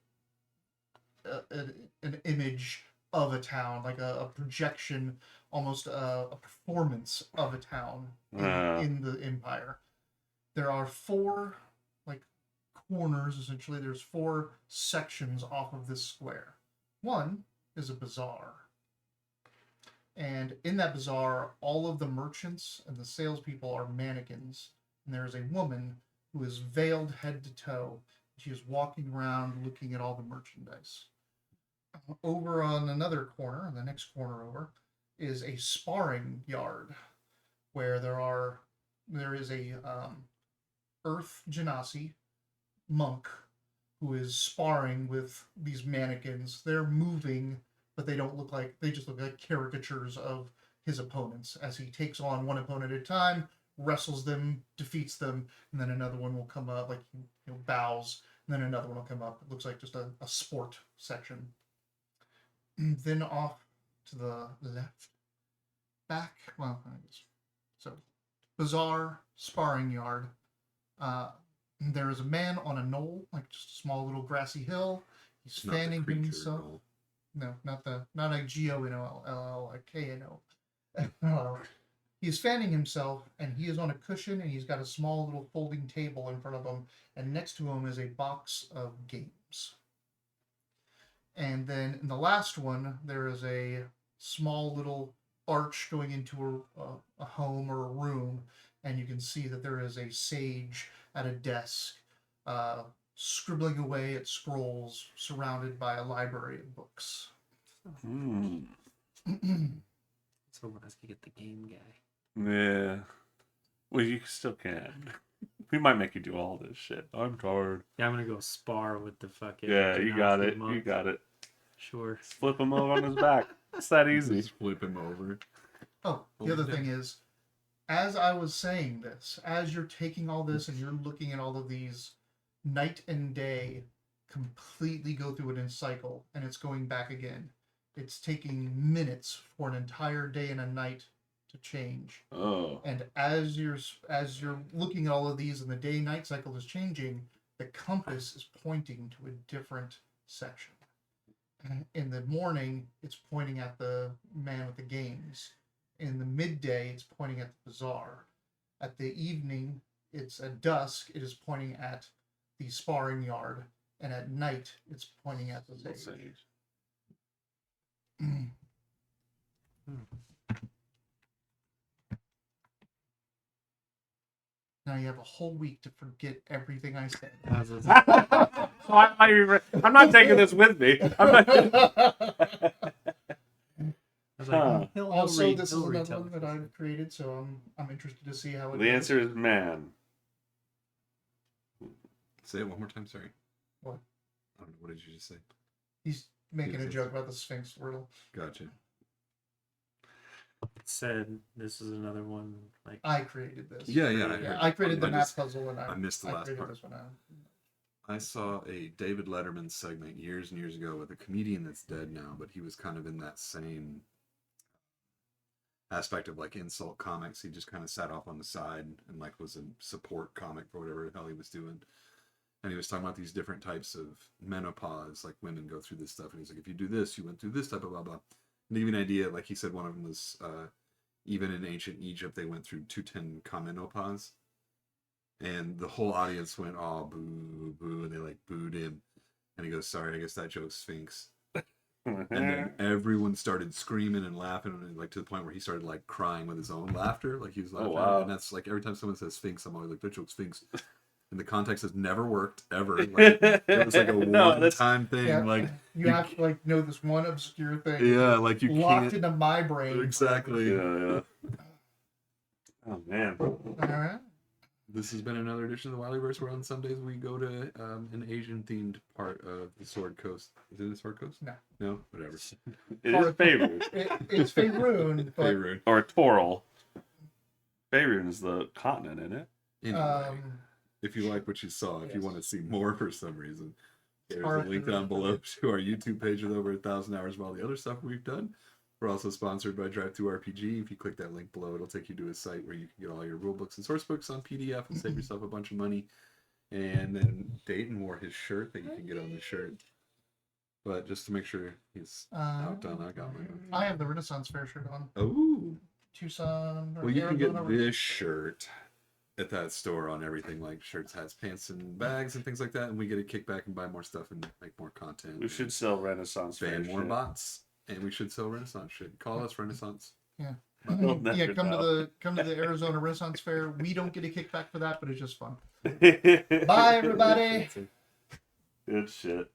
an image of a town, like a projection, almost a performance of a town in the empire. There are 4 like corners, essentially. There's 4 sections off of this square. One is a bazaar. And in that bazaar, all of the merchants and the salespeople are mannequins. And there is a woman who is veiled head to toe. She is walking around looking at all the merchandise. Over on another corner, on the next corner over, is a sparring yard where there is a Earth Genasi monk who is sparring with these mannequins. They're moving, but they just look like caricatures of his opponents as he takes on one opponent at a time, wrestles them, defeats them, and then another one will come up, like bows, and then another one will come up. It looks like just a sport section. Then off to the left, back, so bazaar, sparring yard. There is a man on a knoll, like just a small little grassy hill. He's fanning himself. No, not a G-O-N-O-L-L, a K-N-O. He's fanning himself, and he is on a cushion, and he's got a small little folding table in front of him, and next to him is a box of games. And then in the last one, there is a small little arch going into a home or a room, and you can see that there is a sage at a desk, scribbling away at scrolls, surrounded by a library of books. So let's get the game guy. Yeah. Well, you still can. We might make you do all this shit. I'm tired. Yeah, I'm gonna go spar with the fucking. Yeah, you got Genasi it. monk. You got it. Sure. Flip him over on his back. It's that easy. Just flip him over. Oh, the other thing is, as I was saying this, as you're taking all this and you're looking at all of these, night and day completely go through it in cycle, and it's going back again. It's taking minutes for an entire day and a night to change. Oh. And as you're looking at all of these and the day-night cycle is changing, the compass is pointing to a different section. In the morning, it's pointing at the man with the games. In the midday, it's pointing at the bazaar. At the evening, it's at dusk, it is pointing at the sparring yard. And at night, it's pointing at the sage. Now you have a whole week to forget everything I said. I'm not taking this with me. I'm not. Also, this is another one that I've created, so I'm interested to see how it goes. The answer is man. Say it one more time, sorry. What? I don't know, what did you just say? He's making a joke about the Sphinx Wordle. Gotcha. Said this is another one. Like I created this. Yeah. I created the math puzzle, and I missed the last created part. this one out. I saw a David Letterman segment years and years ago with a comedian that's dead now, but he was kind of in that same aspect of like insult comics. He just kind of sat off on the side and like was a support comic for whatever the hell he was doing. And he was talking about these different types of menopause, like women go through this stuff. And he's like, if you do this, you went through this type of blah, blah. And to give you an idea, like he said, one of them was, even in ancient Egypt, they went through 210 menopause. And the whole audience went, oh, boo, boo. And they like booed him. And he goes, sorry, I guess that joke's Sphinx. And then everyone started screaming and laughing, and like to the point where he started like crying with his own laughter, like he was laughing. wow. And that's like every time someone says Sphinx, I'm always like, that joke's Sphinx. And the context has never worked ever. Like, it was like a one-time thing. Yeah, Like you have to like know this one obscure thing. yeah, like you locked can't into my brain. exactly. Yeah. Oh man. All right. This has been another edition of the Wilyverse, where on Sundays we go to an Asian-themed part of the Sword Coast. Is it the Sword Coast? No. No? Whatever. It is Faerun. It's Faerun, but Faerun. Or Toril. Faerun is the continent, isn't it? Anyway, if you like what you saw, if you want to see more for some reason, there's a Arthur. link down below to our YouTube page with over 1,000 hours of all the other stuff we've done. We're also sponsored by Drive-Thru RPG. If you click that link below, it'll take you to a site where you can get all your rule books and source books on PDF and save yourself a bunch of money. And then Dayton wore his shirt that you can get on the shirt. But just to make sure he's outdone, I got mine. I have the Renaissance Fair shirt on. Oh, Tucson. Or well, you can get Arizona. this shirt at that store on everything like shirts, hats, pants, and bags and things like that. And we get a kickback and buy more stuff and make more content. We should sell Renaissance ban Fair more shit. bots. And we should sell Renaissance shit. Call us Renaissance. Yeah. We'll Yeah, never know. come to the Arizona Renaissance Fair. We don't get a kickback for that, but it's just fun. Bye Bye, everybody. Good shit.